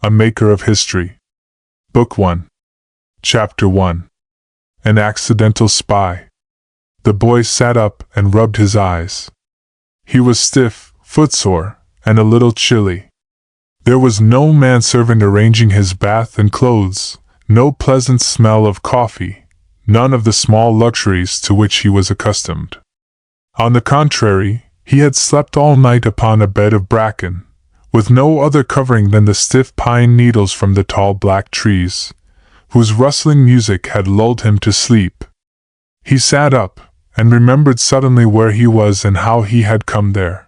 a maker of history. Book 1. Chapter 1. An accidental spy. The boy sat up and rubbed his eyes. He was stiff, footsore, and a little chilly. There was no manservant arranging his bath and clothes, no pleasant smell of coffee, none of the small luxuries to which he was accustomed. On the contrary, he had slept all night upon a bed of bracken, with no other covering than the stiff pine needles from the tall black trees, whose rustling music had lulled him to sleep. He sat up, and remembered suddenly where he was and how he had come there.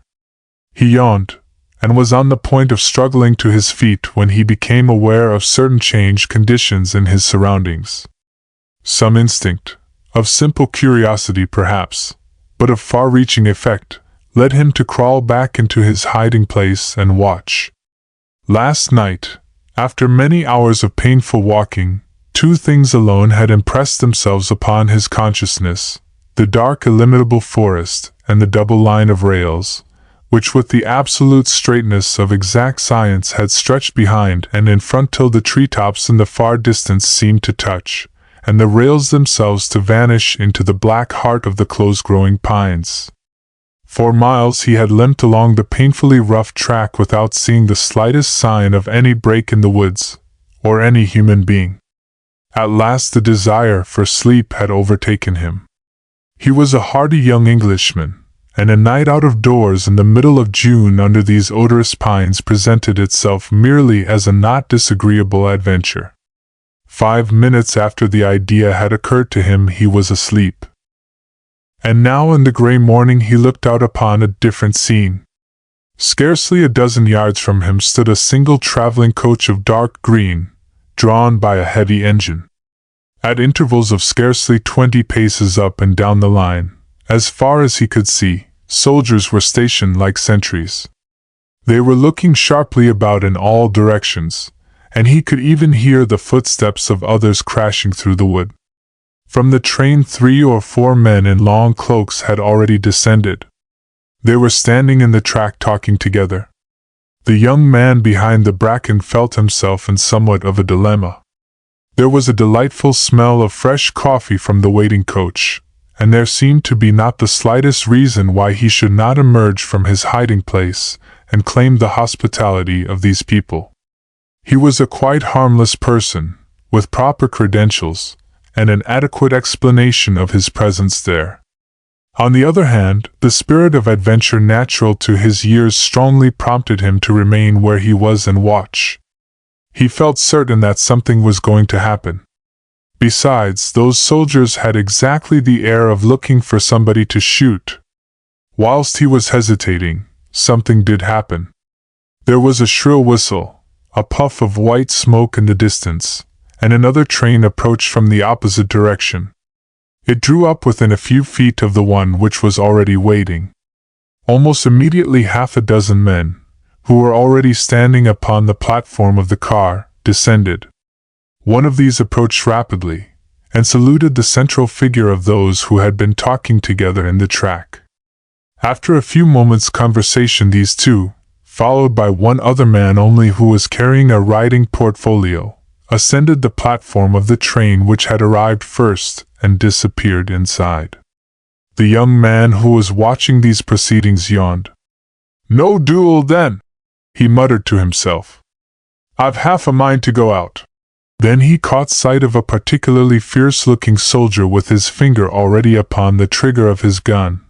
He yawned, and was on the point of struggling to his feet when he became aware of certain changed conditions in his surroundings. Some instinct, of simple curiosity perhaps, but of far-reaching effect, led him to crawl back into his hiding place and watch. Last night, after many hours of painful walking, two things alone had impressed themselves upon his consciousness: the dark illimitable forest and the double line of rails, which with the absolute straightness of exact science had stretched behind and in front till the treetops in the far distance seemed to touch, and the rails themselves to vanish into the black heart of the close-growing pines. For miles he had limped along the painfully rough track without seeing the slightest sign of any break in the woods, or any human being. At last the desire for sleep had overtaken him. He was a hardy young Englishman, and a night out of doors in the middle of June under these odorous pines presented itself merely as a not disagreeable adventure. 5 minutes after the idea had occurred to him he was asleep. And now in the grey morning he looked out upon a different scene. Scarcely a dozen yards from him stood a single traveling coach of dark green, drawn by a heavy engine. At intervals of scarcely 20 paces up and down the line, as far as he could see, soldiers were stationed like sentries. They were looking sharply about in all directions, and he could even hear the footsteps of others crashing through the wood. From the train 3 or 4 men in long cloaks had already descended. They were standing in the track talking together. The young man behind the bracken felt himself in somewhat of a dilemma. There was a delightful smell of fresh coffee from the waiting coach, and there seemed to be not the slightest reason why he should not emerge from his hiding place and claim the hospitality of these people. He was a quite harmless person, with proper credentials, and an adequate explanation of his presence there. On the other hand, the spirit of adventure natural to his years strongly prompted him to remain where he was and watch. He felt certain that something was going to happen. Besides, those soldiers had exactly the air of looking for somebody to shoot. Whilst he was hesitating, something did happen. There was a shrill whistle, a puff of white smoke in the distance, and another train approached from the opposite direction. It drew up within a few feet of the one which was already waiting. Almost immediately 6 men, who were already standing upon the platform of the car, descended. One of these approached rapidly, and saluted the central figure of those who had been talking together in the track. After a few moments' conversation these two, followed by one other man only who was carrying a writing portfolio, ascended the platform of the train which had arrived first and disappeared inside. The young man who was watching these proceedings yawned. "No duel, then," he muttered to himself. "I've half a mind to go out." Then he caught sight of a particularly fierce-looking soldier with his finger already upon the trigger of his gun,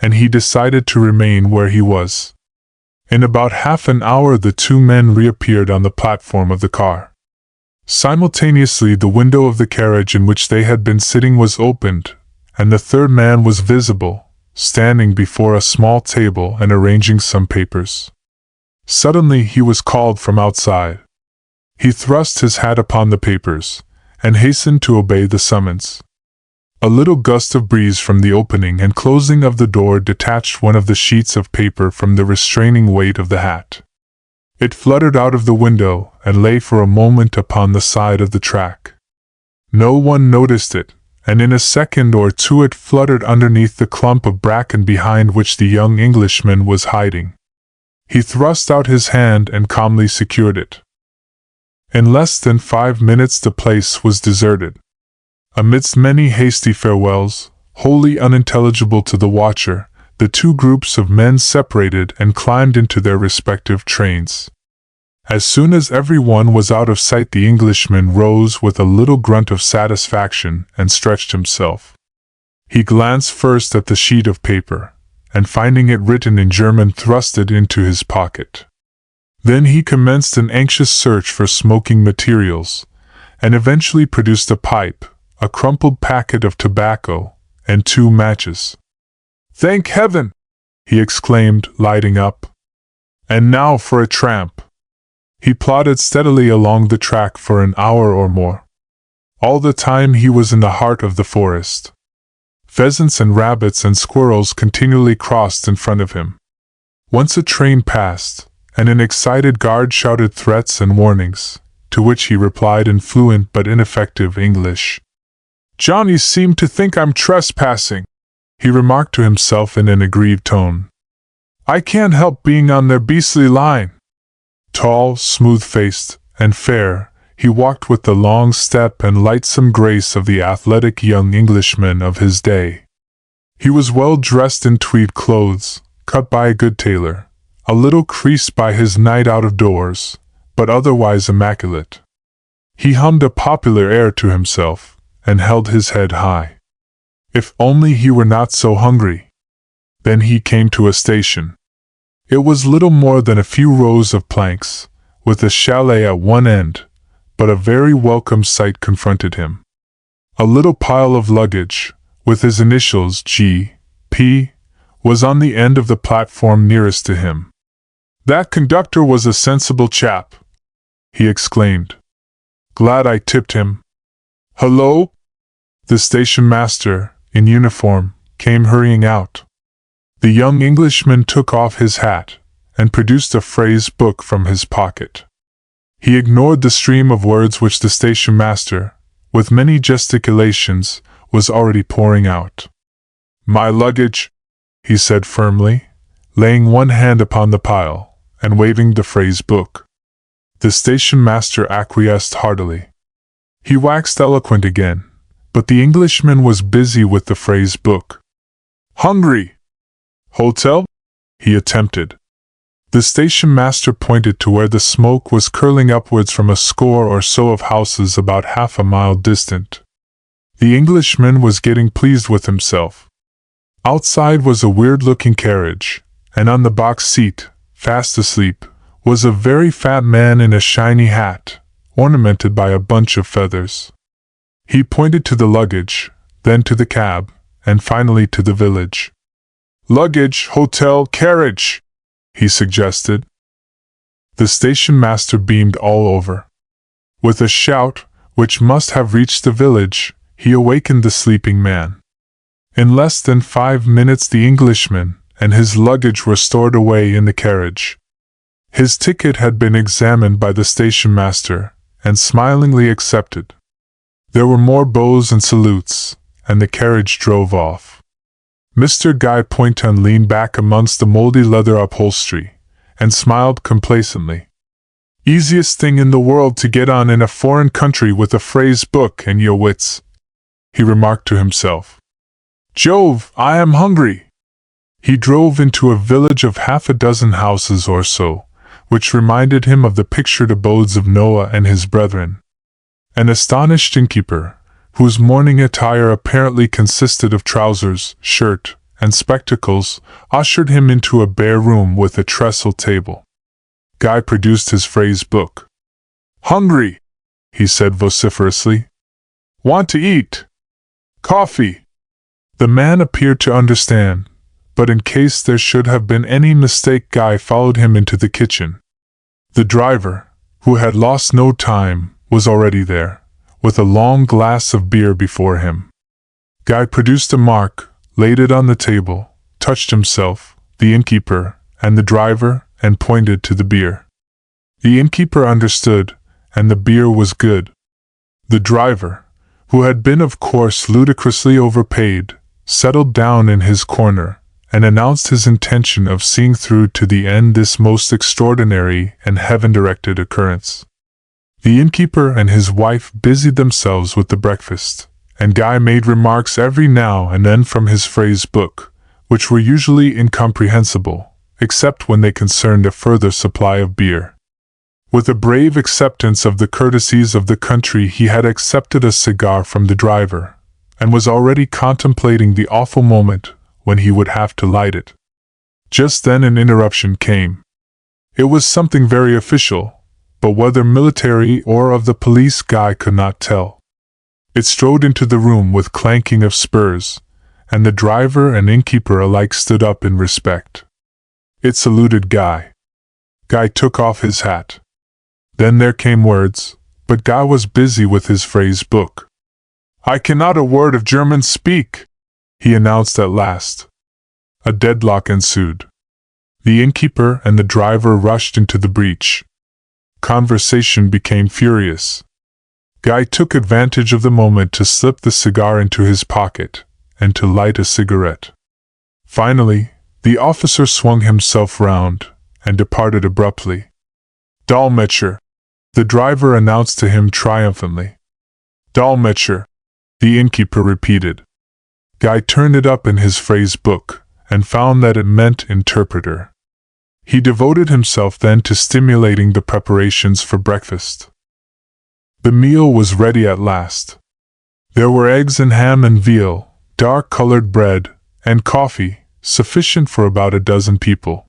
and he decided to remain where he was. In about half an hour the 2 men reappeared on the platform of the car. Simultaneously the window of the carriage in which they had been sitting was opened, and the 3rd man was visible, standing before a small table and arranging some papers. Suddenly he was called from outside. He thrust his hat upon the papers, and hastened to obey the summons. A little gust of breeze from the opening and closing of the door detached one of the sheets of paper from the restraining weight of the hat. It fluttered out of the window and lay for a moment upon the side of the track. No one noticed it, and in a second or two it fluttered underneath the clump of bracken behind which the young Englishman was hiding. He thrust out his hand and calmly secured it. In less than 5 minutes the place was deserted. Amidst many hasty farewells, wholly unintelligible to the watcher, the two groups of men separated and climbed into their respective trains. As soon as everyone was out of sight, the Englishman rose with a little grunt of satisfaction and stretched himself. He glanced first at the sheet of paper, and finding it written in German, thrust it into his pocket. Then he commenced an anxious search for smoking materials, and eventually produced a pipe, a crumpled packet of tobacco, and 2 matches. "Thank heaven!" he exclaimed, lighting up. "And now for a tramp." He plodded steadily along the track for an hour or more. All the time he was in the heart of the forest. Pheasants and rabbits and squirrels continually crossed in front of him. Once a train passed, and an excited guard shouted threats and warnings, to which he replied in fluent but ineffective English. "Johnnies seem to think I'm trespassing," he remarked to himself in an aggrieved tone. "I can't help being on their beastly line." Tall, smooth-faced, and fair, he walked with the long step and lightsome grace of the athletic young Englishman of his day. He was well dressed in tweed clothes, cut by a good tailor, a little creased by his night out of doors, but otherwise immaculate. He hummed a popular air to himself, and held his head high. If only he were not so hungry. Then he came to a station. It was little more than a few rows of planks, with a chalet at one end, but a very welcome sight confronted him. A little pile of luggage, with his initials G.P., was on the end of the platform nearest to him. "That conductor was a sensible chap," he exclaimed. "Glad I tipped him. Hello?" The station master, in uniform, came hurrying out. The young Englishman took off his hat, and produced a phrase book from his pocket. He ignored the stream of words which the station master, with many gesticulations, was already pouring out. "My luggage," he said firmly, laying one hand upon the pile, and waving the phrase book. The station master acquiesced heartily. He waxed eloquent again, but the Englishman was busy with the phrase book. "Hungry. Hotel?" he attempted. The station master pointed to where the smoke was curling upwards from a score or so of houses about half a mile distant. The Englishman was getting pleased with himself. Outside was a weird-looking carriage, and on the box seat, fast asleep, was a very fat man in a shiny hat, ornamented by a bunch of feathers. He pointed to the luggage, then to the cab, and finally to the village. "Luggage, hotel, carriage," he suggested. The station master beamed all over. With a shout, which must have reached the village, he awakened the sleeping man. In less than 5 minutes the Englishman and his luggage were stored away in the carriage. His ticket had been examined by the station master, and smilingly accepted. There were more bows and salutes, and the carriage drove off. Mr. Guy Poynton leaned back amongst the moldy leather upholstery, and smiled complacently. "Easiest thing in the world to get on in a foreign country with a phrase book and your wits," he remarked to himself. "Jove, I am hungry." He drove into a village of half a dozen houses or so, which reminded him of the pictured abodes of Noah and his brethren. An astonished innkeeper, whose morning attire apparently consisted of trousers, shirt, and spectacles, ushered him into a bare room with a trestle table. Guy produced his phrase book. "Hungry," he said vociferously. "Want to eat? Coffee?" The man appeared to understand, but in case there should have been any mistake, Guy followed him into the kitchen. The driver, who had lost no time, was already there, with a long glass of beer before him. Guy produced a mark, laid it on the table, touched himself, the innkeeper, and the driver, and pointed to the beer. The innkeeper understood, and the beer was good. The driver, who had been of course ludicrously overpaid, settled down in his corner, and announced his intention of seeing through to the end this most extraordinary and heaven-directed occurrence. The innkeeper and his wife busied themselves with the breakfast, and Guy made remarks every now and then from his phrase book, which were usually incomprehensible, except when they concerned a further supply of beer. With a brave acceptance of the courtesies of the country, he had accepted a cigar from the driver, and was already contemplating the awful moment when he would have to light it. Just then an interruption came. It was something very official, but whether military or of the police Guy could not tell. It strode into the room with clanking of spurs, and the driver and innkeeper alike stood up in respect. It saluted Guy. Guy took off his hat. Then there came words, but Guy was busy with his phrase book. "I cannot a word of German speak," he announced at last. A deadlock ensued. The innkeeper and the driver rushed into the breach. Conversation became furious. Guy took advantage of the moment to slip the cigar into his pocket and to light a cigarette. Finally, the officer swung himself round and departed abruptly. "Dolmetscher," the driver announced to him triumphantly. "Dolmetscher," the innkeeper repeated. Guy turned it up in his phrase book and found that it meant interpreter. He devoted himself then to stimulating the preparations for breakfast. The meal was ready at last. There were eggs and ham and veal, dark-colored bread, and coffee, sufficient for about a dozen people.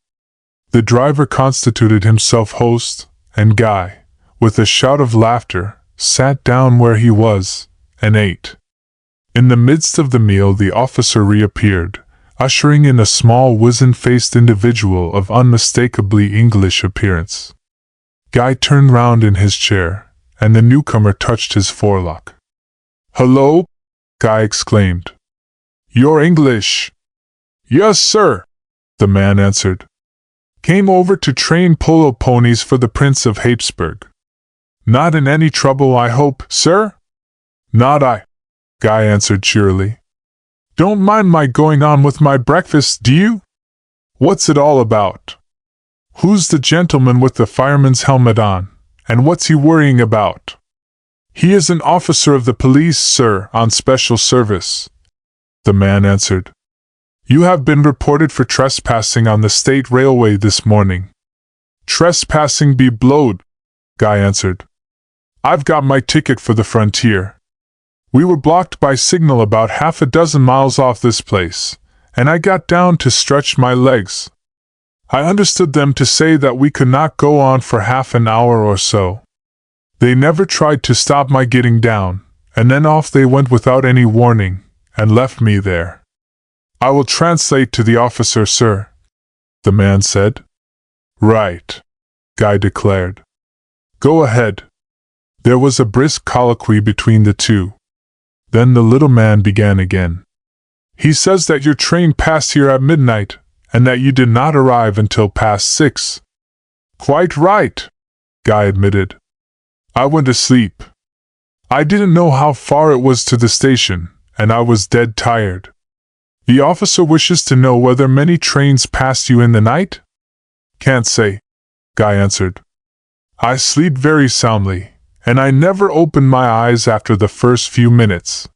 The driver constituted himself host, and Guy, with a shout of laughter, sat down where he was, and ate. In the midst of the meal the officer reappeared, ushering in a small wizen-faced individual of unmistakably English appearance. Guy turned round in his chair, and the newcomer touched his forelock. "Hello!" Guy exclaimed. "You're English?" "Yes, sir," the man answered. "Came over to train polo ponies for the Prince of Hapsburg. Not in any trouble, I hope, sir?" "Not I," Guy answered cheerily. "Don't mind my going on with my breakfast, do you? What's it all about? Who's the gentleman with the fireman's helmet on, and what's he worrying about?" "He is an officer of the police, sir, on special service," the man answered. "You have been reported for trespassing on the state railway this morning." "Trespassing be blowed," Guy answered. "I've got my ticket for the frontier. We were blocked by signal about half a dozen miles off this place, and I got down to stretch my legs. I understood them to say that we could not go on for half an hour or so. They never tried to stop my getting down, and then off they went without any warning, and left me there." "I will translate to the officer, sir," the man said. "Right," Guy declared. "Go ahead." There was a brisk colloquy between the two. Then the little man began again. "He says that your train passed here at midnight, and that you did not arrive until past 6. "Quite right," Guy admitted. "I went to sleep. I didn't know how far it was to the station, and I was dead tired." "The officer wishes to know whether many trains passed you in the night?" "Can't say," Guy answered. "I sleep very soundly, and I never opened my eyes after the first few minutes."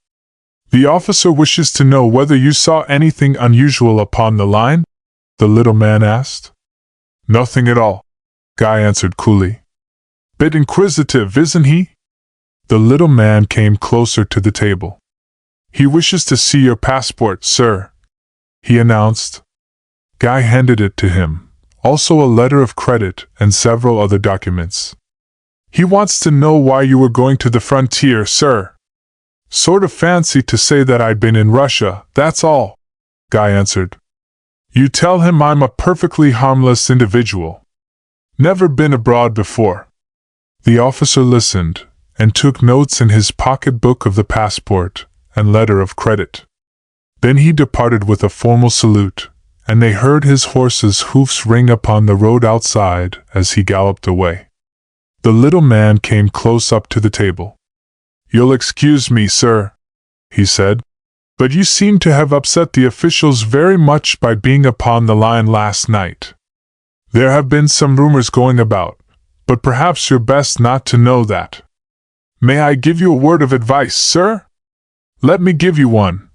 "The officer wishes to know whether you saw anything unusual upon the line?" the little man asked. "Nothing at all," Guy answered coolly. "Bit inquisitive, isn't he?" The little man came closer to the table. "He wishes to see your passport, sir," he announced. Guy handed it to him, also a letter of credit and several other documents. "He wants to know why you were going to the frontier, sir." "Sort of fancy to say that I'd been in Russia, that's all," Guy answered. "You tell him I'm a perfectly harmless individual. Never been abroad before." The officer listened, and took notes in his pocketbook of the passport and letter of credit. Then he departed with a formal salute, and they heard his horse's hoofs ring upon the road outside as he galloped away. The little man came close up to the table. "You'll excuse me, sir," he said, "but you seem to have upset the officials very much by being upon the line last night. There have been some rumors going about, but perhaps you're best not to know that. May I give you a word of advice, sir? Let me give you one,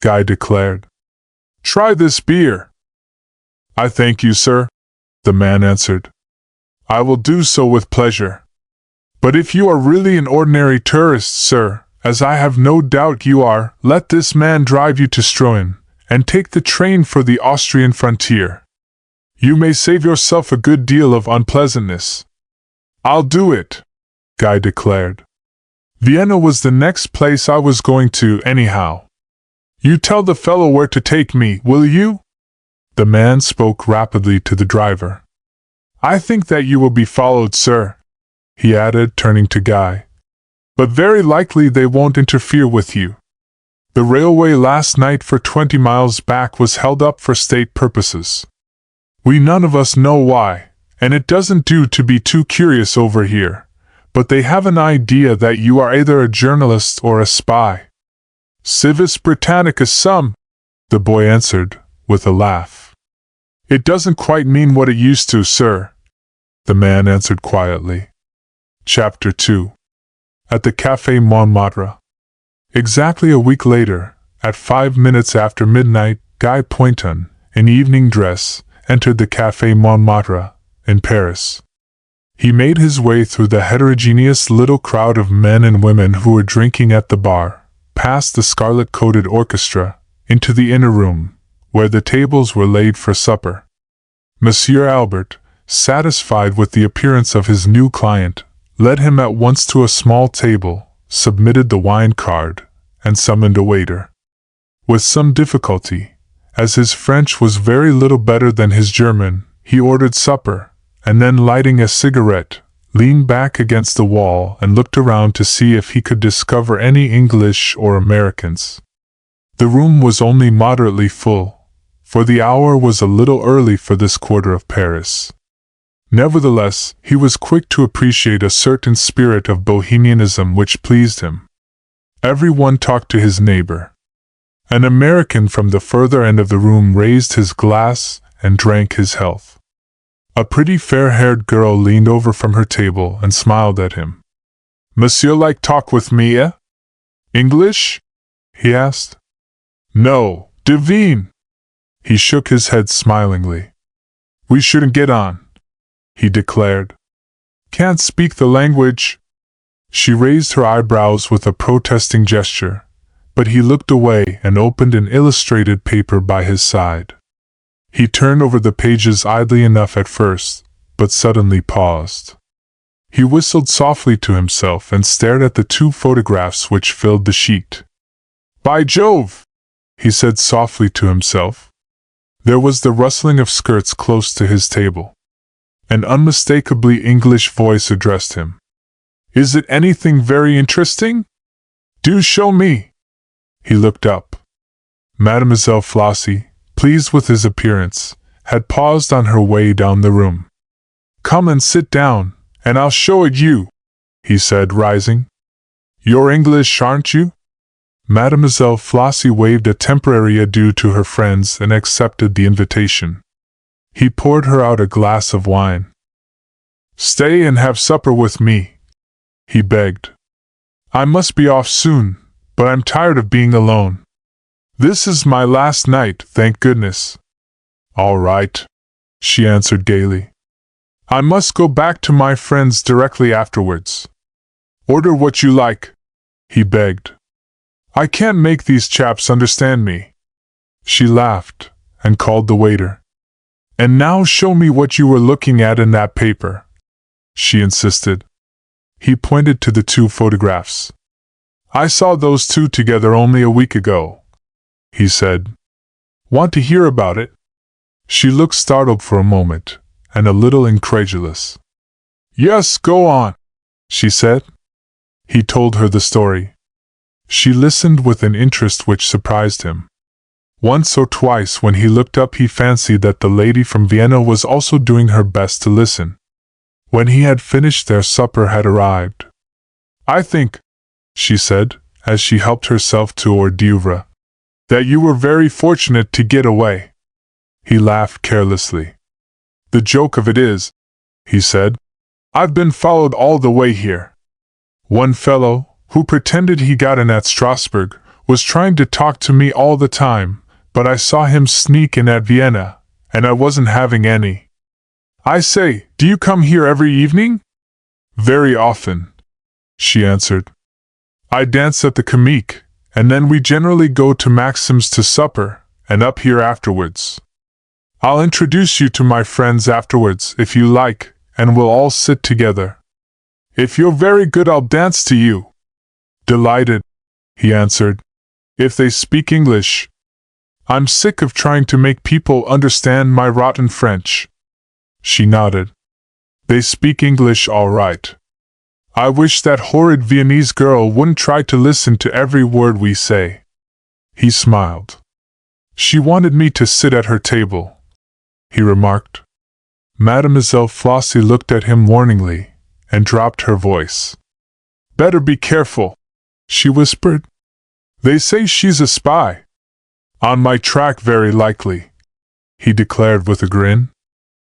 Guy declared. Try this beer. I thank you, sir, the man answered. I will do so with pleasure. But if you are really an ordinary tourist, sir, as I have no doubt you are, let this man drive you to Stroen, and take the train for the Austrian frontier. You may save yourself a good deal of unpleasantness. I'll do it, Guy declared. Vienna was the next place I was going to, anyhow. You tell the fellow where to take me, will you? The man spoke rapidly to the driver. I think that you will be followed, sir, he added, turning to Guy. But very likely they won't interfere with you. The railway last night for 20 miles back was held up for state purposes. We none of us know why, and it doesn't do to be too curious over here, but they have an idea that you are either a journalist or a spy. Civis Britannica sum, the boy answered, with a laugh. It doesn't quite mean what it used to, sir, the man answered quietly. Chapter 2. At the Café Montmartre. Exactly a week later, at 5 minutes after midnight, Guy Pointon, in evening dress, entered the Café Montmartre, in Paris. He made his way through the heterogeneous little crowd of men and women who were drinking at the bar, past the scarlet-coated orchestra, into the inner room, where the tables were laid for supper. Monsieur Albert, satisfied with the appearance of his new client, led him at once to a small table, submitted the wine card, and summoned a waiter. With some difficulty, as his French was very little better than his German, he ordered supper, and then lighting a cigarette, leaned back against the wall and looked around to see if he could discover any English or Americans. The room was only moderately full, for the hour was a little early for this quarter of Paris. Nevertheless, he was quick to appreciate a certain spirit of bohemianism which pleased him. Everyone talked to his neighbor. An American from the further end of the room raised his glass and drank his health. A pretty fair-haired girl leaned over from her table and smiled at him. Monsieur like talk with me, eh? English? He asked. No, divine. He shook his head smilingly. We shouldn't get on, he declared. Can't speak the language. She raised her eyebrows with a protesting gesture, but he looked away and opened an illustrated paper by his side. He turned over the pages idly enough at first, but suddenly paused. He whistled softly to himself and stared at the 2 photographs which filled the sheet. By Jove! He said softly to himself. There was the rustling of skirts close to his table. An unmistakably English voice addressed him. Is it anything very interesting? Do show me. He looked up. Mademoiselle Flossie, pleased with his appearance, had paused on her way down the room. Come and sit down, and I'll show it you, he said, rising. You're English, aren't you? Mademoiselle Flossie waved a temporary adieu to her friends and accepted the invitation. He poured her out a glass of wine. Stay and have supper with me, he begged. I must be off soon, but I'm tired of being alone. This is my last night, thank goodness. All right, she answered gaily. I must go back to my friends directly afterwards. Order what you like, he begged. I can't make these chaps understand me. She laughed and called the waiter. And now show me what you were looking at in that paper, she insisted. He pointed to the 2 photographs. I saw those 2 together only a week ago, he said. Want to hear about it? She looked startled for a moment, and a little incredulous. Yes, go on, she said. He told her the story. She listened with an interest which surprised him. Once or twice when he looked up he fancied that the lady from Vienna was also doing her best to listen. When he had finished their supper had arrived. I think, she said, as she helped herself to hors d'oeuvre, that you were very fortunate to get away. He laughed carelessly. The joke of it is, he said, I've been followed all the way here. One fellow, who pretended he got in at Strasbourg, was trying to talk to me all the time, but I saw him sneak in at Vienna, and I wasn't having any. I say, do you come here every evening? Very often, she answered. I dance at the Comique, and then we generally go to Maxim's to supper, and up here afterwards. I'll introduce you to my friends afterwards, if you like, and we'll all sit together. If you're very good, I'll dance to you. Delighted, he answered. If they speak English. I'm sick of trying to make people understand my rotten French. She nodded. They speak English all right. I wish that horrid Viennese girl wouldn't try to listen to every word we say. He smiled. She wanted me to sit at her table, he remarked. Mademoiselle Flossie looked at him warningly, and dropped her voice. Better be careful, she whispered. They say she's a spy. On my track, very likely, he declared with a grin.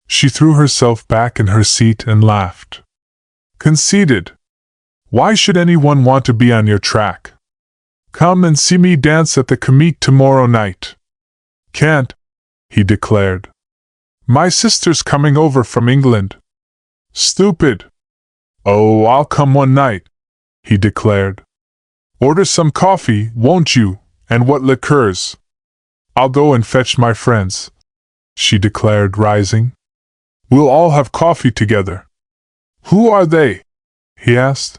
She threw herself back in her seat and laughed. Conceited. Why should anyone want to be on your track? Come and see me dance at the Comique tomorrow night. Can't, he declared. My sister's coming over from England. Stupid. Oh, I'll come one night, he declared. Order some coffee, won't you, and what liqueurs? I'll go and fetch my friends, she declared, rising. We'll all have coffee together. Who are they? He asked.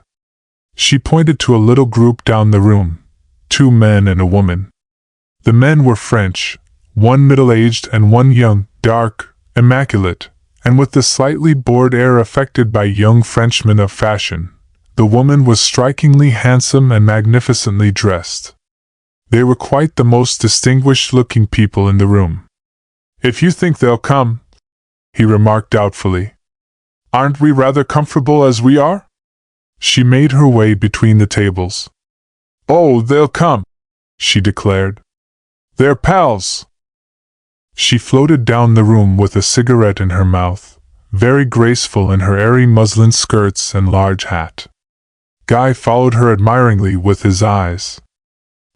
She pointed to a little group down the room, 2 men and a woman. The men were French, one middle-aged and one young, dark, immaculate, and with the slightly bored air affected by young Frenchmen of fashion. The woman was strikingly handsome and magnificently dressed. They were quite the most distinguished-looking people in the room. If you think they'll come, he remarked doubtfully. Aren't we rather comfortable as we are? She made her way between the tables. Oh, they'll come, she declared. They're pals. She floated down the room with a cigarette in her mouth, very graceful in her airy muslin skirts and large hat. Guy followed her admiringly with his eyes.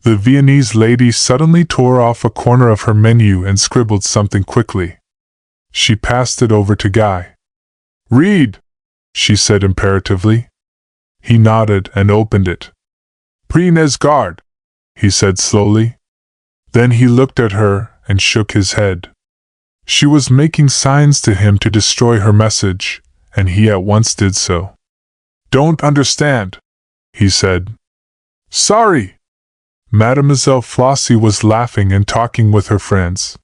The Viennese lady suddenly tore off a corner of her menu and scribbled something quickly. She passed it over to Guy. Read, she said imperatively. He nodded and opened it. Prenez garde, he said slowly. Then he looked at her and shook his head. She was making signs to him to destroy her message, and he at once did so. Don't understand, he said. Sorry. Mademoiselle Flossie was laughing and talking with her friends.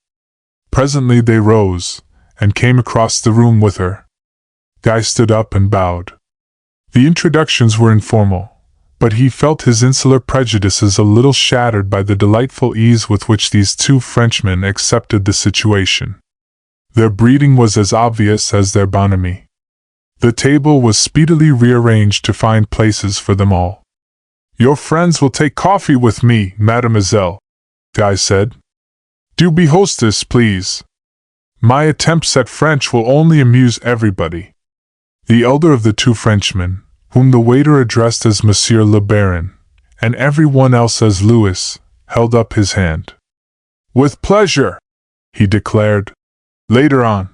Presently they rose, and came across the room with her. Guy stood up and bowed. The introductions were informal, but he felt his insular prejudices a little shattered by the delightful ease with which these 2 Frenchmen accepted the situation. Their breeding was as obvious as their bonhomie. The table was speedily rearranged to find places for them all. Your friends will take coffee with me, mademoiselle, Guy said. Do be hostess, please. My attempts at French will only amuse everybody. The elder of the 2 Frenchmen, whom the waiter addressed as Monsieur le Baron, and everyone else as Louis, held up his hand. With pleasure, he declared. Later on.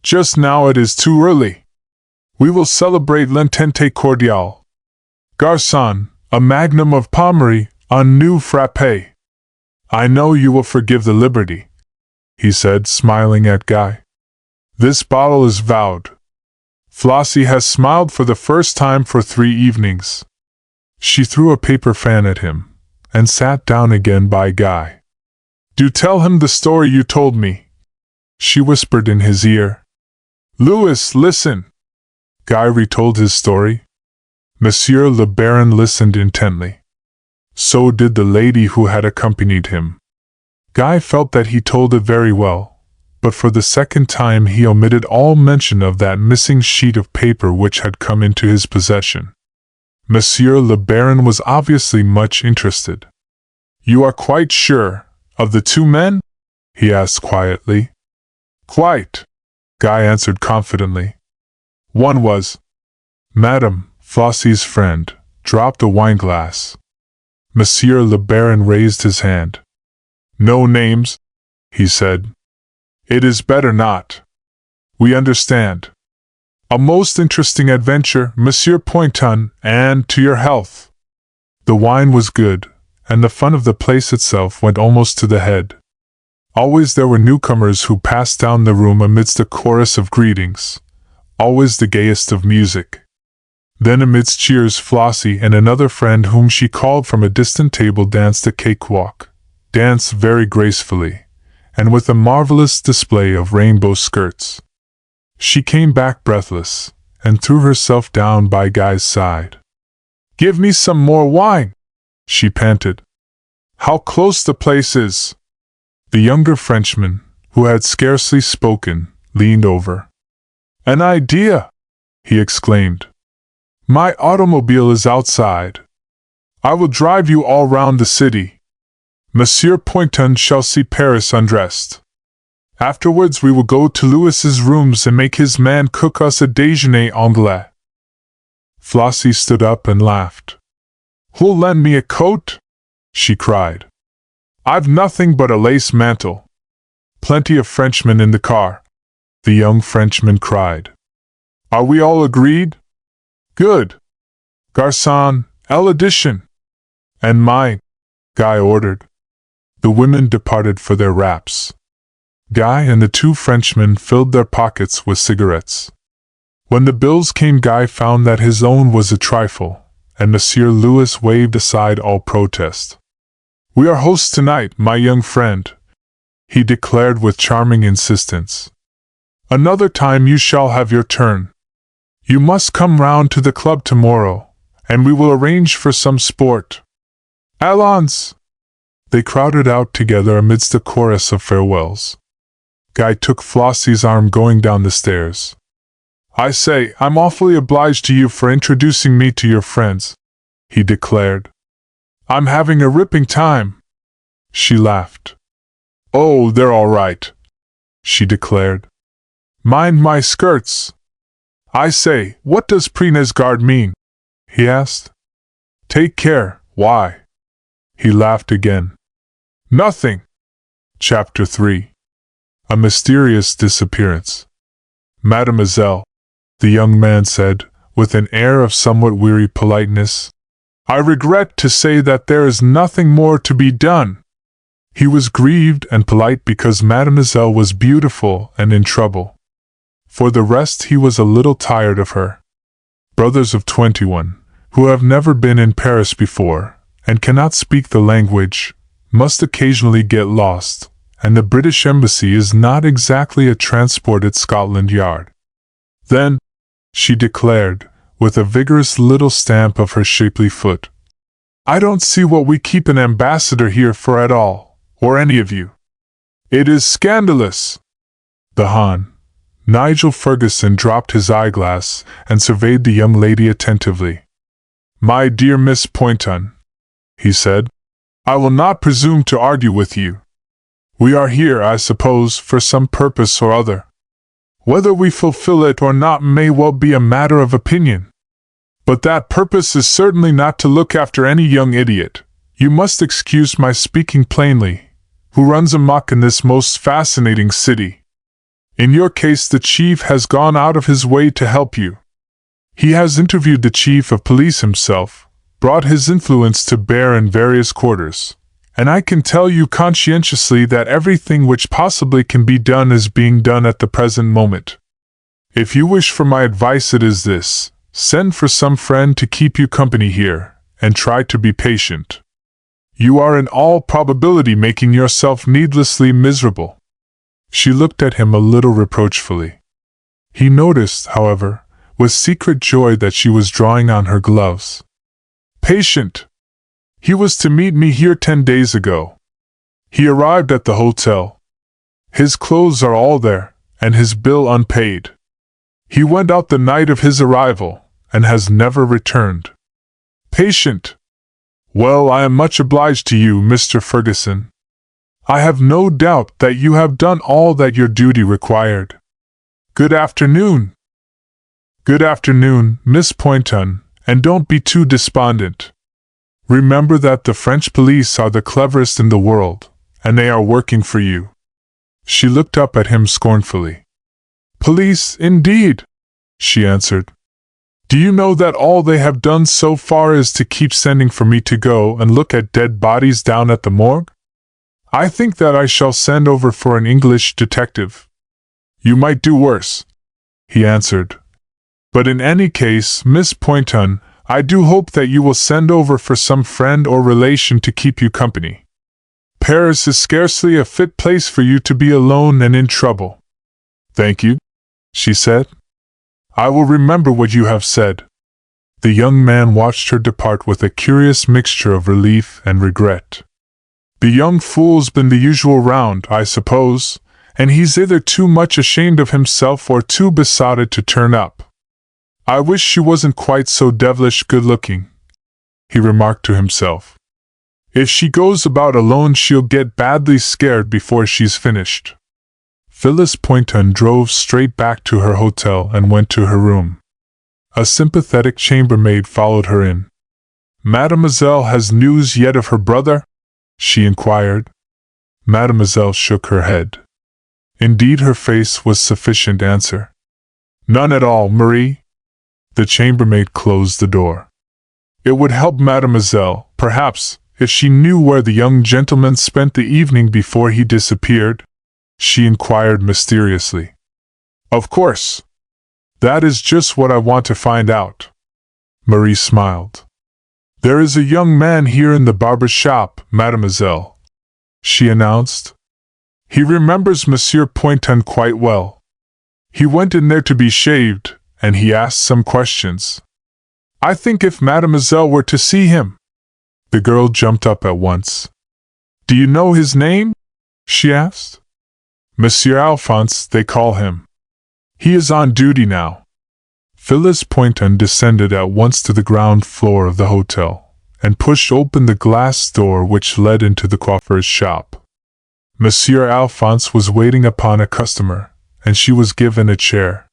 Just now it is too early. We will celebrate l'entente cordiale. Garçon, a magnum of Pommery, un new frappé. I know you will forgive the liberty, he said, smiling at Guy. This bottle is vowed. Flossie has smiled for the first time for 3 evenings. She threw a paper fan at him, and sat down again by Guy. Do tell him the story you told me, she whispered in his ear. Louis, listen. Guy retold his story. Monsieur le Baron listened intently. So did the lady who had accompanied him. Guy felt that he told it very well, but for the second time he omitted all mention of that missing sheet of paper which had come into his possession. Monsieur le Baron was obviously much interested. You are quite sure of the 2 men? He asked quietly. Quite, Guy answered confidently. One was, Madame, Flossie's friend, dropped a wineglass. Monsieur le Baron raised his hand. No names, he said. It is better not. We understand. A most interesting adventure, Monsieur Pointon, and to your health. The wine was good, and the fun of the place itself went almost to the head. Always there were newcomers who passed down the room amidst a chorus of greetings, always the gayest of music. Then amidst cheers Flossie and another friend whom she called from a distant table danced a cakewalk, danced very gracefully, and with a marvelous display of rainbow skirts. She came back breathless, and threw herself down by Guy's side. "Give me some more wine," she panted. "How close the place is!" The younger Frenchman, who had scarcely spoken, leaned over. "An idea!" he exclaimed. "My automobile is outside. I will drive you all round the city. Monsieur Pointon shall see Paris undressed. Afterwards we will go to Louis's rooms and make his man cook us a déjeuner anglais." Flossie stood up and laughed. "Who'll lend me a coat?" she cried. "I've nothing but a lace mantle." "Plenty of Frenchmen in the car," the young Frenchman cried. "Are we all agreed? Good. Garçon, l'addition." "And mine," Guy ordered. The women departed for their wraps. Guy and the two Frenchmen filled their pockets with cigarettes. When the bills came, Guy found that his own was a trifle, and Monsieur Louis waved aside all protest. "We are hosts tonight, my young friend," he declared with charming insistence. "Another time you shall have your turn. You must come round to the club tomorrow, and we will arrange for some sport. Allons!" They crowded out together amidst a chorus of farewells. Guy took Flossie's arm going down the stairs. "I say, I'm awfully obliged to you for introducing me to your friends," he declared. "I'm having a ripping time." She laughed. "Oh, they're all right," she declared. "Mind my skirts." "I say, what does Prenez Garde mean?" he asked. "Take care, why?" He laughed again. "Nothing." Chapter 3. A mysterious disappearance. "Mademoiselle," the young man said, with an air of somewhat weary politeness, "I regret to say that there is nothing more to be done." He was grieved and polite because Mademoiselle was beautiful and in trouble. For the rest, he was a little tired of her. Brothers of 21, who have never been in Paris before, and cannot speak the language, must occasionally get lost, and the British Embassy is not exactly a transported Scotland Yard. "Then," she declared, with a vigorous little stamp of her shapely foot, "I don't see what we keep an ambassador here for at all, or any of you. It is scandalous." The Hon. Nigel Ferguson dropped his eyeglass and surveyed the young lady attentively. "My dear Miss Pointon," he said, "I will not presume to argue with you. We are here, I suppose, for some purpose or other. Whether we fulfill it or not may well be a matter of opinion. But that purpose is certainly not to look after any young idiot, you must excuse my speaking plainly, who runs amok in this most fascinating city. In your case, the chief has gone out of his way to help you. He has interviewed the chief of police himself, brought his influence to bear in various quarters, and I can tell you conscientiously that everything which possibly can be done is being done at the present moment. If you wish for my advice, it is this: send for some friend to keep you company here, and try to be patient. You are in all probability making yourself needlessly miserable." She looked at him a little reproachfully. He noticed, however, with secret joy that she was drawing on her gloves. "Patient! He was to meet me here 10 days ago. He arrived at the hotel. His clothes are all there, and his bill unpaid. He went out the night of his arrival, and has never returned. Patient! Well, I am much obliged to you, Mr. Ferguson. I have no doubt that you have done all that your duty required. Good afternoon." Good afternoon, Miss Poynton, and don't be too despondent. Remember that the French police are the cleverest in the world, and they are working for you." She looked up at him scornfully. "Police, indeed," she answered. "Do you know that all they have done so far is to keep sending for me to go and look at dead bodies down at the morgue? I think that I shall send over for an English detective." "You might do worse," he answered. "But in any case, Miss Poynton, I do hope that you will send over for some friend or relation to keep you company. Paris is scarcely a fit place for you to be alone and in trouble." "Thank you," she said. "I will remember what you have said." The young man watched her depart with a curious mixture of relief and regret. "The young fool's been the usual round, I suppose, and he's either too much ashamed of himself or too besotted to turn up. I wish she wasn't quite so devilish good-looking," he remarked to himself. "If she goes about alone she'll get badly scared before she's finished." Phyllis Poynton drove straight back to her hotel and went to her room. A sympathetic chambermaid followed her in. "Mademoiselle has news yet of her brother?" she inquired. Mademoiselle shook her head. Indeed, her face was sufficient answer. "None at all, Marie." The chambermaid closed the door. "It would help Mademoiselle, perhaps, if she knew where the young gentleman spent the evening before he disappeared?" she inquired mysteriously. "Of course. That is just what I want to find out." Marie smiled. "There is a young man here in the barber's shop, Mademoiselle," she announced. "He remembers Monsieur Poynton quite well. He went in there to be shaved, and he asked some questions. I think if Mademoiselle were to see him—" The girl jumped up at once. "Do you know his name?" she asked. "Monsieur Alphonse, they call him. He is on duty now." Phyllis Poynton descended at once to the ground floor of the hotel, and pushed open the glass door which led into the coiffeur's shop. Monsieur Alphonse was waiting upon a customer, and she was given a chair.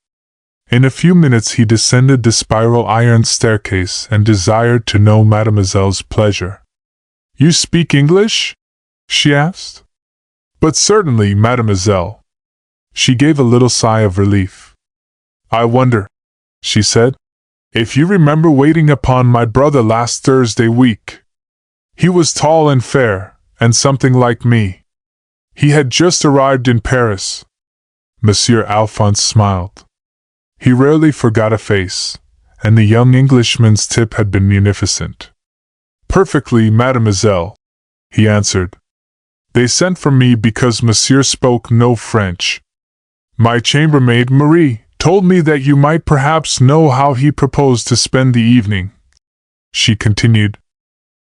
In a few minutes he descended the spiral iron staircase and desired to know Mademoiselle's pleasure. "You speak English?" she asked. "But certainly, Mademoiselle." She gave a little sigh of relief. "I wonder," she said, "if you remember waiting upon my brother last Thursday week. He was tall and fair, and something like me. He had just arrived in Paris." Monsieur Alphonse smiled. He rarely forgot a face, and the young Englishman's tip had been munificent. "Perfectly, Mademoiselle," he answered. "They sent for me because Monsieur spoke no French. My chambermaid, Marie, told me that you might perhaps know how he proposed to spend the evening," she continued.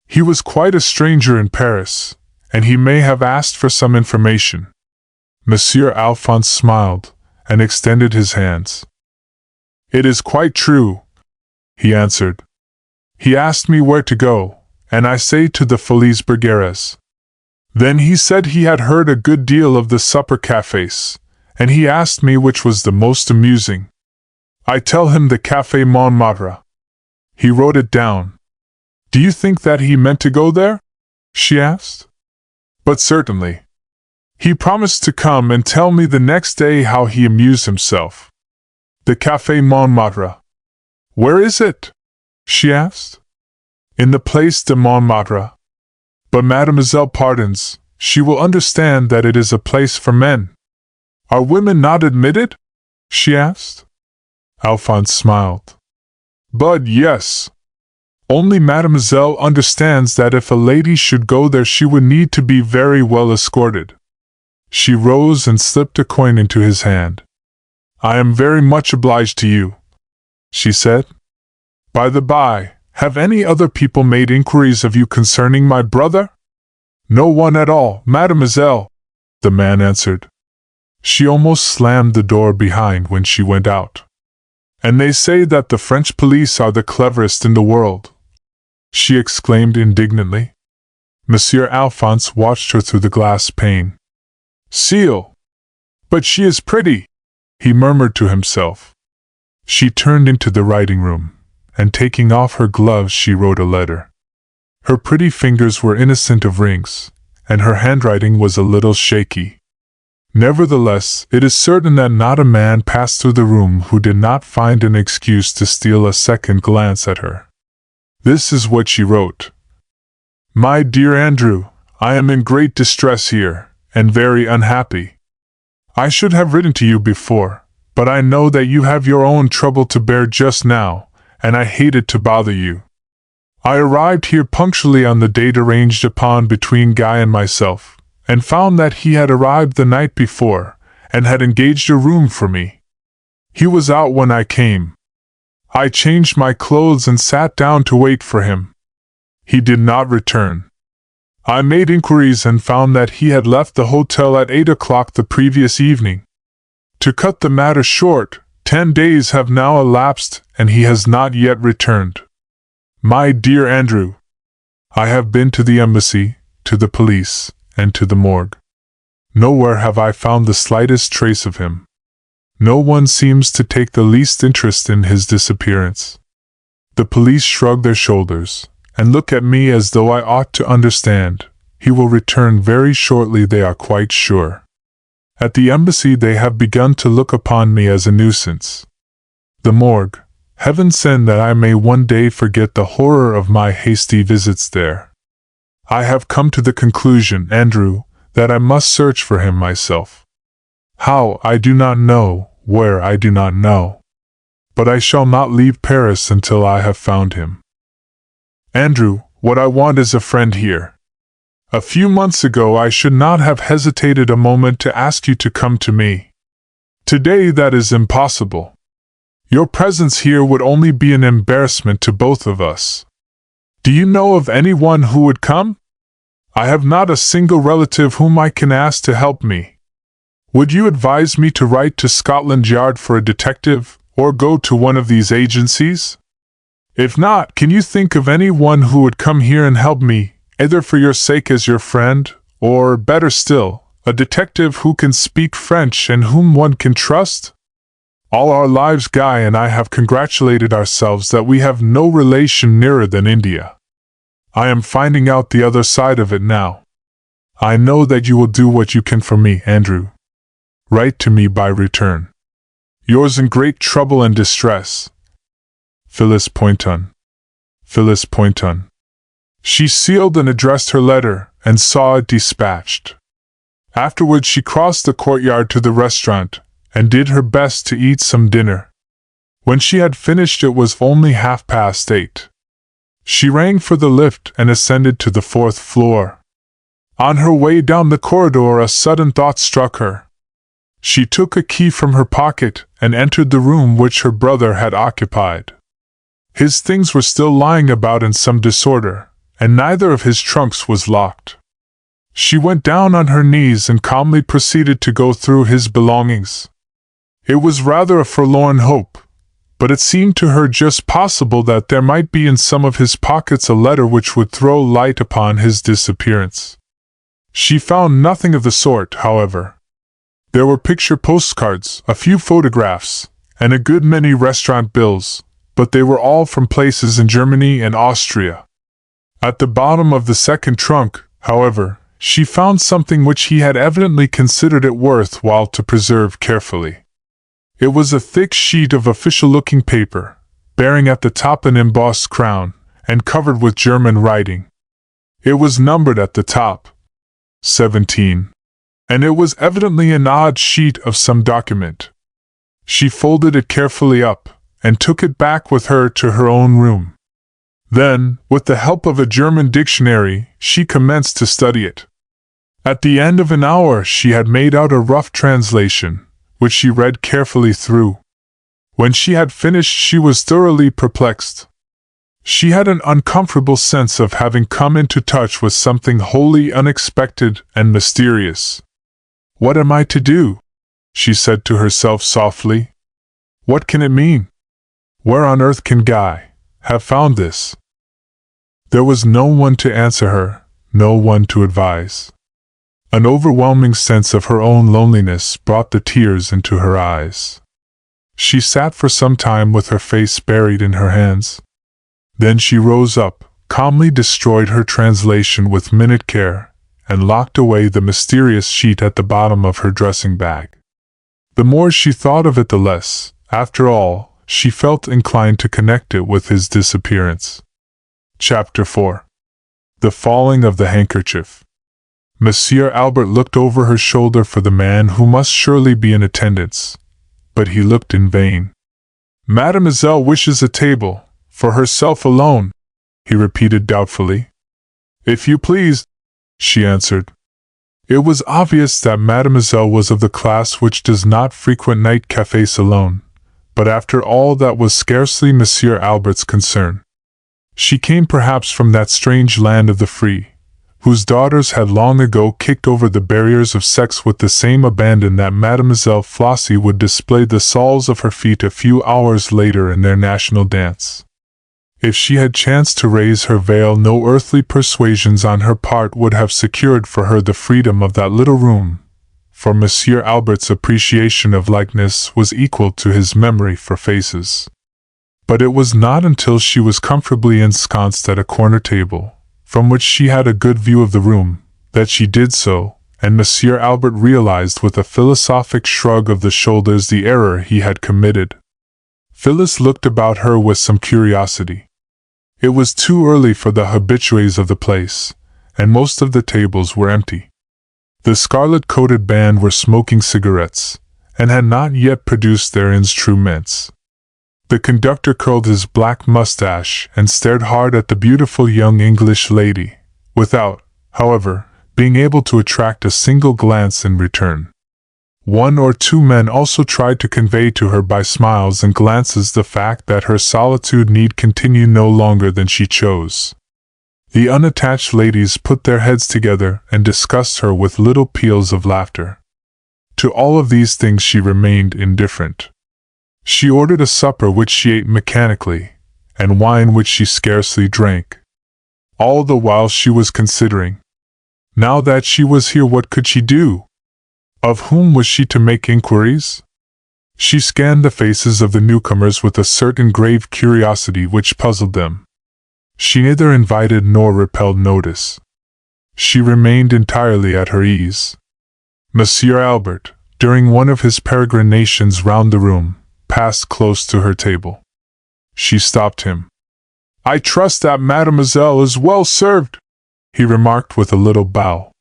"He was quite a stranger in Paris, and he may have asked for some information." Monsieur Alphonse smiled, and extended his hands. "It is quite true," he answered. "He asked me where to go, and I say to the Folies Bergères. Then he said he had heard a good deal of the supper cafes, and he asked me which was the most amusing. I tell him the Café Montmartre. He wrote it down. Do you think that he meant to go there?" she asked. "But certainly. He promised to come and tell me the next day how he amused himself. The Café Montmartre. Where is it?" she asked. "In the Place de Montmartre. But Mademoiselle pardons, she will understand that it is a place for men." "Are women not admitted?" she asked. Alphonse smiled. "But yes. Only Mademoiselle understands that if a lady should go there she would need to be very well escorted." She rose and slipped a coin into his hand. "I am very much obliged to you," she said. "By the by, have any other people made inquiries of you concerning my brother?" "No one at all, Mademoiselle," the man answered. She almost slammed the door behind when she went out. "And they say that the French police are the cleverest in the world," she exclaimed indignantly. Monsieur Alphonse watched her through the glass pane. "Seal! But she is pretty," he murmured to himself. She turned into the writing room, and taking off her gloves she wrote a letter. Her pretty fingers were innocent of rings, and her handwriting was a little shaky. Nevertheless, it is certain that not a man passed through the room who did not find an excuse to steal a second glance at her. This is what she wrote. My dear Andrew, I am in great distress here, and very unhappy. I should have written to you before, but I know that you have your own trouble to bear just now, and I hated to bother you. I arrived here punctually on the date arranged upon between Guy and myself, and found that he had arrived the night before, and had engaged a room for me. He was out when I came. I changed my clothes and sat down to wait for him. He did not return. I made inquiries and found that he had left the hotel at 8 o'clock the previous evening. To cut the matter short, 10 days have now elapsed, and he has not yet returned. My dear Andrew, I have been to the embassy, to the police, and to the morgue. Nowhere have I found the slightest trace of him. No one seems to take the least interest in his disappearance. The police shrug their shoulders, and look at me as though I ought to understand. He will return very shortly, they are quite sure. At the embassy they have begun to look upon me as a nuisance. The morgue, heaven send that I may one day forget the horror of my hasty visits there. I have come to the conclusion, Andrew, that I must search for him myself. How, I do not know, where, I do not know. But I shall not leave Paris until I have found him. Andrew, what I want is a friend here. A few months ago I should not have hesitated a moment to ask you to come to me. Today that is impossible. Your presence here would only be an embarrassment to both of us. Do you know of anyone who would come? I have not a single relative whom I can ask to help me. Would you advise me to write to Scotland Yard for a detective, or go to one of these agencies? If not, can you think of anyone who would come here and help me, either for your sake as your friend, or, better still, a detective who can speak French and whom one can trust? All our lives Guy and I have congratulated ourselves that we have no relation nearer than India. I am finding out the other side of it now. I know that you will do what you can for me, Andrew. Write to me by return. Yours in great trouble and distress, Phyllis Poynton. Phyllis Poynton. She sealed and addressed her letter, and saw it dispatched. Afterwards she crossed the courtyard to the restaurant, and did her best to eat some dinner. When she had finished it was only 8:30. She rang for the lift and ascended to the 4th floor. On her way down the corridor a sudden thought struck her. She took a key from her pocket and entered the room which her brother had occupied. His things were still lying about in some disorder, and neither of his trunks was locked. She went down on her knees and calmly proceeded to go through his belongings. It was rather a forlorn hope, but it seemed to her just possible that there might be in some of his pockets a letter which would throw light upon his disappearance. She found nothing of the sort, however. There were picture postcards, a few photographs, and a good many restaurant bills, but they were all from places in Germany and Austria. At the bottom of the second trunk, however, she found something which he had evidently considered it worth while to preserve carefully. It was a thick sheet of official-looking paper, bearing at the top an embossed crown, and covered with German writing. It was numbered at the top, 17, and it was evidently an odd sheet of some document. She folded it carefully up, and took it back with her to her own room. Then, with the help of a German dictionary, she commenced to study it. At the end of an hour she had made out a rough translation, which she read carefully through. When she had finished she was thoroughly perplexed. She had an uncomfortable sense of having come into touch with something wholly unexpected and mysterious. "What am I to do?" she said to herself softly. "What can it mean? Where on earth can Guy have found this?" There was no one to answer her, no one to advise. An overwhelming sense of her own loneliness brought the tears into her eyes. She sat for some time with her face buried in her hands. Then she rose up, calmly destroyed her translation with minute care, and locked away the mysterious sheet at the bottom of her dressing bag. The more she thought of it, the less, after all, she felt inclined to connect it with his disappearance. Chapter 4. The Falling of the Handkerchief. Monsieur Albert looked over her shoulder for the man who must surely be in attendance, but he looked in vain. "Mademoiselle wishes a table, for herself alone," he repeated doubtfully. "If you please," she answered. It was obvious that Mademoiselle was of the class which does not frequent night cafes alone, but after all that was scarcely Monsieur Albert's concern. She came perhaps from that strange land of the free, whose daughters had long ago kicked over the barriers of sex with the same abandon that Mademoiselle Flossie would display the soles of her feet a few hours later in their national dance. If she had chanced to raise her veil, no earthly persuasions on her part would have secured for her the freedom of that little room, for Monsieur Albert's appreciation of likeness was equal to his memory for faces. But it was not until she was comfortably ensconced at a corner table, from which she had a good view of the room, that she did so, and Monsieur Albert realized with a philosophic shrug of the shoulders the error he had committed. Phyllis looked about her with some curiosity. It was too early for the habitués of the place, and most of the tables were empty. The scarlet-coated band were smoking cigarettes, and had not yet produced their instruments. The conductor curled his black mustache and stared hard at the beautiful young English lady, without, however, being able to attract a single glance in return. One or two men also tried to convey to her by smiles and glances the fact that her solitude need continue no longer than she chose. The unattached ladies put their heads together and discussed her with little peals of laughter. To all of these things she remained indifferent. She ordered a supper which she ate mechanically, and wine which she scarcely drank. All the while she was considering, now that she was here, what could she do? Of whom was she to make inquiries? She scanned the faces of the newcomers with a certain grave curiosity which puzzled them. She neither invited nor repelled notice. She remained entirely at her ease. Monsieur Albert, during one of his peregrinations round the room, passed close to her table. She stopped him. "I trust that mademoiselle is well served," he remarked with a little bow.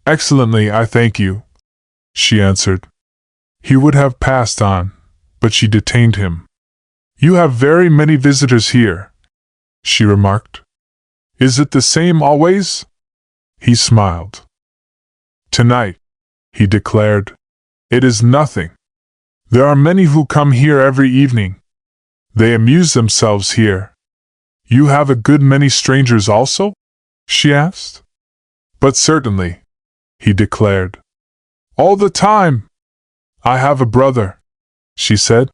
"Excellently, I thank you," she answered. He would have passed on, but she detained him. "You have very many visitors here," she remarked. "Is it the same always?" He smiled. "Tonight," he declared, "it is nothing. There are many who come here every evening. They amuse themselves here." "You have a good many strangers also?" she asked. "But certainly," he declared. "All the time." "I have a brother," she said,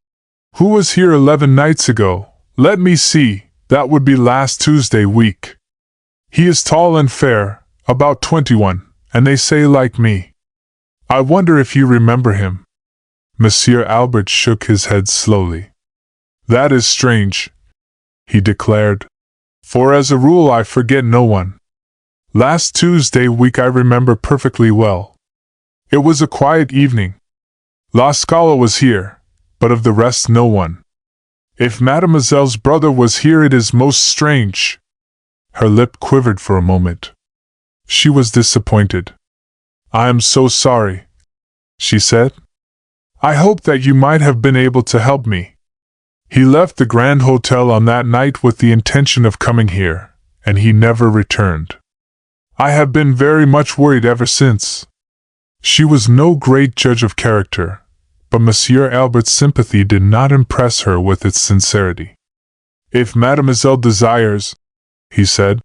"who was here 11 nights ago. Let me see, that would be last Tuesday week. He is tall and fair, about 21, and they say like me. I wonder if you remember him." Monsieur Albert shook his head slowly. "That is strange," he declared, "for as a rule I forget no one. Last Tuesday week I remember perfectly well. It was a quiet evening. La Scala was here, but of the rest no one. If mademoiselle's brother was here, it is most strange." Her lip quivered for a moment. She was disappointed. "I am so sorry," she said. "I hoped that you might have been able to help me. He left the Grand Hotel on that night with the intention of coming here, and he never returned. I have been very much worried ever since." She was no great judge of character, but Monsieur Albert's sympathy did not impress her with its sincerity. "If mademoiselle desires," he said,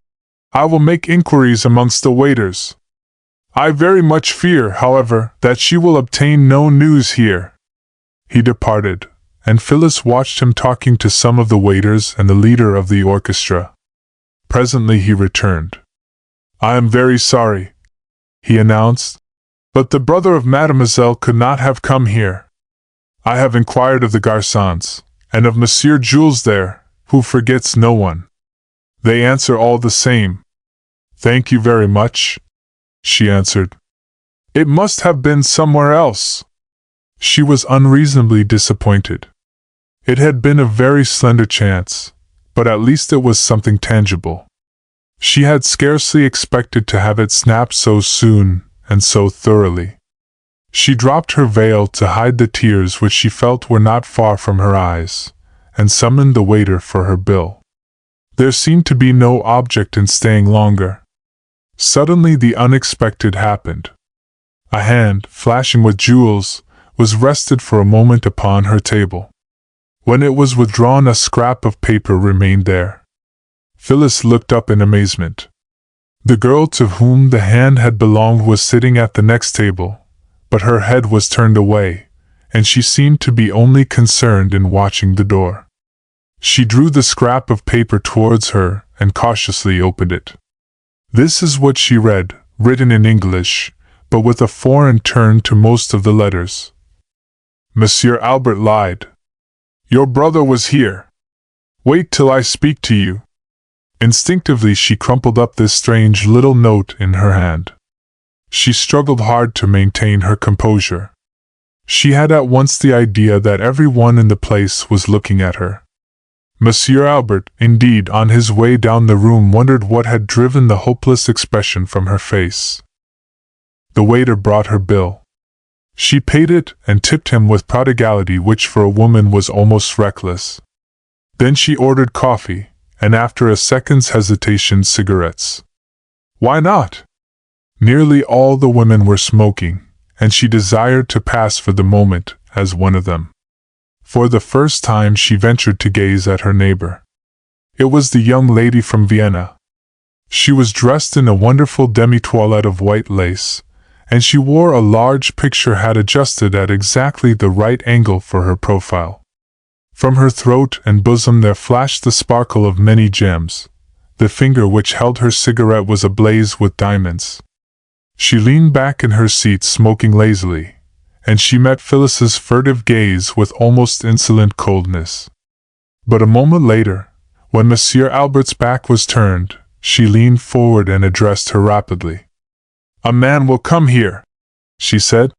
"I will make inquiries amongst the waiters. I very much fear, however, that she will obtain no news here." He departed, and Phyllis watched him talking to some of the waiters and the leader of the orchestra. Presently he returned. "I am very sorry," he announced, "but the brother of mademoiselle could not have come here. I have inquired of the garçons, and of Monsieur Jules there, who forgets no one. They answer all the same. Thank you very much, she answered. It must have been somewhere else. She was unreasonably disappointed. It had been a very slender chance, but at least it was something tangible. She had scarcely expected to have it snapped so soon and so thoroughly. She dropped her veil to hide the tears which she felt were not far from her eyes, and summoned the waiter for her bill. There seemed to be no object in staying longer. Suddenly the unexpected happened. A hand, flashing with jewels, was rested for a moment upon her table. When it was withdrawn, a scrap of paper remained there. Phyllis looked up in amazement. The girl to whom the hand had belonged was sitting at the next table, but her head was turned away, and she seemed to be only concerned in watching the door. She drew the scrap of paper towards her and cautiously opened it. This is what she read, written in English, but with a foreign turn to most of the letters. Monsieur Albert lied. Your brother was here. Wait till I speak to you. Instinctively she crumpled up this strange little note in her hand. She struggled hard to maintain her composure. She had at once the idea that everyone in the place was looking at her. Monsieur Albert, indeed, on his way down the room wondered what had driven the hopeless expression from her face. The waiter brought her bill. She paid it and tipped him with prodigality which for a woman was almost reckless. Then she ordered coffee, and after a second's hesitation, cigarettes. Why not? Nearly all the women were smoking, and she desired to pass for the moment as one of them. For the first time she ventured to gaze at her neighbor. It was the young lady from Vienna. She was dressed in a wonderful demi-toilette of white lace, and she wore a large picture hat adjusted at exactly the right angle for her profile. From her throat and bosom there flashed the sparkle of many gems. The finger which held her cigarette was ablaze with diamonds. She leaned back in her seat smoking lazily, and she met Phyllis's furtive gaze with almost insolent coldness. But a moment later, when Monsieur Albert's back was turned, she leaned forward and addressed her rapidly. A man will come here, she said.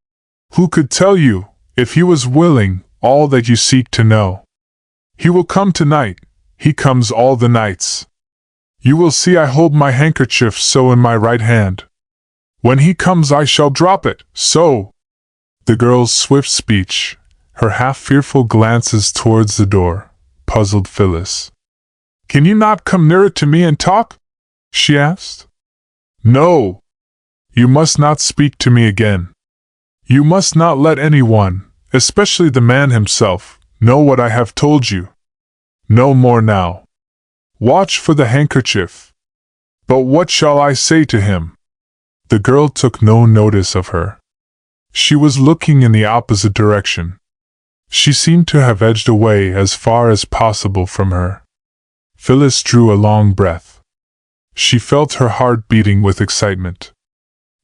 Who could tell you, if he was willing, all that you seek to know? He will come tonight. He comes all the nights. You will see I hold my handkerchief so in my right hand. When he comes I shall drop it, so. The girl's swift speech, her half-fearful glances towards the door, puzzled Phyllis. Can you not come nearer to me and talk? She asked. No. You must not speak to me again. You must not let anyone, especially the man himself, know what I have told you. No more now. Watch for the handkerchief. But what shall I say to him? The girl took no notice of her. She was looking in the opposite direction. She seemed to have edged away as far as possible from her. Phyllis drew a long breath. She felt her heart beating with excitement.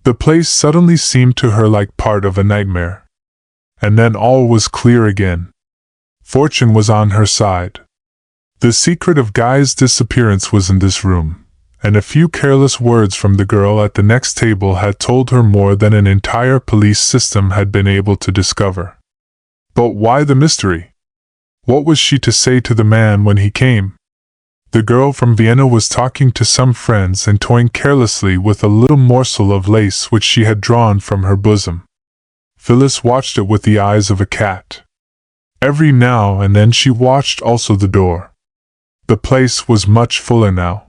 The place suddenly seemed to her like part of a nightmare. And then all was clear again. Fortune was on her side. The secret of Guy's disappearance was in this room, and a few careless words from the girl at the next table had told her more than an entire police system had been able to discover. But why the mystery? What was she to say to the man when he came? The girl from Vienna was talking to some friends and toying carelessly with a little morsel of lace which she had drawn from her bosom. Phyllis watched it with the eyes of a cat. Every now and then she watched also the door. The place was much fuller now.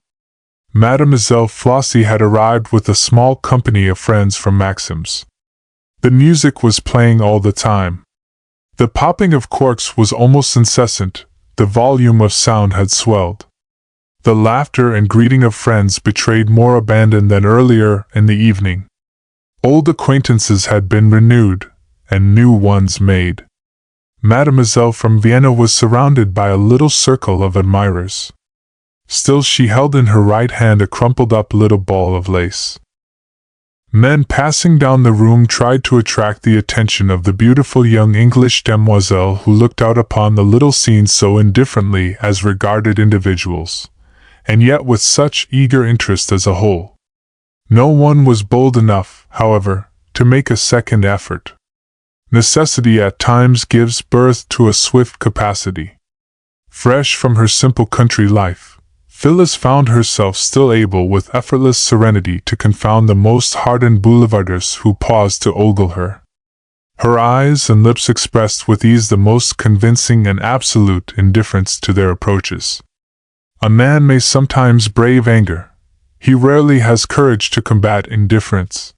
Mademoiselle Flossie had arrived with a small company of friends from Maxim's. The music was playing all the time. The popping of corks was almost incessant, the volume of sound had swelled. The laughter and greeting of friends betrayed more abandon than earlier in the evening. Old acquaintances had been renewed, and new ones made. Mademoiselle from Vienna was surrounded by a little circle of admirers. Still she held in her right hand a crumpled-up little ball of lace. Men passing down the room tried to attract the attention of the beautiful young English demoiselle who looked out upon the little scene so indifferently as regarded individuals, and yet with such eager interest as a whole. No one was bold enough, however, to make a second effort. Necessity at times gives birth to a swift capacity. Fresh from her simple country life, Phyllis found herself still able with effortless serenity to confound the most hardened boulevarders who paused to ogle her. Her eyes and lips expressed with ease the most convincing and absolute indifference to their approaches. A man may sometimes brave anger. He rarely has courage to combat indifference.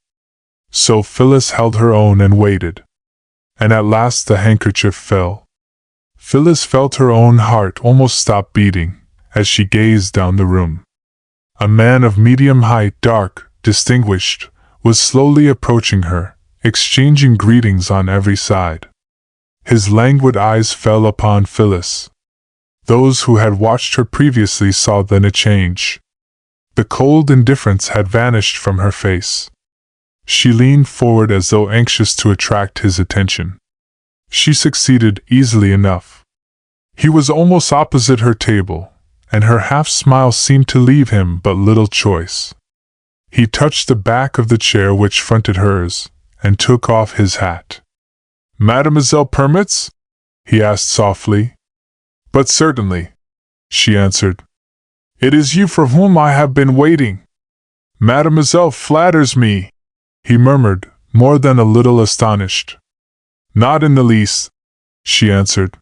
So Phyllis held her own and waited. And at last the handkerchief fell. Phyllis felt her own heart almost stop beating as she gazed down the room. A man of medium height, dark, distinguished, was slowly approaching her, exchanging greetings on every side. His languid eyes fell upon Phyllis. Those who had watched her previously saw then a change. The cold indifference had vanished from her face. She leaned forward as though anxious to attract his attention. She succeeded easily enough. He was almost opposite her table, and her half-smile seemed to leave him but little choice. He touched the back of the chair which fronted hers, and took off his hat. "Mademoiselle permits?" he asked softly. "But certainly," she answered. "It is you for whom I have been waiting." "Mademoiselle flatters me," he murmured, more than a little astonished. "Not in the least," she answered.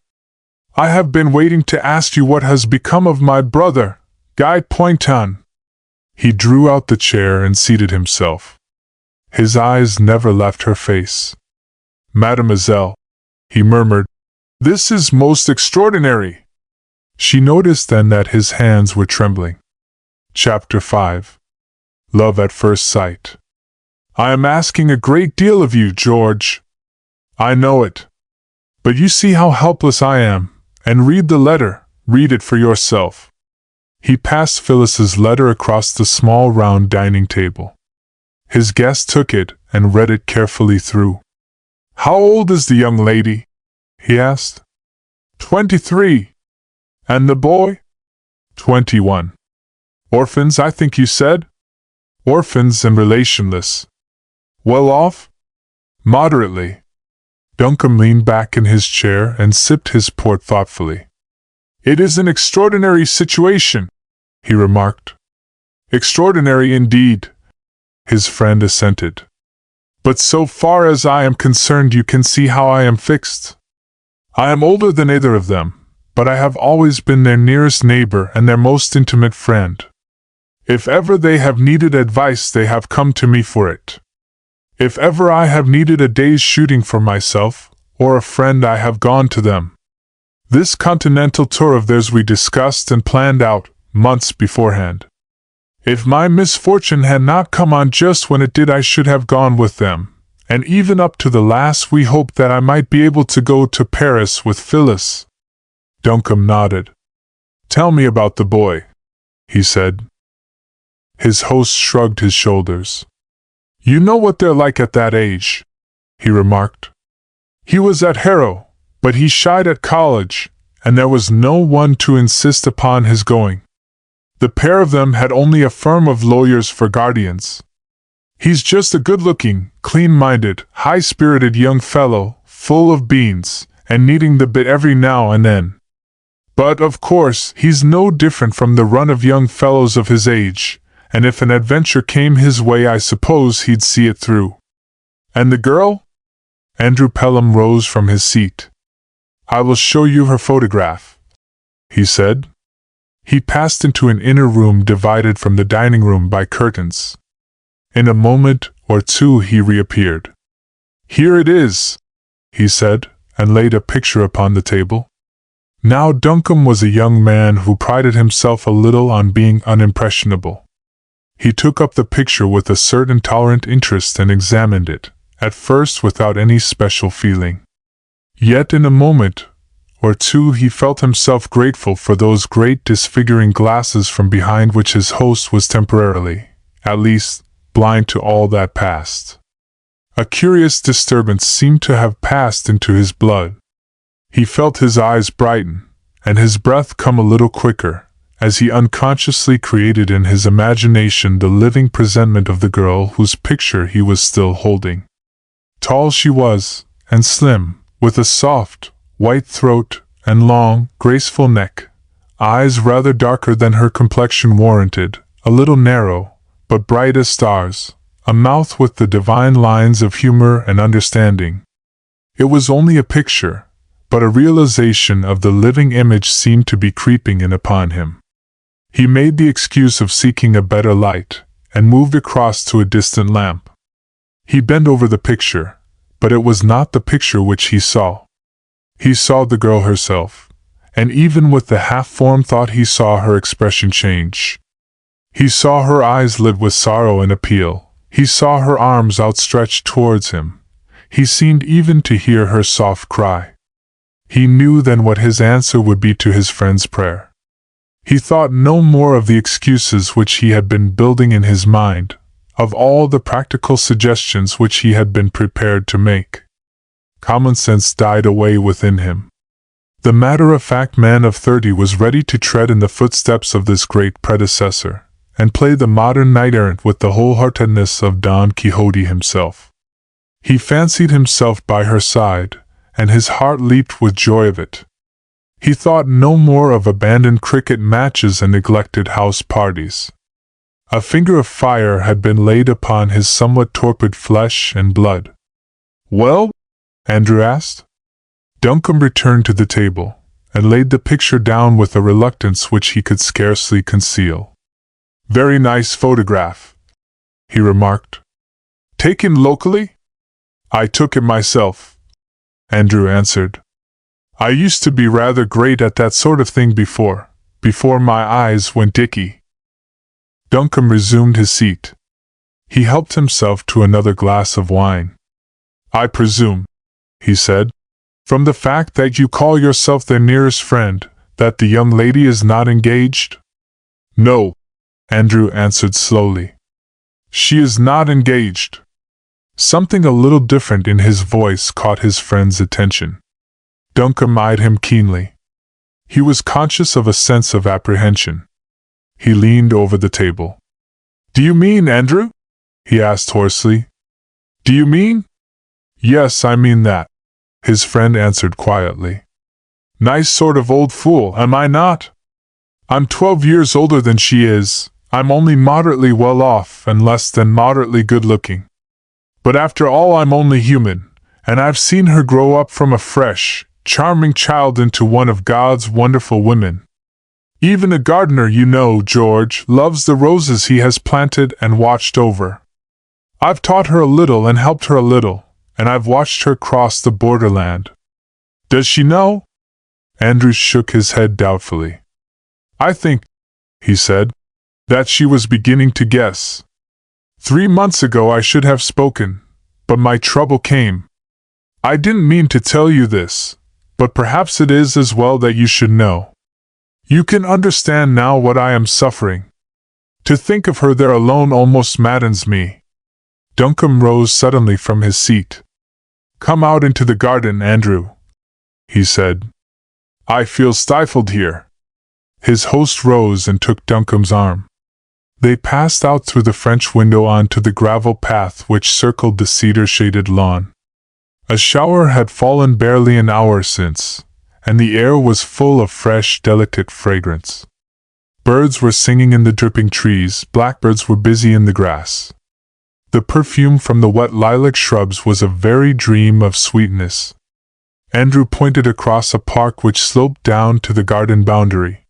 "I have been waiting to ask you what has become of my brother, Guy Poynton." He drew out the chair and seated himself. His eyes never left her face. "Mademoiselle," he murmured, "this is most extraordinary." She noticed then that his hands were trembling. Chapter 5. Love at First Sight. "I am asking a great deal of you, George. I know it. But you see how helpless I am. And read the letter, read it for yourself." He passed Phyllis's letter across the small round dining table. His guest took it and read it carefully through. "How old is the young lady?" he asked. 23. "And the boy?" 21. "Orphans, I think you said?" "Orphans and relationless." "Well off?" "Moderately." Duncombe leaned back in his chair and sipped his port thoughtfully. "It is an extraordinary situation," he remarked. "Extraordinary indeed," his friend assented. "But so far as I am concerned, you can see how I am fixed. I am older than either of them, but I have always been their nearest neighbor and their most intimate friend. If ever they have needed advice, they have come to me for it. If ever I have needed a day's shooting for myself, or a friend, I have gone to them. This continental tour of theirs we discussed and planned out, months beforehand. If my misfortune had not come on just when it did, I should have gone with them, and even up to the last we hoped that I might be able to go to Paris with Phyllis." Duncombe nodded. "Tell me about the boy," he said. His host shrugged his shoulders. "You know what they're like at that age," he remarked. "He was at Harrow, but he shied at college, and there was no one to insist upon his going. The pair of them had only a firm of lawyers for guardians. He's just a good-looking, clean-minded, high-spirited young fellow, full of beans, and needing the bit every now and then. But, of course, he's no different from the run of young fellows of his age, and if an adventure came his way, I suppose he'd see it through." "And the girl?" Andrew Pelham rose from his seat. "I will show you her photograph," he said. He passed into an inner room divided from the dining room by curtains. In a moment or two he reappeared. "Here it is," he said, and laid a picture upon the table. Now Duncombe was a young man who prided himself a little on being unimpressionable. He took up the picture with a certain tolerant interest and examined it, at first without any special feeling. Yet in a moment or two he felt himself grateful for those great disfiguring glasses from behind which his host was temporarily, at least, blind to all that passed. A curious disturbance seemed to have passed into his blood. He felt his eyes brighten, and his breath come a little quicker, as he unconsciously created in his imagination the living presentment of the girl whose picture he was still holding. Tall she was, and slim, with a soft, white throat and long, graceful neck, eyes rather darker than her complexion warranted, a little narrow, but bright as stars, a mouth with the divine lines of humor and understanding. It was only a picture, but a realization of the living image seemed to be creeping in upon him. He made the excuse of seeking a better light, and moved across to a distant lamp. He bent over the picture, but it was not the picture which he saw. He saw the girl herself, and even with the half-formed thought he saw her expression change. He saw her eyes lit with sorrow and appeal. He saw her arms outstretched towards him. He seemed even to hear her soft cry. He knew then what his answer would be to his friend's prayer. He thought no more of the excuses which he had been building in his mind, of all the practical suggestions which he had been prepared to make. Common sense died away within him. The matter-of-fact man of 30 was ready to tread in the footsteps of this great predecessor, and play the modern knight-errant with the wholeheartedness of Don Quixote himself. He fancied himself by her side, and his heart leaped with joy of it. He thought no more of abandoned cricket matches and neglected house parties. A finger of fire had been laid upon his somewhat torpid flesh and blood. "Well?" Andrew asked. Duncombe returned to the table, and laid the picture down with a reluctance which he could scarcely conceal. "Very nice photograph," he remarked. "Taken locally?" "I took it myself," Andrew answered. "I used to be rather great at that sort of thing before my eyes went dicky." Duncombe resumed his seat. He helped himself to another glass of wine. "I presume," he said, "from the fact that you call yourself their nearest friend, that the young lady is not engaged?" "No," Andrew answered slowly. "She is not engaged." Something a little different in his voice caught his friend's attention. Duncombe eyed him keenly. He was conscious of a sense of apprehension. He leaned over the table. "Do you mean, Andrew?" he asked hoarsely. "Do you mean?" "Yes, I mean that," his friend answered quietly. "Nice sort of old fool, am I not? I'm 12 years older than she is. I'm only moderately well off and less than moderately good-looking. But after all, I'm only human, and I've seen her grow up from a fresh, charming child into one of God's wonderful women. Even a gardener, you know, George, loves the roses he has planted and watched over. I've taught her a little and helped her a little, and I've watched her cross the borderland. Does she know?" Andrew shook his head doubtfully. "I think," he said, "that she was beginning to guess. 3 months ago I should have spoken, but my trouble came. I didn't mean to tell you this, but perhaps it is as well that you should know. You can understand now what I am suffering. To think of her there alone almost maddens me." Duncombe rose suddenly from his seat. "Come out into the garden, Andrew," he said. "I feel stifled here." His host rose and took Duncombe's arm. They passed out through the French window onto the gravel path which circled the cedar-shaded lawn. A shower had fallen barely an hour since, and the air was full of fresh, delicate fragrance. Birds were singing in the dripping trees, blackbirds were busy in the grass. The perfume from the wet lilac shrubs was a very dream of sweetness. Andrew pointed across a park which sloped down to the garden boundary.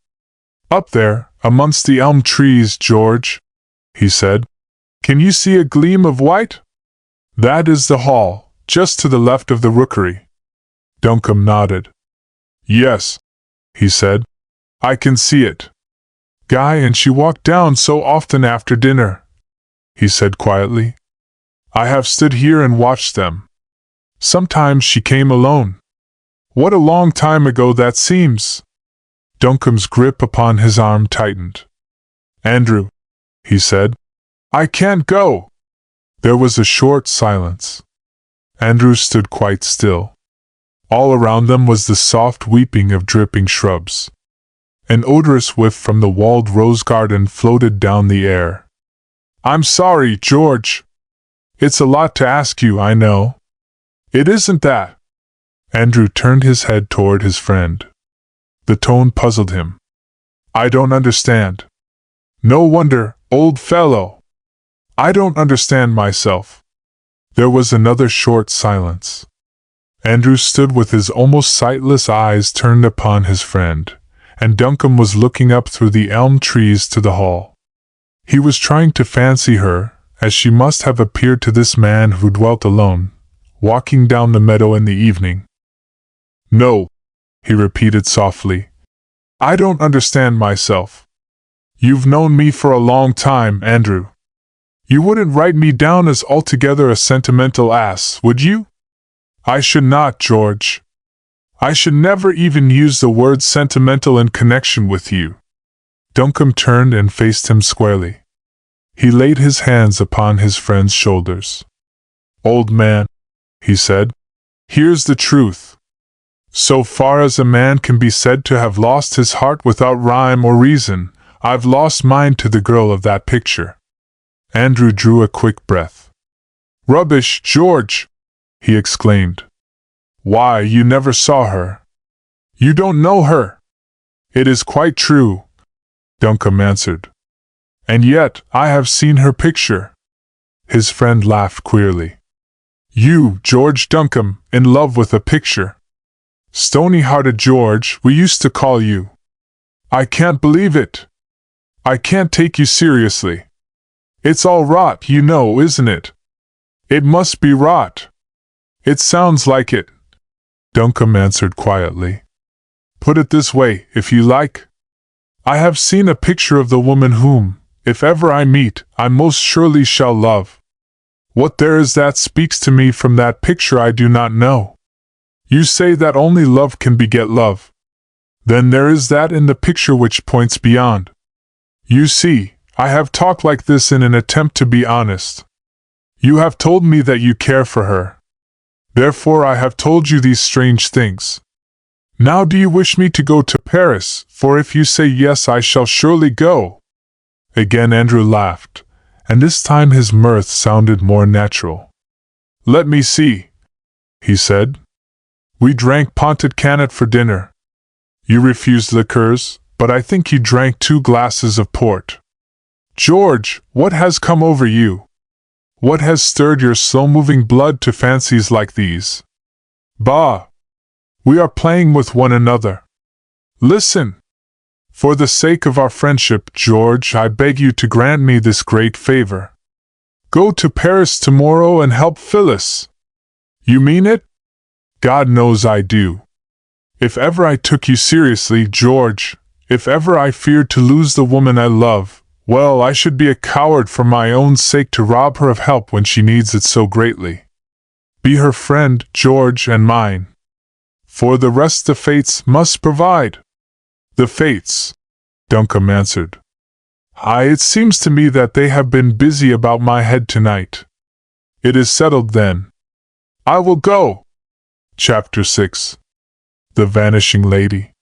"Up there, amongst the elm trees, George," he said. "Can you see a gleam of white? That is the hall, just to the left of the rookery." Duncombe nodded. "Yes," he said, "I can see it. Guy and she walk down so often after dinner," he said quietly. "I have stood here and watched them. Sometimes she came alone. What a long time ago that seems!" Duncombe's grip upon his arm tightened. "Andrew," he said, "I can't go. There was a short silence. Andrew stood quite still. All around them was the soft weeping of dripping shrubs. An odorous whiff from the walled rose garden floated down the air. "I'm sorry, George. It's a lot to ask you, I know." "It isn't that." Andrew turned his head toward his friend. The tone puzzled him. "I don't understand." "No wonder, old fellow. I don't understand myself." There was another short silence. Andrew stood with his almost sightless eyes turned upon his friend, and Duncan was looking up through the elm trees to the hall. He was trying to fancy her, as she must have appeared to this man who dwelt alone, walking down the meadow in the evening. "No," he repeated softly. "I don't understand myself. You've known me for a long time, Andrew. You wouldn't write me down as altogether a sentimental ass, would you?" "I should not, George. I should never even use the word sentimental in connection with you." Duncan turned and faced him squarely. He laid his hands upon his friend's shoulders. "Old man," he said, "here's the truth. So far as a man can be said to have lost his heart without rhyme or reason, I've lost mine to the girl of that picture." Andrew drew a quick breath. "Rubbish, George!" he exclaimed. "Why, you never saw her. You don't know her." "It is quite true," Duncan answered. "And yet, I have seen her picture." His friend laughed queerly. "You, George Duncan, in love with a picture? Stony-hearted George, we used to call you. I can't believe it. I can't take you seriously. It's all rot, you know, isn't it? It must be rot." "It sounds like it," Duncan answered quietly. "Put it this way, if you like. I have seen a picture of the woman whom, if ever I meet, I most surely shall love. What there is that speaks to me from that picture I do not know. You say that only love can beget love. Then there is that in the picture which points beyond. You see, I have talked like this in an attempt to be honest. You have told me that you care for her. Therefore I have told you these strange things. Now do you wish me to go to Paris, for if you say yes I shall surely go." Again Andrew laughed, and this time his mirth sounded more natural. "Let me see," he said. "We drank Pontet Canet for dinner. You refused liqueurs, but I think you drank 2 glasses of port. George, what has come over you? What has stirred your slow-moving blood to fancies like these? Bah! We are playing with one another. Listen! For the sake of our friendship, George, I beg you to grant me this great favor. Go to Paris tomorrow and help Phyllis. You mean it? God knows I do. If ever I took you seriously, George, if ever I feared to lose the woman I love, well, I should be a coward for my own sake to rob her of help when she needs it so greatly. Be her friend, George, and mine. For the rest the fates must provide." "The fates," Duncan answered. It seems to me that they have been busy about my head tonight." "It is settled then. I will go." Chapter 6. The Vanishing Lady.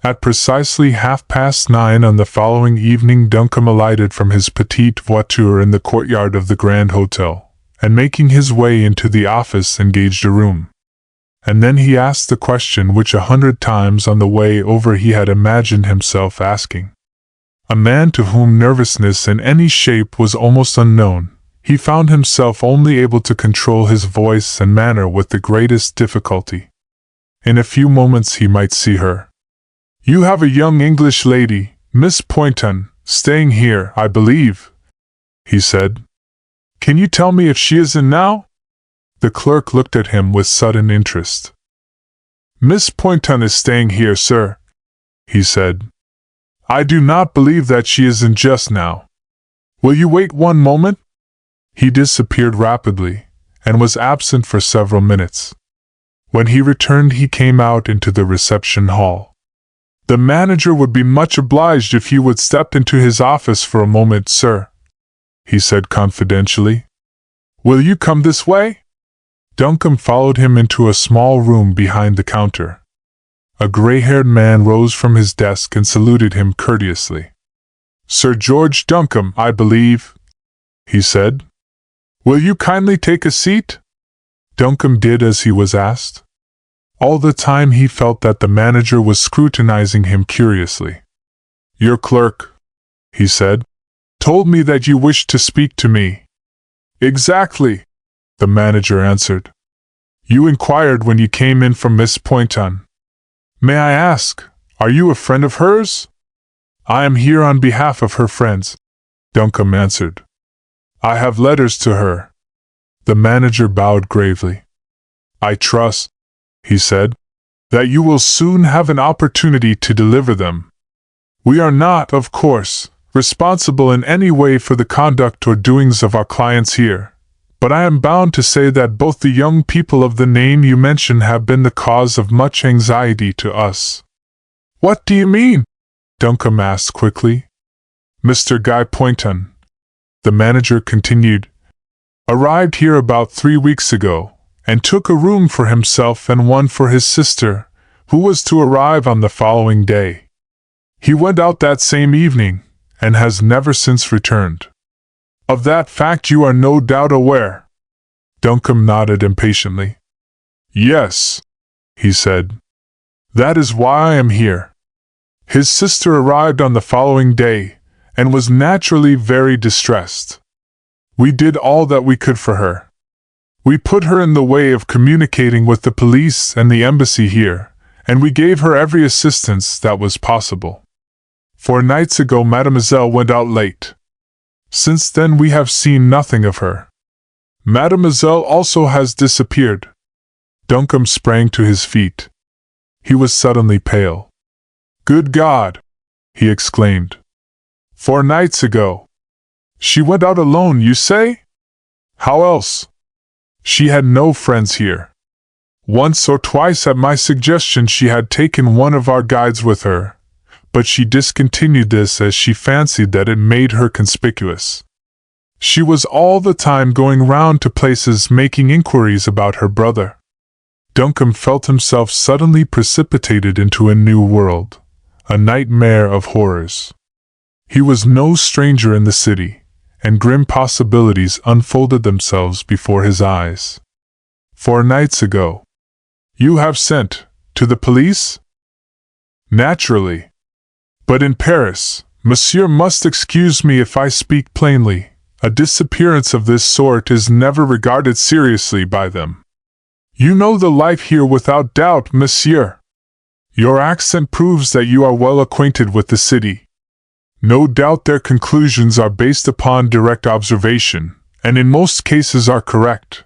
At precisely 9:30 on the following evening, Duncan alighted from his petite voiture in the courtyard of the Grand Hotel, and making his way into the office engaged a room. And then he asked the question which 100 times on the way over he had imagined himself asking. A man to whom nervousness in any shape was almost unknown, he found himself only able to control his voice and manner with the greatest difficulty. In a few moments he might see her. "You have a young English lady, Miss Poynton, staying here, I believe," he said. "Can you tell me if she is in now?" The clerk looked at him with sudden interest. "Miss Poynton is staying here, sir," he said. "I do not believe that she is in just now. Will you wait one moment?" He disappeared rapidly, and was absent for several minutes. When he returned he came out into the reception hall. "The manager would be much obliged if you would step into his office for a moment, sir," he said confidentially. Will you come this way? Duncombe followed him into a small room behind the counter. A gray-haired man rose from his desk and saluted him courteously. Sir George Duncombe, I believe, he said. Will you kindly take a seat? Duncombe did as he was asked. All the time he felt that the manager was scrutinizing him curiously. Your clerk, he said, told me that you wished to speak to me. Exactly, the manager answered. You inquired when you came in from Miss Poynton. May I ask, are you a friend of hers? I am here on behalf of her friends, Duncombe answered. I have letters to her. The manager bowed gravely. I trust, he said, that you will soon have an opportunity to deliver them. We are not, of course, responsible in any way for the conduct or doings of our clients here, but I am bound to say that both the young people of the name you mention have been the cause of much anxiety to us. What do you mean? Duncombe asked quickly. Mr. Guy Poynton, the manager continued, arrived here about 3 weeks ago, and took a room for himself and one for his sister, who was to arrive on the following day. He went out that same evening, and has never since returned. Of that fact you are no doubt aware. Duncombe nodded impatiently. Yes, he said. That is why I am here. His sister arrived on the following day, and was naturally very distressed. We did all that we could for her. We put her in the way of communicating with the police and the embassy here, and we gave her every assistance that was possible. 4 nights ago Mademoiselle went out late. Since then we have seen nothing of her. Mademoiselle also has disappeared. Duncombe sprang to his feet. He was suddenly pale. Good God! He exclaimed. 4 nights ago. She went out alone, you say? How else? She had no friends here. Once or twice at my suggestion she had taken one of our guides with her, but she discontinued this as she fancied that it made her conspicuous. She was all the time going round to places making inquiries about her brother. Duncombe felt himself suddenly precipitated into a new world, a nightmare of horrors. He was no stranger in the city, and grim possibilities unfolded themselves before his eyes. 4 nights ago. You have sent to the police? Naturally. But in Paris, Monsieur must excuse me if I speak plainly, a disappearance of this sort is never regarded seriously by them. You know the life here without doubt, Monsieur. Your accent proves that you are well acquainted with the city. No doubt their conclusions are based upon direct observation, and in most cases are correct.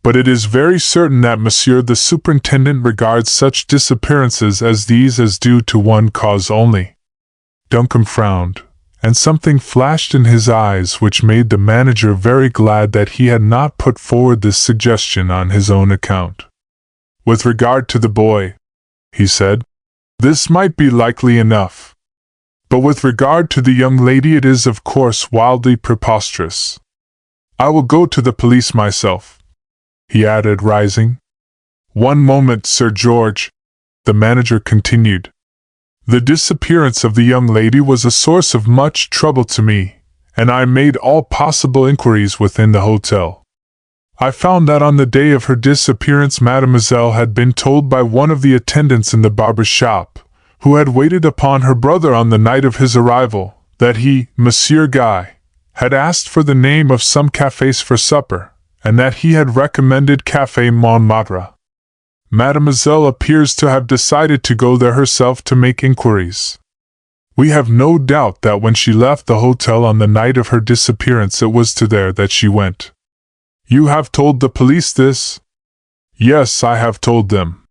But it is very certain that Monsieur the Superintendent regards such disappearances as these as due to one cause only. Duncombe frowned, and something flashed in his eyes which made the manager very glad that he had not put forward this suggestion on his own account. With regard to the boy, he said, this might be likely enough. But with regard to the young lady it is of course wildly preposterous. I will go to the police myself, he added, rising. One moment, Sir George, the manager continued. The disappearance of the young lady was a source of much trouble to me, and I made all possible inquiries within the hotel. I found that on the day of her disappearance Mademoiselle had been told by one of the attendants in the barber's shop, who had waited upon her brother on the night of his arrival, that he, Monsieur Guy, had asked for the name of some cafés for supper, and that he had recommended Café Montmartre. Mademoiselle appears to have decided to go there herself to make inquiries. We have no doubt that when she left the hotel on the night of her disappearance it was to there that she went. You have told the police this? Yes, I have told them,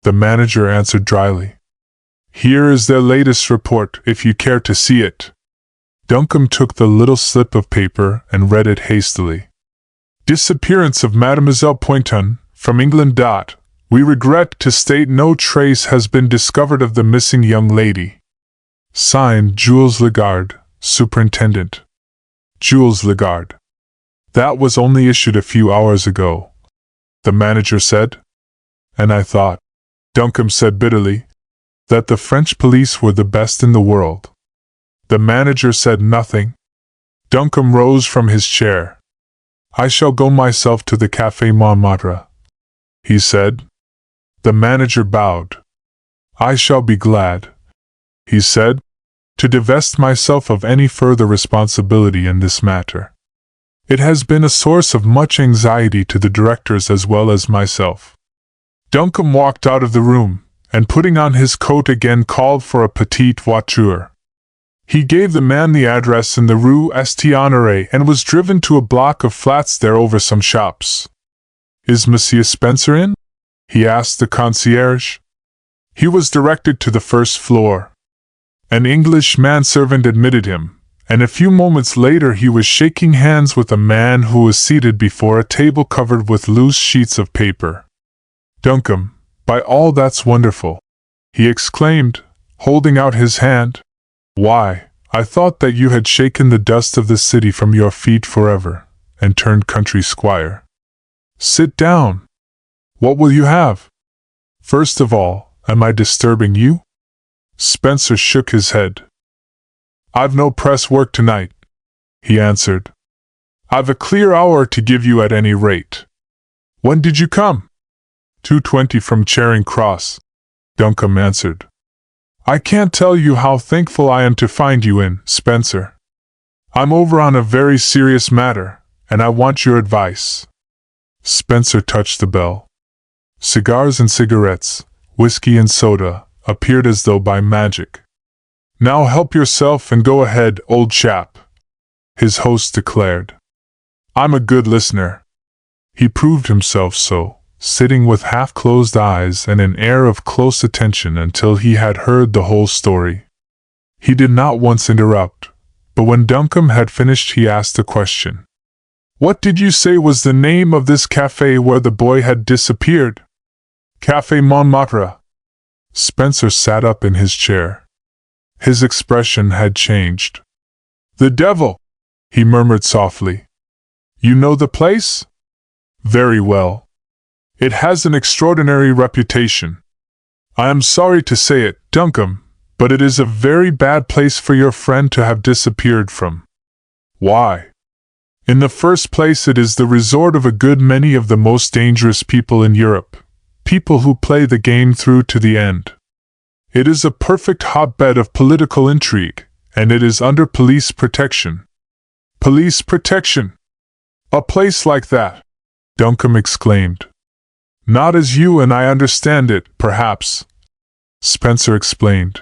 the manager answered dryly. Here is their latest report, if you care to see it. Duncombe took the little slip of paper and read it hastily. Disappearance of Mademoiselle Poynton, from England. We regret to state no trace has been discovered of the missing young lady. Signed, Jules Lagarde, Superintendent. Jules Lagarde. That was only issued a few hours ago, the manager said. And I thought, Duncombe said bitterly, that the French police were the best in the world. The manager said nothing. Duncombe rose from his chair. I shall go myself to the Café Montmartre, he said. The manager bowed. I shall be glad, he said, to divest myself of any further responsibility in this matter. It has been a source of much anxiety to the directors as well as myself. Duncombe walked out of the room, and putting on his coat again called for a petite voiture. He gave the man the address in the Rue Espionage and was driven to a block of flats there over some shops. Is Monsieur Spencer in? He asked the concierge. He was directed to the first floor. An English manservant admitted him, and a few moments later he was shaking hands with a man who was seated before a table covered with loose sheets of paper. Duncombe, by all that's wonderful, he exclaimed, holding out his hand. Why, I thought that you had shaken the dust of the city from your feet forever, and turned country squire. Sit down. What will you have? First of all, am I disturbing you? Spencer shook his head. I've no press work tonight, he answered. I've a clear hour to give you at any rate. When did you come? 2:20 from Charing Cross, Duncombe answered. I can't tell you how thankful I am to find you in, Spencer. I'm over on a very serious matter, and I want your advice. Spencer touched the bell. Cigars and cigarettes, whiskey and soda, appeared as though by magic. Now help yourself and go ahead, old chap, his host declared. I'm a good listener. He proved himself so, sitting with half-closed eyes and an air of close attention until he had heard the whole story. He did not once interrupt, but when Duncombe had finished he asked a question. What did you say was the name of this café where the boy had disappeared? Café Montmartre. Spencer sat up in his chair. His expression had changed. The devil, he murmured softly. You know the place? Very well. It has an extraordinary reputation. I am sorry to say it, Duncombe, but it is a very bad place for your friend to have disappeared from. Why? In the first place, it is the resort of a good many of the most dangerous people in Europe, people who play the game through to the end. It is a perfect hotbed of political intrigue, and it is under police protection. Police protection! A place like that! Duncombe exclaimed. Not as you and I understand it, perhaps, Spencer explained.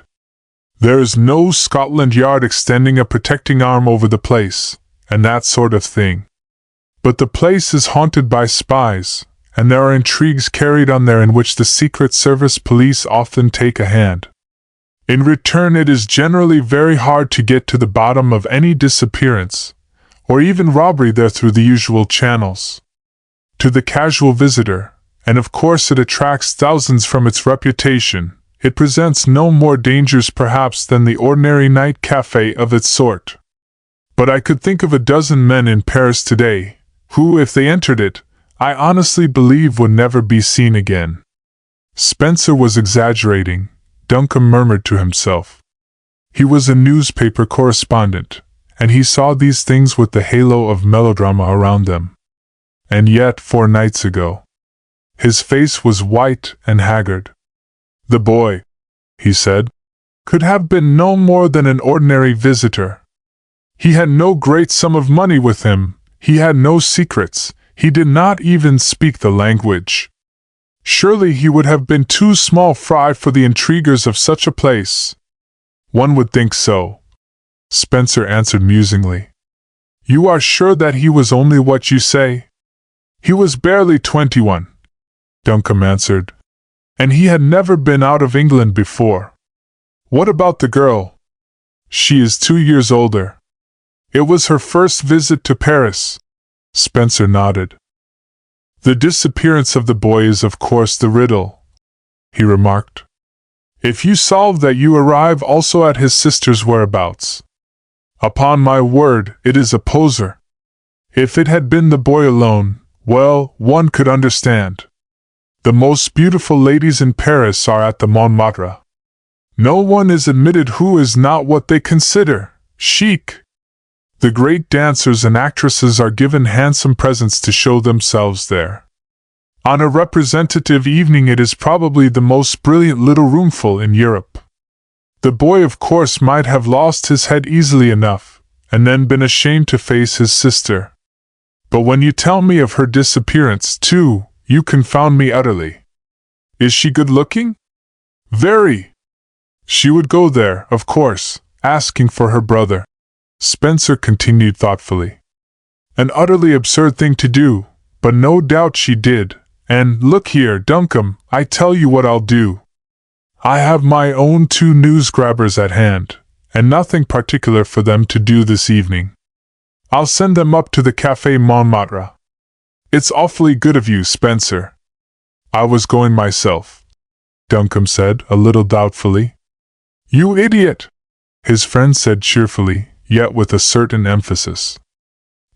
There is no Scotland Yard extending a protecting arm over the place, and that sort of thing. But the place is haunted by spies, and there are intrigues carried on there in which the Secret Service police often take a hand. In return, it is generally very hard to get to the bottom of any disappearance, or even robbery there through the usual channels. To the casual visitor, and of course it attracts thousands from its reputation, it presents no more dangers perhaps than the ordinary night café of its sort. But I could think of a dozen men in Paris today, who, if they entered it, I honestly believe would never be seen again. Spencer was exaggerating, Duncombe murmured to himself. He was a newspaper correspondent, and he saw these things with the halo of melodrama around them. And yet, 4 nights ago, his face was white and haggard. The boy, he said, could have been no more than an ordinary visitor. He had no great sum of money with him, he had no secrets, he did not even speak the language. Surely he would have been too small fry for the intriguers of such a place. One would think so, Spencer answered musingly. You are sure that he was only what you say? He was barely 21, Duncombe answered, and he had never been out of England before. What about the girl? She is 2 years older. It was her first visit to Paris. Spencer nodded. The disappearance of the boy is of course the riddle, he remarked. If you solve that, you arrive also at his sister's whereabouts. Upon my word, it is a poser. If it had been the boy alone, well, one could understand. The most beautiful ladies in Paris are at the Montmartre. No one is admitted who is not what they consider chic. The great dancers and actresses are given handsome presents to show themselves there. On a representative evening it is probably the most brilliant little roomful in Europe. The boy of course might have lost his head easily enough, and then been ashamed to face his sister. But when you tell me of her disappearance, too, you confound me utterly. Is she good-looking? Very. She would go there, of course, asking for her brother. Spencer continued thoughtfully. An utterly absurd thing to do, but no doubt she did. And, look here, Duncombe, I tell you what I'll do. I have my own 2 news-grabbers at hand, and nothing particular for them to do this evening. I'll send them up to the Café Montmartre. It's awfully good of you, Spencer. I was going myself, Duncombe said, a little doubtfully. You idiot! His friend said cheerfully, yet with a certain emphasis.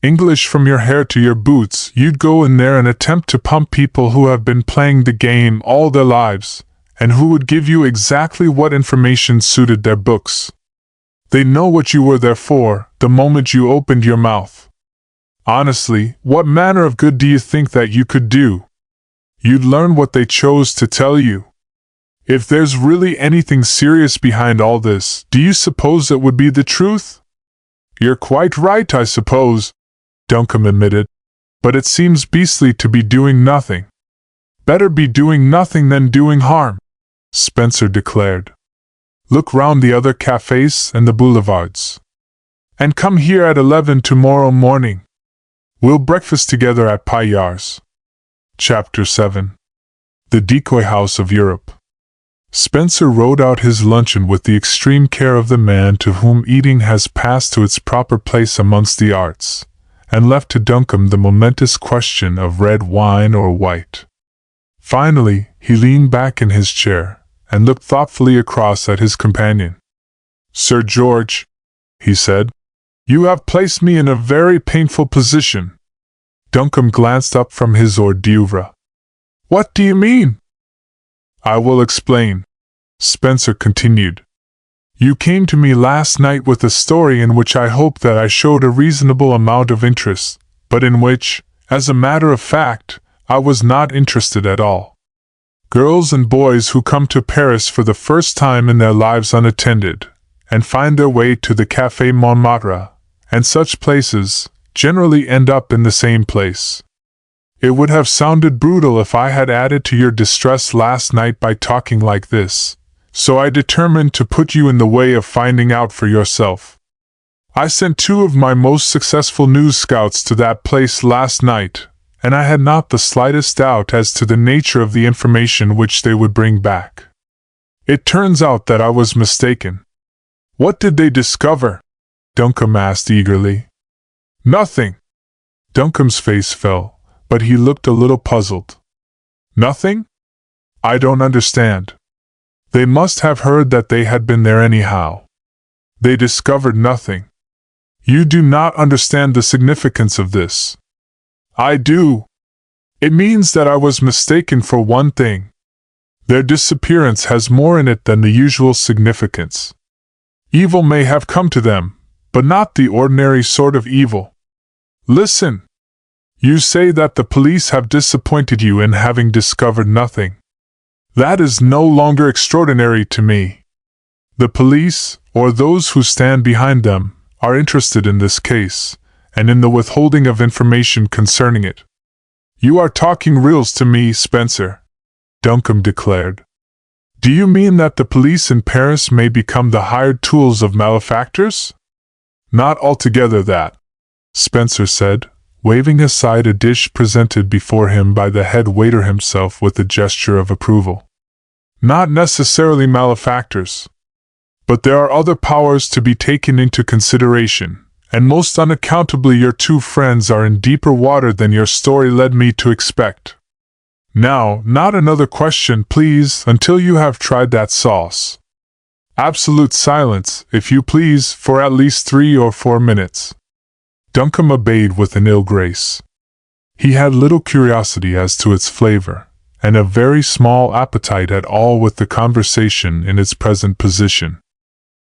English from your hair to your boots, you'd go in there and attempt to pump people who have been playing the game all their lives, and who would give you exactly what information suited their books. They know what you were there for, the moment you opened your mouth. Honestly, what manner of good do you think that you could do? You'd learn what they chose to tell you. If there's really anything serious behind all this, do you suppose it would be the truth? You're quite right, I suppose, Duncombe admitted, but it seems beastly to be doing nothing. Better be doing nothing than doing harm, Spencer declared. Look round the other cafes and the boulevards. And come here at 11 tomorrow morning. We'll breakfast together at Paillard's. Chapter 7. The Decoy House of Europe. Spencer wrote out his luncheon with the extreme care of the man to whom eating has passed to its proper place amongst the arts, and left to Duncombe the momentous question of red wine or white. Finally, he leaned back in his chair, and looked thoughtfully across at his companion. Sir George, he said, you have placed me in a very painful position. Duncombe glanced up from his hors d'oeuvre. What do you mean? I will explain, Spencer continued. You came to me last night with a story in which I hoped that I showed a reasonable amount of interest, but in which, as a matter of fact, I was not interested at all. Girls and boys who come to Paris for the first time in their lives unattended, and find their way to the Café Montmartre, and such places, generally end up in the same place. It would have sounded brutal if I had added to your distress last night by talking like this, so I determined to put you in the way of finding out for yourself. I sent 2 of my most successful news scouts to that place last night, and I had not the slightest doubt as to the nature of the information which they would bring back. It turns out that I was mistaken. What did they discover? Duncombe asked eagerly. Nothing. Duncombe's face fell, but he looked a little puzzled. Nothing? I don't understand. They must have heard that they had been there anyhow. They discovered nothing. You do not understand the significance of this. I do. It means that I was mistaken for one thing. Their disappearance has more in it than the usual significance. Evil may have come to them, but not the ordinary sort of evil. Listen. You say that the police have disappointed you in having discovered nothing. That is no longer extraordinary to me. The police, or those who stand behind them, are interested in this case, and in the withholding of information concerning it. You are talking reals to me, Spencer, Duncombe declared. Do you mean that the police in Paris may become the hired tools of malefactors? Not altogether that, Spencer said, waving aside a dish presented before him by the head waiter himself with a gesture of approval. Not necessarily malefactors. But there are other powers to be taken into consideration, and most unaccountably your 2 friends are in deeper water than your story led me to expect. Now, not another question, please, until you have tried that sauce. Absolute silence, if you please, for at least 3 or 4 minutes. Duncombe obeyed with an ill grace. He had little curiosity as to its flavor, and a very small appetite at all with the conversation in its present position.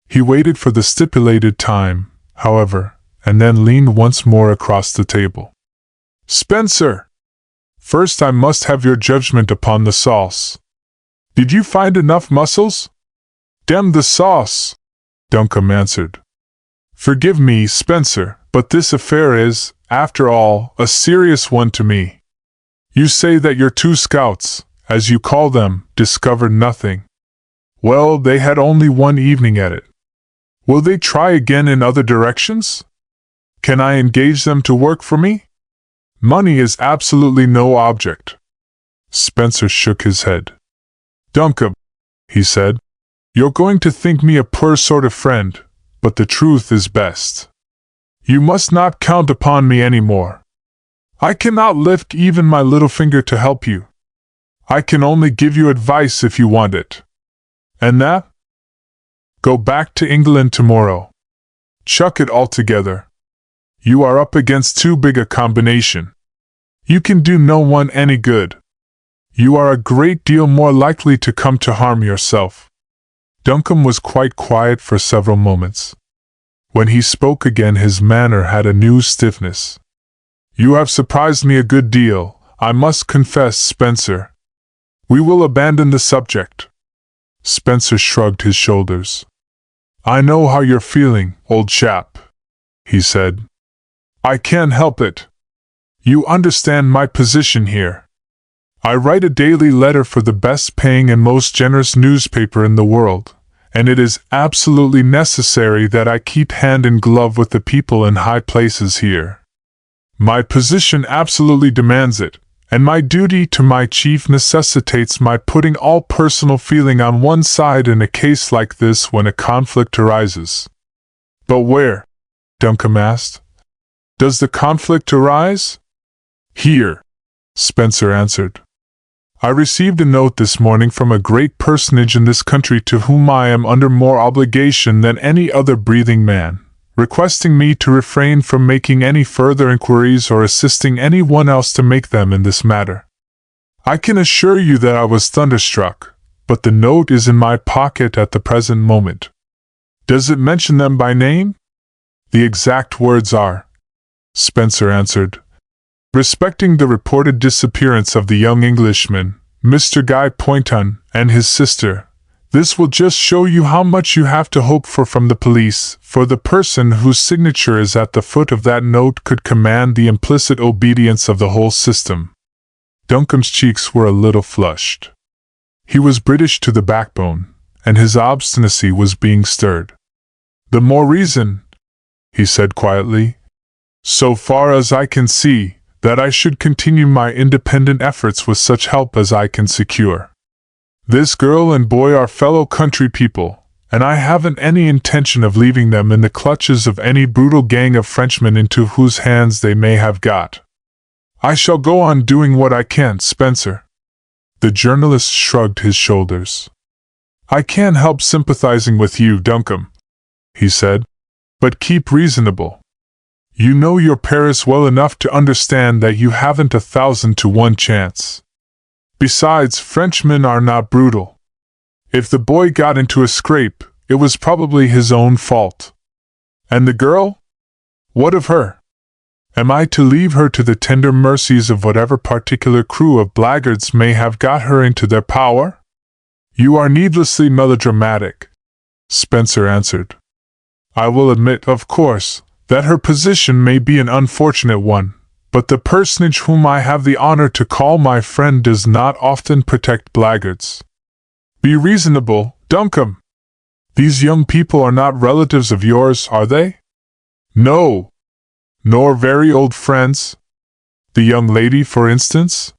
He waited for the stipulated time, however, and then leaned once more across the table. "Spencer! First I must have your judgment upon the sauce. Did you find enough mussels?" "Damn the sauce!" Duncombe answered. "Forgive me, Spencer, but this affair is, after all, a serious one to me. You say that your two scouts, as you call them, discovered nothing. Well, they had only one evening at it. Will they try again in other directions? Can I engage them to work for me? Money is absolutely no object." Spencer shook his head. "Duncombe," he said, "you're going to think me a poor sort of friend, but the truth is best. You must not count upon me any more. I cannot lift even my little finger to help you. I can only give you advice if you want it. And that? Go back to England tomorrow. Chuck it altogether. You are up against too big a combination. You can do no one any good. You are a great deal more likely to come to harm yourself." Duncombe was quite quiet for several moments. When he spoke again, his manner had a new stiffness. "You have surprised me a good deal, I must confess, Spencer. We will abandon the subject." Spencer shrugged his shoulders. "I know how you're feeling, old chap," he said. "I can't help it. You understand my position here. I write a daily letter for the best paying and most generous newspaper in the world, and it is absolutely necessary that I keep hand in glove with the people in high places here. My position absolutely demands it, and my duty to my chief necessitates my putting all personal feeling on one side in a case like this when a conflict arises." "But where," Duncombe asked, "does the conflict arise?" "Here," Spencer answered. "I received a note this morning from a great personage in this country to whom I am under more obligation than any other breathing man, requesting me to refrain from making any further inquiries or assisting anyone else to make them in this matter. I can assure you that I was thunderstruck, but the note is in my pocket at the present moment." "Does it mention them by name?" "The exact words are," Spencer answered, "respecting the reported disappearance of the young Englishman, Mr. Guy Poynton, and his sister. This will just show you how much you have to hope for from the police, for the person whose signature is at the foot of that note could command the implicit obedience of the whole system." Duncombe's cheeks were a little flushed. He was British to the backbone, and his obstinacy was being stirred. "The more reason," he said quietly, "so far as I can see, that I should continue my independent efforts with such help as I can secure. This girl and boy are fellow country people, and I haven't any intention of leaving them in the clutches of any brutal gang of Frenchmen into whose hands they may have got. I shall go on doing what I can, Spencer." The journalist shrugged his shoulders. "I can't help sympathizing with you, Duncombe," he said, "but keep reasonable. You know your Paris well enough to understand that you haven't 1,000 to 1 chance. Besides, Frenchmen are not brutal. If the boy got into a scrape, it was probably his own fault. And the girl? What of her? Am I to leave her to the tender mercies of whatever particular crew of blackguards may have got her into their power?" "You are needlessly melodramatic," Spencer answered. "I will admit, of course, that her position may be an unfortunate one, but the personage whom I have the honor to call my friend does not often protect blackguards. Be reasonable, Duncombe. These young people are not relatives of yours, are they?" "No. Nor very old friends? The young lady, for instance?"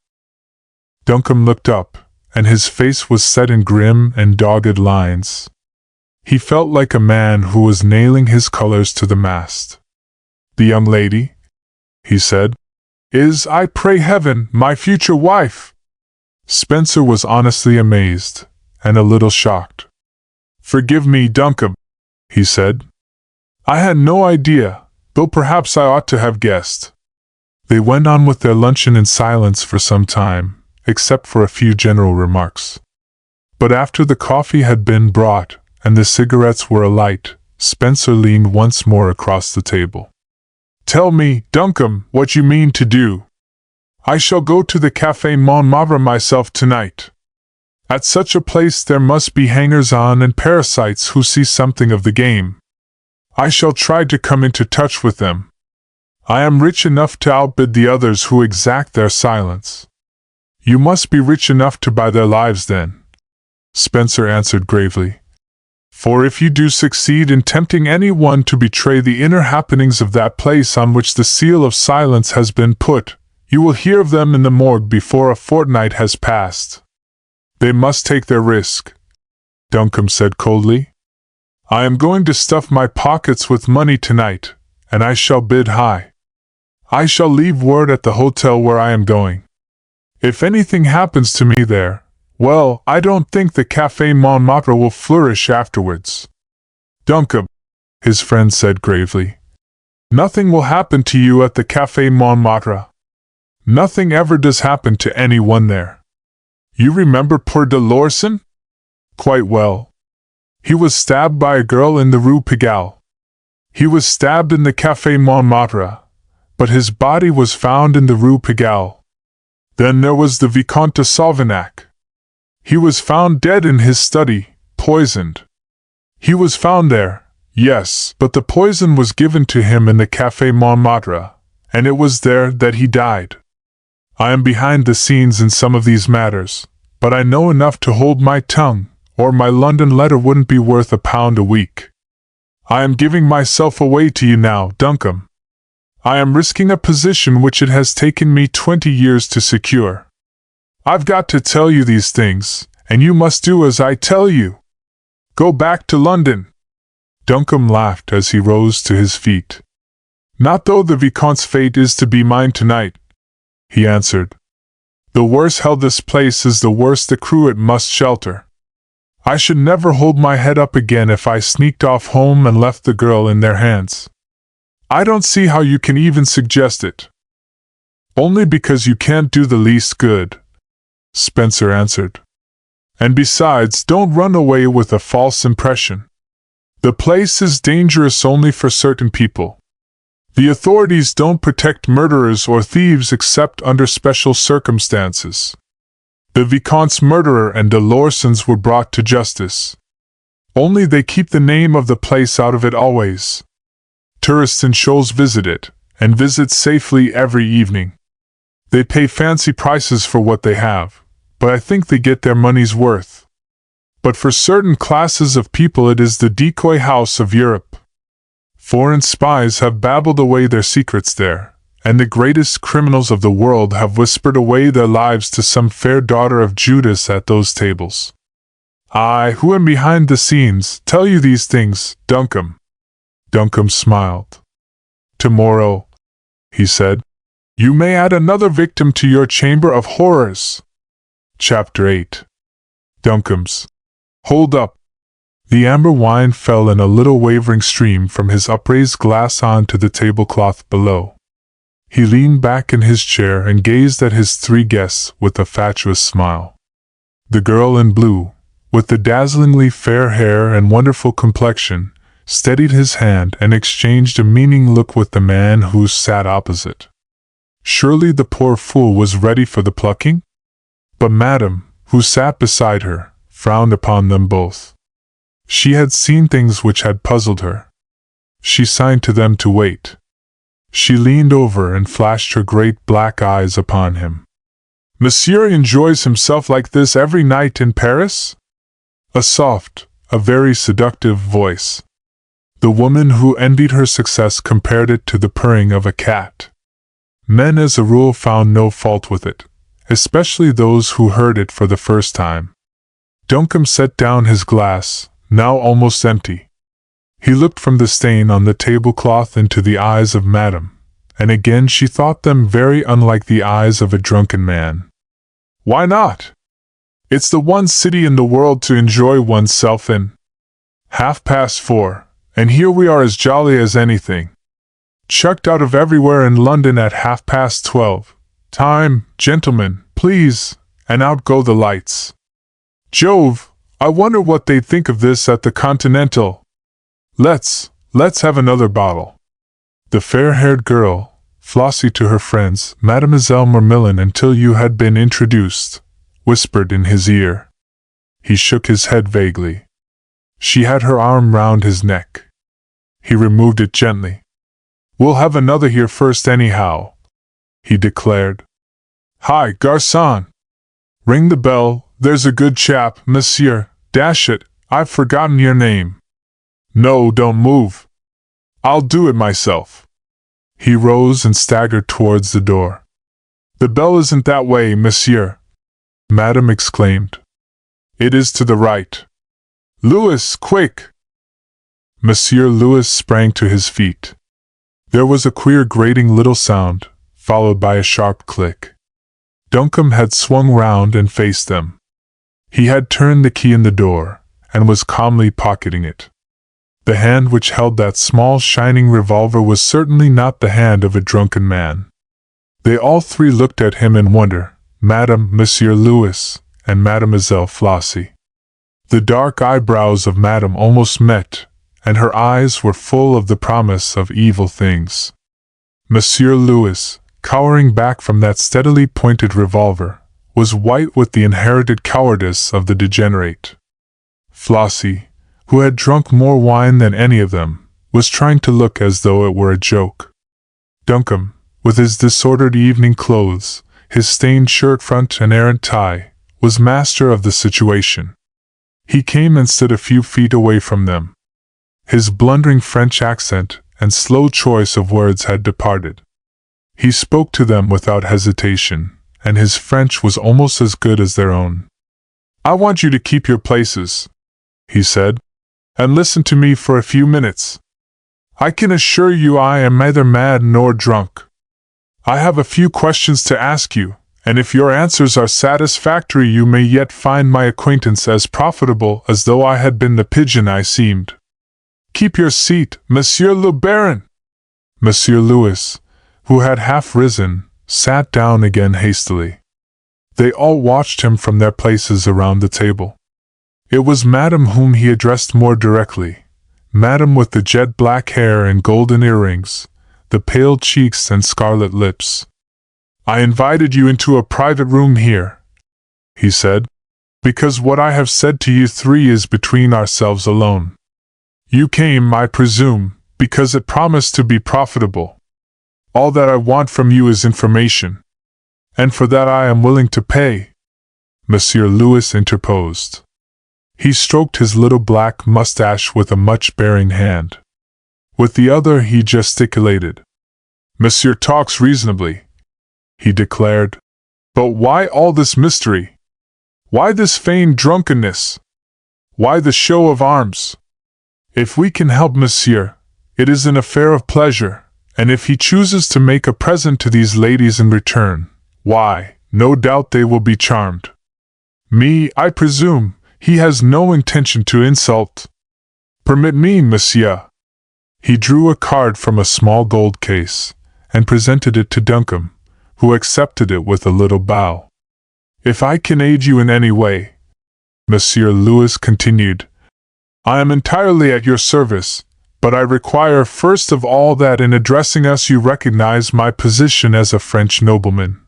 Duncombe looked up, and his face was set in grim and dogged lines. He felt like a man who was nailing his colors to the mast. "The young lady," he said, "is, I pray heaven, my future wife." Spencer was honestly amazed, and a little shocked. "Forgive me, Duncombe," he said. "I had no idea, though perhaps I ought to have guessed." They went on with their luncheon in silence for some time, except for a few general remarks. But after the coffee had been brought, and the cigarettes were alight, Spencer leaned once more across the table. "Tell me, Duncombe, what you mean to do. I shall go to the Café Montmartre myself tonight. At such a place there must be hangers-on and parasites who see something of the game. I shall try to come into touch with them. I am rich enough to outbid the others who exact their silence." "You must be rich enough to buy their lives then," Spencer answered gravely. "For if you do succeed in tempting anyone to betray the inner happenings of that place on which the seal of silence has been put, you will hear of them in the morgue before a fortnight has passed. They must take their risk," Duncombe said coldly. "I am going to stuff my pockets with money tonight, and I shall bid high. I shall leave word at the hotel where I am going. If anything happens to me there, well, I don't think the Café Montmartre will flourish afterwards." "Duncombe," his friend said gravely, "nothing will happen to you at the Café Montmartre. Nothing ever does happen to anyone there. You remember poor de Lorson?" "Quite well. He was stabbed by a girl in the Rue Pigalle. He was stabbed in the Café Montmartre, but his body was found in the Rue Pigalle. Then there was the Vicomte de Sauvenac. He was found dead in his study, poisoned. He was found there, yes, but the poison was given to him in the Café Montmartre, and it was there that he died. I am behind the scenes in some of these matters, but I know enough to hold my tongue, or my London letter wouldn't be worth £1 a week. I am giving myself away to you now, Duncombe. I am risking a position which it has taken me 20 years to secure. I've got to tell you these things, and you must do as I tell you. Go back to London." Duncombe laughed as he rose to his feet. "Not though the Vicomte's fate is to be mine tonight," he answered. "The worse held this place is the worse the crew it must shelter. I should never hold my head up again if I sneaked off home and left the girl in their hands. I don't see how you can even suggest it." "Only because you can't do the least good," Spencer answered. "And besides, don't run away with a false impression. The place is dangerous only for certain people. The authorities don't protect murderers or thieves except under special circumstances. The Vicomte's murderer and de Lorson's were brought to justice. Only they keep the name of the place out of it always. Tourists and shows visit it, and visit safely every evening. They pay fancy prices for what they have, but I think they get their money's worth. But for certain classes of people it is the decoy house of Europe. Foreign spies have babbled away their secrets there, and the greatest criminals of the world have whispered away their lives to some fair daughter of Judas at those tables. I, who am behind the scenes, tell you these things, Duncombe." Duncombe smiled. "Tomorrow," he said, "you may add another victim to your chamber of horrors." Chapter 8. Duncombe's. "Hold up." The amber wine fell in a little wavering stream from his upraised glass onto the tablecloth below. He leaned back in his chair and gazed at his 3 guests with a fatuous smile. The girl in blue, with the dazzlingly fair hair and wonderful complexion, steadied his hand and exchanged a meaning look with the man who sat opposite. Surely the poor fool was ready for the plucking? But Madame, who sat beside her, frowned upon them both. She had seen things which had puzzled her. She signed to them to wait. She leaned over and flashed her great black eyes upon him. "Monsieur enjoys himself like this every night in Paris?" A soft, a very seductive voice. The woman who envied her success compared it to the purring of a cat. Men as a rule found no fault with it, especially those who heard it for the first time. Duncombe set down his glass, now almost empty. He looked from the stain on the tablecloth into the eyes of Madame, and again she thought them very unlike the eyes of a drunken man. "Why not? It's the one city in the world to enjoy oneself in. 4:30, and here we are as jolly as anything. Chucked out of everywhere in London at 12:30. Time, gentlemen, please, and out go the lights. Jove, I wonder what they'd think of this at the Continental. Let's have another bottle. The fair-haired girl, Flossie to her friends, Mademoiselle Marmillon until you had been introduced, whispered in his ear. He shook his head vaguely. She had her arm round his neck. He removed it gently. We'll have another here first anyhow, he declared. Hi, garçon! Ring the bell, there's a good chap, monsieur. Dash it, I've forgotten your name. No, don't move. I'll do it myself. He rose and staggered towards the door. The bell isn't that way, monsieur, Madame exclaimed. It is to the right. Louis, quick! Monsieur Louis sprang to his feet. There was a queer grating little sound, followed by a sharp click. Duncombe had swung round and faced them. He had turned the key in the door, and was calmly pocketing it. The hand which held that small shining revolver was certainly not the hand of a drunken man. They all three looked at him in wonder, Madame, Monsieur Louis, and Mademoiselle Flossie. The dark eyebrows of Madame almost met, and her eyes were full of the promise of evil things. Monsieur Louis, cowering back from that steadily pointed revolver, was white with the inherited cowardice of the degenerate. Flossie, who had drunk more wine than any of them, was trying to look as though it were a joke. Duncombe, with his disordered evening clothes, his stained shirt front and errant tie, was master of the situation. He came and stood a few feet away from them. His blundering French accent and slow choice of words had departed. He spoke to them without hesitation, and his French was almost as good as their own. I want you to keep your places, he said, and listen to me for a few minutes. I can assure you I am neither mad nor drunk. I have a few questions to ask you, and if your answers are satisfactory you may yet find my acquaintance as profitable as though I had been the pigeon I seemed. Keep your seat, Monsieur le Baron! Monsieur Louis, who had half risen, sat down again hastily. They all watched him from their places around the table. It was Madame whom he addressed more directly, Madame with the jet-black hair and golden earrings, the pale cheeks and scarlet lips. I invited you into a private room here, he said, because what I have said to you three is between ourselves alone. You came, I presume, because it promised to be profitable. All that I want from you is information, and for that I am willing to pay. Monsieur Louis interposed. He stroked his little black mustache with a much-bearing hand. With the other he gesticulated. Monsieur talks reasonably, he declared. But why all this mystery? Why this feigned drunkenness? Why the show of arms? If we can help Monsieur, it is an affair of pleasure, and if he chooses to make a present to these ladies in return, why, no doubt they will be charmed. Me, I presume, he has no intention to insult. Permit me, Monsieur. He drew a card from a small gold case, and presented it to Duncombe, who accepted it with a little bow. If I can aid you in any way, Monsieur Louis continued, I am entirely at your service, but I require first of all that in addressing us you recognize my position as a French nobleman,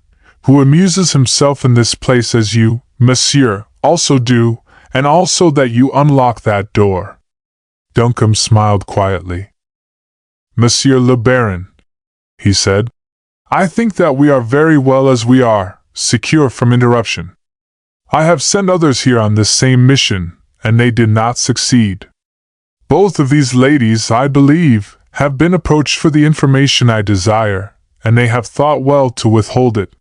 who amuses himself in this place as you, Monsieur, also do, and also that you unlock that door. Duncombe smiled quietly. Monsieur le Baron, he said, I think that we are very well as we are, secure from interruption. I have sent others here on this same mission, and they did not succeed. Both of these ladies, I believe, have been approached for the information I desire, and they have thought well to withhold it.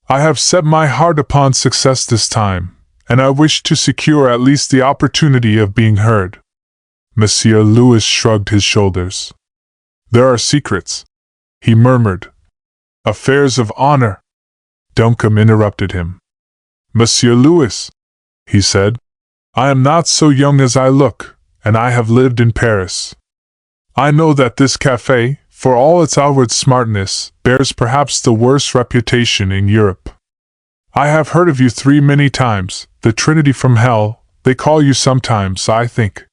I have set my heart upon success this time, and I wish to secure at least the opportunity of being heard. Monsieur Louis shrugged his shoulders. There are secrets, he murmured. Affairs of honor. Duncombe interrupted him. Monsieur Louis, he said, I am not so young as I look, and I have lived in Paris. I know that this café, for all its outward smartness, bears perhaps the worst reputation in Europe. I have heard of you 3 many times, the Trinity from hell, they call you sometimes, I think.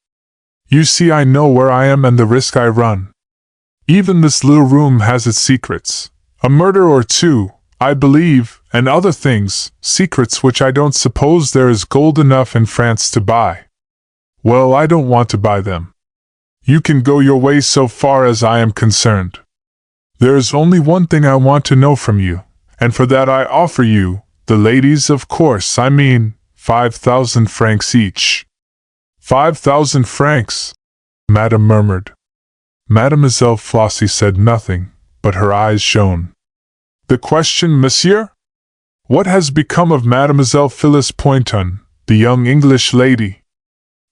You see, I know where I am and the risk I run. Even this little room has its secrets. A murder or two, I believe, and other things, secrets which I don't suppose there is gold enough in France to buy. Well, I don't want to buy them. You can go your way so far as I am concerned. There is only one thing I want to know from you, and for that I offer you, the ladies, of course, I mean, 5,000 francs each. 5,000 francs, Madame murmured. Mademoiselle Flossie said nothing, but her eyes shone. The question, monsieur? What has become of Mademoiselle Phyllis Poynton, the young English lady?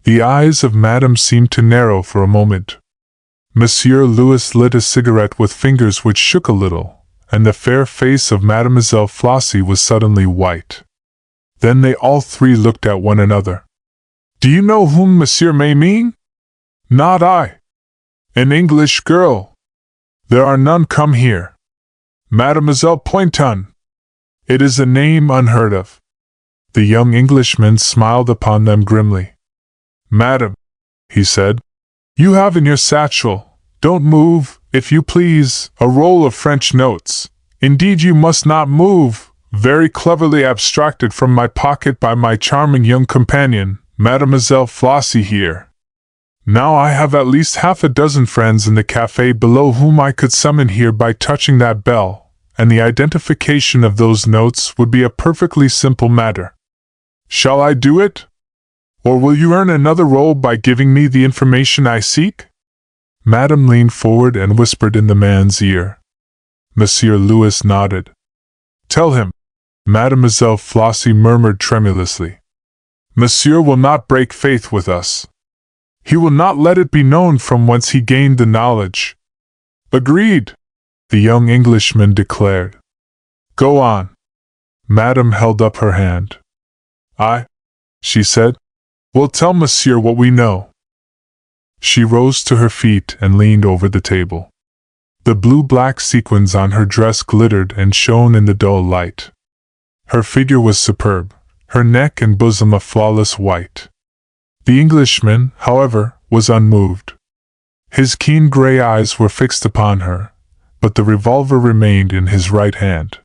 The eyes of Madame seemed to narrow for a moment. Monsieur Louis lit a cigarette with fingers which shook a little, and the fair face of Mademoiselle Flossie was suddenly white. Then they all three looked at one another. Do you know whom monsieur may mean? Not I. An English girl. There are none come here. Mademoiselle Poynton. It is a name unheard of. The young Englishman smiled upon them grimly. Madam, he said, you have in your satchel, don't move, if you please, a roll of French notes. Indeed you must not move, very cleverly abstracted from my pocket by my charming young companion, Mademoiselle Flossie here. Now I have at least half a dozen friends in the café below whom I could summon here by touching that bell, and the identification of those notes would be a perfectly simple matter. Shall I do it? Or will you earn another roll by giving me the information I seek? Madame leaned forward and whispered in the man's ear. Monsieur Louis nodded. Tell him, Mademoiselle Flossie murmured tremulously. Monsieur will not break faith with us. He will not let it be known from whence he gained the knowledge. Agreed, the young Englishman declared. Go on. Madame held up her hand. I, she said, will tell monsieur what we know. She rose to her feet and leaned over the table. The blue-black sequins on her dress glittered and shone in the dull light. Her figure was superb, her neck and bosom a flawless white. The Englishman, however, was unmoved. His keen gray eyes were fixed upon her, but the revolver remained in his right hand.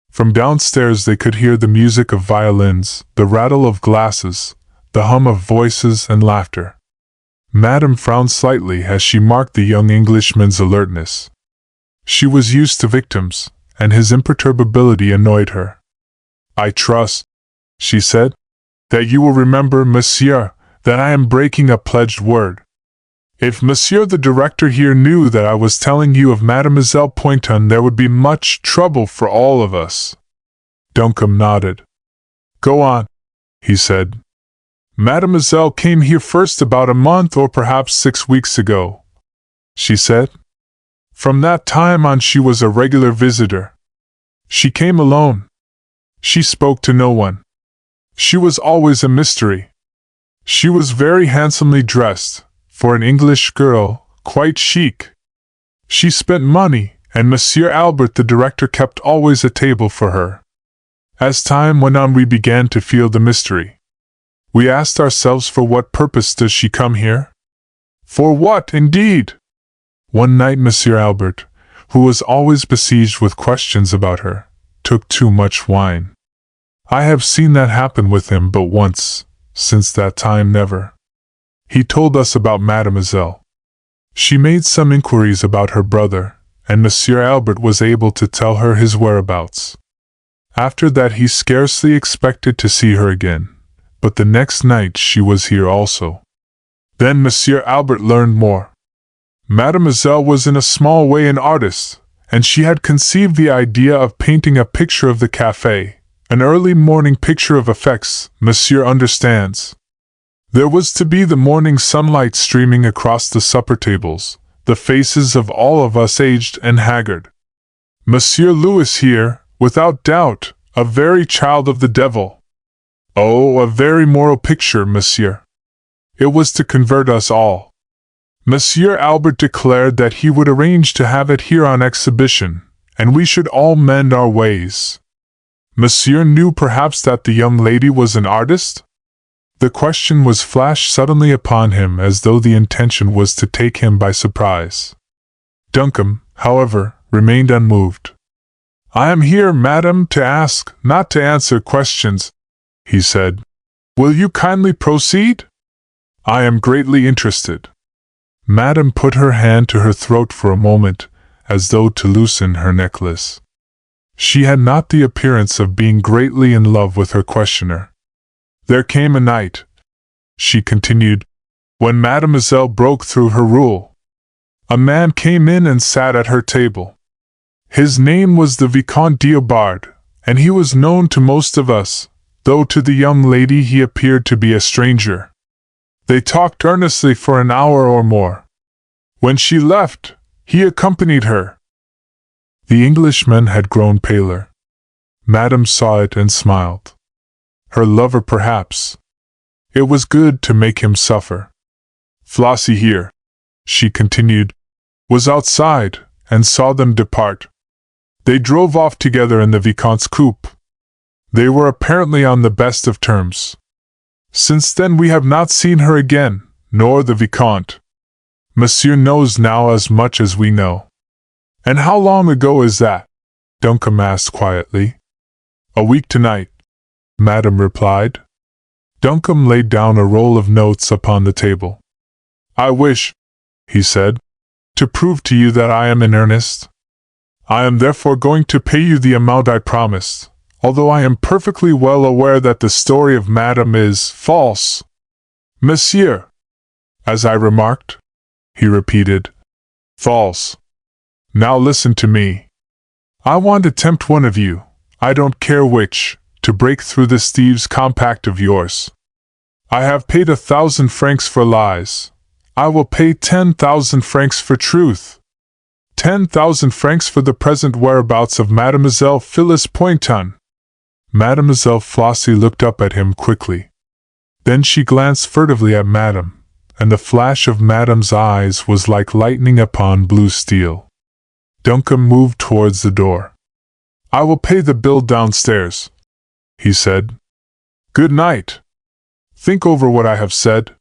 From downstairs they could hear the music of violins, the rattle of glasses, the hum of voices and laughter. Madame frowned slightly as she marked the young Englishman's alertness. She was used to victims, and his imperturbability annoyed her. I trust, she said, that you will remember, monsieur, that I am breaking a pledged word. If monsieur the director here knew that I was telling you of Mademoiselle Poynton, there would be much trouble for all of us. Duncombe nodded. Go on, he said. Mademoiselle came here first about a month or perhaps 6 weeks ago, she said. From that time on she was a regular visitor. She came alone. She spoke to no one. She was always a mystery. She was very handsomely dressed, for an English girl, quite chic. She spent money, and Monsieur Albert the director kept always a table for her. As time went on we began to feel the mystery. We asked ourselves, for what purpose does she come here? For what, indeed? One night Monsieur Albert, who was always besieged with questions about her, took too much wine. I have seen that happen with him but once, since that time never. He told us about Mademoiselle. She made some inquiries about her brother, and Monsieur Albert was able to tell her his whereabouts. After that he scarcely expected to see her again, but the next night she was here also. Then Monsieur Albert learned more. Mademoiselle was in a small way an artist, and she had conceived the idea of painting a picture of the café, an early morning picture of effects, monsieur understands. There was to be the morning sunlight streaming across the supper tables, the faces of all of us aged and haggard. Monsieur Louis here, without doubt, a very child of the devil. Oh, a very moral picture, monsieur. It was to convert us all. Monsieur Albert declared that he would arrange to have it here on exhibition, and we should all mend our ways. Monsieur knew perhaps that the young lady was an artist? The question was flashed suddenly upon him as though the intention was to take him by surprise. Duncombe, however, remained unmoved. "I am here, madam, to ask, not to answer questions," he said. "Will you kindly proceed? I am greatly interested." Madame put her hand to her throat for a moment, as though to loosen her necklace. She had not the appearance of being greatly in love with her questioner. "There came a night," she continued, "when Mademoiselle broke through her rule. A man came in and sat at her table. His name was the Vicomte d'Aubard, and he was known to most of us, though to the young lady he appeared to be a stranger. They talked earnestly for an hour or more. When she left, he accompanied her." The Englishman had grown paler. Madame saw it and smiled. Her lover, perhaps. It was good to make him suffer. "Flossie here," she continued, "was outside, and saw them depart. They drove off together in the Vicomte's coupe. They were apparently on the best of terms. Since then we have not seen her again, nor the Vicomte. Monsieur knows now as much as we know." "And how long ago is that?" Duncombe asked quietly. "A week tonight," Madame replied. Duncombe laid down a roll of notes upon the table. "I wish," he said, "to prove to you that I am in earnest. I am therefore going to pay you the amount I promised, although I am perfectly well aware that the story of Madame is false." "Monsieur!" "As I remarked," he repeated. "False. Now listen to me. I want to tempt one of you, I don't care which, to break through this thieves' compact of yours. I have paid 1,000 francs for lies. I will pay 10,000 francs for truth. 10,000 francs for the present whereabouts of Mademoiselle Phillips Oppenheim." Mademoiselle Flossie looked up at him quickly. Then she glanced furtively at Madame, and the flash of Madame's eyes was like lightning upon blue steel. Duncombe moved towards the door. "I will pay the bill downstairs," he said. "Good night. Think over what I have said.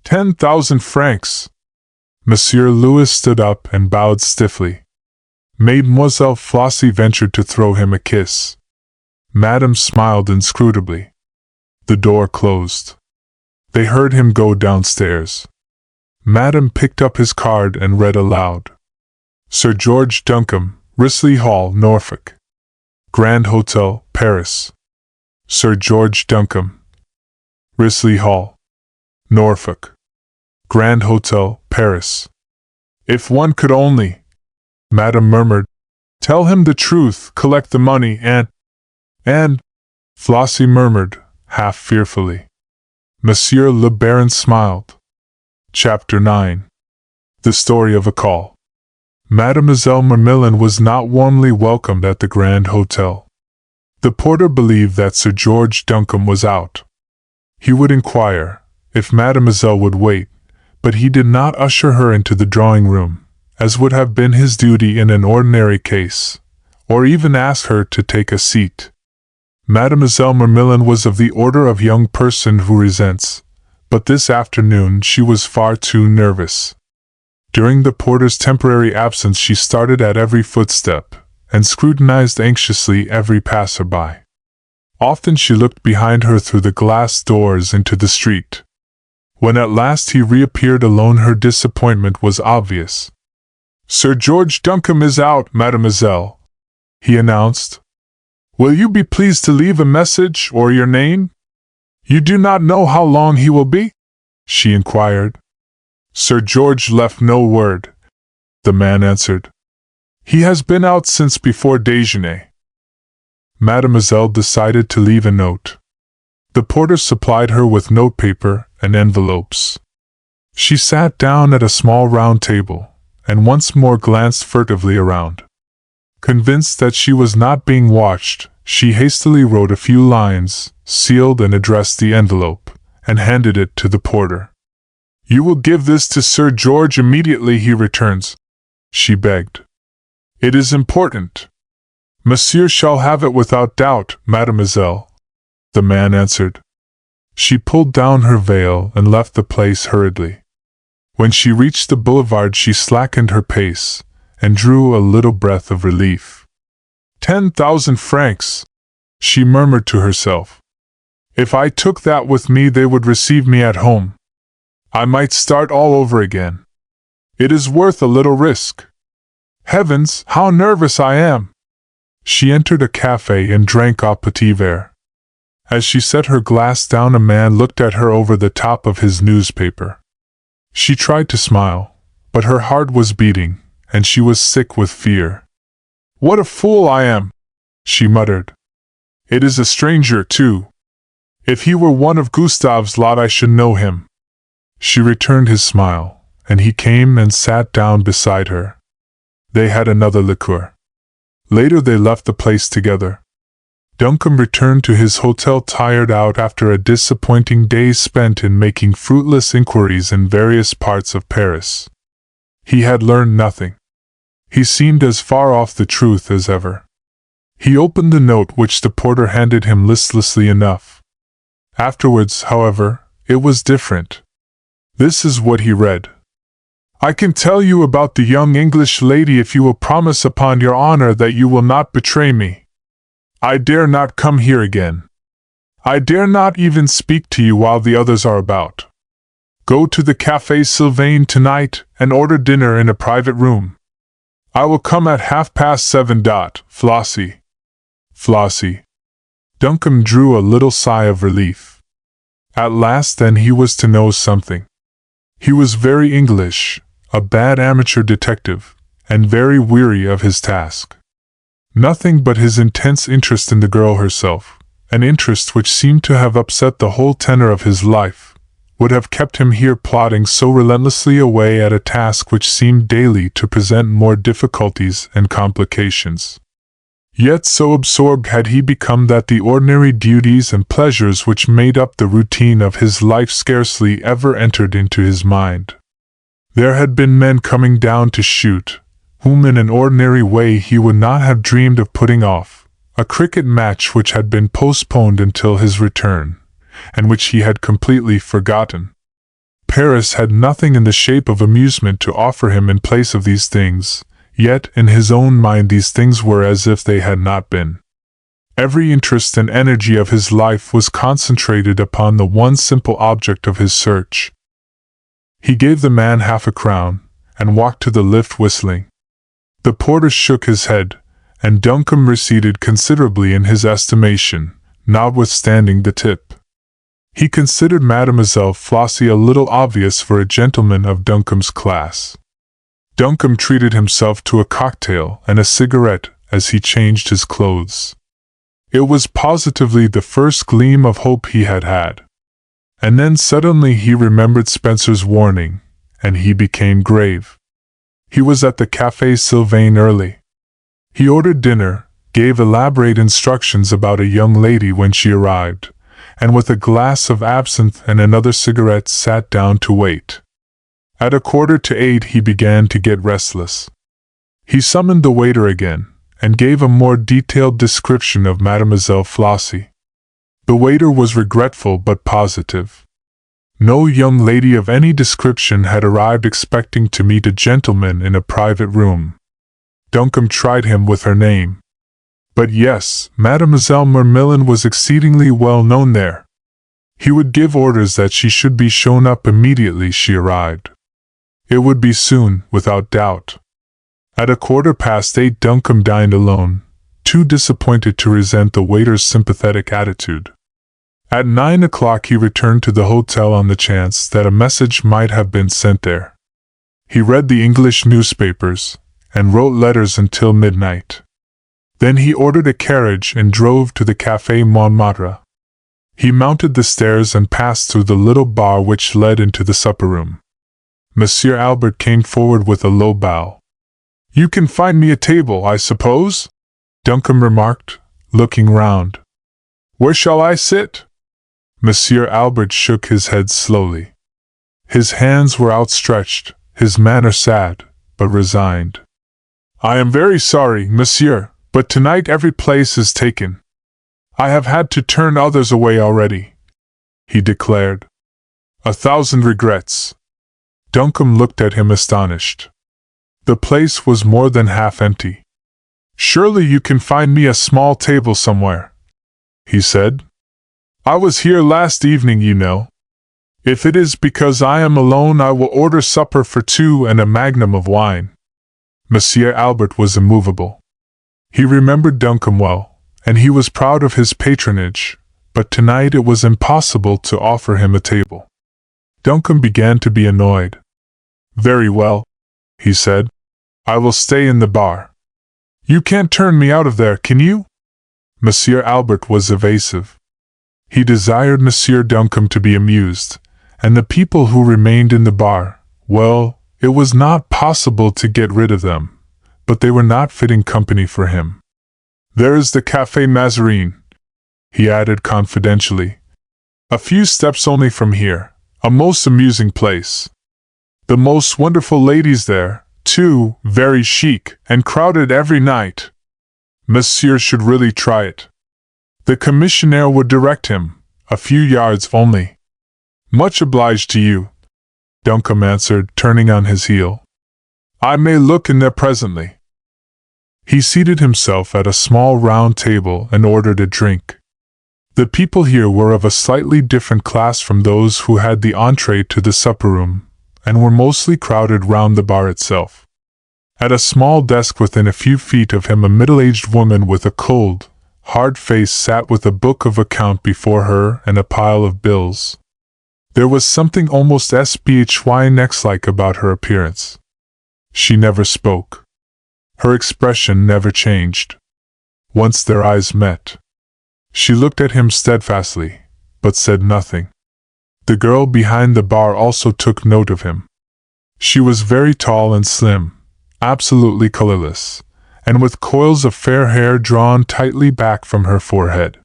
10,000 francs. Monsieur Louis stood up and bowed stiffly. Mademoiselle Flossie ventured to throw him a kiss. Madame smiled inscrutably. The door closed. They heard him go downstairs. Madame picked up his card and read aloud. Sir George Duncombe, Risley Hall, Norfolk. Grand Hotel, Paris. Sir George Duncombe. Risley Hall, Norfolk. Grand Hotel, Paris. If one could only, Madame murmured, tell him the truth, collect the money, and, Flossie murmured, half fearfully. Monsieur le Baron smiled. Chapter 9. The Story of a Call. Mademoiselle Marmillon was not warmly welcomed at the Grand Hotel. The porter believed that Sir George Duncombe was out. He would inquire if Mademoiselle would wait, but he did not usher her into the drawing-room, as would have been his duty in an ordinary case, or even ask her to take a seat. Mademoiselle Marmillon was of the order of young person who resents, but this afternoon she was far too nervous. During the porter's temporary absence she started at every footstep, and scrutinized anxiously every passer-by. Often she looked behind her through the glass doors into the street. When at last he reappeared alone her disappointment was obvious. Sir George Duncombe is out, mademoiselle, he announced. Will you be pleased to leave a message or your name? You do not know how long he will be? She inquired. Sir George left no word, the man answered. He has been out since before déjeuner. Mademoiselle decided to leave a note. The porter supplied her with notepaper and envelopes. She sat down at a small round table, and once more glanced furtively around. Convinced that she was not being watched, she hastily wrote a few lines, sealed and addressed the envelope, and handed it to the porter. You will give this to Sir George immediately he returns, she begged. It is important. Monsieur shall have it without doubt, mademoiselle, the man answered. She pulled down her veil and left the place hurriedly. When she reached the boulevard she slackened her pace and drew a little breath of relief. 10,000 francs, she murmured to herself. If I took that with me they would receive me at home. I might start all over again. It is worth a little risk. Heavens, how nervous I am! She entered a café and drank au petit verre. As she set her glass down a man looked at her over the top of his newspaper. She tried to smile, but her heart was beating, and she was sick with fear. What a fool I am, she muttered. It is a stranger, too. If he were one of Gustave's lot I should know him. She returned his smile, and he came and sat down beside her. They had another liqueur. Later they left the place together. Duncombe returned to his hotel tired out after a disappointing day spent in making fruitless inquiries in various parts of Paris. He had learned nothing. He seemed as far off the truth as ever. He opened the note which the porter handed him listlessly enough. Afterwards, however, it was different. This is what he read. I can tell you about the young English lady if you will promise upon your honor that you will not betray me. I dare not come here again. I dare not even speak to you while the others are about. Go to the Café Sylvain tonight and order dinner in a private room. I will come at 7:30. Flossie. Flossie. Duncombe drew a little sigh of relief. At last then he was to know something. He was very English, a bad amateur detective, and very weary of his task. Nothing but his intense interest in the girl herself, an interest which seemed to have upset the whole tenor of his life, would have kept him here plodding so relentlessly away at a task which seemed daily to present more difficulties and complications. Yet so absorbed had he become that the ordinary duties and pleasures which made up the routine of his life scarcely ever entered into his mind. There had been men coming down to shoot, whom in an ordinary way he would not have dreamed of putting off, a cricket match which had been postponed until his return, and which he had completely forgotten. Paris had nothing in the shape of amusement to offer him in place of these things, yet in his own mind these things were as if they had not been. Every interest and energy of his life was concentrated upon the one simple object of his search. He gave the man 1/2 crown, and walked to the lift whistling. The porter shook his head, and Duncombe receded considerably in his estimation, notwithstanding the tip. He considered Mademoiselle Flossie a little obvious for a gentleman of Duncombe's class. Duncombe treated himself to a cocktail and a cigarette as he changed his clothes. It was positively the first gleam of hope he had had. And then suddenly he remembered Spencer's warning, and he became grave. He was at the Café Sylvain early. He ordered dinner, gave elaborate instructions about a young lady when she arrived, and with a glass of absinthe and another cigarette sat down to wait. At 7:45 he began to get restless. He summoned the waiter again, and gave a more detailed description of Mademoiselle Flossie. The waiter was regretful but positive. No young lady of any description had arrived expecting to meet a gentleman in a private room. Duncombe tried him with her name. But yes, Mademoiselle Mermillon was exceedingly well known there. He would give orders that she should be shown up immediately she arrived. It would be soon, without doubt. At 8:15 Duncombe dined alone, too disappointed to resent the waiter's sympathetic attitude. At 9 o'clock he returned to the hotel on the chance that a message might have been sent there. He read the English newspapers, and wrote letters until midnight. Then he ordered a carriage and drove to the Café Montmartre. He mounted the stairs and passed through the little bar which led into the supper room. Monsieur Albert came forward with a low bow. "You can find me a table, I suppose?" Duncombe remarked, looking round. "Where shall I sit?" Monsieur Albert shook his head slowly. His hands were outstretched, his manner sad, but resigned. "I am very sorry, monsieur, but tonight every place is taken. I have had to turn others away already," he declared. "1,000 regrets." Duncombe looked at him astonished. The place was more than half empty. "Surely you can find me a small table somewhere," he said. "I was here last evening, you know. If it is because I am alone, I will order supper for 2 and a magnum of wine." Monsieur Albert was immovable. He remembered Duncombe well, and he was proud of his patronage, but tonight it was impossible to offer him a table. Duncombe began to be annoyed. "Very well," he said. "I will stay in the bar." "You can't turn me out of there, can you?" Monsieur Albert was evasive. He desired Monsieur Duncombe to be amused, and the people who remained in the bar, well, it was not possible to get rid of them, but they were not fitting company for him. "There is the Café Mazarine," he added confidentially. "A few steps only from here, a most amusing place. The most wonderful ladies there, too, very chic, and crowded every night. Monsieur should really try it. The commissionaire would direct him, a few yards only." "Much obliged to you," Duncombe answered, turning on his heel. "I may look in there presently." He seated himself at a small round table and ordered a drink. The people here were of a slightly different class from those who had the entree to the supper room, and were mostly crowded round the bar itself. At a small desk within a few feet of him, a middle-aged woman with a cold, hard face sat with a book of account before her and a pile of bills. There was something almost Espionage-like about her appearance. She never spoke. Her expression never changed. Once their eyes met. She looked at him steadfastly, but said nothing. The girl behind the bar also took note of him. She was very tall and slim, absolutely colorless, and with coils of fair hair drawn tightly back from her forehead.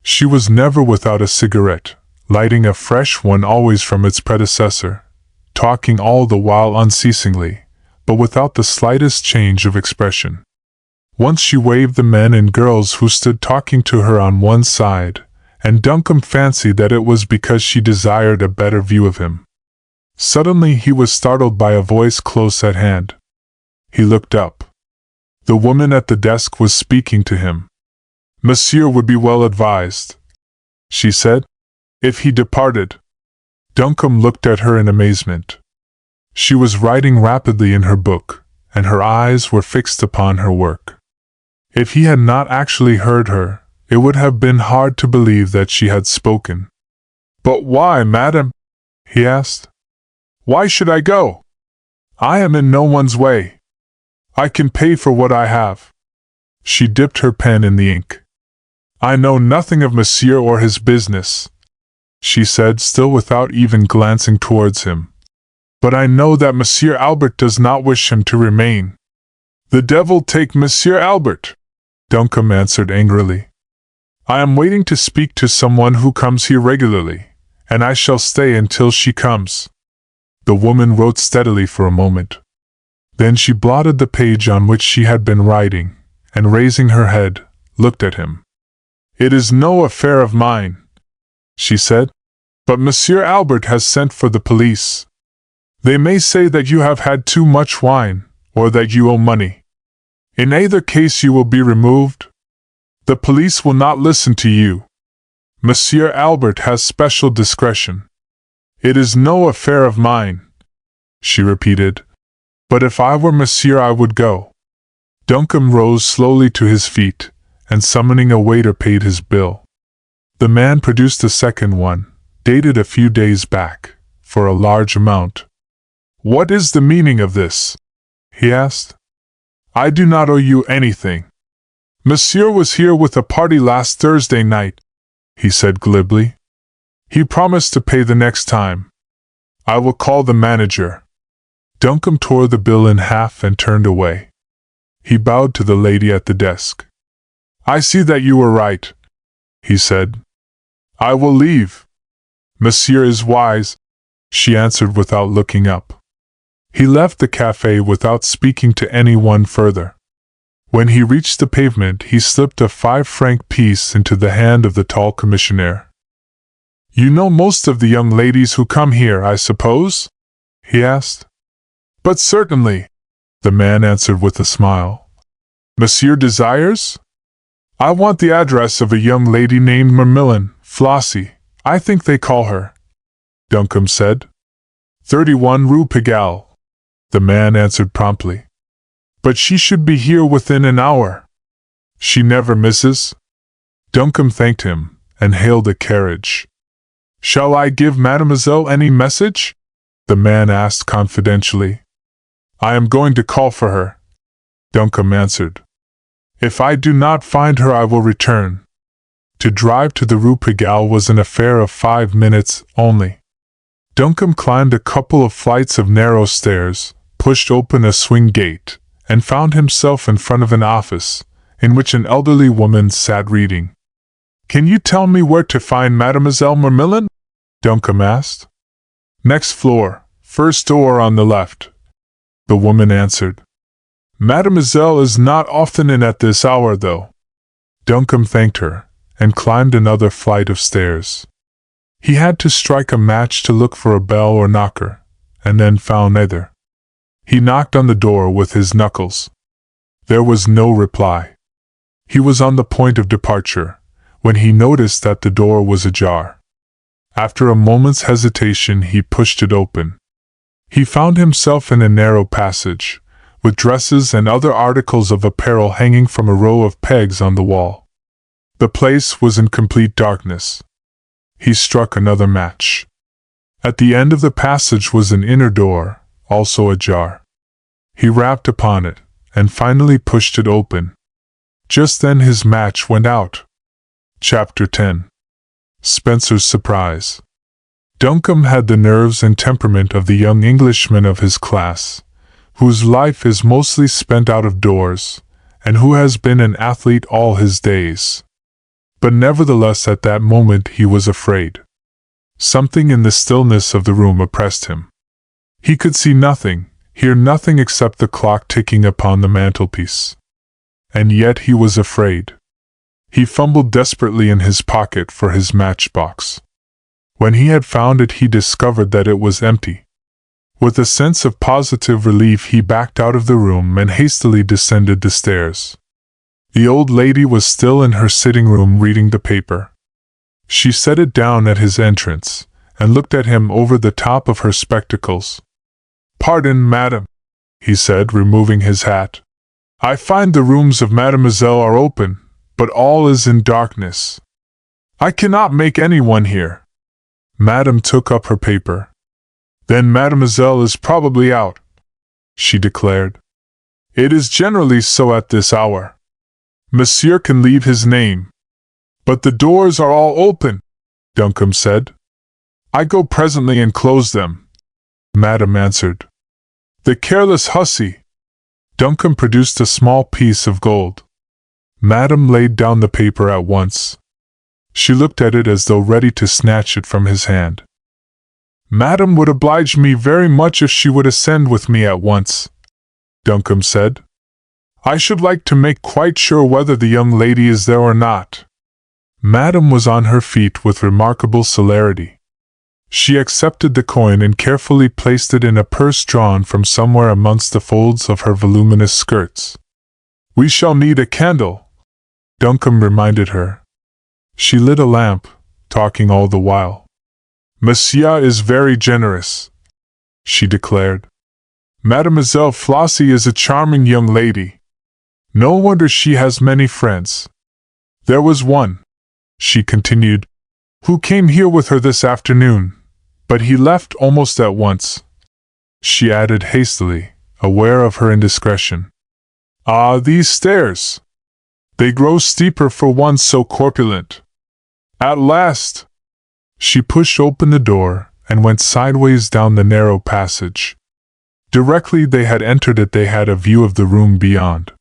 She was never without a cigarette, lighting a fresh one always from its predecessor, talking all the while unceasingly, but without the slightest change of expression. Once she waved the men and girls who stood talking to her on one side, and Duncombe fancied that it was because she desired a better view of him. Suddenly he was startled by a voice close at hand. He looked up. The woman at the desk was speaking to him. "Monsieur would be well advised," she said, "if he departed." Duncombe looked at her in amazement. She was writing rapidly in her book, and her eyes were fixed upon her work. If he had not actually heard her, it would have been hard to believe that she had spoken. "But why, madam?" he asked. "Why should I go? I am in no one's way. I can pay for what I have." She dipped her pen in the ink. "I know nothing of monsieur or his business," she said, still without even glancing towards him. "But I know that Monsieur Albert does not wish him to remain." "The devil take Monsieur Albert!" Duncombe answered angrily. "I am waiting to speak to someone who comes here regularly, and I shall stay until she comes." The woman wrote steadily for a moment. Then she blotted the page on which she had been writing, and raising her head, looked at him. "It is no affair of mine," she said, "but Monsieur Albert has sent for the police. They may say that you have had too much wine, or that you owe money. In either case you will be removed. The police will not listen to you. Monsieur Albert has special discretion. It is no affair of mine," she repeated, "but if I were monsieur I would go." Duncombe rose slowly to his feet, and summoning a waiter paid his bill. The man produced a second one, dated a few days back, for a large amount. "What is the meaning of this?" he asked. "I do not owe you anything. Monsieur was here with a party last Thursday night," he said glibly. "He promised to pay the next time. I will call the manager." Duncombe tore the bill in half and turned away. He bowed to the lady at the desk. "I see that you were right," he said. "I will leave. Monsieur is wise." she answered without looking up. He left the cafe without speaking to anyone further. When he reached the pavement, he slipped a 5-franc piece into the hand of the tall commissionaire. "You know most of the young ladies who come here, I suppose?" he asked. "But certainly," the man answered with a smile. "Monsieur desires?" "I want the address of a young lady named Mermillon, Flossie, I think they call her," Duncombe said. 31 Rue Pigalle, the man answered promptly. "But she should be here within an hour." "She never misses?" Duncombe thanked him, and hailed a carriage. "Shall I give Mademoiselle any message?" the man asked confidentially. "I am going to call for her," Duncombe answered. "If I do not find her, I will return." To drive to the Rue Pigalle was an affair of 5 minutes only. Duncombe climbed a couple of flights of narrow stairs, pushed open a swing gate, and found himself in front of an office, in which an elderly woman sat reading. "Can you tell me where to find Mademoiselle Mermillon?" Duncombe asked. "Next floor, first door on the left," the woman answered. "Mademoiselle is not often in at this hour, though." Duncombe thanked her, and climbed another flight of stairs. He had to strike a match to look for a bell or knocker, and then found neither. He knocked on the door with his knuckles. There was no reply. He was on the point of departure, when he noticed that the door was ajar. After a moment's hesitation, he pushed it open. He found himself in a narrow passage, with dresses and other articles of apparel hanging from a row of pegs on the wall. The place was in complete darkness. He struck another match. At the end of the passage was an inner door, also ajar. He rapped upon it, and finally pushed it open. Just then his match went out. Chapter 10. Spencer's Surprise. Duncombe had the nerves and temperament of the young Englishman of his class, whose life is mostly spent out of doors, and who has been an athlete all his days. But nevertheless at that moment he was afraid. Something in the stillness of the room oppressed him. He could see nothing, hear nothing except the clock ticking upon the mantelpiece. And yet he was afraid. He fumbled desperately in his pocket for his matchbox. When he had found it, he discovered that it was empty. With a sense of positive relief, he backed out of the room and hastily descended the stairs. The old lady was still in her sitting room reading the paper. She set it down at his entrance, and looked at him over the top of her spectacles. "Pardon, madam," he said, removing his hat. "I find the rooms of Mademoiselle are open, but all is in darkness. I cannot make anyone hear." Madame took up her paper. "Then Mademoiselle is probably out," she declared. "It is generally so at this hour. Monsieur can leave his name." "But the doors are all open," Duncombe said. "I go presently and close them," Madame answered. "The careless hussy!" Duncombe produced a small piece of gold. Madame laid down the paper at once. She looked at it as though ready to snatch it from his hand. "Madame would oblige me very much if she would ascend with me at once," Duncombe said. "I should like to make quite sure whether the young lady is there or not." Madame was on her feet with remarkable celerity. She accepted the coin and carefully placed it in a purse drawn from somewhere amongst the folds of her voluminous skirts. "We shall need a candle," Duncombe reminded her. She lit a lamp, talking all the while. "Monsieur is very generous," she declared. "Mademoiselle Flossie is a charming young lady. No wonder she has many friends. There was one," she continued, "who came here with her this afternoon, but he left almost at once," she added hastily, aware of her indiscretion. "Ah, these stairs! They grow steeper for one so corpulent. At last!" She pushed open the door, and went sideways down the narrow passage. Directly they had entered it, they had a view of the room beyond.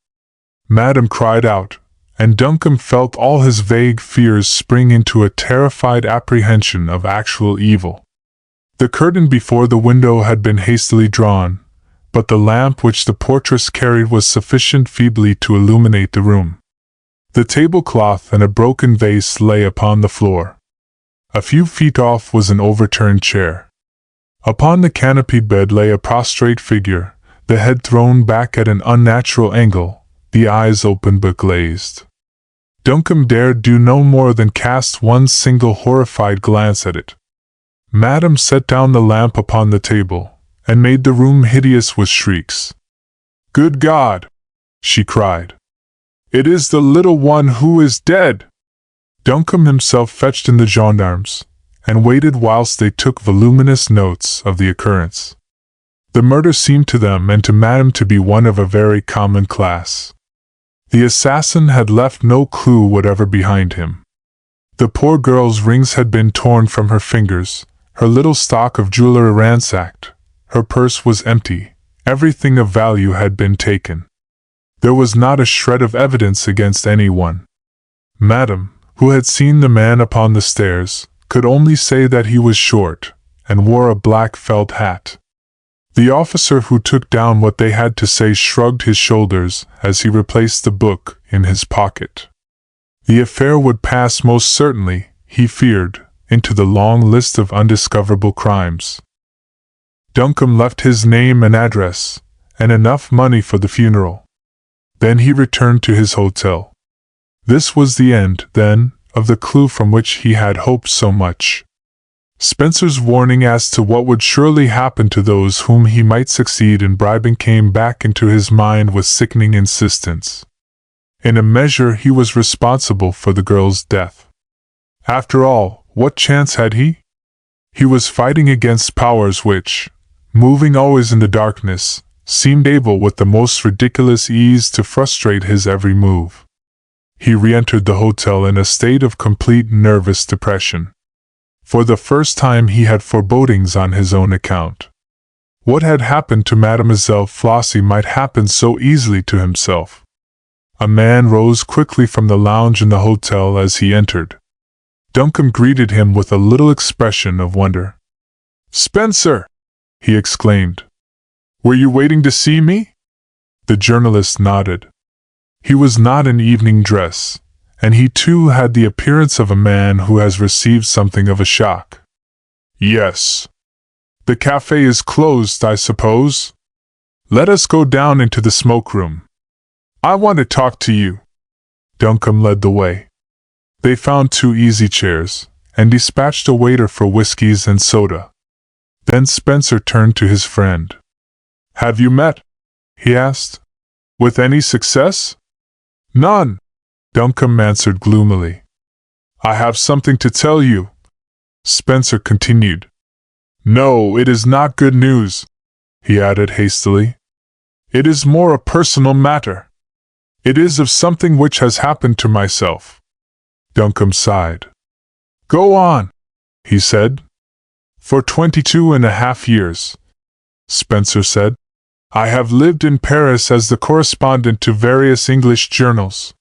Madame cried out, and Duncombe felt all his vague fears spring into a terrified apprehension of actual evil. The curtain before the window had been hastily drawn, but the lamp which the portress carried was sufficient feebly to illuminate the room. The tablecloth and a broken vase lay upon the floor. A few feet off was an overturned chair. Upon the canopied bed lay a prostrate figure, the head thrown back at an unnatural angle, the eyes open but glazed. Duncombe dared do no more than cast one single horrified glance at it. Madame set down the lamp upon the table, and made the room hideous with shrieks. "Good God!" she cried. "It is the little one who is dead!" Duncombe himself fetched in the gendarmes, and waited whilst they took voluminous notes of the occurrence. The murder seemed to them and to Madame to be one of a very common class. The assassin had left no clue whatever behind him. The poor girl's rings had been torn from her fingers, her little stock of jewelry ransacked, her purse was empty, everything of value had been taken. There was not a shred of evidence against anyone. Madame, who had seen the man upon the stairs, could only say that he was short, and wore a black felt hat. The officer who took down what they had to say shrugged his shoulders as he replaced the book in his pocket. The affair would pass most certainly, he feared, into the long list of undiscoverable crimes. Duncombe left his name and address, and enough money for the funeral. Then he returned to his hotel. This was the end, then, of the clue from which he had hoped so much. Spencer's warning as to what would surely happen to those whom he might succeed in bribing came back into his mind with sickening insistence. In a measure he was responsible for the girl's death. After all, what chance had he? He was fighting against powers which, moving always in the darkness, seemed able with the most ridiculous ease to frustrate his every move. He re-entered the hotel in a state of complete nervous depression. For the first time he had forebodings on his own account. What had happened to Mademoiselle Flossie might happen so easily to himself. A man rose quickly from the lounge in the hotel as he entered. Duncombe greeted him with a little expression of wonder. "Spencer!" he exclaimed. "Were you waiting to see me?" The journalist nodded. He was not in evening dress, and he too had the appearance of a man who has received something of a shock. "Yes. The cafe is closed, I suppose? Let us go down into the smoke-room. I want to talk to you." Duncombe led the way. They found 2 easy chairs, and dispatched a waiter for whiskies and soda. Then Spencer turned to his friend. "Have you met?" he asked. "With any success?" "None," Duncombe answered gloomily. "I have something to tell you," Spencer continued. "No, it is not good news," he added hastily. "It is more a personal matter. It is of something which has happened to myself." Duncombe sighed. "Go on," he said. "For 22.5 years," Spencer said, "I have lived in Paris as the correspondent to various English journals.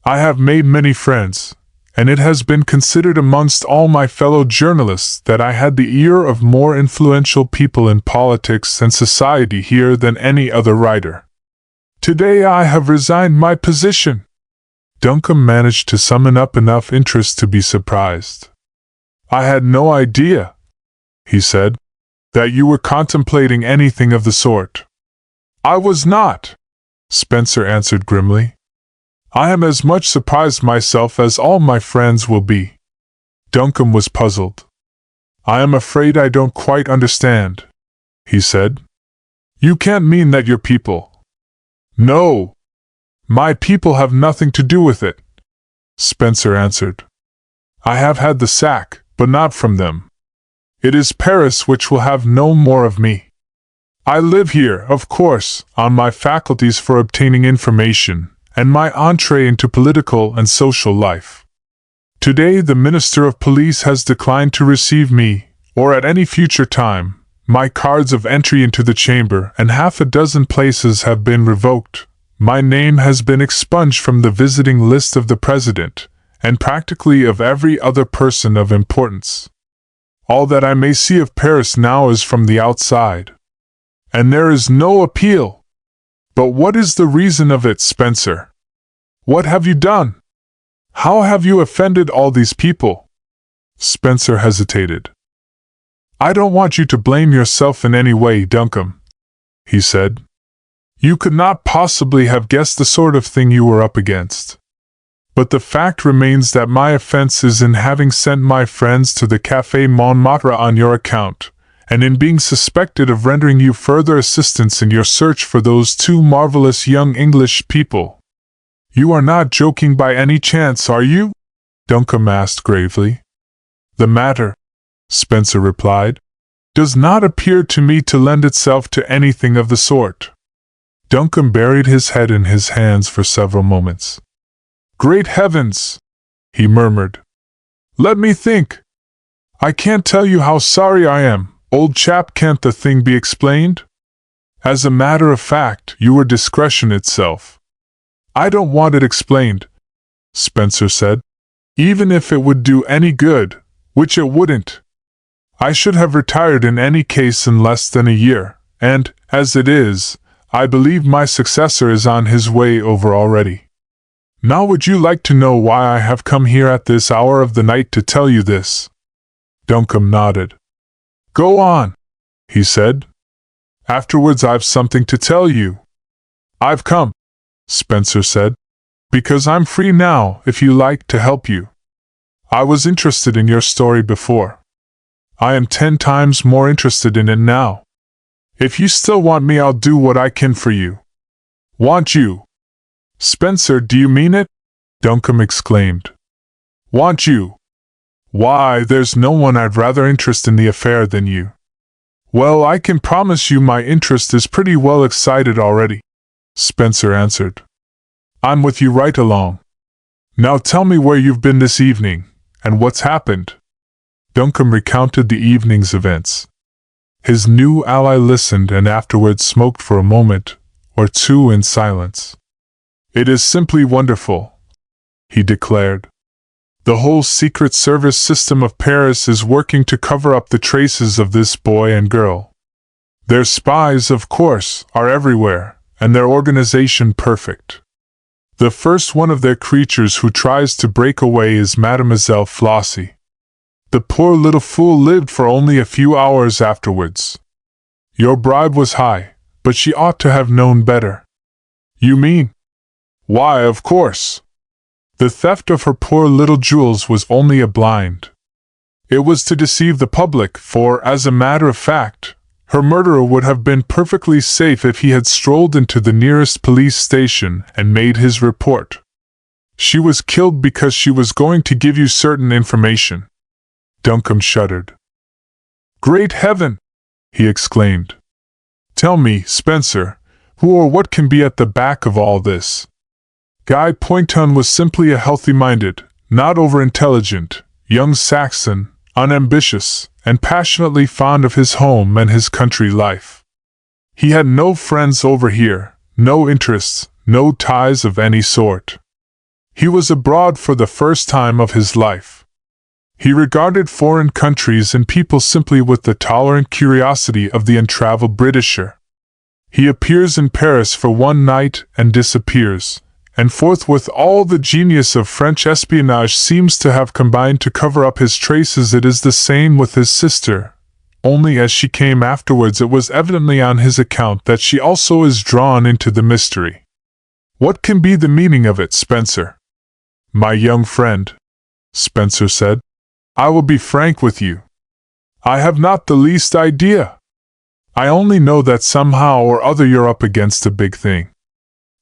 I have made many friends, and it has been considered amongst all my fellow journalists that I had the ear of more influential people in politics and society here than any other writer. Today I have resigned my position." Duncombe managed to summon up enough interest to be surprised. "I had no idea," he said, "that you were contemplating anything of the sort." "I was not," Spencer answered grimly. "I am as much surprised myself as all my friends will be." Duncombe was puzzled. "I am afraid I don't quite understand," he said. "You can't mean that your people—" "No. My people have nothing to do with it," Spencer answered. "I have had the sack, but not from them. It is Paris which will have no more of me. I live here, of course, on my faculties for obtaining information, and my entree into political and social life. Today the Minister of Police has declined to receive me, or at any future time, my cards of entry into the chamber, and 6 places have been revoked. My name has been expunged from the visiting list of the President, and practically of every other person of importance. All that I may see of Paris now is from the outside. And there is no appeal. But what is the reason of it, Spencer? What have you done? How have you offended all these people? Spencer hesitated. I don't want you to blame yourself in any way, Duncombe, he said. You could not possibly have guessed the sort of thing you were up against. But the fact remains that my offense is in having sent my friends to the Café Montmartre on your account, and in being suspected of rendering you further assistance in your search for those two marvelous young English people. You are not joking by any chance, are you? Duncombe asked gravely. The matter, Spencer replied, does not appear to me to lend itself to anything of the sort. Duncombe buried his head in his hands for several moments. Great heavens, he murmured. Let me think. I can't tell you how sorry I am, old chap. Can't the thing be explained? As a matter of fact, you were discretion itself. I don't want it explained, Spencer said, even if it would do any good, which it wouldn't. I should have retired in any case in less than a year, and, as it is, I believe my successor is on his way over already. Now would you like to know why I have come here at this hour of the night to tell you this? Duncombe nodded. Go on, he said. Afterwards I've something to tell you. I've come, Spencer said, because I'm free now, if you like, to help you. I was interested in your story before. I am 10 times more interested in it now. If you still want me, I'll do what I can for you. Want you? Spencer, do you mean it? Duncombe exclaimed. Want you? Why, there's no one I'd rather interest in the affair than you. Well, I can promise you my interest is pretty well excited already, Spencer answered. I'm with you right along. Now tell me where you've been this evening, and what's happened. Duncombe recounted the evening's events. His new ally listened and afterwards smoked for a moment or two in silence. It is simply wonderful, he declared. The whole Secret Service system of Paris is working to cover up the traces of this boy and girl. Their spies, of course, are everywhere, and their organization perfect. The first one of their creatures who tries to break away is Mademoiselle Flossie. The poor little fool lived for only a few hours afterwards. Your bribe was high, but she ought to have known better. You mean? Why, of course. The theft of her poor little jewels was only a blind. It was to deceive the public, for, as a matter of fact, her murderer would have been perfectly safe if he had strolled into the nearest police station and made his report. She was killed because she was going to give you certain information. Duncombe shuddered. Great heaven! He exclaimed. Tell me, Spencer, who or what can be at the back of all this? Guy Poynton was simply a healthy-minded, not over-intelligent, young Saxon, unambitious, and passionately fond of his home and his country life. He had no friends over here, no interests, no ties of any sort. He was abroad for the first time of his life. He regarded foreign countries and people simply with the tolerant curiosity of the untraveled Britisher. He appears in Paris for one night and disappears, and forthwith all the genius of French espionage seems to have combined to cover up his traces. It is the same with his sister, only as she came afterwards it was evidently on his account that she also is drawn into the mystery. What can be the meaning of it, Spencer? My young friend, Spencer said, I will be frank with you. I have not the least idea. I only know that somehow or other you're up against a big thing.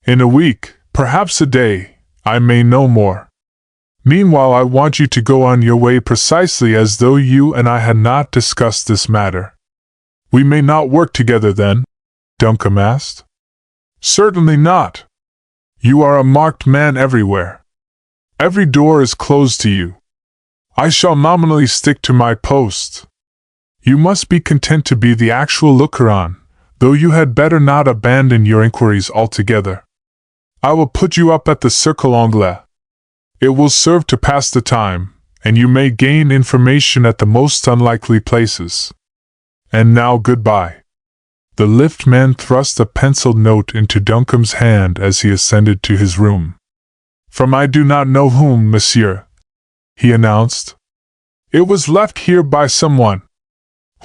In a week, perhaps a day, I may know more. Meanwhile, I want you to go on your way precisely as though you and I had not discussed this matter. We may not work together then? Duncombe asked. Certainly not. You are a marked man everywhere. Every door is closed to you. I shall nominally stick to my post. You must be content to be the actual looker-on, though you had better not abandon your inquiries altogether. I will put you up at the Cercle Anglais. It will serve to pass the time, and you may gain information at the most unlikely places. And now goodbye." The lift man thrust a penciled note into Duncombe's hand as he ascended to his room. "From I do not know whom, monsieur," he announced. "It was left here by someone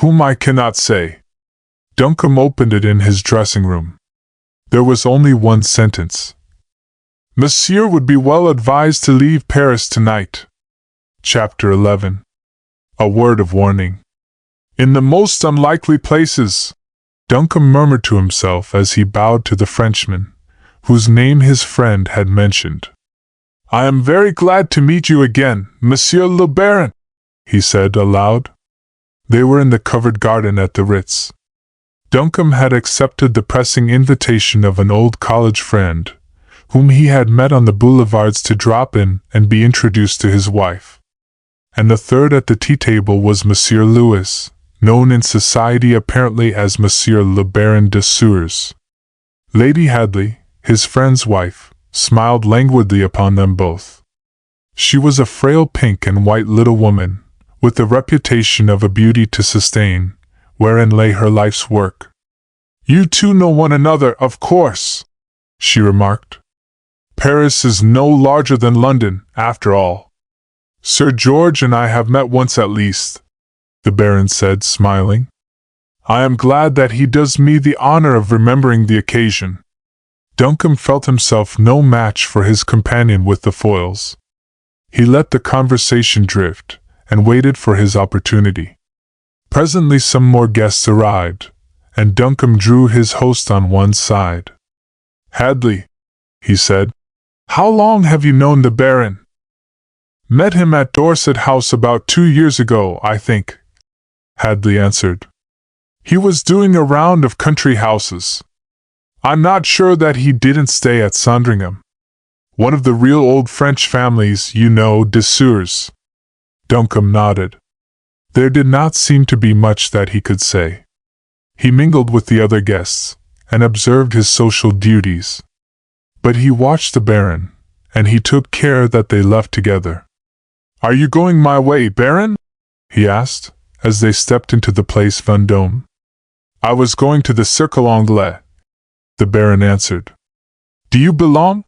whom I cannot say." Duncombe opened it in his dressing room. There was only one sentence. "Monsieur would be well advised to leave Paris tonight." Chapter 11. A word of warning. "In the most unlikely places," Duncombe murmured to himself as he bowed to the Frenchman, whose name his friend had mentioned. "I am very glad to meet you again, Monsieur le Baron," he said aloud. They were in the covered garden at the Ritz. Duncombe had accepted the pressing invitation of an old college friend, whom he had met on the boulevards, to drop in and be introduced to his wife. And the third at the tea table was Monsieur Louis, known in society apparently as Monsieur le Baron de Sures. Lady Hadley, his friend's wife, smiled languidly upon them both. She was a frail pink and white little woman, with the reputation of a beauty to sustain, wherein lay her life's work. "You two know one another, of course," she remarked. "Paris is no larger than London, after all." "Sir George and I have met once at least," the Baron said, smiling. "I am glad that he does me the honor of remembering the occasion." Duncombe felt himself no match for his companion with the foils. He let the conversation drift, and waited for his opportunity. Presently some more guests arrived, and Duncombe drew his host on one side. "Hadley," he said, "how long have you known the Baron?" "Met him at Dorset House about 2 years ago, I think," Hadley answered. "He was doing a round of country houses. I'm not sure that he didn't stay at Sandringham. One of the real old French families, you know, de Sures." Duncombe nodded. There did not seem to be much that he could say. He mingled with the other guests, and observed his social duties. But he watched the Baron, and he took care that they left together. "Are you going my way, Baron?" he asked, as they stepped into the Place Vendôme. "I was going to the Cercle Anglais," the Baron answered. "Do you belong?"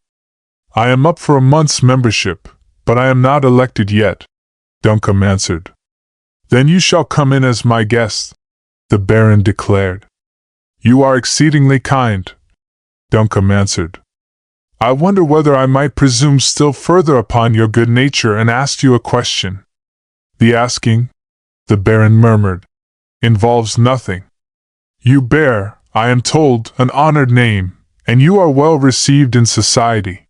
"I am up for a month's membership, but I am not elected yet," Duncombe answered. "Then you shall come in as my guest," the Baron declared. "You are exceedingly kind," Duncombe answered. "I wonder whether I might presume still further upon your good nature and ask you a question." "The asking," the Baron murmured, "involves nothing. You bear, I am told, an honored name, and you are well received in society.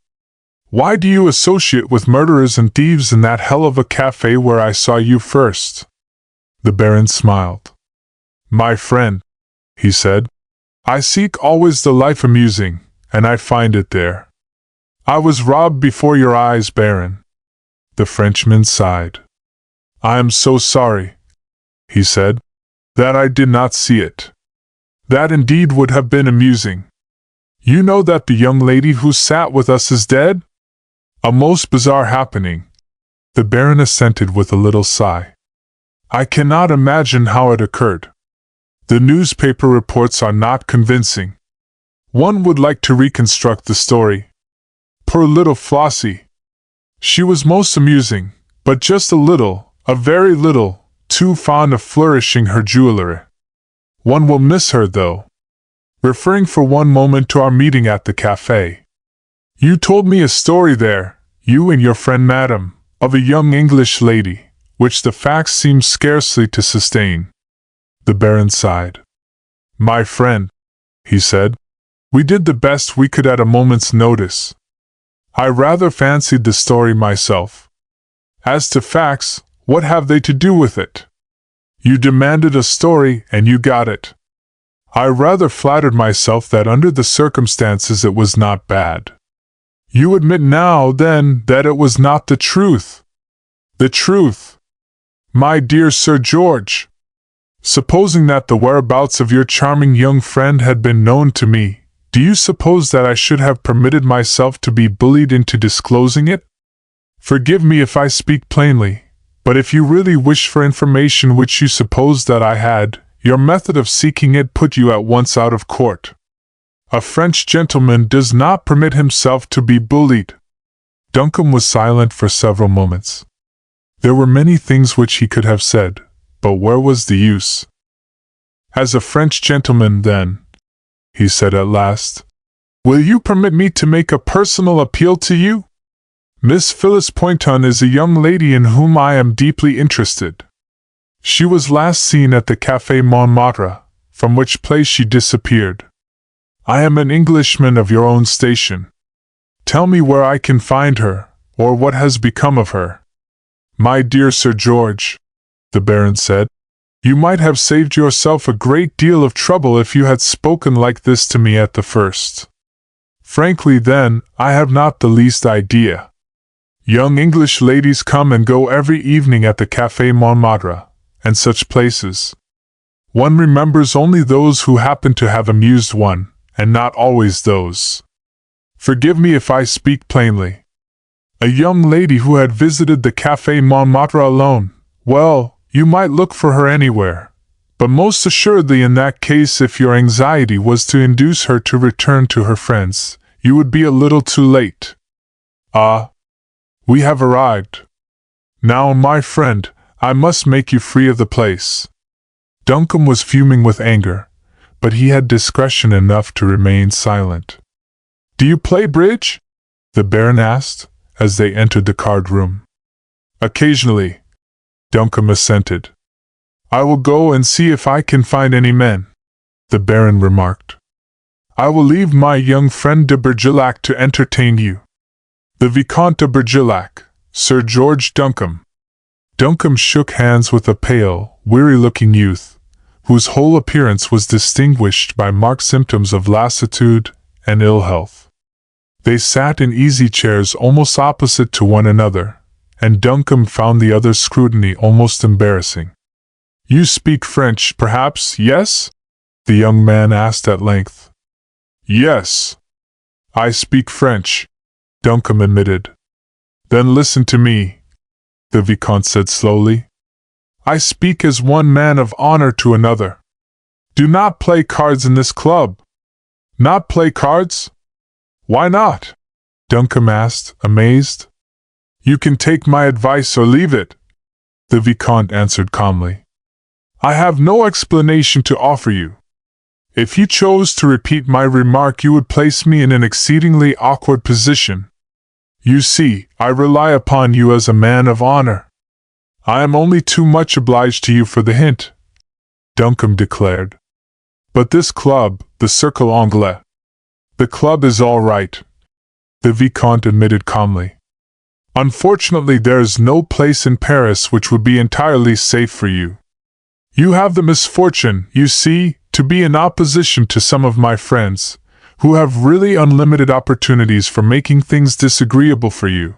Why do you associate with murderers and thieves in that hell of a cafe where I saw you first?" The Baron smiled. "My friend," he said, "I seek always the life amusing, and I find it there." "I was robbed before your eyes, Baron." The Frenchman sighed. "I am so sorry," he said, "that I did not see it. That indeed would have been amusing. You know that the young lady who sat with us is dead? A most bizarre happening." The Baron assented with a little sigh. "I cannot imagine how it occurred. The newspaper reports are not convincing. One would like to reconstruct the story. Poor little Flossie. She was most amusing, but just a little, a very little, too fond of flourishing her jewelry. One will miss her, though." Referring for one moment to our meeting at the cafe. "You told me a story there, you and your friend Madame, of a young English lady, which the facts seem scarcely to sustain." The Baron sighed. "My friend," he said, "we did the best we could at a moment's notice. I rather fancied the story myself. As to facts, what have they to do with it? You demanded a story, and you got it. I rather flattered myself that under the circumstances it was not bad. You admit now, then, that it was not the truth." "The truth? My dear Sir George! Supposing that the whereabouts of your charming young friend had been known to me, do you suppose that I should have permitted myself to be bullied into disclosing it? Forgive me if I speak plainly, But if you really wish for information which you supposed that I had, your method of seeking it put you at once out of court. A French gentleman does not permit himself to be bullied." Duncan was silent for several moments. There were many things which he could have said, but where was the use? "As a French gentleman, then," he said at last, "will you permit me to make a personal appeal to you? Miss Phyllis Poynton is a young lady in whom I am deeply interested. She was last seen at the Café Montmartre, from which place she disappeared. I am an Englishman of your own station. Tell me where I can find her, or what has become of her." "My dear Sir George," the Baron said, "you might have saved yourself a great deal of trouble if you had spoken like this to me at the first. Frankly, then, I have not the least idea. Young English ladies come and go every evening at the Café Montmartre, and such places. One remembers only those who happen to have amused one, and not always those. Forgive me if I speak plainly. A young lady who had visited the Café Montmartre alone, well, you might look for her anywhere, but most assuredly in that case, if your anxiety was to induce her to return to her friends, you would be a little too late. Ah, we have arrived. Now, my friend, I must make you free of the place." Duncan was fuming with anger, but he had discretion enough to remain silent. "Do you play bridge?" the Baron asked, as they entered the card room. "Occasionally," Duncan assented. "I will go and see if I can find any men," the Baron remarked. "I will leave my young friend de Bergerac to entertain you. The Vicomte de Bergerac, Sir George Duncan." Duncan shook hands with a pale, weary-looking youth, whose whole appearance was distinguished by marked symptoms of lassitude and ill health. They sat in easy chairs almost opposite to one another, and Duncan found the other's scrutiny almost embarrassing. "You speak French, perhaps, yes?" the young man asked at length. "Yes, I speak French," Duncan admitted. "Then listen to me," the Vicomte said slowly. "I speak as one man of honor to another. Do not play cards in this club." "Not play cards? Why not?" Duncan asked, amazed. "You can take my advice or leave it," the Vicomte answered calmly. "I have no explanation to offer you. If you chose to repeat my remark, you would place me in an exceedingly awkward position. You see, I rely upon you as a man of honor." "I am only too much obliged to you for the hint," Duncan declared. "But this club, the Cercle Anglais—" "The club is all right," the Vicomte admitted calmly. "Unfortunately, there is no place in Paris which would be entirely safe for you. You have the misfortune, you see, to be in opposition to some of my friends, who have really unlimited opportunities for making things disagreeable for you.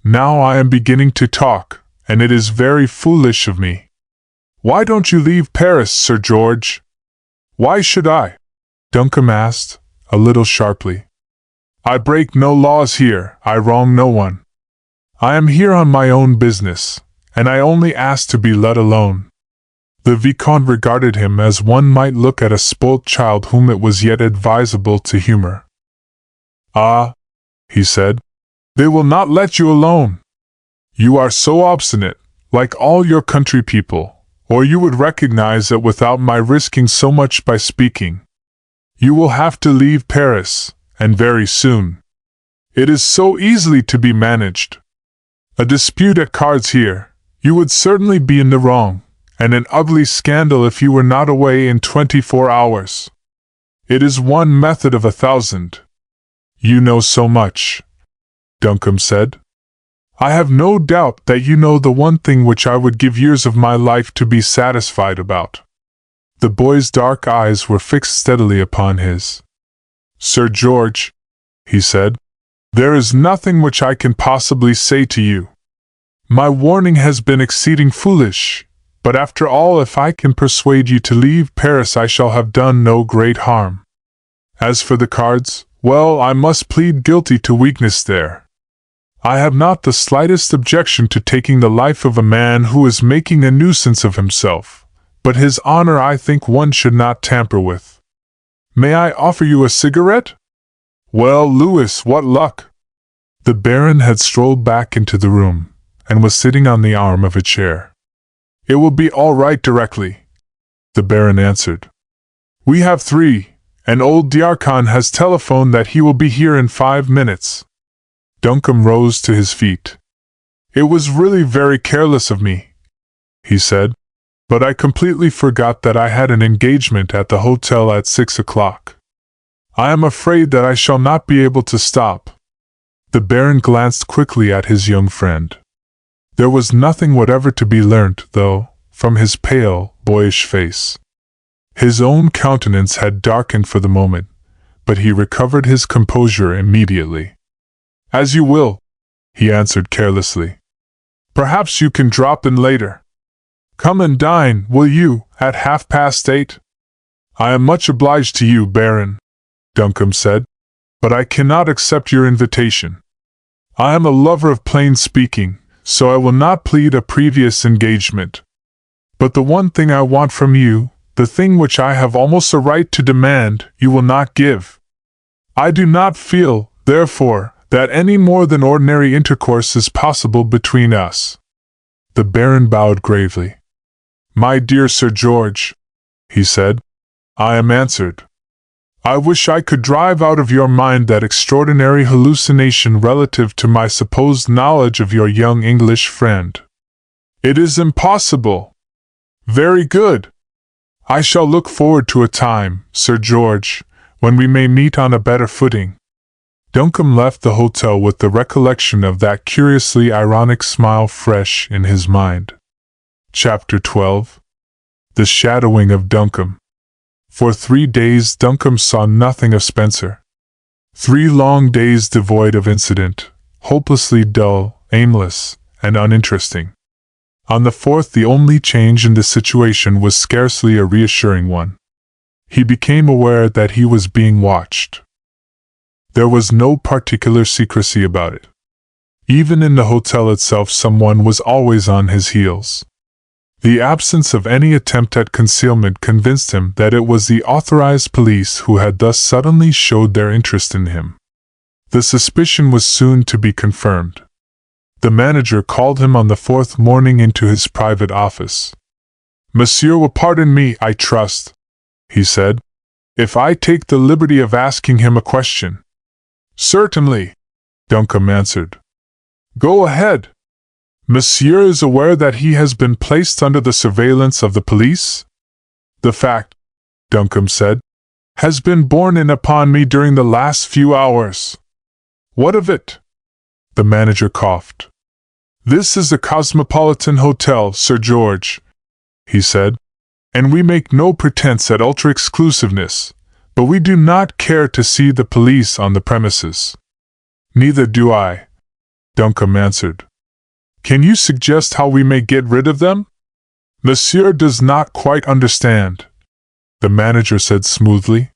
Now I am beginning to talk, and it is very foolish of me. Why don't you leave Paris, Sir George?" "Why should I?" Duncan asked, a little sharply. "I break no laws here, I wrong no one. I am here on my own business, and I only ask to be let alone." The Vicomte regarded him as one might look at a spoilt child whom it was yet advisable to humor. "Ah," he said, "they will not let you alone. You are so obstinate, like all your country people, or you would recognize that without my risking so much by speaking. You will have to leave Paris, and very soon. It is so easily to be managed. A dispute at cards here, you would certainly be in the wrong, and an ugly scandal if you were not away in 24 hours. It is one method of 1,000. You know so much," Duncan said. "I have no doubt that you know the one thing which I would give years of my life to be satisfied about." The boy's dark eyes were fixed steadily upon his. "Sir George," he said, "there is nothing which I can possibly say to you. My warning has been exceeding foolish, but after all, if I can persuade you to leave Paris, I shall have done no great harm. As for the cards, well, I must plead guilty to weakness there. I have not the slightest objection to taking the life of a man who is making a nuisance of himself, but his honor I think one should not tamper with. May I offer you a cigarette? Well, Louis, what luck?" The Baron had strolled back into the room, and was sitting on the arm of a chair. "It will be all right directly," the Baron answered. "We have 3, and old Diarchon has telephoned that he will be here in 5 minutes. Duncombe rose to his feet. "It was really very careless of me," he said, "but I completely forgot that I had an engagement at the hotel at 6 o'clock. I am afraid that I shall not be able to stop." The Baron glanced quickly at his young friend. There was nothing whatever to be learnt, though, from his pale, boyish face. His own countenance had darkened for the moment, but he recovered his composure immediately. "As you will," he answered carelessly. "Perhaps you can drop in later. Come and dine, will you, at 8:30? "I am much obliged to you, Baron," Duncombe said, "but I cannot accept your invitation. I am a lover of plain speaking, so I will not plead a previous engagement. But the one thing I want from you, the thing which I have almost a right to demand, you will not give. I do not feel, therefore, that any more than ordinary intercourse is possible between us." The Baron bowed gravely. "My dear Sir George," he said, "I am answered. I wish I could drive out of your mind that extraordinary hallucination relative to my supposed knowledge of your young English friend. It is impossible." "Very good. I shall look forward to a time, Sir George, when we may meet on a better footing." Duncombe left the hotel with the recollection of that curiously ironic smile fresh in his mind. Chapter 12. The Shadowing of Duncombe. For 3 days Duncombe saw nothing of Spencer. 3 long days devoid of incident, hopelessly dull, aimless, and uninteresting. On the 4th the only change in the situation was scarcely a reassuring one. He became aware that he was being watched. There was no particular secrecy about it. Even in the hotel itself someone was always on his heels. The absence of any attempt at concealment convinced him that it was the authorized police who had thus suddenly showed their interest in him. The suspicion was soon to be confirmed. The manager called him on the 4th morning into his private office. "Monsieur will pardon me, I trust," he said, "if I take the liberty of asking him a question." "Certainly," Duncombe answered. "Go ahead." "Monsieur is aware that he has been placed under the surveillance of the police?" "The fact," Duncombe said, "has been borne in upon me during the last few hours." "What of it?" The manager coughed. "This is a cosmopolitan hotel, Sir George," he said, "and we make no pretense at ultra-exclusiveness, but we do not care to see the police on the premises." "Neither do I," Duncombe answered. "Can you suggest how we may get rid of them?" "Monsieur does not quite understand," the manager said smoothly.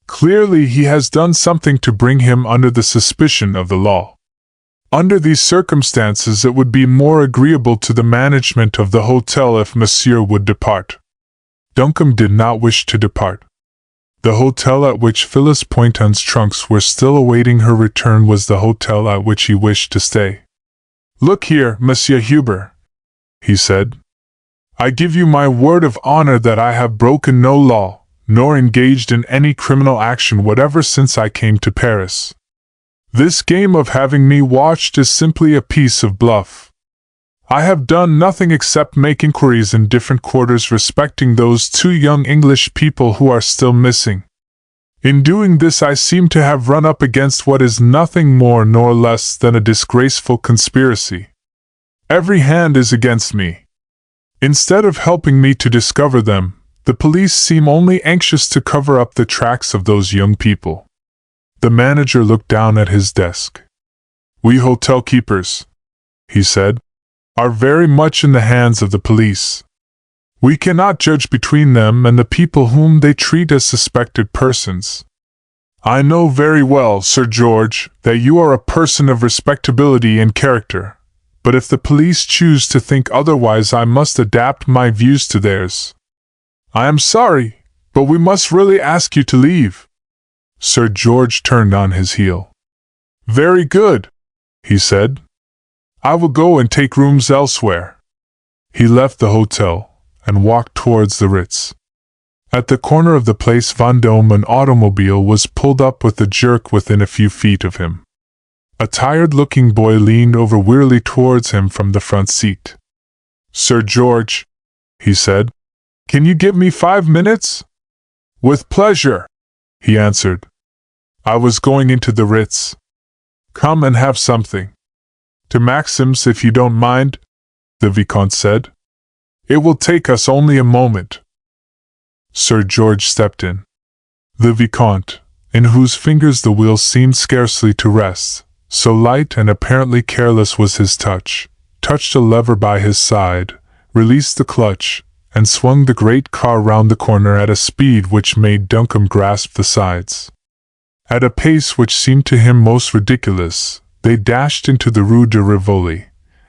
"Clearly he has done something to bring him under the suspicion of the law. Under these circumstances it would be more agreeable to the management of the hotel if Monsieur would depart." Duncombe did not wish to depart. The hotel at which Phyllis Poynton's trunks were still awaiting her return was the hotel at which he wished to stay. "Look here, Monsieur Huber," he said. "I give you my word of honor that I have broken no law, nor engaged in any criminal action whatever since I came to Paris. This game of having me watched is simply a piece of bluff. I have done nothing except make inquiries in different quarters respecting those 2 young English people who are still missing. In doing this I seem to have run up against what is nothing more nor less than a disgraceful conspiracy. Every hand is against me. Instead of helping me to discover them, the police seem only anxious to cover up the tracks of those young people." The manager looked down at his desk. "We hotel keepers," he said, "are very much in the hands of the police. We cannot judge between them and the people whom they treat as suspected persons. I know very well, Sir George, that you are a person of respectability and character, but if the police choose to think otherwise, I must adapt my views to theirs. I am sorry, but we must really ask you to leave." Sir George turned on his heel. "Very good," he said. "I will go and take rooms elsewhere." He left the hotel and walked towards the Ritz. At the corner of the Place Vendôme, an automobile was pulled up with a jerk within a few feet of him. A tired-looking boy leaned over wearily towards him from the front seat. "Sir George," he said, "can you give me 5 minutes?" "With pleasure," he answered. "I was going into the Ritz." "Come and have something." "To Maxim's, if you don't mind," the Vicomte said. "It will take us only a moment." Sir George stepped in. The Vicomte, in whose fingers the wheel seemed scarcely to rest, so light and apparently careless was his touch, touched a lever by his side, released the clutch, and swung the great car round the corner at a speed which made Duncombe grasp the sides. At a pace which seemed to him most ridiculous, they dashed into the Rue de Rivoli,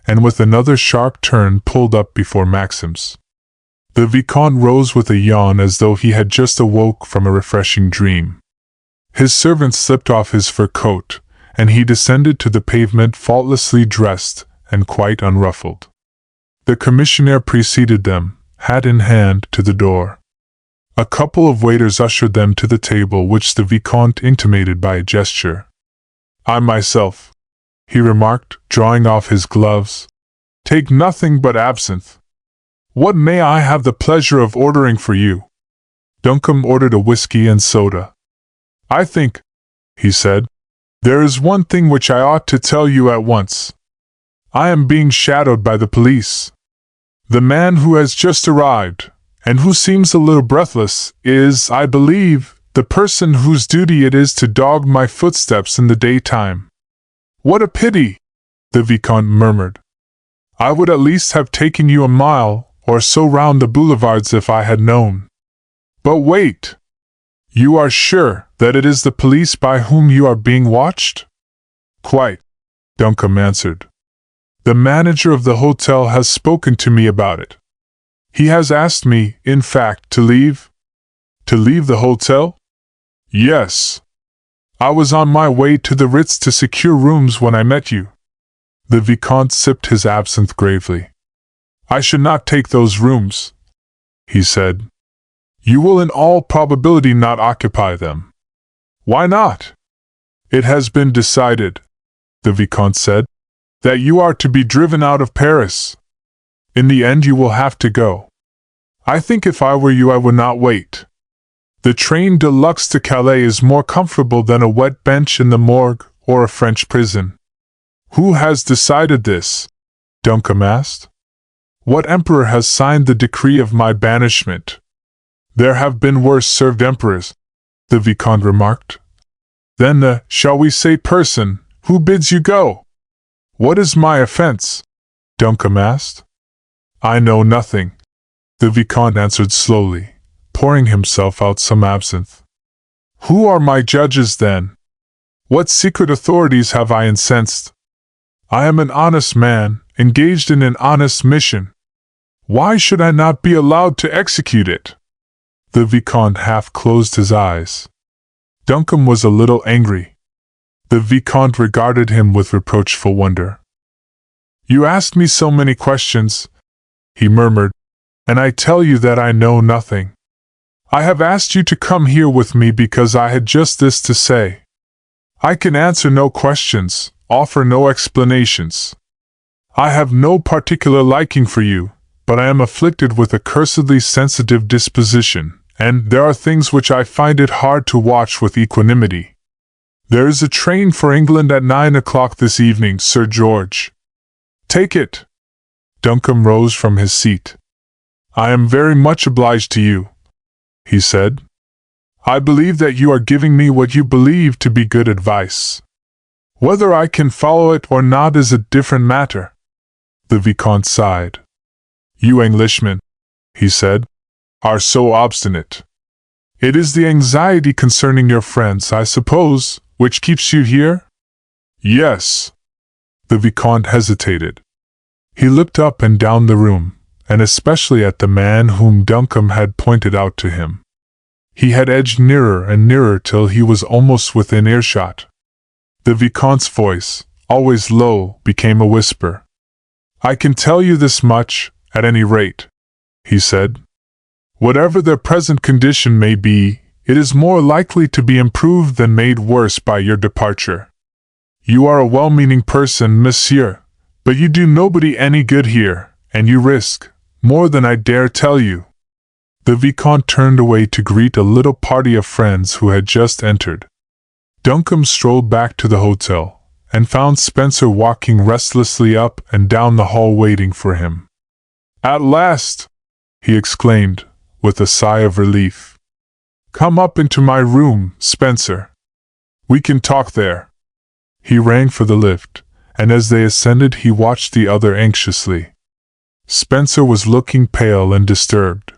and with another sharp turn pulled up before Maxim's. The Vicomte rose with a yawn as though he had just awoke from a refreshing dream. His servant slipped off his fur coat, and he descended to the pavement faultlessly dressed and quite unruffled. The commissionaire preceded them, hat in hand, to the door. A couple of waiters ushered them to the table, which the Vicomte intimated by a gesture. "I myself," he remarked, drawing off his gloves, "take nothing but absinthe. What may I have the pleasure of ordering for you?" Duncombe ordered a whiskey and soda. "I think," he said, "there is one thing which I ought to tell you at once. I am being shadowed by the police. The man who has just arrived, and who seems a little breathless, is, I believe, the person whose duty it is to dog my footsteps in the daytime." "What a pity!" the Vicomte murmured. "I would at least have taken you a mile or so round the boulevards if I had known. But wait! You are sure that it is the police by whom you are being watched?" "Quite," Duncombe answered. "The manager of the hotel has spoken to me about it. He has asked me, in fact, to leave." "To leave the hotel?" "Yes. I was on my way to the Ritz to secure rooms when I met you." The Vicomte sipped his absinthe gravely. "I should not take those rooms," he said. "You will in all probability not occupy them." "Why not?" "It has been decided," the Vicomte said, "that you are to be driven out of Paris. In the end you will have to go. I think if I were you I would not wait. The train de luxe to Calais is more comfortable than a wet bench in the morgue or a French prison." "Who has decided this?" Duncombe asked. "What emperor has signed the decree of my banishment?" "There have been worse served emperors," the Vicomte remarked. "Then the, shall we say, person who bids you go?" "What is my offense?" Duncombe asked. "I know nothing," the Vicomte answered slowly, pouring himself out some absinthe. "Who are my judges, then? What secret authorities have I incensed? I am an honest man, engaged in an honest mission. Why should I not be allowed to execute it?" The Vicomte half closed his eyes. Duncombe was a little angry. The Vicomte regarded him with reproachful wonder. "You asked me so many questions," he murmured, "and I tell you that I know nothing. I have asked you to come here with me because I had just this to say. I can answer no questions, offer no explanations. I have no particular liking for you, but I am afflicted with a cursedly sensitive disposition, and there are things which I find it hard to watch with equanimity. There is a train for England at 9 o'clock this evening, Sir George. Take it." Duncombe rose from his seat. "I am very much obliged to you," he said. "I believe that you are giving me what you believe to be good advice. Whether I can follow it or not is a different matter." The Vicomte sighed. "You Englishmen," he said, "are so obstinate. It is the anxiety concerning your friends, I suppose, which keeps you here? Yes. The Vicomte hesitated. He looked up and down the room, and especially at the man whom Duncombe had pointed out to him. He had edged nearer and nearer till he was almost within earshot. The Vicomte's voice, always low, became a whisper. I can tell you this much, at any rate, he said. Whatever their present condition may be, it is more likely to be improved than made worse by your departure. You are a well-meaning person, monsieur, but you do nobody any good here, and you risk more than I dare tell you. The Vicomte turned away to greet a little party of friends who had just entered. Duncombe strolled back to the hotel, and found Spencer walking restlessly up and down the hall waiting for him. At last! He exclaimed, with a sigh of relief. Come up into my room, Spencer. We can talk there. He rang for the lift, and as they ascended he watched the other anxiously. Spencer was looking pale and disturbed.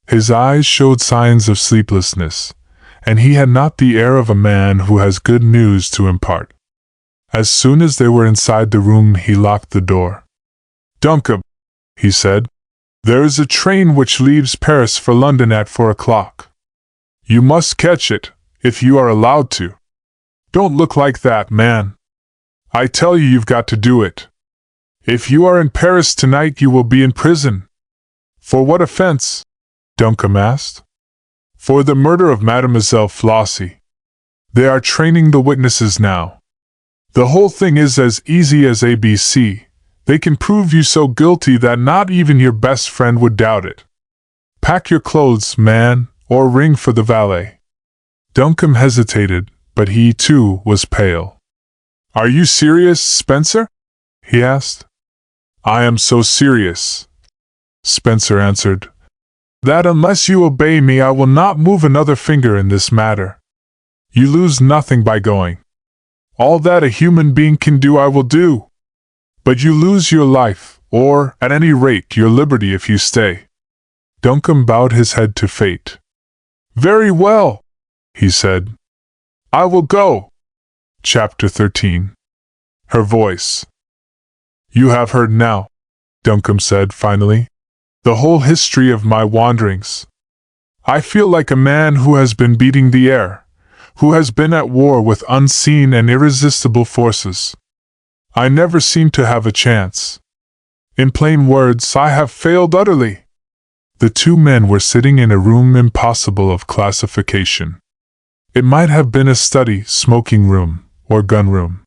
His eyes showed signs of sleeplessness, and he had not the air of a man who has good news to impart. As soon as they were inside the room he locked the door. Duncombe, he said, there is a train which leaves Paris for London at 4 o'clock. You must catch it, if you are allowed to. Don't look like that, man. I tell you you've got to do it. If you are in Paris tonight you will be in prison. For what offense? Duncombe asked. For the murder of Mademoiselle Flossie. They are training the witnesses now. The whole thing is as easy as ABC. They can prove you so guilty that not even your best friend would doubt it. Pack your clothes, man, or ring for the valet. Duncombe hesitated, but he, too, was pale. Are you serious, Spencer? He asked. I am so serious, Spencer answered, that unless you obey me I will not move another finger in this matter. You lose nothing by going. All that a human being can do I will do. But you lose your life, or, at any rate, your liberty if you stay. Duncombe bowed his head to fate. Very well, he said. I will go. Chapter 13. Her voice. You have heard now, Duncombe said finally, the whole history of my wanderings. I feel like a man who has been beating the air, who has been at war with unseen and irresistible forces. I never seem to have a chance. In plain words, I have failed utterly. The two men were sitting in a room impossible of classification. It might have been a study, smoking room, or gun room.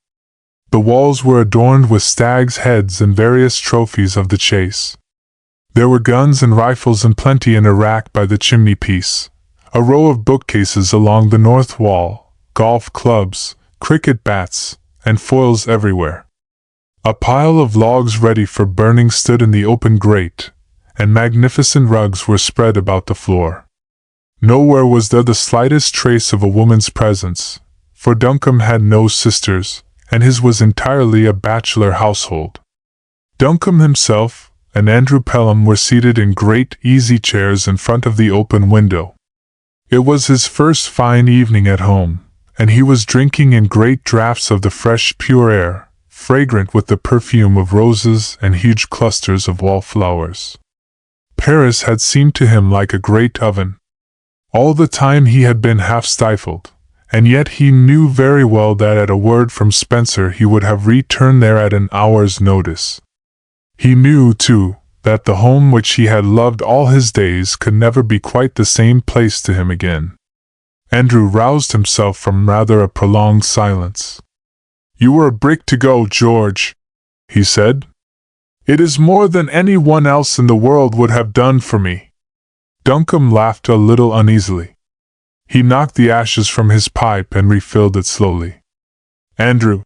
The walls were adorned with stags' heads and various trophies of the chase. There were guns and rifles in plenty in a rack by the chimney-piece, a row of bookcases along the north wall, golf clubs, cricket bats, and foils everywhere. A pile of logs ready for burning stood in the open grate, and magnificent rugs were spread about the floor. Nowhere was there the slightest trace of a woman's presence, for Duncombe had no sisters, and his was entirely a bachelor household. Duncombe himself and Andrew Pelham were seated in great easy chairs in front of the open window. It was his first fine evening at home, and he was drinking in great draughts of the fresh pure air, fragrant with the perfume of roses and huge clusters of wallflowers. Paris had seemed to him like a great oven. All the time he had been half stifled, and yet he knew very well that at a word from Spencer he would have returned there at an hour's notice. He knew, too, that the home which he had loved all his days could never be quite the same place to him again. Andrew roused himself from rather a prolonged silence. You were a brick to go, George, he said. It is more than any one else in the world would have done for me. Duncombe laughed a little uneasily. He knocked the ashes from his pipe and refilled it slowly. Andrew,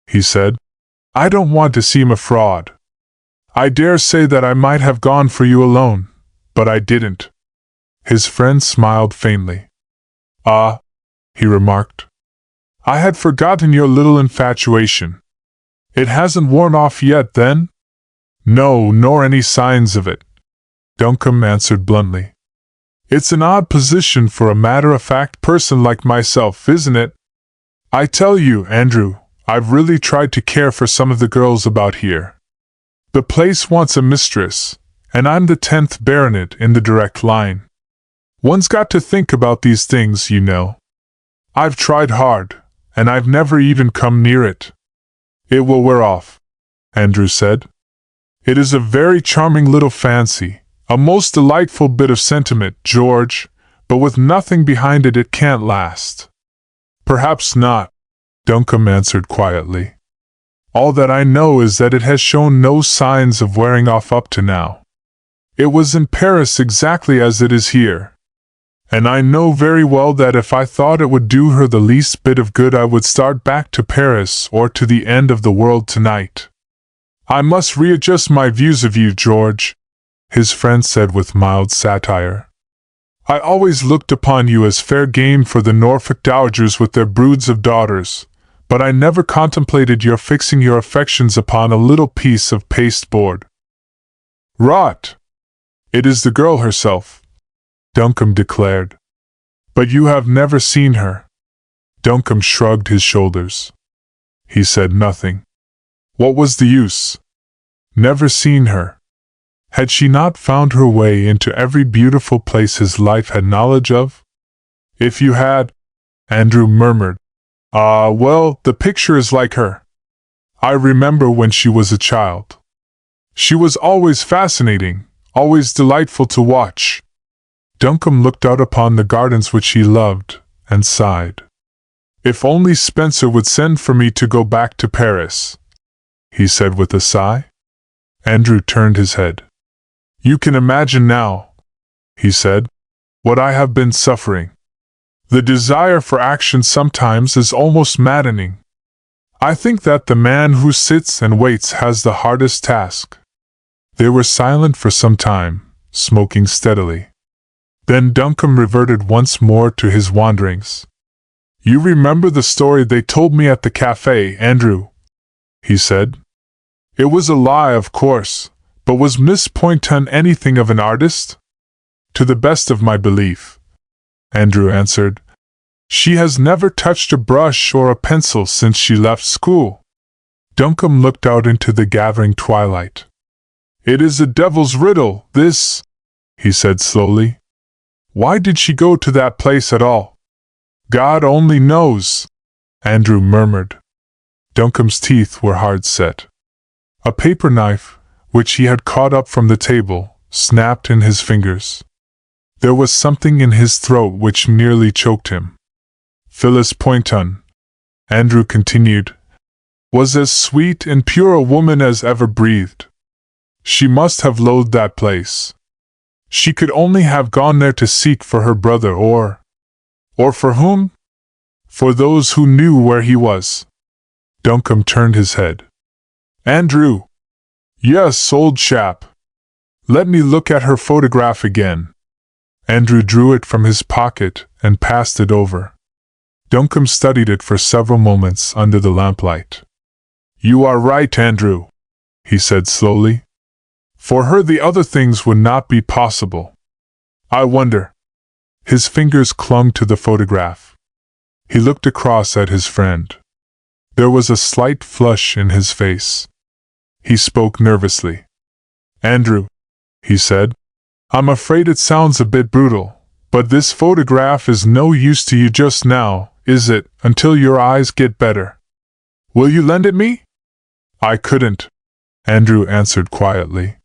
he said, I don't want to seem a fraud. I dare say that I might have gone for you alone, but I didn't. His friend smiled faintly. Ah, he remarked. I had forgotten your little infatuation. It hasn't worn off yet, then? No, nor any signs of it, Duncombe answered bluntly. It's an odd position for a matter-of-fact person like myself, isn't it? I tell you, Andrew, I've really tried to care for some of the girls about here. The place wants a mistress, and I'm the 10th baronet in the direct line. One's got to think about these things, you know. I've tried hard, and I've never even come near it. It will wear off, Andrew said. It is a very charming little fancy, a most delightful bit of sentiment, George, but with nothing behind it, it can't last. Perhaps not, Duncombe answered quietly. All that I know is that it has shown no signs of wearing off up to now. It was in Paris exactly as it is here. And I know very well that if I thought it would do her the least bit of good, I would start back to Paris or to the end of the world tonight. I must readjust my views of you, George, his friend said with mild satire. I always looked upon you as fair game for the Norfolk dowagers with their broods of daughters, but I never contemplated your fixing your affections upon a little piece of pasteboard. Rot! It is the girl herself, Duncombe declared. But you have never seen her. Duncombe shrugged his shoulders. He said nothing. What was the use? Never seen her. Had she not found her way into every beautiful place his life had knowledge of? If you had, Andrew murmured. Well, the picture is like her. I remember when she was a child. She was always fascinating, always delightful to watch. Duncombe looked out upon the gardens which he loved, and sighed. If only Spencer would send for me to go back to Paris, he said with a sigh. Andrew turned his head. You can imagine now, he said, what I have been suffering. The desire for action sometimes is almost maddening. I think that the man who sits and waits has the hardest task. They were silent for some time, smoking steadily. Then Duncombe reverted once more to his wanderings. You remember the story they told me at the cafe, Andrew, he said. It was a lie, of course, but was Miss Poynton anything of an artist? To the best of my belief, Andrew answered. She has never touched a brush or a pencil since she left school. Duncombe looked out into the gathering twilight. It is a devil's riddle, this, he said slowly. Why did she go to that place at all? God only knows, Andrew murmured. Duncombe's teeth were hard set. A paper knife, which he had caught up from the table, snapped in his fingers. There was something in his throat which nearly choked him. Phyllis Poynton, Andrew continued, was as sweet and pure a woman as ever breathed. She must have loathed that place. She could only have gone there to seek for her brother or for whom? For those who knew where he was. Duncombe turned his head. Andrew. Yes, old chap. Let me look at her photograph again. Andrew drew it from his pocket and passed it over. Duncombe studied it for several moments under the lamplight. You are right, Andrew, he said slowly. For her the other things would not be possible. I wonder. His fingers clung to the photograph. He looked across at his friend. There was a slight flush in his face. He spoke nervously. Andrew, he said, I'm afraid it sounds a bit brutal, but this photograph is no use to you just now, is it, until your eyes get better? Will you lend it me? I couldn't, Andrew answered quietly.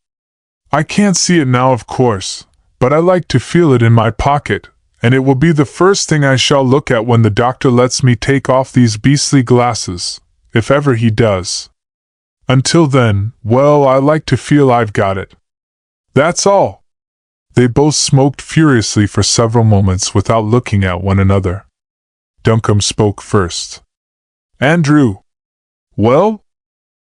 I can't see it now, of course, but I like to feel it in my pocket, and it will be the first thing I shall look at when the doctor lets me take off these beastly glasses, if ever he does. Until then, well, I like to feel I've got it. That's all. They both smoked furiously for several moments without looking at one another. Duncombe spoke first. Andrew. Well?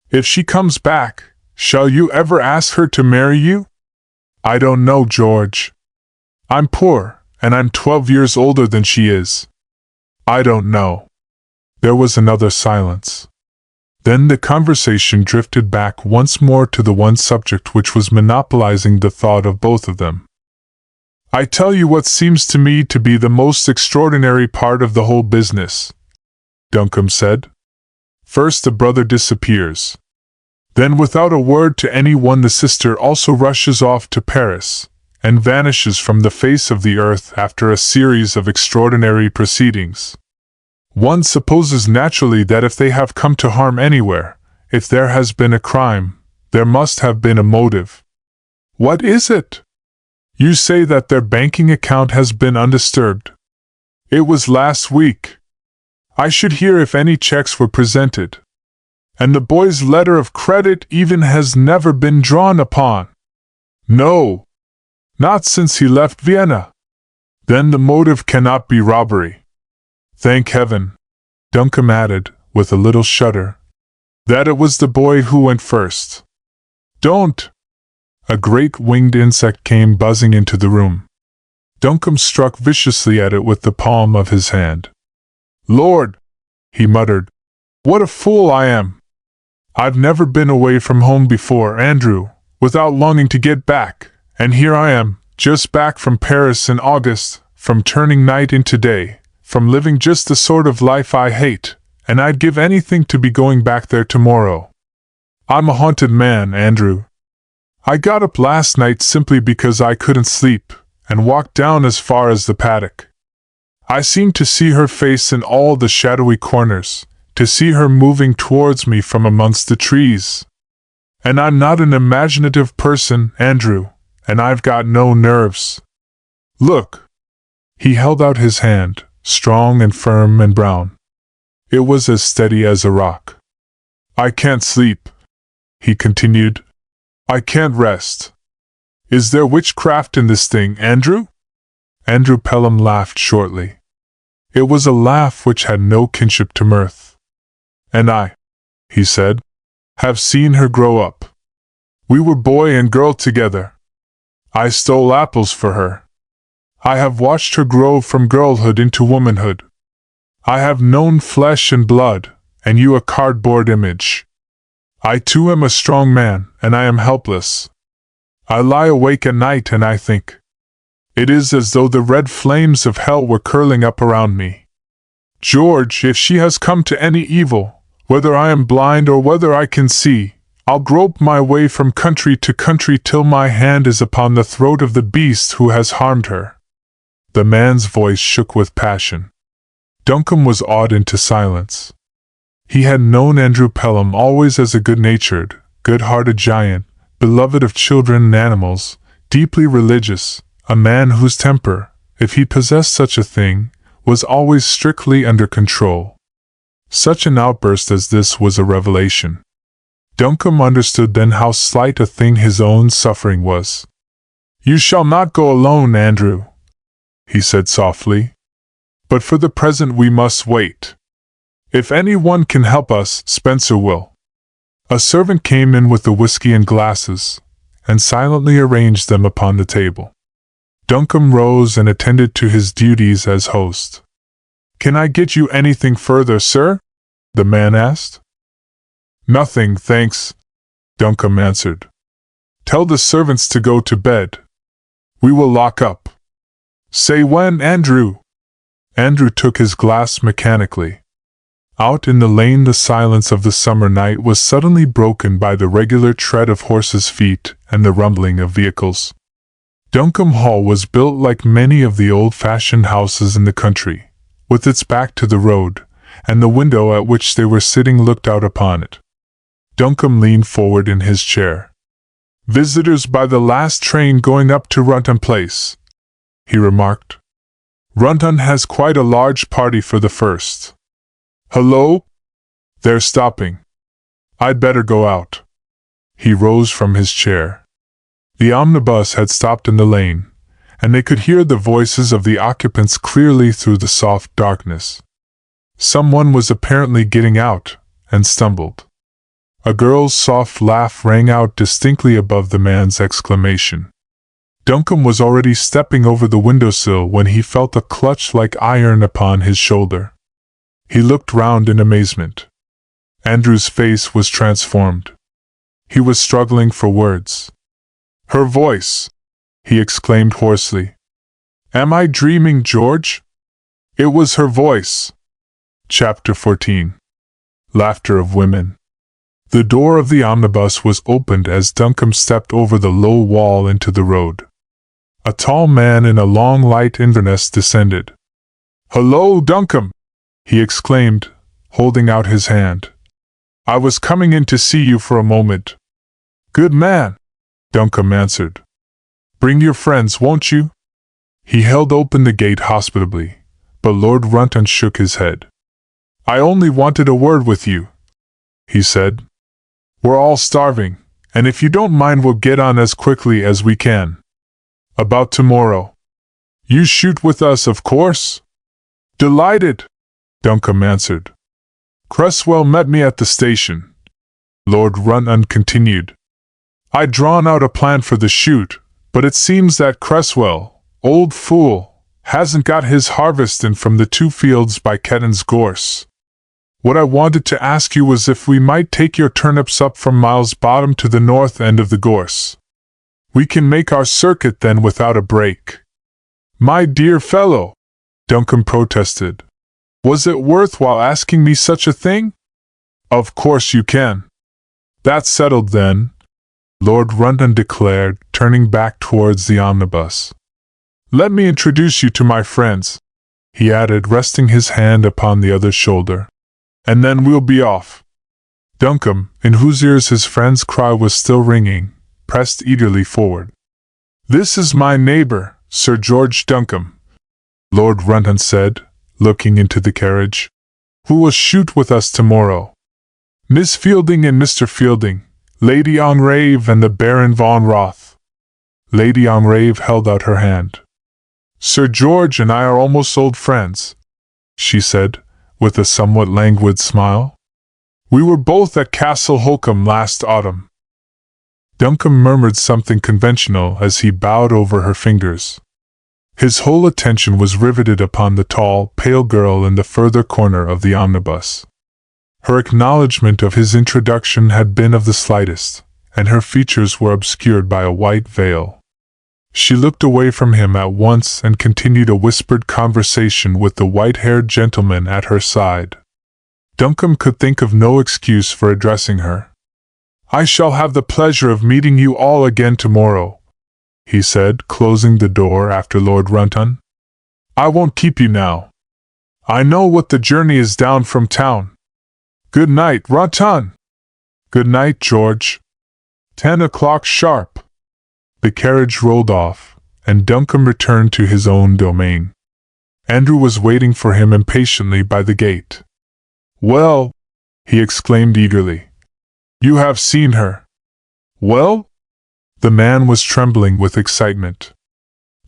If she comes back, shall you ever ask her to marry you? I don't know, George. I'm poor, and I'm 12 years older than she is. I don't know. There was another silence. Then the conversation drifted back once more to the one subject which was monopolizing the thought of both of them. I tell you what seems to me to be the most extraordinary part of the whole business, Duncombe said. First the brother disappears. Then without a word to anyone the sister also rushes off to Paris, and vanishes from the face of the earth after a series of extraordinary proceedings. One supposes naturally that if they have come to harm anywhere, if there has been a crime, there must have been a motive. What is it? You say that their banking account has been undisturbed. It was last week. I should hear if any checks were presented. And the boy's letter of credit even has never been drawn upon. No, not since he left Vienna. Then the motive cannot be robbery. Thank heaven, Duncombe added, with a little shudder, that it was the boy who went first. Don't! A great winged insect came buzzing into the room. Duncombe struck viciously at it with the palm of his hand. Lord, he muttered, what a fool I am! I've never been away from home before, Andrew, without longing to get back, and here I am, just back from Paris in August, from turning night into day, from living just the sort of life I hate, and I'd give anything to be going back there tomorrow. I'm a haunted man, Andrew. I got up last night simply because I couldn't sleep, and walked down as far as the paddock. I seemed to see her face in all the shadowy corners, to see her moving towards me from amongst the trees. And I'm not an imaginative person, Andrew, and I've got no nerves. Look. He held out his hand, strong and firm and brown. It was as steady as a rock. I can't sleep, he continued. I can't rest. Is there witchcraft in this thing, Andrew? Andrew Pelham laughed shortly. It was a laugh which had no kinship to mirth. And I, he said, have seen her grow up. We were boy and girl together. I stole apples for her. I have watched her grow from girlhood into womanhood. I have known flesh and blood, and you a cardboard image. I too am a strong man, and I am helpless. I lie awake at night and I think. It is as though the red flames of hell were curling up around me. George, if she has come to any evil, whether I am blind or whether I can see, I'll grope my way from country to country till my hand is upon the throat of the beast who has harmed her. The man's voice shook with passion. Duncombe was awed into silence. He had known Andrew Pelham always as a good-natured, good-hearted giant, beloved of children and animals, deeply religious, a man whose temper, if he possessed such a thing, was always strictly under control. Such an outburst as this was a revelation. Duncombe understood then how slight a thing his own suffering was. You shall not go alone, Andrew, he said softly. But for the present we must wait. If anyone can help us, Spencer will. A servant came in with the whiskey and glasses, and silently arranged them upon the table. Duncombe rose and attended to his duties as host. Can I get you anything further, sir? The man asked. Nothing, thanks, Duncombe answered. Tell the servants to go to bed. We will lock up. Say when, Andrew. Andrew took his glass mechanically. Out in the lane the silence of the summer night was suddenly broken by the regular tread of horses' feet and the rumbling of vehicles. Duncombe Hall was built like many of the old-fashioned houses in the country, with its back to the road, and the window at which they were sitting looked out upon it. Duncombe leaned forward in his chair. Visitors by the last train going up to Runton Place, he remarked. Runton has quite a large party for the first. Hello? They're stopping. I'd better go out. He rose from his chair. The omnibus had stopped in the lane, and they could hear the voices of the occupants clearly through the soft darkness. Someone was apparently getting out, and stumbled. A girl's soft laugh rang out distinctly above the man's exclamation. Duncombe was already stepping over the windowsill when he felt a clutch like iron upon his shoulder. He looked round in amazement. Andrew's face was transformed. He was struggling for words. Her voice! He exclaimed hoarsely. Am I dreaming, George? It was her voice. Chapter 14. Laughter of Women. The door of the omnibus was opened as Duncombe stepped over the low wall into the road. A tall man in a long light Inverness descended. "Hello, Duncombe!" he exclaimed, holding out his hand. "I was coming in to see you for a moment." "Good man," Duncombe answered. "Bring your friends, won't you?" He held open the gate hospitably, but Lord Runton shook his head. "I only wanted a word with you," he said. "We're all starving, and if you don't mind we'll get on as quickly as we can. About tomorrow. You shoot with us, of course?" "Delighted," Duncombe answered. "Cresswell met me at the station," Lord Runton continued. "I'd drawn out a plan for the shoot, but it seems that Cresswell, old fool, hasn't got his harvest in from the 2 fields by Ketton's gorse. What I wanted to ask you was if we might take your turnips up from Miles Bottom to the north end of the gorse. We can make our circuit then without a break." "My dear fellow," Duncombe protested, "was it worthwhile asking me such a thing?" "Of course you can." "That's settled then," Lord Runton declared, turning back towards the omnibus. "Let me introduce you to my friends," he added, resting his hand upon the other's shoulder. "And then we'll be off." Duncombe, in whose ears his friend's cry was still ringing, pressed eagerly forward. "This is my neighbour, Sir George Duncombe," Lord Runton said, looking into the carriage, "who will shoot with us tomorrow. Miss Fielding and Mr. Fielding, Lady Ongrave and the Baron von Roth." Lady Ongrave held out her hand. "Sir George and I are almost old friends," she said, with a somewhat languid smile. "We were both at Castle Holcombe last autumn." Duncombe murmured something conventional as he bowed over her fingers. His whole attention was riveted upon the tall, pale girl in the further corner of the omnibus. Her acknowledgment of his introduction had been of the slightest, and her features were obscured by a white veil. She looked away from him at once and continued a whispered conversation with the white-haired gentleman at her side. Duncombe could think of no excuse for addressing her. "I shall have the pleasure of meeting you all again tomorrow," he said, closing the door after Lord Runton. "I won't keep you now. I know what the journey is down from town. Good night, Runton." "Good night, George." 10 o'clock sharp. The carriage rolled off, and Duncombe returned to his own domain. Andrew was waiting for him impatiently by the gate. "Well," he exclaimed eagerly, "you have seen her." "Well?" The man was trembling with excitement.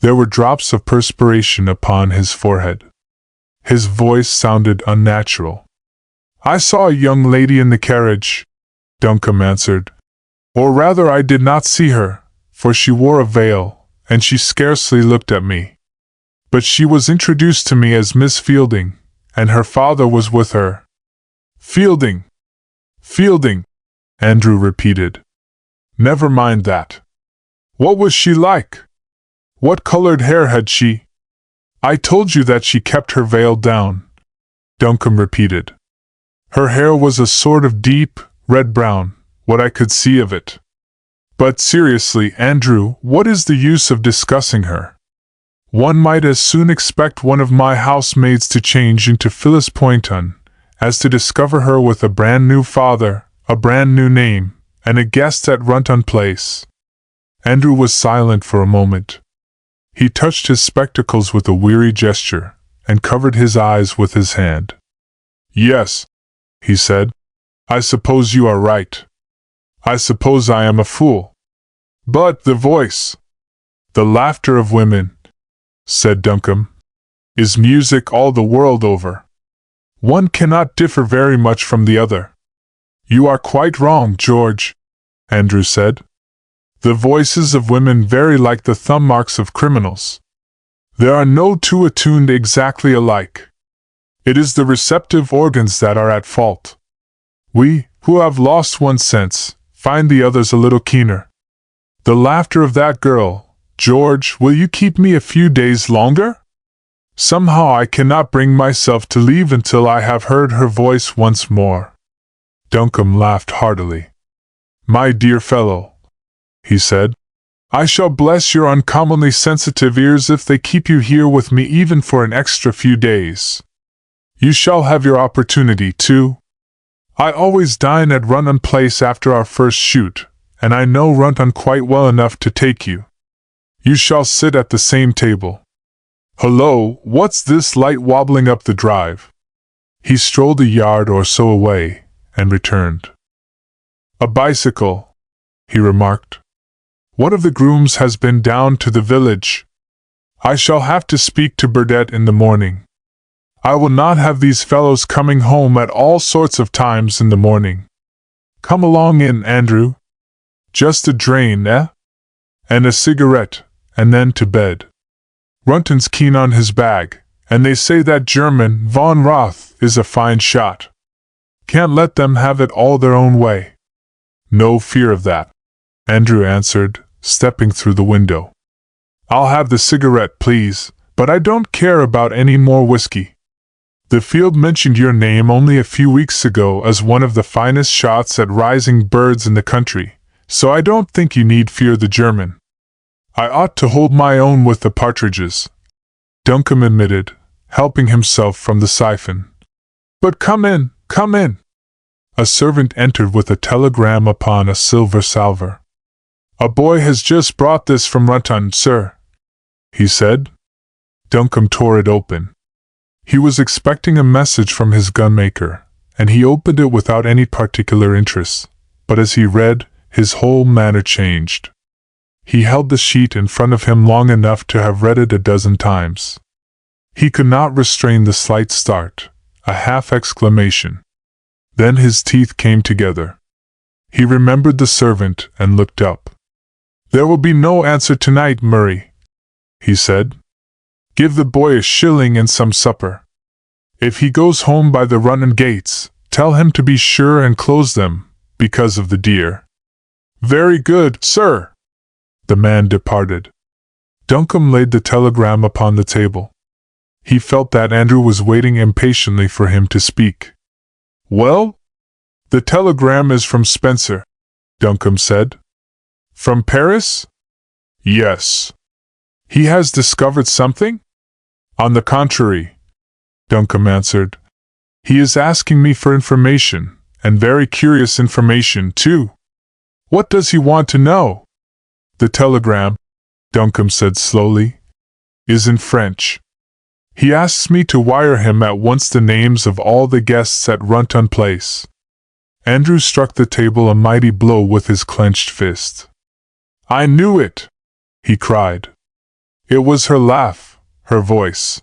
There were drops of perspiration upon his forehead. His voice sounded unnatural. "I saw a young lady in the carriage," Duncombe answered. "Or rather I did not see her, for she wore a veil, and she scarcely looked at me. But she was introduced to me as Miss Fielding, and her father was with her." "Fielding! Fielding!" Andrew repeated. "Never mind that. What was she like? What colored hair had she?" "I told you that she kept her veil down," Duncombe repeated. "Her hair was a sort of deep, red-brown, what I could see of it. But seriously, Andrew, what is the use of discussing her? One might as soon expect one of my housemaids to change into Phyllis Poynton, as to discover her with a brand-new father, a brand-new name, and a guest at Runton Place." Andrew was silent for a moment. He touched his spectacles with a weary gesture, and covered his eyes with his hand. "Yes," he said, "I suppose you are right. I suppose I am a fool. But the voice, the laughter of women," said Duncombe, "is music all the world over. One cannot differ very much from the other." "You are quite wrong, George," Andrew said. "The voices of women vary like the thumb marks of criminals. There are no two attuned exactly alike. It is the receptive organs that are at fault. We, who have lost one sense, find the others a little keener. The laughter of that girl, George, will you keep me a few days longer? Somehow I cannot bring myself to leave until I have heard her voice once more. Duncombe laughed heartily. My dear fellow, he said, I shall bless your uncommonly sensitive ears if they keep you here with me even for an extra few days. You shall have your opportunity, too. I always dine at Runton Place after our first shoot, and I know Runton quite well enough to take you. You shall sit at the same table. Hullo, what's this light wobbling up the drive? He strolled a yard or so away, and returned. A bicycle, he remarked. One of the grooms has been down to the village. I shall have to speak to Burdett in the morning. I will not have these fellows coming home at all sorts of times in the morning. Come along in, Andrew. Just a drain, eh? And a cigarette, and then to bed. Runton's keen on his bag, and they say that German, von Roth, is a fine shot. Can't let them have it all their own way. No fear of that, Andrew answered, stepping through the window. I'll have the cigarette, please, but I don't care about any more whiskey. The field mentioned your name only a few weeks ago as one of the finest shots at rising birds in the country, so I don't think you need fear the German. I ought to hold my own with the partridges, Duncombe admitted, helping himself from the siphon. But come in, come in. A servant entered with a telegram upon a silver salver. A boy has just brought this from Runton, sir, he said. Duncombe tore it open. He was expecting a message from his gunmaker, and he opened it without any particular interest, but as he read, his whole manner changed. He held the sheet in front of him long enough to have read it a dozen times. He could not restrain the slight start, a half-exclamation. Then his teeth came together. He remembered the servant and looked up. There will be no answer tonight, Murray, he said. Give the boy a shilling and some supper. If he goes home by the Runton gates, tell him to be sure and close them, because of the deer. Very good, sir. The man departed. Duncombe laid the telegram upon the table. He felt that Andrew was waiting impatiently for him to speak. Well? The telegram is from Spencer, Duncombe said. From Paris? Yes. He has discovered something? On the contrary, Duncombe answered. He is asking me for information, and very curious information, too. What does he want to know? The telegram, Duncombe said slowly, is in French. He asks me to wire him at once the names of all the guests at Runton Place. Andrew struck the table a mighty blow with his clenched fist. I knew it, he cried. It was her laugh, her voice.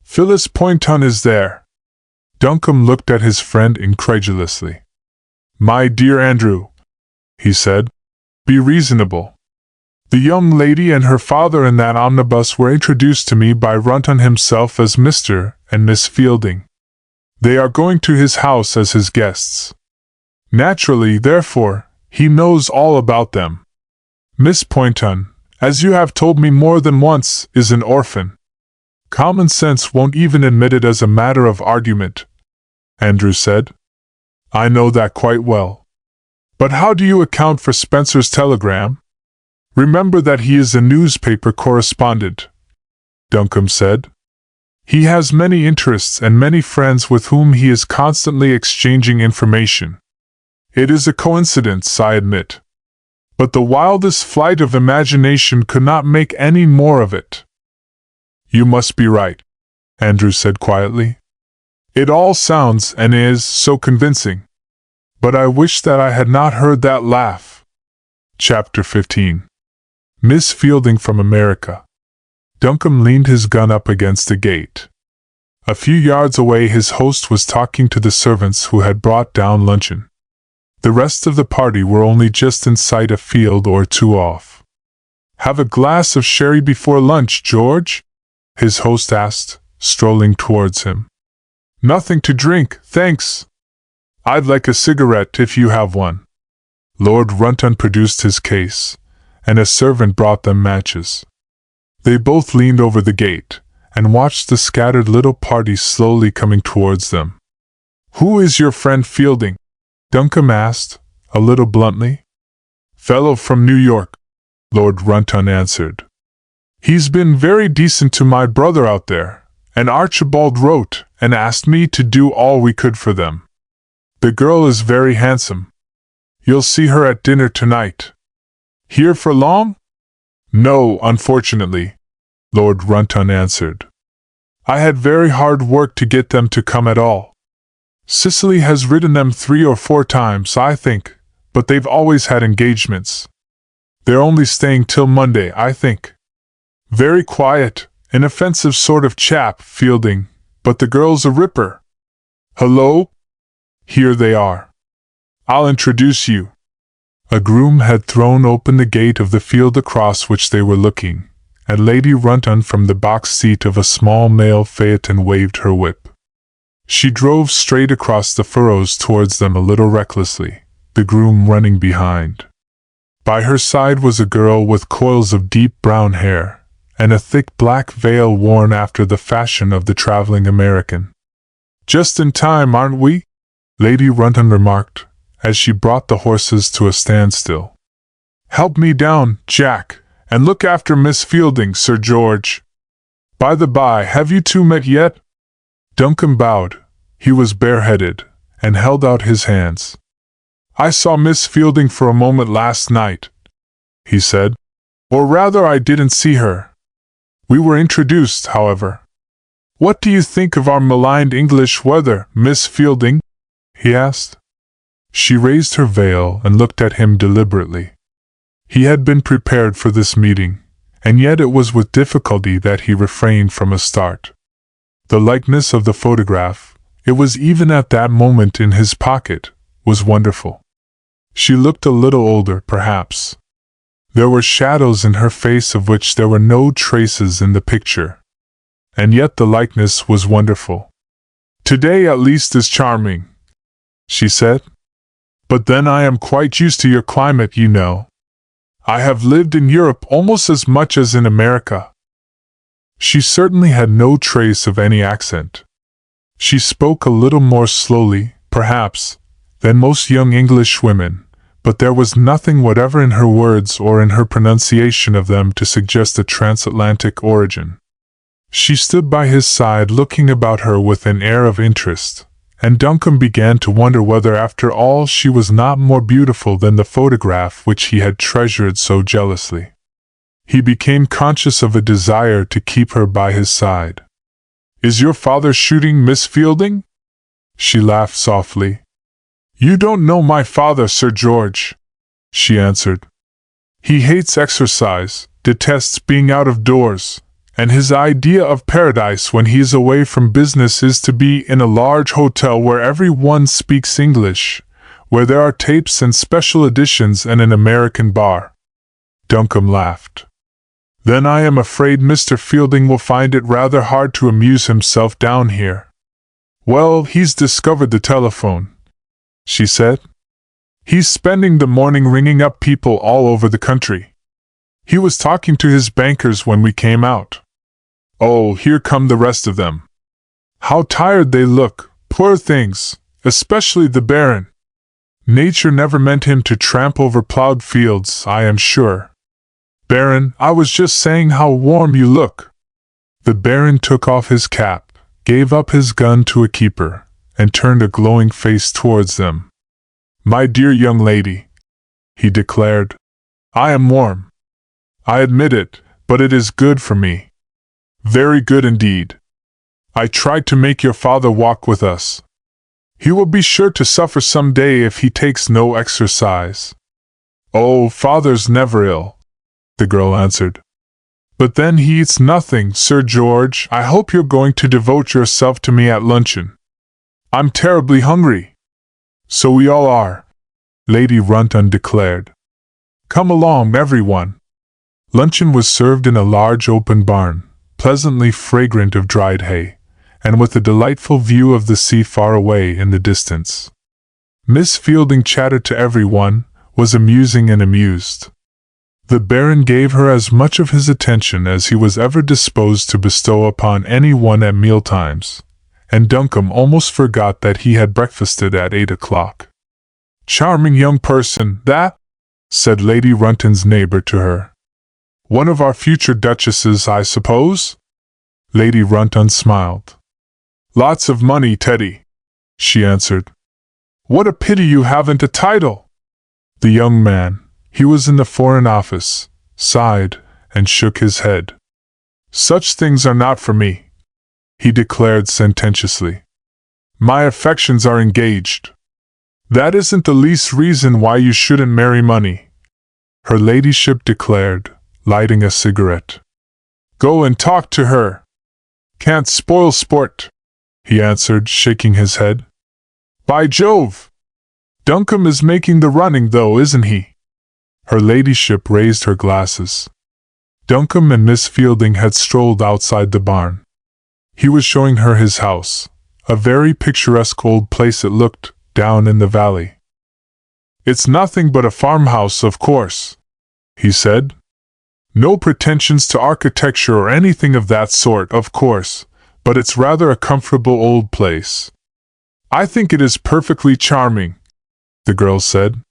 Phillips Oppenheim is there. Duncombe looked at his friend incredulously. My dear Andrew, he said, be reasonable. The young lady and her father in that omnibus were introduced to me by Runton himself as Mr. and Miss Fielding. They are going to his house as his guests. Naturally, therefore, he knows all about them. Miss Oppenheim, as you have told me more than once, is an orphan. Common sense won't even admit it as a matter of argument, Andrew said. I know that quite well. But how do you account for Spencer's telegram? Remember that he is a newspaper correspondent, Duncombe said. He has many interests and many friends with whom he is constantly exchanging information. It is a coincidence, I admit. But the wildest flight of imagination could not make any more of it. You must be right, Andrew said quietly. It all sounds and is so convincing. But I wish that I had not heard that laugh. Chapter 15. Miss Fielding from America. Duncombe leaned his gun up against the gate. A few yards away his host was talking to the servants who had brought down luncheon. The rest of the party were only just in sight a field or two off. Have a glass of sherry before lunch, George? His host asked, strolling towards him. Nothing to drink, thanks. I'd like a cigarette if you have one. Lord Runton produced his case, and a servant brought them matches. They both leaned over the gate and watched the scattered little party slowly coming towards them. "Who is your friend Fielding?" Duncombe asked, a little bluntly. "Fellow from New York," Lord Runton answered. "He's been very decent to my brother out there, and Archibald wrote and asked me to do all we could for them. The girl is very handsome. You'll see her at dinner tonight." "Here for long?" "No, unfortunately," Lord Runton answered. "I had very hard work to get them to come at all. Cicely has written them 3 or 4 times, I think, but they've always had engagements. They're only staying till Monday, I think. Very quiet, inoffensive sort of chap, Fielding, but the girl's a ripper. Hello? Here they are. I'll introduce you." A groom had thrown open the gate of the field across which they were looking, and Lady Runton from the box seat of a small mail phaeton waved her whip. She drove straight across the furrows towards them a little recklessly, the groom running behind. By her side was a girl with coils of deep brown hair, and a thick black veil worn after the fashion of the traveling American. "Just in time, aren't we?" Lady Runton remarked, as she brought the horses to a standstill. "Help me down, Jack, and look after Miss Fielding, Sir George. By the by, have you two met yet?" Duncombe bowed. He was bareheaded, and held out his hands. "I saw Miss Fielding for a moment last night," he said. "Or rather, I didn't see her. We were introduced, however. What do you think of our maligned English weather, Miss Fielding?" he asked. She raised her veil and looked at him deliberately. He had been prepared for this meeting, and yet it was with difficulty that he refrained from a start. The likeness of the photograph, it was even at that moment in his pocket, was wonderful. She looked a little older, perhaps. There were shadows in her face of which there were no traces in the picture. And yet the likeness was wonderful. "Today at least is charming," she said. "But then I am quite used to your climate, you know. I have lived in Europe almost as much as in America." She certainly had no trace of any accent. She spoke a little more slowly, perhaps, than most young English women, but there was nothing whatever in her words or in her pronunciation of them to suggest a transatlantic origin. She stood by his side looking about her with an air of interest, and Duncombe began to wonder whether after all she was not more beautiful than the photograph which he had treasured so jealously. He became conscious of a desire to keep her by his side. "Is your father shooting, Miss Fielding?" She laughed softly. "You don't know my father, Sir George," she answered. "He hates exercise, detests being out of doors, and his idea of paradise when he is away from business is to be in a large hotel where every one speaks English, where there are tapes and special editions and an American bar." Duncombe laughed. "Then I am afraid Mr. Fielding will find it rather hard to amuse himself down here." "Well, he's discovered the telephone," she said. "He's spending the morning ringing up people all over the country. He was talking to his bankers when we came out. Oh, here come the rest of them. How tired they look, poor things, especially the Baron. Nature never meant him to tramp over plowed fields, I am sure. Baron, I was just saying how warm you look." The Baron took off his cap, gave up his gun to a keeper, and turned a glowing face towards them. "My dear young lady," he declared, "I am warm. I admit it, but it is good for me. Very good indeed. I tried to make your father walk with us. He will be sure to suffer some day if he takes no exercise." "Oh, father's never ill," the girl answered. "But then he eats nothing, Sir George. I hope you're going to devote yourself to me at luncheon. I'm terribly hungry." "So we all are," Lady Runton declared. "Come along, everyone." Luncheon was served in a large open barn, pleasantly fragrant of dried hay, and with a delightful view of the sea far away in the distance. Miss Fielding chattered to everyone, was amusing and amused. The Baron gave her as much of his attention as he was ever disposed to bestow upon anyone at mealtimes, and Duncombe almost forgot that he had breakfasted at 8 o'clock. "Charming young person, that," said Lady Runton's neighbor to her. "One of our future duchesses, I suppose?" Lady Runton smiled. "Lots of money, Teddy," she answered. "What a pity you haven't a title." The young man, he was in the Foreign Office, sighed and shook his head. "Such things are not for me," he declared sententiously. "My affections are engaged." "That isn't the least reason why you shouldn't marry money," her ladyship declared, lighting a cigarette. "Go and talk to her." "Can't spoil sport," he answered, shaking his head. "By Jove! Duncombe is making the running, though, isn't he?" Her ladyship raised her glasses. Duncombe and Miss Fielding had strolled outside the barn. He was showing her his house, a very picturesque old place it looked, down in the valley. "It's nothing but a farmhouse, of course," he said. "No pretensions to architecture or anything of that sort, of course, but it's rather a comfortable old place." "I think it is perfectly charming," the girl said.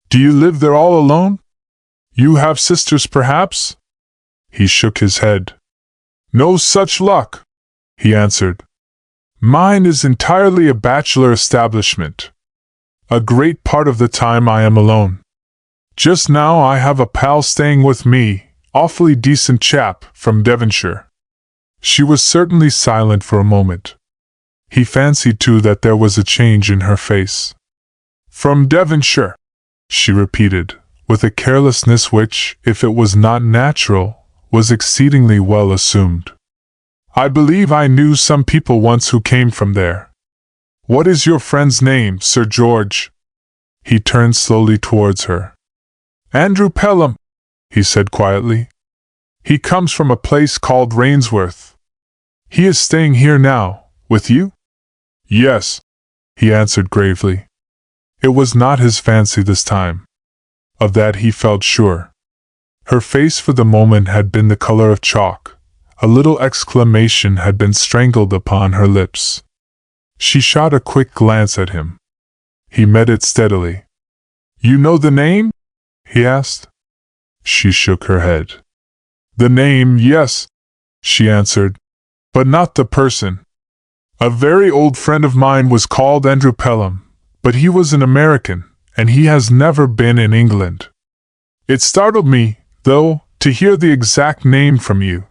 "Do you live there all alone? You have sisters, perhaps?" He shook his head. "No such luck," he answered. "Mine is entirely a bachelor establishment. A great part of the time I am alone. Just now I have a pal staying with me, awfully decent chap, from Devonshire." She was certainly silent for a moment. He fancied too that there was a change in her face. "From Devonshire," she repeated, with a carelessness which, if it was not natural, was exceedingly well assumed. "I believe I knew some people once who came from there. What is your friend's name, Sir George?" He turned slowly towards her. "Andrew Pelham," he said quietly. "He comes from a place called Rainsworth. He is staying here now, with you?" "Yes," he answered gravely. It was not his fancy this time. Of that he felt sure. Her face for the moment had been the color of chalk. A little exclamation had been strangled upon her lips. She shot a quick glance at him. He met it steadily. "You know the name?" he asked. She shook her head. "The name, yes," she answered, "but not the person. A very old friend of mine was called Andrew Pelham, but he was an American, and he has never been in England. It startled me, though, to hear the exact name from you."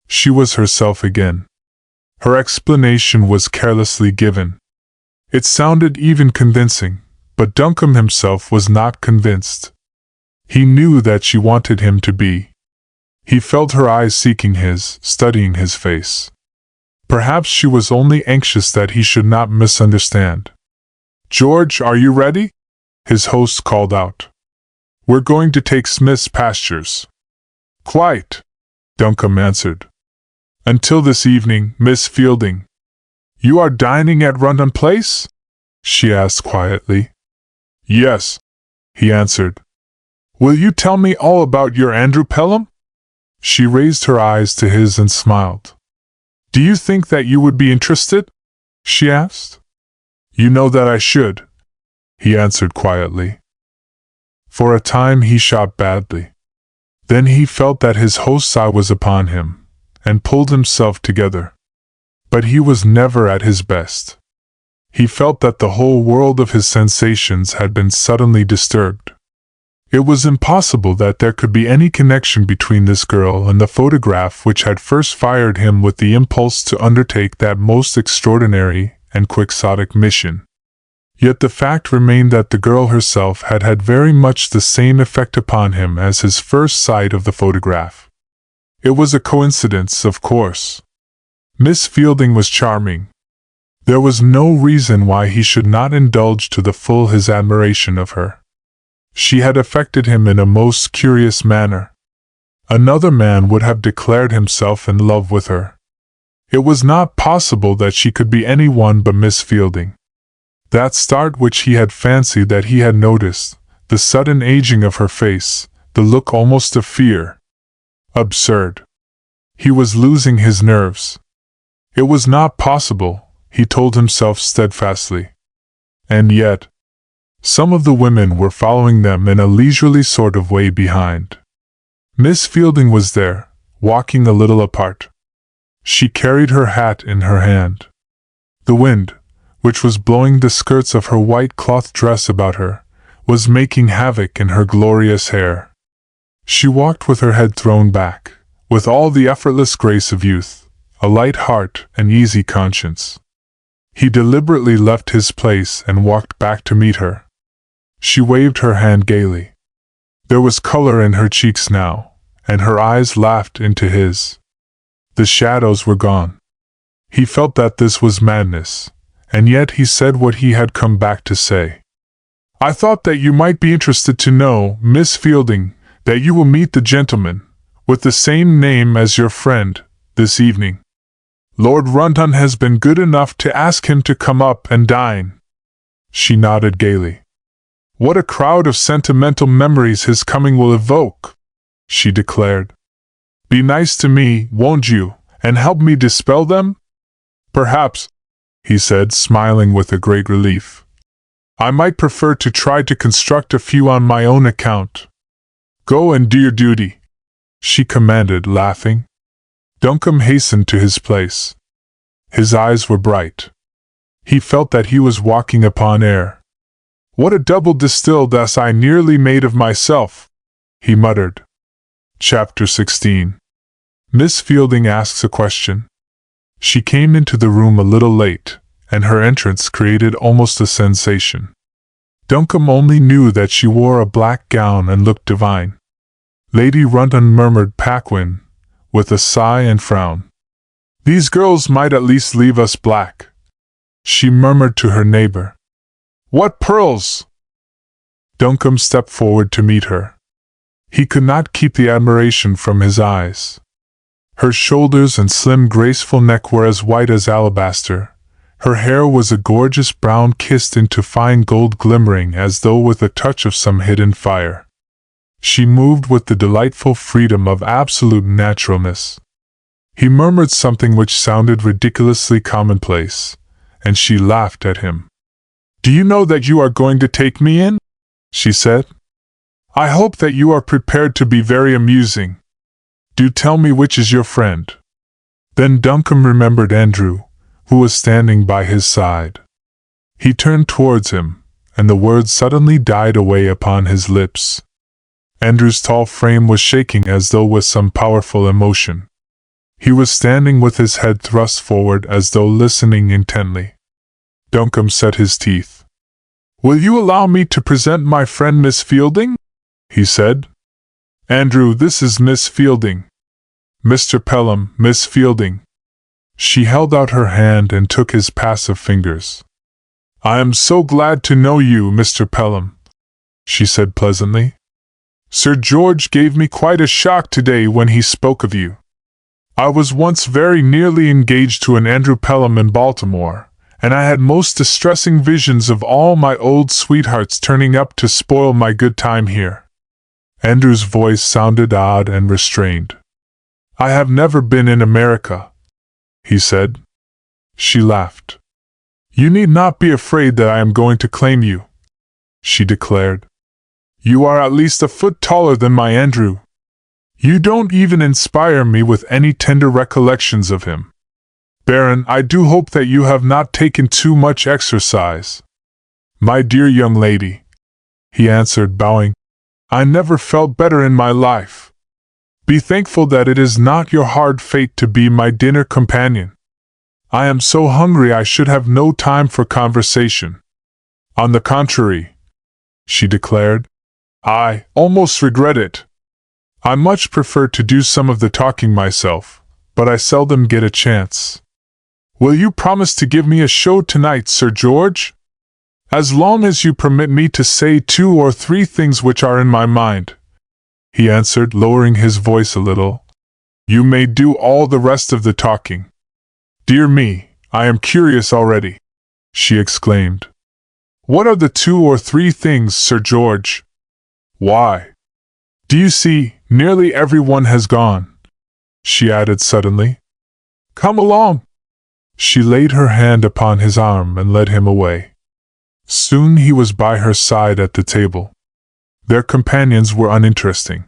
She was herself again. Her explanation was carelessly given. It sounded even convincing, but Duncombe himself was not convinced. He knew that she wanted him to be. He felt her eyes seeking his, studying his face. Perhaps she was only anxious that he should not misunderstand. "George, are you ready?" his host called out. "We're going to take Smith's pastures." "Quite," Duncombe answered. "Until this evening, Miss Fielding." "You are dining at Runton Place?" she asked quietly. "Yes," he answered. "Will you tell me all about your Andrew Pelham?" She raised her eyes to his and smiled. "Do you think that you would be interested?" she asked. "You know that I should," he answered quietly. For a time he shot badly. Then he felt that his host's eye was upon him, and pulled himself together. But he was never at his best. He felt that the whole world of his sensations had been suddenly disturbed. It was impossible that there could be any connection between this girl and the photograph which had first fired him with the impulse to undertake that most extraordinary and quixotic mission. Yet the fact remained that the girl herself had had very much the same effect upon him as his first sight of the photograph. It was a coincidence, of course. Miss Fielding was charming. There was no reason why he should not indulge to the full his admiration of her. She had affected him in a most curious manner. Another man would have declared himself in love with her. It was not possible that she could be anyone but Miss Fielding. That start which he had fancied that he had noticed, the sudden aging of her face, the look almost of fear. Absurd. He was losing his nerves. It was not possible, he told himself steadfastly. And yet, some of the women were following them in a leisurely sort of way behind. Miss Fielding was there, walking a little apart. She carried her hat in her hand. The wind, which was blowing the skirts of her white cloth dress about her, was making havoc in her glorious hair. She walked with her head thrown back, with all the effortless grace of youth, a light heart and easy conscience. He deliberately left his place and walked back to meet her. She waved her hand gaily. There was color in her cheeks now, and her eyes laughed into his. The shadows were gone. He felt that this was madness, and yet he said what he had come back to say. "I thought that you might be interested to know, Miss Fielding, that you will meet the gentleman, with the same name as your friend, this evening. Lord Runton has been good enough to ask him to come up and dine." She nodded gaily. "What a crowd of sentimental memories his coming will evoke," she declared. "Be nice to me, won't you, and help me dispel them?" "Perhaps," he said, smiling with a great relief. "I might prefer to try to construct a few on my own account." "Go and do your duty," she commanded, laughing. Duncombe hastened to his place. His eyes were bright. He felt that he was walking upon air. "What a double distilled thus I nearly made of myself," he muttered. Chapter 16. Miss Fielding asks a question. She came into the room a little late, and her entrance created almost a sensation. Duncombe only knew that she wore a black gown and looked divine. Lady Runton murmured Paquin, with a sigh and frown. "These girls might at least leave us black," she murmured to her neighbor. "What pearls!" Duncombe stepped forward to meet her. He could not keep the admiration from his eyes. Her shoulders and slim graceful neck were as white as alabaster. Her hair was a gorgeous brown kissed into fine gold glimmering as though with a touch of some hidden fire. She moved with the delightful freedom of absolute naturalness. He murmured something which sounded ridiculously commonplace, and she laughed at him. "Do you know that you are going to take me in?" she said. "I hope that you are prepared to be very amusing. Do tell me which is your friend." Then Duncombe remembered Andrew, who was standing by his side. He turned towards him, and the words suddenly died away upon his lips. Andrew's tall frame was shaking as though with some powerful emotion. He was standing with his head thrust forward as though listening intently. Duncombe set his teeth. "Will you allow me to present my friend Miss Fielding?" he said. "Andrew, this is Miss Fielding. Mr. Pelham, Miss Fielding." She held out her hand and took his passive fingers. "I am so glad to know you, Mr. Pelham," she said pleasantly. "Sir George gave me quite a shock today when he spoke of you. I was once very nearly engaged to an Andrew Pelham in Baltimore, and I had most distressing visions of all my old sweethearts turning up to spoil my good time here." Andrew's voice sounded odd and restrained. "I have never been in America," he said. She laughed. "You need not be afraid that I am going to claim you," she declared. "You are at least a foot taller than my Andrew. You don't even inspire me with any tender recollections of him. Baron, I do hope that you have not taken too much exercise." "My dear young lady," he answered, bowing, "I never felt better in my life. Be thankful that it is not your hard fate to be my dinner companion. I am so hungry I should have no time for conversation." "On the contrary," she declared, "I almost regret it. I much prefer to do some of the talking myself, but I seldom get a chance. Will you promise to give me a show tonight, Sir George? As long as you permit me to say 2 or 3 things which are in my mind," he answered, lowering his voice a little. "You may do all the rest of the talking." "Dear me, I am curious already," she exclaimed. "What are the 2 or 3 things, Sir George?" "Why, Do you see, nearly everyone has gone, she added suddenly. Come along. She laid her hand upon his arm and led him away. Soon he was by her side at the table. Their companions were uninteresting.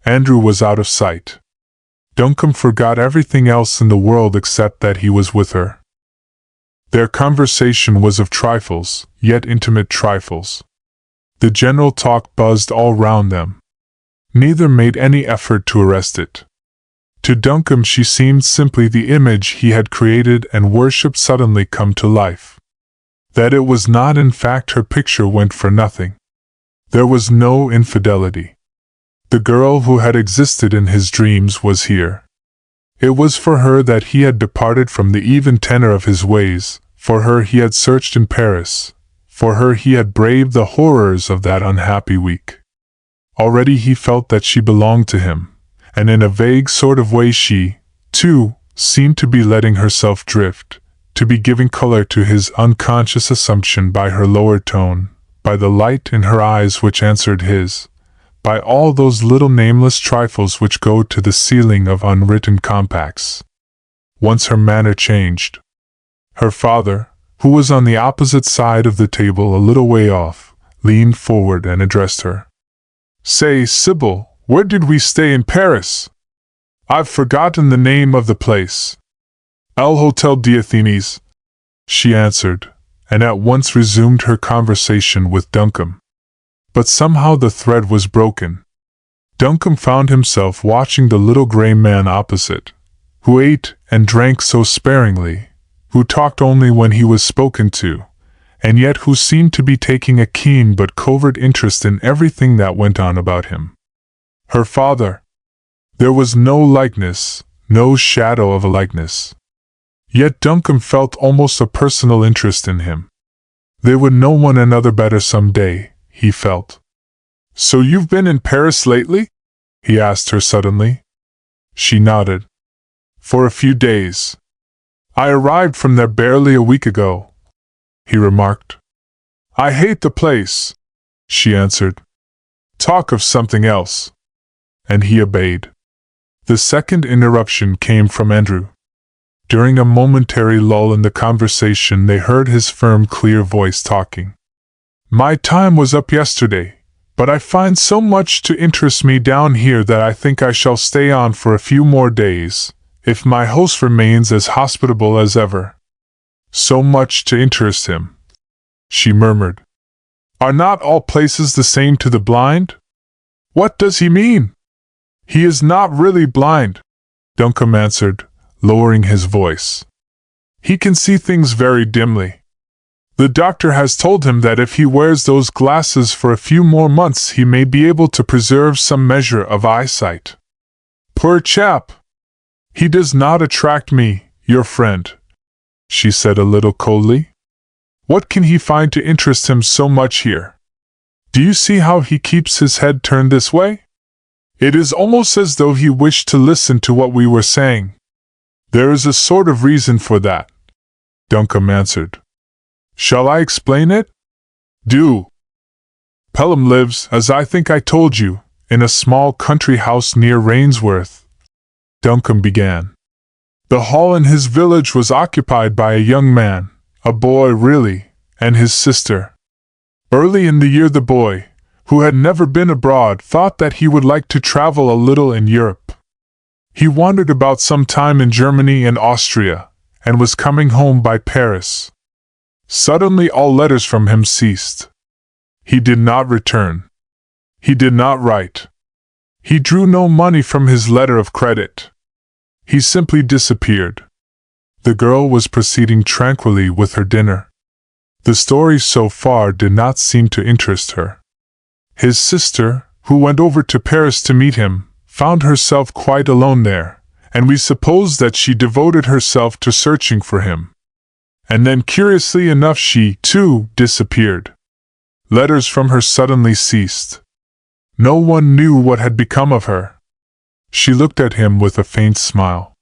Andrew was out of sight. Duncombe forgot everything else in the world except that he was with her. Their conversation was of trifles, yet intimate trifles. The general talk buzzed all round them. Neither made any effort to arrest it. To Duncombe she seemed simply the image he had created and worshipped suddenly come to life. That it was not in fact her picture went for nothing. There was no infidelity. The girl who had existed in his dreams was here. It was for her that he had departed from the even tenor of his ways, for her he had searched in Paris, for her he had braved the horrors of that unhappy week. Already he felt that she belonged to him, and in a vague sort of way she, too, seemed to be letting herself drift, to be giving color to his unconscious assumption by her lower tone, by the light in her eyes which answered his, by all those little nameless trifles which go to the sealing of unwritten compacts. Once her manner changed. Her father, who was on the opposite side of the table a little way off, leaned forward and addressed her. Say, Sybil, where did we stay in Paris? I've forgotten the name of the place. El Hotel d'Athenes, she answered, and at once resumed her conversation with Duncombe. But somehow the thread was broken. Duncombe found himself watching the little gray man opposite, who ate and drank so sparingly, who talked only when he was spoken to, and yet who seemed to be taking a keen but covert interest in everything that went on about him. Her father. There was no likeness, no shadow of a likeness. Yet Duncombe felt almost a personal interest in him. They would know one another better some day, he felt. So you've been in Paris lately? He asked her suddenly. She nodded. For a few days. I arrived from there barely a week ago, he remarked. I hate the place, she answered. Talk of something else. And he obeyed. The second interruption came from Andrew. During a momentary lull in the conversation they heard his firm, clear voice talking. My time was up yesterday, but I find so much to interest me down here that I think I shall stay on for a few more days, if my host remains as hospitable as ever. So much to interest him, she murmured. Are not all places the same to the blind? What does he mean? He is not really blind, Duncombe answered, lowering his voice. He can see things very dimly. The doctor has told him that if he wears those glasses for a few more months he may be able to preserve some measure of eyesight. Poor chap! He does not attract me, your friend, she said a little coldly. What can he find to interest him so much here? Do you see how he keeps his head turned this way? It is almost as though he wished to listen to what we were saying. There is a sort of reason for that, Duncombe answered. Shall I explain it? Do. Pelham lives, as I think I told you, in a small country house near Rainsworth, Duncombe began. The hall in his village was occupied by a young man, a boy really, and his sister. Early in the year the boy, who had never been abroad, thought that he would like to travel a little in Europe. He wandered about some time in Germany and Austria, and was coming home by Paris. Suddenly all letters from him ceased. He did not return. He did not write. He drew no money from his letter of credit. He simply disappeared. The girl was proceeding tranquilly with her dinner. The story so far did not seem to interest her. His sister, who went over to Paris to meet him, found herself quite alone there, and we suppose that she devoted herself to searching for him. And then curiously enough she, too, disappeared. Letters from her suddenly ceased. No one knew what had become of her. She looked at him with a faint smile.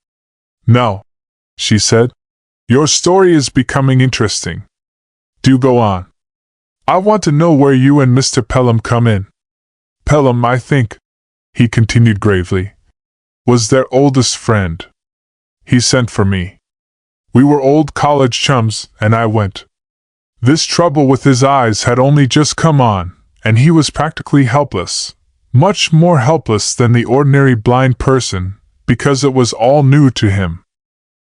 Now, she said, your story is becoming interesting. Do go on. I want to know where you and Mr. Pelham come in. Pelham, I think, he continued gravely, was their oldest friend. He sent for me. We were old college chums, and I went. This trouble with his eyes had only just come on, and he was practically helpless, much more helpless than the ordinary blind person, because it was all new to him.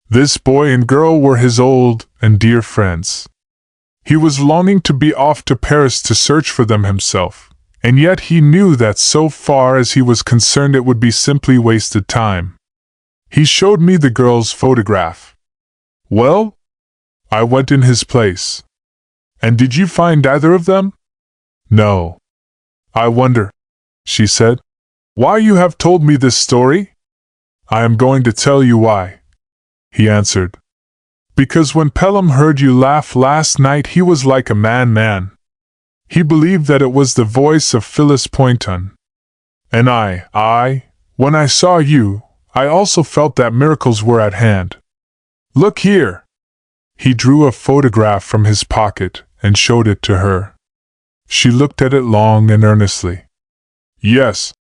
This boy and girl were his old and dear friends. He was longing to be off to Paris to search for them himself, and yet he knew that so far as he was concerned it would be simply wasted time. He showed me the girl's photograph. Well, I went in his place. And did you find either of them? No. I wonder, she said, why you have told me this story? I am going to tell you why, he answered. Because when Pelham heard you laugh last night he was like a man. He believed that it was the voice of Phyllis Poynton. And when I saw you, I also felt that miracles were at hand. Look here. He drew a photograph from his pocket and showed it to her. She looked at it long and earnestly. Yes,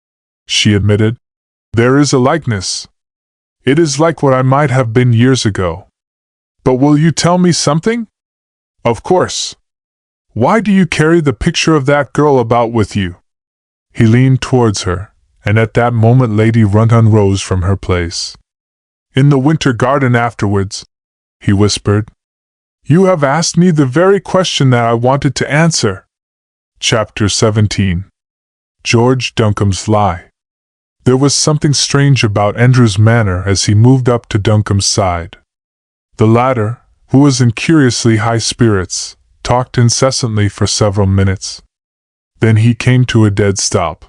she admitted, there is a likeness. It is like what I might have been years ago. But will you tell me something? Of course. Why do you carry the picture of that girl about with you? He leaned towards her, and at that moment Lady Runton rose from her place. In the winter garden afterwards, he whispered. You have asked me the very question that I wanted to answer. Chapter 17. George Duncombe's Lie. There was something strange about Andrew's manner as he moved up to Duncombe's side. The latter, who was in curiously high spirits, talked incessantly for several minutes. Then he came to a dead stop.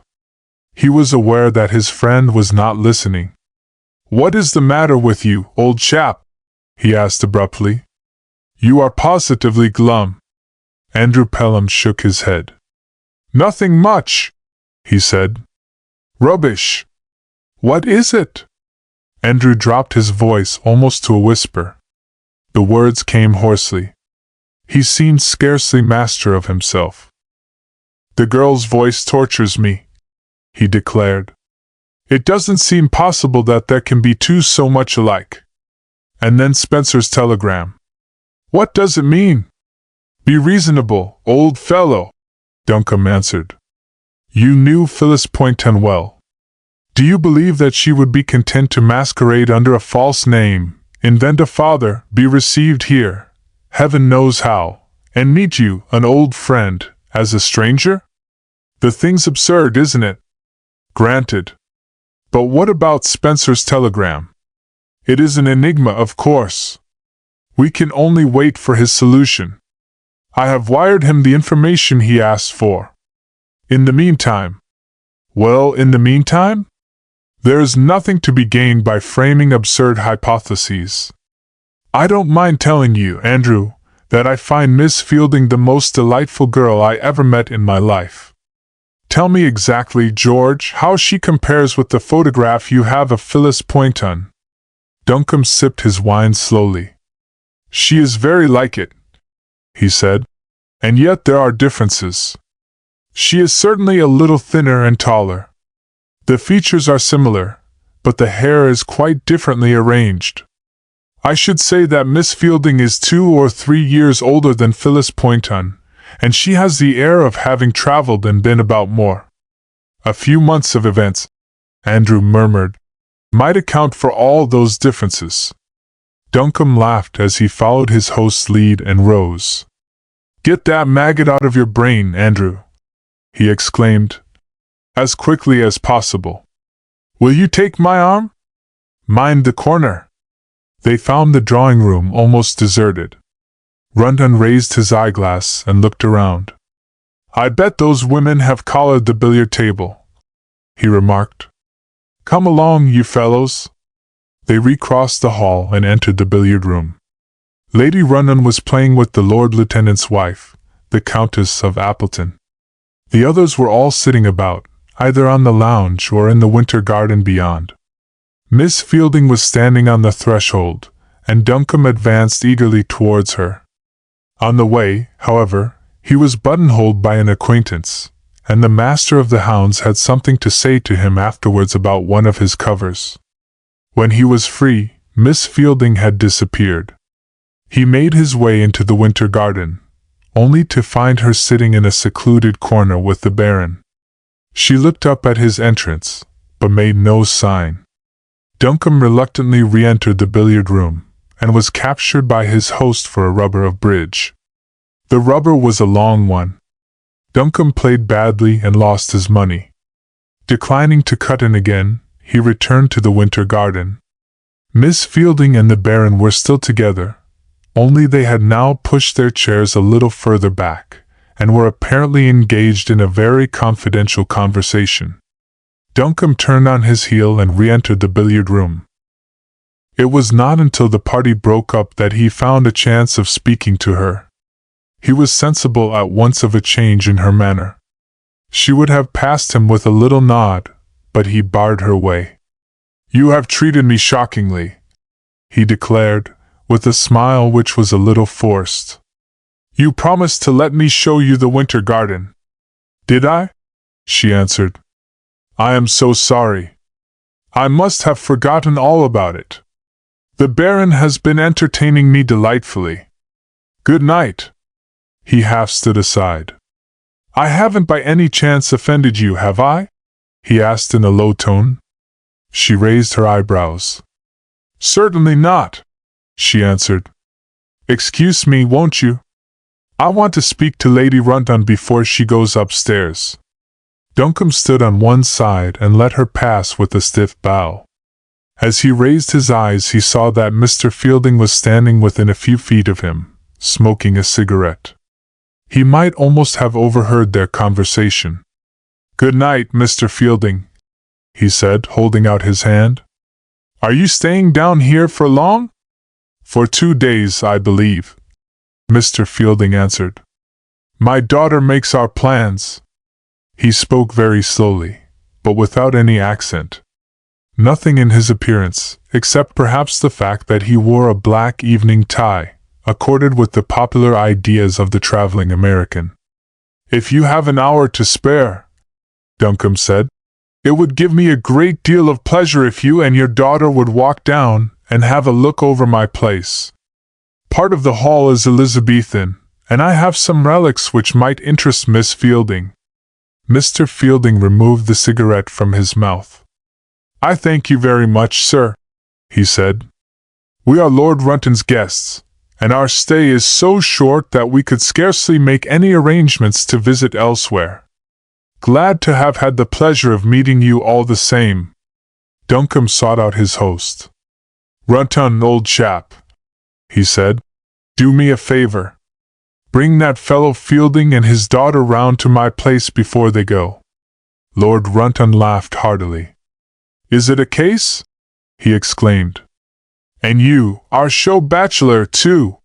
He was aware that his friend was not listening. What is the matter with you, old chap? He asked abruptly. You are positively glum. Andrew Pelham shook his head. Nothing much, he said. Rubbish. What is it? Andrew dropped his voice almost to a whisper. The words came hoarsely. He seemed scarcely master of himself. The girl's voice tortures me, he declared. It doesn't seem possible that there can be two so much alike. And then Spencer's telegram. What does it mean? Be reasonable, old fellow, Duncombe answered. You knew Phyllis Poynton well. Do you believe that she would be content to masquerade under a false name, invent a father, be received here, heaven knows how, and meet you, an old friend, as a stranger? The thing's absurd, isn't it? Granted. But what about Spencer's telegram? It is an enigma, of course. We can only wait for his solution. I have wired him the information he asked for. In the meantime. Well, in the meantime? There is nothing to be gained by framing absurd hypotheses. I don't mind telling you, Andrew, that I find Miss Fielding the most delightful girl I ever met in my life. Tell me exactly, George, how she compares with the photograph you have of Phyllis Poynton. Duncombe sipped his wine slowly. She is very like it, he said, and yet there are differences. She is certainly a little thinner and taller. The features are similar, but the hair is quite differently arranged. I should say that Miss Fielding is 2 or 3 years older than Phyllis Poynton, and she has the air of having traveled and been about more. A few months of events, Andrew murmured, might account for all those differences. Duncombe laughed as he followed his host's lead and rose. Get that maggot out of your brain, Andrew, he exclaimed, as quickly as possible. Will you take my arm? Mind the corner. They found the drawing room almost deserted. Runton raised his eyeglass and looked around. I bet those women have collared the billiard table, he remarked. Come along, you fellows. They recrossed the hall and entered the billiard room. Lady Runton was playing with the Lord Lieutenant's wife, the Countess of Appleton. The others were all sitting about, either on the lounge or in the winter garden beyond. Miss Fielding was standing on the threshold, and Duncombe advanced eagerly towards her. On the way, however, he was buttonholed by an acquaintance, and the master of the hounds had something to say to him afterwards about one of his covers. When he was free, Miss Fielding had disappeared. He made his way into the winter garden, only to find her sitting in a secluded corner with the Baron. She looked up at his entrance, but made no sign. Duncombe reluctantly re-entered the billiard room, and was captured by his host for a rubber of bridge. The rubber was a long one. Duncombe played badly and lost his money. Declining to cut in again, he returned to the winter garden. Miss Fielding and the Baron were still together, only they had now pushed their chairs a little further back, and were apparently engaged in a very confidential conversation. Duncombe turned on his heel and re-entered the billiard room. It was not until the party broke up that he found a chance of speaking to her. He was sensible at once of a change in her manner. She would have passed him with a little nod, but he barred her way. "You have treated me shockingly," he declared, with a smile which was a little forced. "You promised to let me show you the winter garden." "Did I?" she answered. "I am so sorry. I must have forgotten all about it. The Baron has been entertaining me delightfully. Good night." He half stood aside. "I haven't by any chance offended you, have I?" he asked in a low tone. She raised her eyebrows. "Certainly not," she answered. "Excuse me, won't you? I want to speak to Lady Runton before she goes upstairs." Duncombe stood on one side and let her pass with a stiff bow. As he raised his eyes, he saw that Mr. Fielding was standing within a few feet of him, smoking a cigarette. He might almost have overheard their conversation. "Good night, Mr. Fielding," he said, holding out his hand. "Are you staying down here for long?" "For 2 days, I believe," Mr. Fielding answered. "My daughter makes our plans." He spoke very slowly, but without any accent. Nothing in his appearance, except perhaps the fact that he wore a black evening tie, accorded with the popular ideas of the traveling American. "If you have an hour to spare," Duncombe said, "it would give me a great deal of pleasure if you and your daughter would walk down and have a look over my place. Part of the hall is Elizabethan, and I have some relics which might interest Miss Fielding." Mr. Fielding removed the cigarette from his mouth. "I thank you very much, sir," he said. "We are Lord Runton's guests, and our stay is so short that we could scarcely make any arrangements to visit elsewhere. Glad to have had the pleasure of meeting you all the same." Duncombe sought out his host. "Runton, old chap," he said, "do me a favor. Bring that fellow Fielding and his daughter round to my place before they go." Lord Runton laughed heartily. "Is it a case?" he exclaimed. "And you, our show bachelor, too?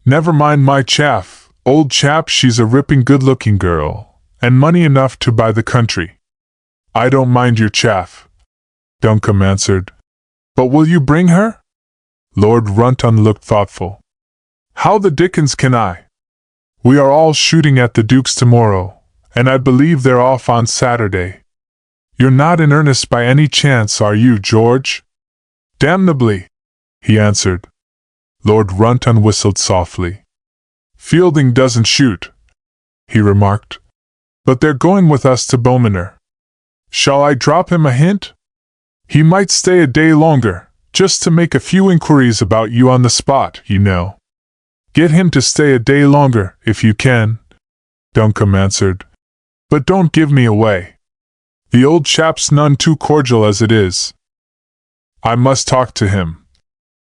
Never mind my chaff, old chap, she's a ripping good-looking girl, and money enough to buy the country." "I don't mind your chaff," Duncombe answered. "But will you bring her?" Lord Runton looked thoughtful. "How the dickens can I? We are all shooting at the Duke's tomorrow, and I believe they're off on Saturday. You're not in earnest by any chance, are you, George?" "Damnably," he answered. Lord Runton whistled softly. "Fielding doesn't shoot," he remarked, "but they're going with us to Beaumanoir. Shall I drop him a hint? He might stay a day longer, just to make a few inquiries about you on the spot, you know." "Get him to stay a day longer, if you can," Duncombe answered. "But don't give me away. The old chap's none too cordial as it is." "I must talk to him,"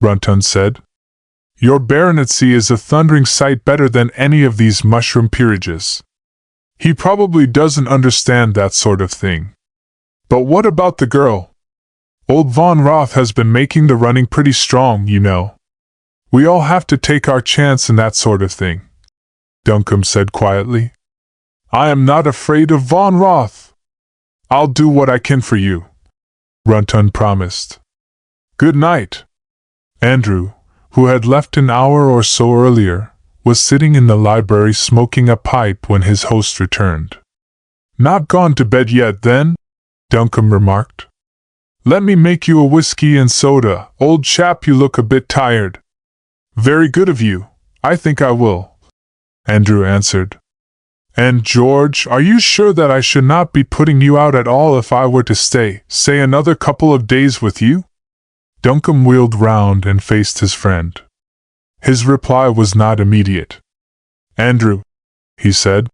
Runton said. "Your baronetcy is a thundering sight better than any of these mushroom peerages. He probably doesn't understand that sort of thing. But what about the girl? Old Von Roth has been making the running pretty strong, you know. We all have to take our chance in that sort of thing," Duncombe said quietly. "I am not afraid of Von Roth. I'll do what I can for you," Runton promised. "Good night." Andrew, who had left an hour or so earlier, was sitting in the library smoking a pipe when his host returned. Not gone to bed yet, then? Duncombe remarked. Let me make you a whiskey and soda. Old chap, you look a bit tired. Very good of you. I think I will, Andrew answered. And George, are you sure that I should not be putting you out at all if I were to stay, say, another couple of days with you? Duncombe wheeled round and faced his friend. His reply was not immediate. Andrew, he said,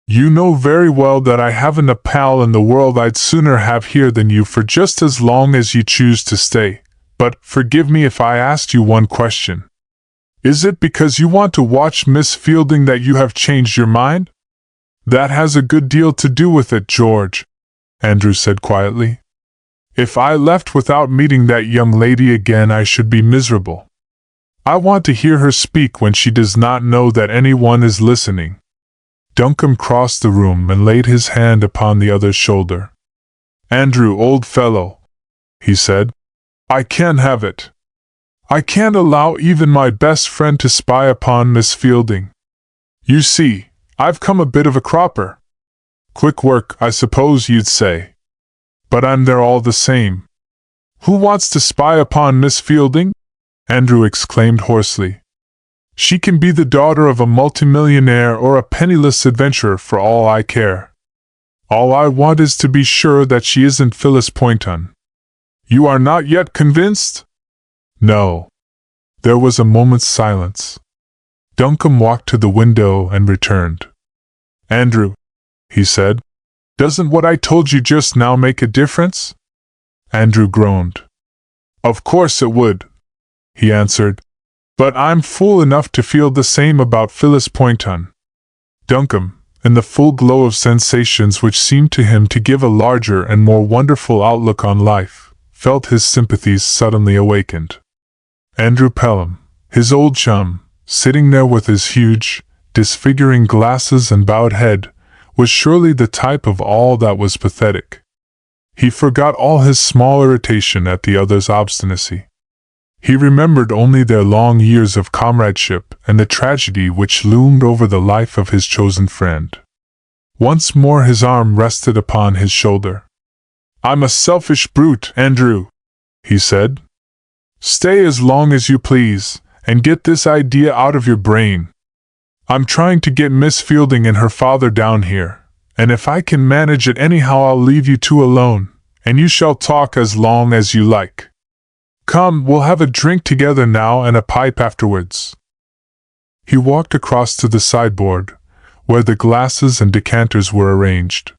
you know very well that I haven't a pal in the world I'd sooner have here than you for just as long as you choose to stay. But forgive me if I asked you one question. Is it because you want to watch Miss Fielding that you have changed your mind? That has a good deal to do with it, George, Andrew said quietly. If I left without meeting that young lady again, I should be miserable. I want to hear her speak when she does not know that anyone is listening. Duncombe crossed the room and laid his hand upon the other's shoulder. Andrew, old fellow, he said, I can't have it. I can't allow even my best friend to spy upon Miss Fielding. You see, I've come a bit of a cropper. Quick work, I suppose you'd say. But I'm there all the same. Who wants to spy upon Miss Fielding? Andrew exclaimed hoarsely. She can be the daughter of a multimillionaire or a penniless adventurer for all I care. All I want is to be sure that she isn't Phyllis Poynton. You are not yet convinced? No. There was a moment's silence. Duncombe walked to the window and returned. Andrew, he said, doesn't what I told you just now make a difference? Andrew groaned. Of course it would, he answered. But I'm fool enough to feel the same about Phyllis Poynton. Duncombe, in the full glow of sensations which seemed to him to give a larger and more wonderful outlook on life, felt his sympathies suddenly awakened. Andrew Pelham, his old chum, sitting there with his huge, disfiguring glasses and bowed head, was surely the type of all that was pathetic. He forgot all his small irritation at the other's obstinacy. He remembered only their long years of comradeship and the tragedy which loomed over the life of his chosen friend. Once more his arm rested upon his shoulder. I'm a selfish brute, Andrew, he said. Stay as long as you please, and get this idea out of your brain. I'm trying to get Miss Fielding and her father down here, and if I can manage it anyhow I'll leave you two alone, and you shall talk as long as you like. Come, we'll have a drink together now and a pipe afterwards. He walked across to the sideboard, where the glasses and decanters were arranged.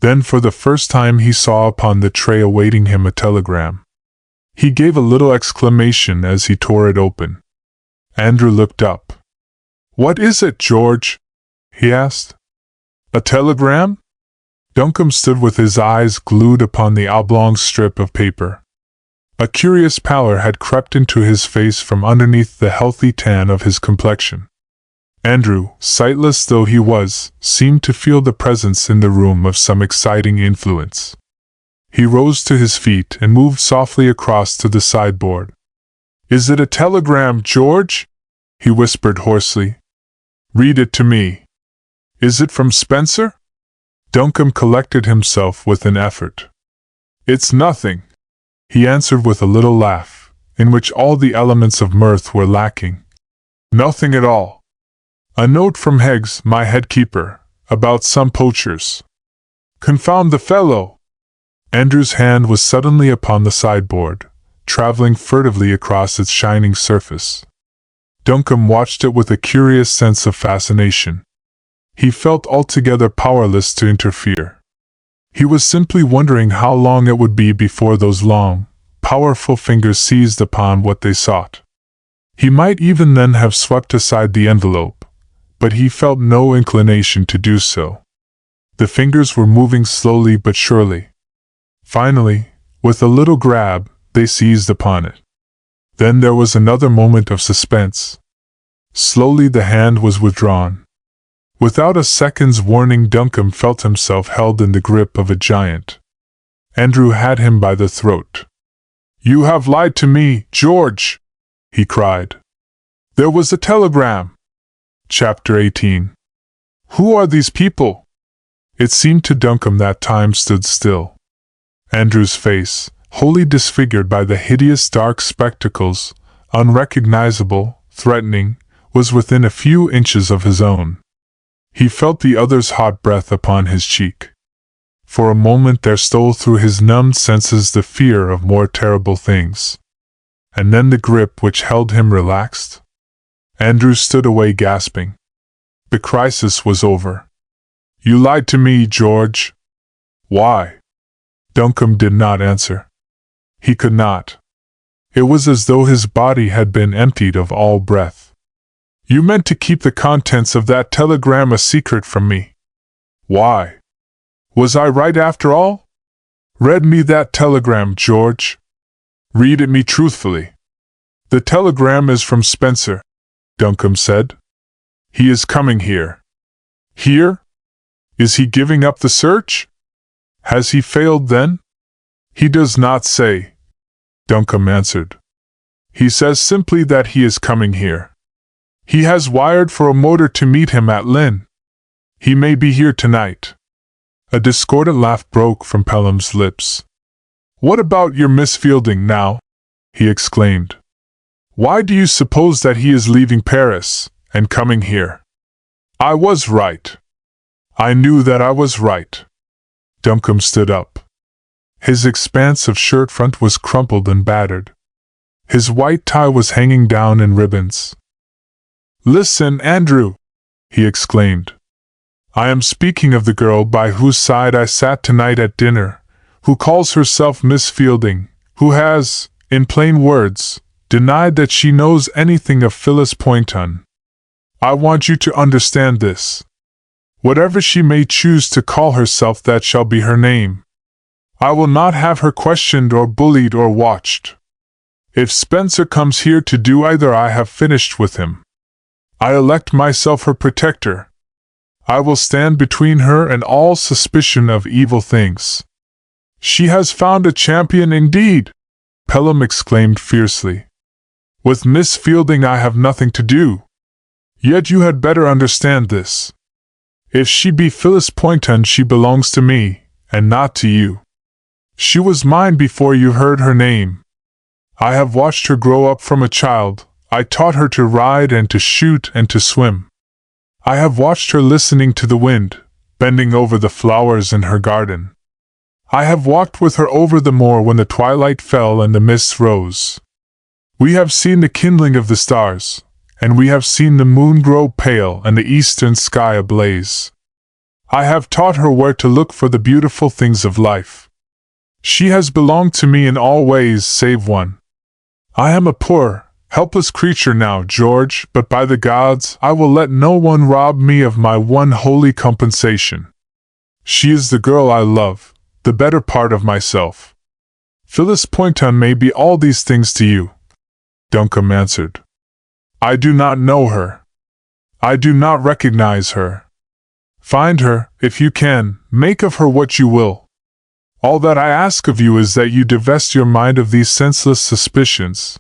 Then for the first time he saw upon the tray awaiting him a telegram. He gave a little exclamation as he tore it open. Andrew looked up. What is it, George? He asked. A telegram? Duncombe stood with his eyes glued upon the oblong strip of paper. A curious pallor had crept into his face from underneath the healthy tan of his complexion. Andrew, sightless though he was, seemed to feel the presence in the room of some exciting influence. He rose to his feet and moved softly across to the sideboard. Is it a telegram, George? He whispered hoarsely. Read it to me. Is it from Spencer? Duncombe collected himself with an effort. It's nothing, he answered with a little laugh, in which all the elements of mirth were lacking. Nothing at all. A note from Heggs, my head keeper, about some poachers. Confound the fellow! Andrew's hand was suddenly upon the sideboard, traveling furtively across its shining surface. Duncombe watched it with a curious sense of fascination. He felt altogether powerless to interfere. He was simply wondering how long it would be before those long, powerful fingers seized upon what they sought. He might even then have swept aside the envelope, but he felt no inclination to do so. The fingers were moving slowly but surely. Finally, with a little grab, they seized upon it. Then there was another moment of suspense. Slowly the hand was withdrawn. Without a second's warning, Duncombe felt himself held in the grip of a giant. Andrew had him by the throat. You have lied to me, George! He cried. There was a telegram. Chapter 18. Who are these people? It seemed to Duncombe that time stood still. Andrew's face, wholly disfigured by the hideous dark spectacles, unrecognizable, threatening, was within a few inches of his own. He felt the other's hot breath upon his cheek. For a moment there stole through his numbed senses the fear of more terrible things. And then the grip which held him relaxed. Andrew stood away gasping. The crisis was over. "You lied to me, George." "Why?" Duncombe did not answer. He could not. It was as though his body had been emptied of all breath. "You meant to keep the contents of that telegram a secret from me." "Why? Was I right after all?" "Read me that telegram, George. Read it me truthfully." "The telegram is from Spencer," Duncombe said. "He is coming here." "Here? Is he giving up the search? Has he failed then?" "He does not say," Duncombe answered. "He says simply that he is coming here. He has wired for a motor to meet him at Lynn. He may be here tonight." A discordant laugh broke from Pelham's lips. "What about your Miss Fielding now?" he exclaimed. "Why do you suppose that he is leaving Paris, and coming here?" "I was right. I knew that I was right." Duncombe stood up. His expanse of shirt front was crumpled and battered. His white tie was hanging down in ribbons. "Listen, Andrew!" he exclaimed. "I am speaking of the girl by whose side I sat tonight at dinner, who calls herself Miss Fielding, who has, in plain words, denied that she knows anything of Phyllis Poynton. I want you to understand this. Whatever she may choose to call herself, that shall be her name. I will not have her questioned or bullied or watched. If Spencer comes here to do either, I have finished with him. I elect myself her protector. I will stand between her and all suspicion of evil things." "She has found a champion indeed!" Pelham exclaimed fiercely. "With Miss Fielding I have nothing to do. Yet you had better understand this. If she be Phyllis Poynton, she belongs to me, and not to you. She was mine before you heard her name. I have watched her grow up from a child. I taught her to ride and to shoot and to swim. I have watched her listening to the wind, bending over the flowers in her garden. I have walked with her over the moor when the twilight fell and the mists rose. We have seen the kindling of the stars, and we have seen the moon grow pale and the eastern sky ablaze. I have taught her where to look for the beautiful things of life. She has belonged to me in all ways save one. I am a poor, helpless creature now, George, but by the gods, I will let no one rob me of my one holy compensation. She is the girl I love, the better part of myself. Phyllis Poynton may be all these things to you," Duncombe answered. "I do not know her. I do not recognize her. Find her, if you can, make of her what you will. All that I ask of you is that you divest your mind of these senseless suspicions.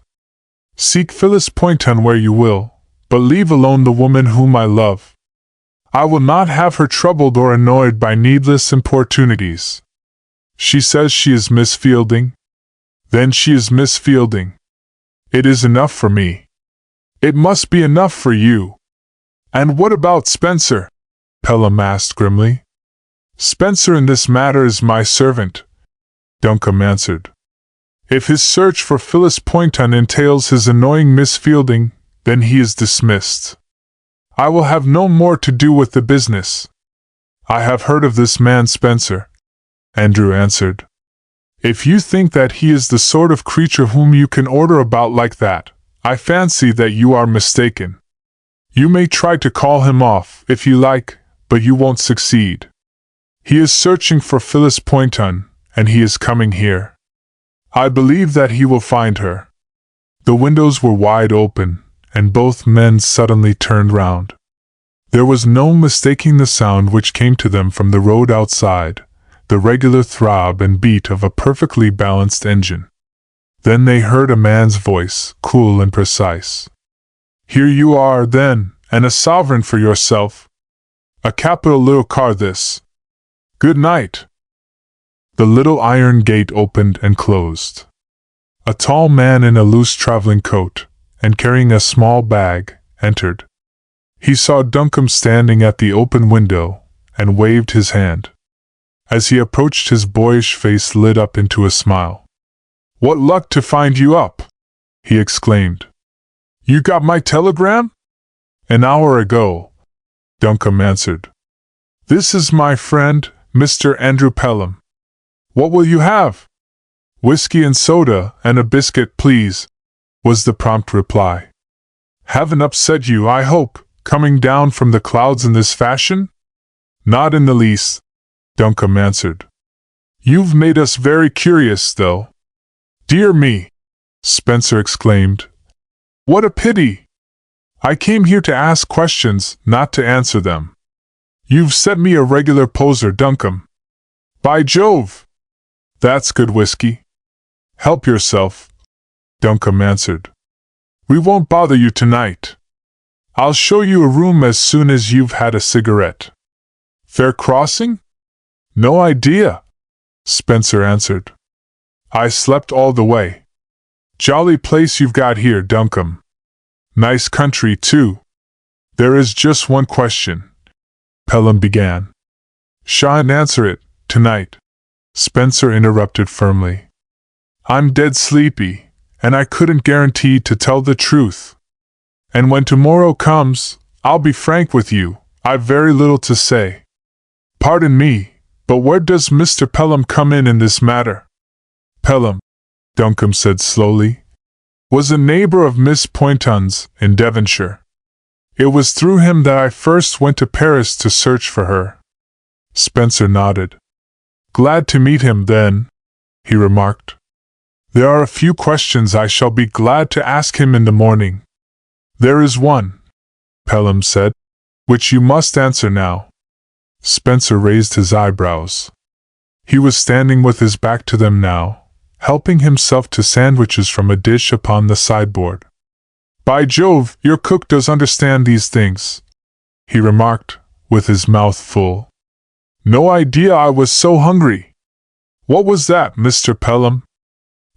Seek Phyllis Poynton where you will, but leave alone the woman whom I love. I will not have her troubled or annoyed by needless importunities. She says she is Miss Fielding. Then she is Miss Fielding. It is enough for me. It must be enough for you." "And what about Spencer?" Pelham asked grimly. "Spencer in this matter is my servant," Duncombe answered. "If his search for Phyllis Poynton entails his annoying Miss Fielding, then he is dismissed. I will have no more to do with the business. I have heard of this man Spencer," Andrew answered. "If you think that he is the sort of creature whom you can order about like that, I fancy that you are mistaken. You may try to call him off, if you like, but you won't succeed. He is searching for Phyllis Poynton, and he is coming here. I believe that he will find her." The windows were wide open, and both men suddenly turned round. There was no mistaking the sound which came to them from the road outside, the regular throb and beat of a perfectly balanced engine. Then they heard a man's voice, cool and precise. "Here you are, then, and a sovereign for yourself. A capital little car this. Good night." The little iron gate opened and closed. A tall man in a loose traveling coat, and carrying a small bag, entered. He saw Duncombe standing at the open window, and waved his hand. As he approached, his boyish face lit up into a smile. "What luck to find you up!" he exclaimed. "You got my telegram?" "An hour ago," Duncombe answered. "This is my friend, Mr. Andrew Pelham. What will you have?" "Whiskey and soda, and a biscuit, please," was the prompt reply. "Haven't upset you, I hope, coming down from the clouds in this fashion?" "Not in the least," Duncombe answered. "You've made us very curious, though." "Dear me!" Spencer exclaimed. "What a pity! I came here to ask questions, not to answer them. You've set me a regular poser, Duncombe. By Jove! That's good whiskey." "Help yourself," Duncombe answered. "We won't bother you tonight. I'll show you a room as soon as you've had a cigarette." "Fair crossing?" "No idea," Spencer answered. "I slept all the way." "Jolly place you've got here, Duncombe. Nice country, too." "There is just one question," Pelham began. "Shan't answer it tonight," Spencer interrupted firmly. "I'm dead sleepy, and I couldn't guarantee to tell the truth. And when tomorrow comes, I'll be frank with you, I've very little to say. Pardon me, but where does Mr. Pelham come in this matter?" "Pelham," Duncombe said slowly, "was a neighbor of Miss Poynton's in Devonshire. It was through him that I first went to Paris to search for her." Spencer nodded. "Glad to meet him, then," he remarked. "There are a few questions I shall be glad to ask him in the morning." "There is one," Pelham said, "which you must answer now." Spencer raised his eyebrows. He was standing with his back to them now, helping himself to sandwiches from a dish upon the sideboard. "By Jove, your cook does understand these things," he remarked, with his mouth full. "No idea I was so hungry. What was that, Mr. Pelham?"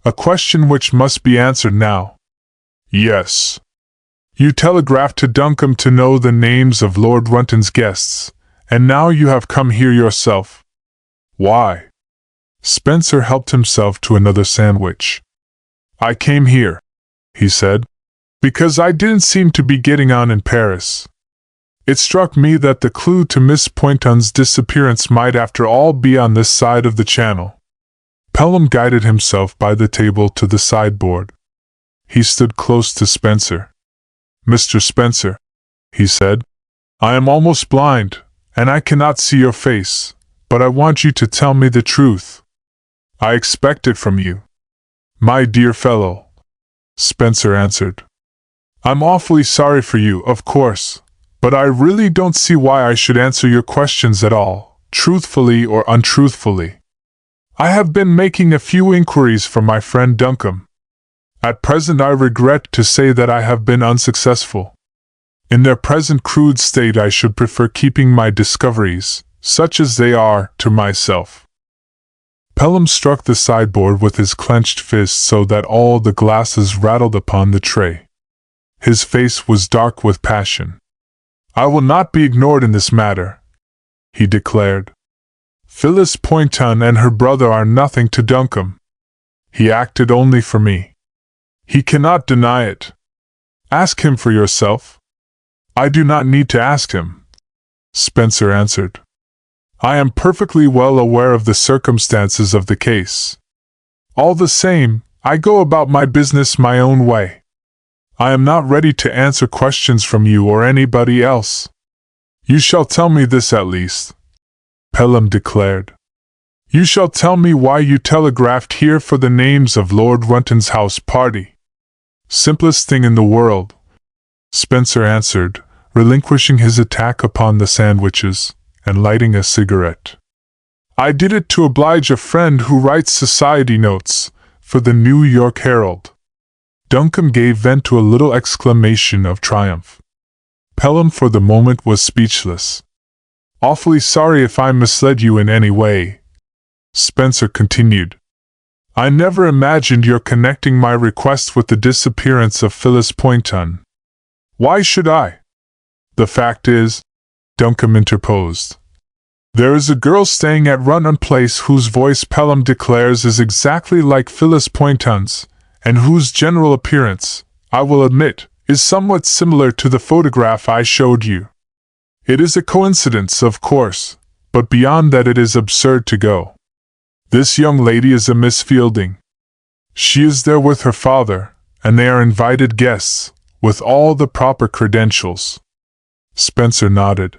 "A question which must be answered now." "Yes. You telegraphed to Duncombe to know the names of Lord Runton's guests, and now you have come here yourself. Why?" Spencer helped himself to another sandwich. "I came here," he said, "because I didn't seem to be getting on in Paris. It struck me that the clue to Miss Poynton's disappearance might after all be on this side of the channel." Pelham guided himself by the table to the sideboard. He stood close to Spencer. "Mr. Spencer," he said, "I am almost blind, and I cannot see your face, but I want you to tell me the truth. I expect it from you." "My dear fellow," Spencer answered, "I'm awfully sorry for you, of course, but I really don't see why I should answer your questions at all, truthfully or untruthfully. I have been making a few inquiries for my friend Duncombe. At present I regret to say that I have been unsuccessful. In their present crude state I should prefer keeping my discoveries, such as they are, to myself." Pelham struck the sideboard with his clenched fist so that all the glasses rattled upon the tray. His face was dark with passion. "I will not be ignored in this matter," he declared. "Phyllis Poynton and her brother are nothing to Duncombe. He acted only for me. He cannot deny it. Ask him for yourself." "I do not need to ask him," Spencer answered. "I am perfectly well aware of the circumstances of the case. All the same, I go about my business my own way. I am not ready to answer questions from you or anybody else." "You shall tell me this at least," Pelham declared. "You shall tell me why you telegraphed here for the names of Lord Runton's house party." "Simplest thing in the world," Spencer answered, relinquishing his attack upon the sandwiches, and lighting a cigarette. "I did it to oblige a friend who writes society notes for the New York Herald." Duncombe gave vent to a little exclamation of triumph. Pelham for the moment was speechless. Awfully sorry if I misled you in any way, Spencer continued. I never imagined your connecting my request with the disappearance of Phyllis Poynton. Why should I? The fact is, Duncombe interposed. There is a girl staying at Run Place whose voice Pelham declares is exactly like Phyllis Poynton's, and whose general appearance, I will admit, is somewhat similar to the photograph I showed you. It is a coincidence, of course, but beyond that it is absurd to go. This young lady is a Miss Fielding. She is there with her father, and they are invited guests, with all the proper credentials. Spencer nodded.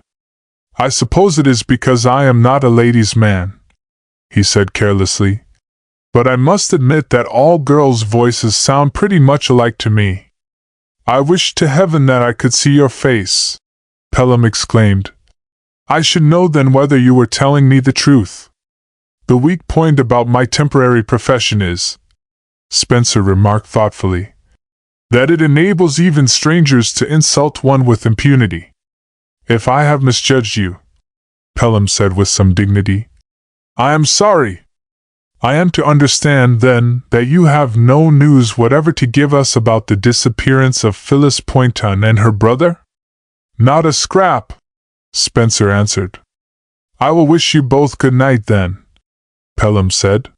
I suppose it is because I am not a ladies' man, he said carelessly, but I must admit that all girls' voices sound pretty much alike to me. I wish to heaven that I could see your face, Pelham exclaimed. I should know then whether you were telling me the truth. The weak point about my temporary profession is, Spencer remarked thoughtfully, that it enables even strangers to insult one with impunity. If I have misjudged you, Pelham said with some dignity, I am sorry. I am to understand, then, that you have no news whatever to give us about the disappearance of Phyllis Poynton and her brother? Not a scrap, Spencer answered. I will wish you both good night then, Pelham said.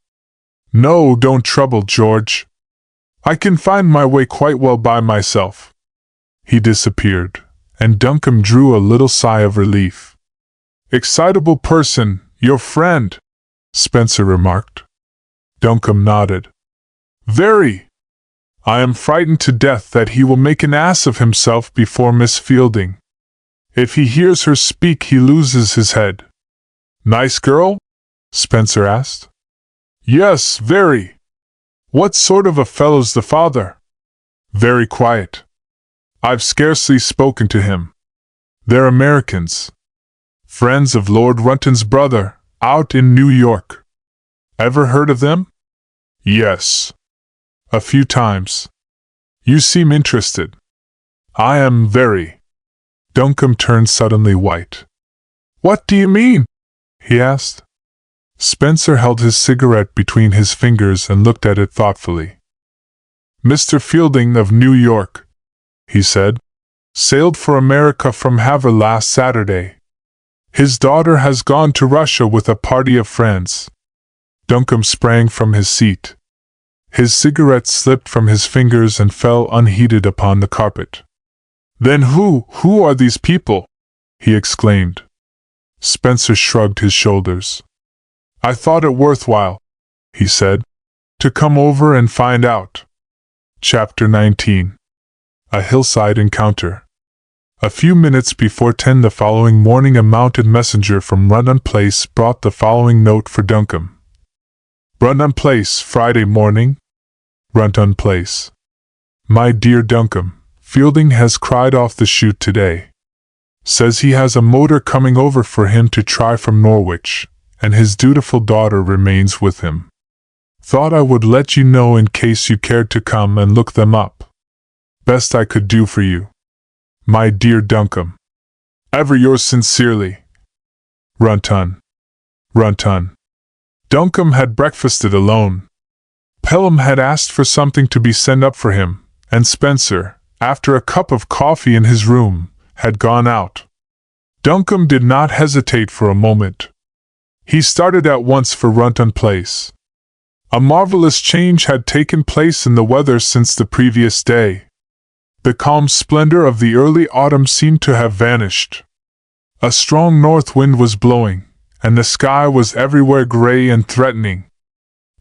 No, don't trouble, George. I can find my way quite well by myself. He disappeared, and Duncombe drew a little sigh of relief. Excitable person, your friend, Spencer remarked. Duncombe nodded. Very. I am frightened to death that he will make an ass of himself before Miss Fielding. If he hears her speak, he loses his head. Nice girl? Spencer asked. Yes, very. What sort of a fellow's the father? Very quiet. I've scarcely spoken to him. They're Americans. Friends of Lord Runton's brother, out in New York. Ever heard of them? Yes. A few times. You seem interested. I am very. Duncombe turned suddenly white. What do you mean? He asked. Spencer held his cigarette between his fingers and looked at it thoughtfully. Mr. Fielding of New York, he said, sailed for America from Havre last Saturday. His daughter has gone to Russia with a party of friends. Duncombe sprang from his seat. His cigarette slipped from his fingers and fell unheeded upon the carpet. Then who are these people? He exclaimed. Spencer shrugged his shoulders. I thought it worthwhile, he said, to come over and find out. Chapter 19. A Hillside Encounter. A few minutes before 10 the following morning a mounted messenger from Run Place brought the following note for Duncombe. Run Place, Friday morning. Run Place. My dear Duncombe, Fielding has cried off the shoot today. Says he has a motor coming over for him to try from Norwich, and his dutiful daughter remains with him. Thought I would let you know in case you cared to come and look them up. Best I could do for you. My dear Duncombe. Ever yours sincerely. Runton. Duncombe had breakfasted alone. Pelham had asked for something to be sent up for him, and Spencer, after a cup of coffee in his room, had gone out. Duncombe did not hesitate for a moment. He started at once for Run Place. A marvelous change had taken place in the weather since the previous day. The calm splendor of the early autumn seemed to have vanished. A strong north wind was blowing, and the sky was everywhere gray and threatening.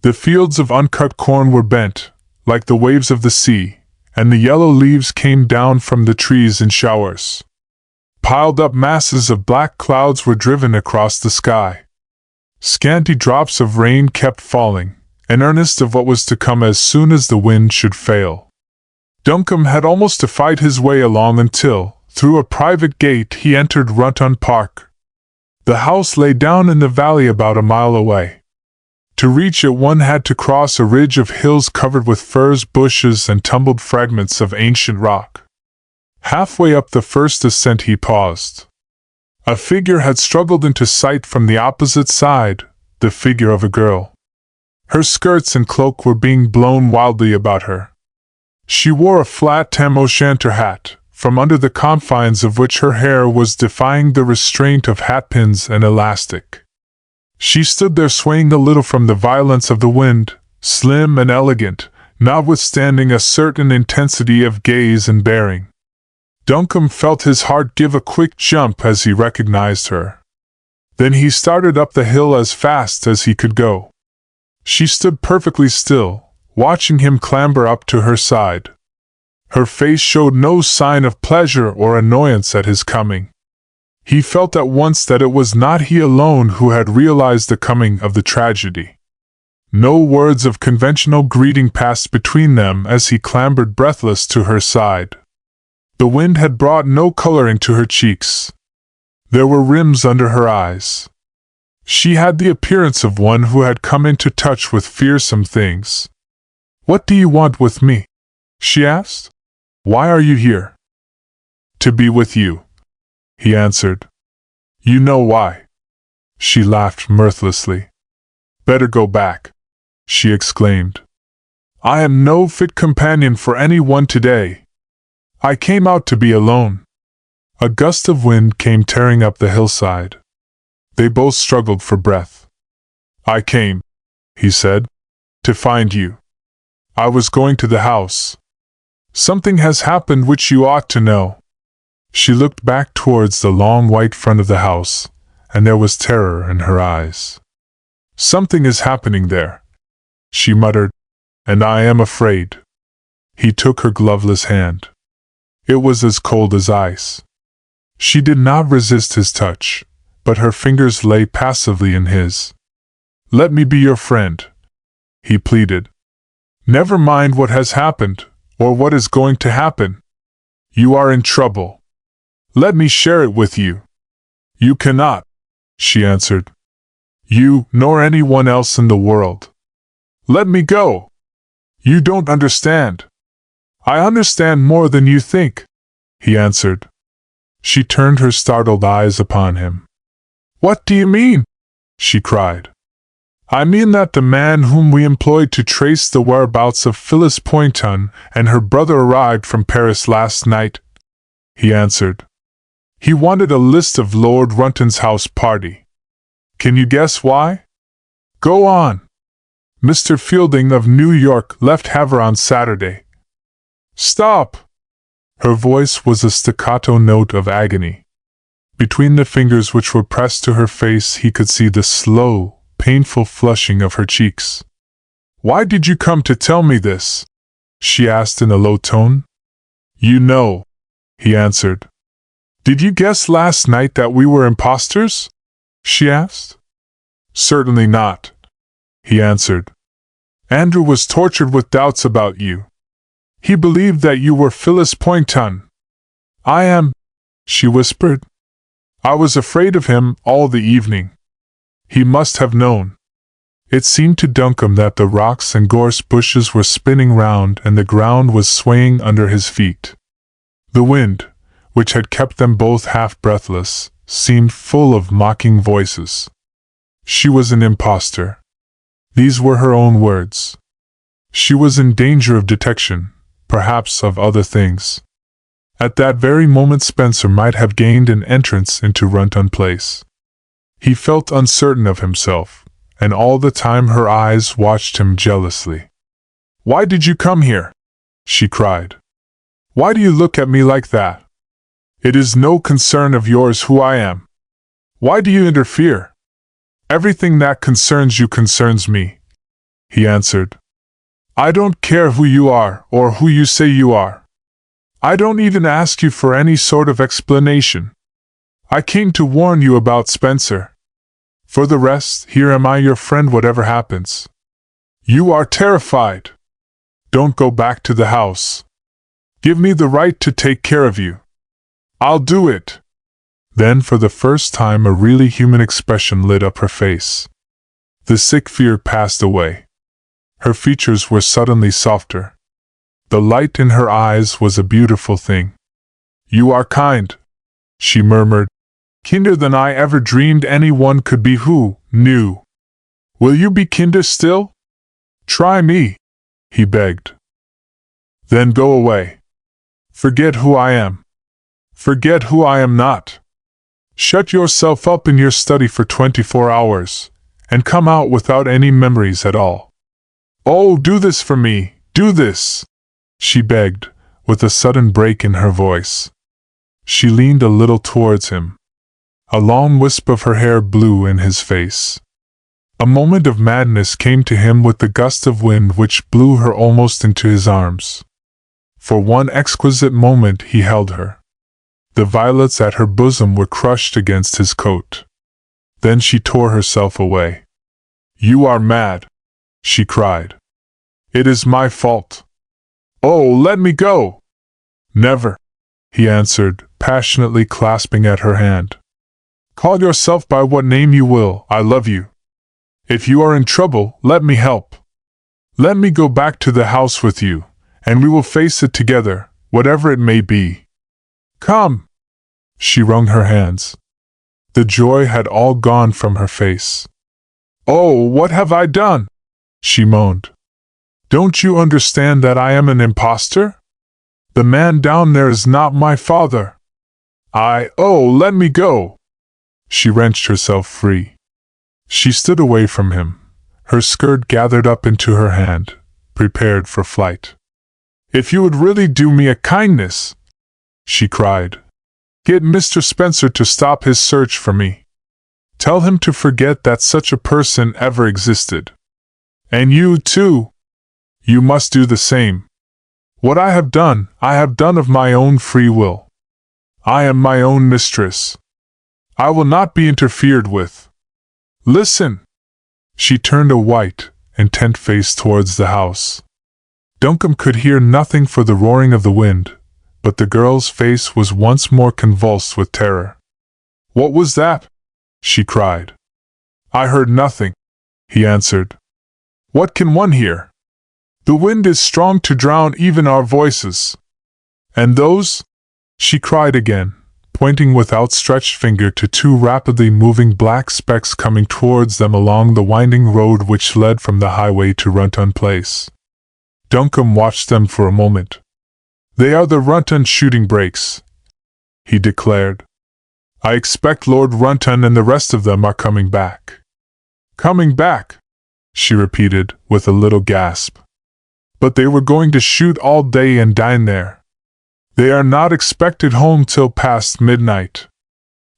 The fields of uncut corn were bent, like the waves of the sea, and the yellow leaves came down from the trees in showers. Piled up masses of black clouds were driven across the sky. Scanty drops of rain kept falling, an earnest of what was to come as soon as the wind should fail. Duncombe had almost to fight his way along until, through a private gate, he entered Runton Park. The house lay down in the valley about a mile away. To reach it one had to cross a ridge of hills covered with furze bushes and tumbled fragments of ancient rock. Halfway up the first ascent he paused. A figure had struggled into sight from the opposite side, the figure of a girl. Her skirts and cloak were being blown wildly about her. She wore a flat tam o' shanter hat, from under the confines of which her hair was defying the restraint of hatpins and elastic. She stood there swaying a little from the violence of the wind, slim and elegant, notwithstanding a certain intensity of gaze and bearing. Duncombe felt his heart give a quick jump as he recognized her. Then he started up the hill as fast as he could go. She stood perfectly still, watching him clamber up to her side. Her face showed no sign of pleasure or annoyance at his coming. He felt at once that it was not he alone who had realized the coming of the tragedy. No words of conventional greeting passed between them as he clambered breathless to her side. The wind had brought no coloring to her cheeks. There were rims under her eyes. She had the appearance of one who had come into touch with fearsome things. "What do you want with me?" she asked. "Why are you here?" "To be with you," he answered. "You know why." She laughed mirthlessly. "Better go back," she exclaimed. "I am no fit companion for anyone today. I came out to be alone." A gust of wind came tearing up the hillside. They both struggled for breath. "I came," he said, "to find you. I was going to the house. Something has happened which you ought to know." She looked back towards the long white front of the house, and there was terror in her eyes. "Something is happening there," she muttered, "and I am afraid." He took her gloveless hand. It was as cold as ice. She did not resist his touch, but her fingers lay passively in his. "Let me be your friend," he pleaded. "Never mind what has happened, or what is going to happen. You are in trouble. Let me share it with you." "You cannot," she answered. "You, nor anyone else in the world. Let me go." "You don't understand." "I understand more than you think," he answered. She turned her startled eyes upon him. "What do you mean?" she cried. "I mean that the man whom we employed to trace the whereabouts of Phillips Oppenheim and her brother arrived from Paris last night," he answered. "He wanted a list of Lord Runton's house party. Can you guess why? Go on. Mr. Fielding of New York left Havre on Saturday." "Stop!" Her voice was a staccato note of agony. Between the fingers which were pressed to her face he could see the slow, painful flushing of her cheeks. "Why did you come to tell me this?" she asked in a low tone. "You know," he answered. "Did you guess last night that we were impostors?" she asked. "Certainly not," he answered. "Andrew was tortured with doubts about you. He believed that you were Phillips Oppenheim." "I am," she whispered. "I was afraid of him all the evening. He must have known." It seemed to Duncombe that the rocks and gorse bushes were spinning round and the ground was swaying under his feet. The wind, which had kept them both half breathless, seemed full of mocking voices. She was an impostor. These were her own words. She was in danger of detection, perhaps of other things. At that very moment Spencer might have gained an entrance into Runton Place. He felt uncertain of himself, and all the time her eyes watched him jealously. "Why did you come here?" she cried. "Why do you look at me like that? It is no concern of yours who I am. Why do you interfere?" "Everything that concerns you concerns me," he answered. "I don't care who you are or who you say you are. I don't even ask you for any sort of explanation. I came to warn you about Spencer. For the rest, here am I, your friend, whatever happens. You are terrified. Don't go back to the house. Give me the right to take care of you. I'll do it." Then for the first time a really human expression lit up her face. The sick fear passed away. Her features were suddenly softer. The light in her eyes was a beautiful thing. "You are kind," she murmured. Kinder than I ever dreamed anyone could be who knew. Will you be kinder still? Try me, he begged. Then go away. Forget who I am. Forget who I am not. Shut yourself up in your study for 24 hours, and come out without any memories at all. Oh, do this for me, do this, she begged, with a sudden break in her voice. She leaned a little towards him. A long wisp of her hair blew in his face. A moment of madness came to him with the gust of wind which blew her almost into his arms. For one exquisite moment he held her. The violets at her bosom were crushed against his coat. Then she tore herself away. You are mad, she cried. It is my fault. Oh, let me go! Never, he answered, passionately clasping at her hand. Call yourself by what name you will, I love you. If you are in trouble, let me help. Let me go back to the house with you, and we will face it together, whatever it may be. Come! She wrung her hands. The joy had all gone from her face. Oh, what have I done? She moaned. Don't you understand that I am an impostor? The man down there is not my father. Oh, let me go! She wrenched herself free. She stood away from him, her skirt gathered up into her hand, prepared for flight. If you would really do me a kindness, she cried, get Mr. Spencer to stop his search for me. Tell him to forget that such a person ever existed. And you, too. You must do the same. What I have done of my own free will. I am my own mistress. I will not be interfered with. Listen! She turned a white, intent face towards the house. Duncombe could hear nothing for the roaring of the wind, but the girl's face was once more convulsed with terror. What was that? She cried. I heard nothing, he answered. What can one hear? The wind is strong to drown even our voices. And those? She cried again, pointing with outstretched finger to two rapidly moving black specks coming towards them along the winding road which led from the highway to Runton Place. Duncombe watched them for a moment. They are the Runton shooting brakes, he declared. I expect Lord Runton and the rest of them are coming back. Coming back, she repeated, with a little gasp. But they were going to shoot all day and dine there. They are not expected home till past midnight.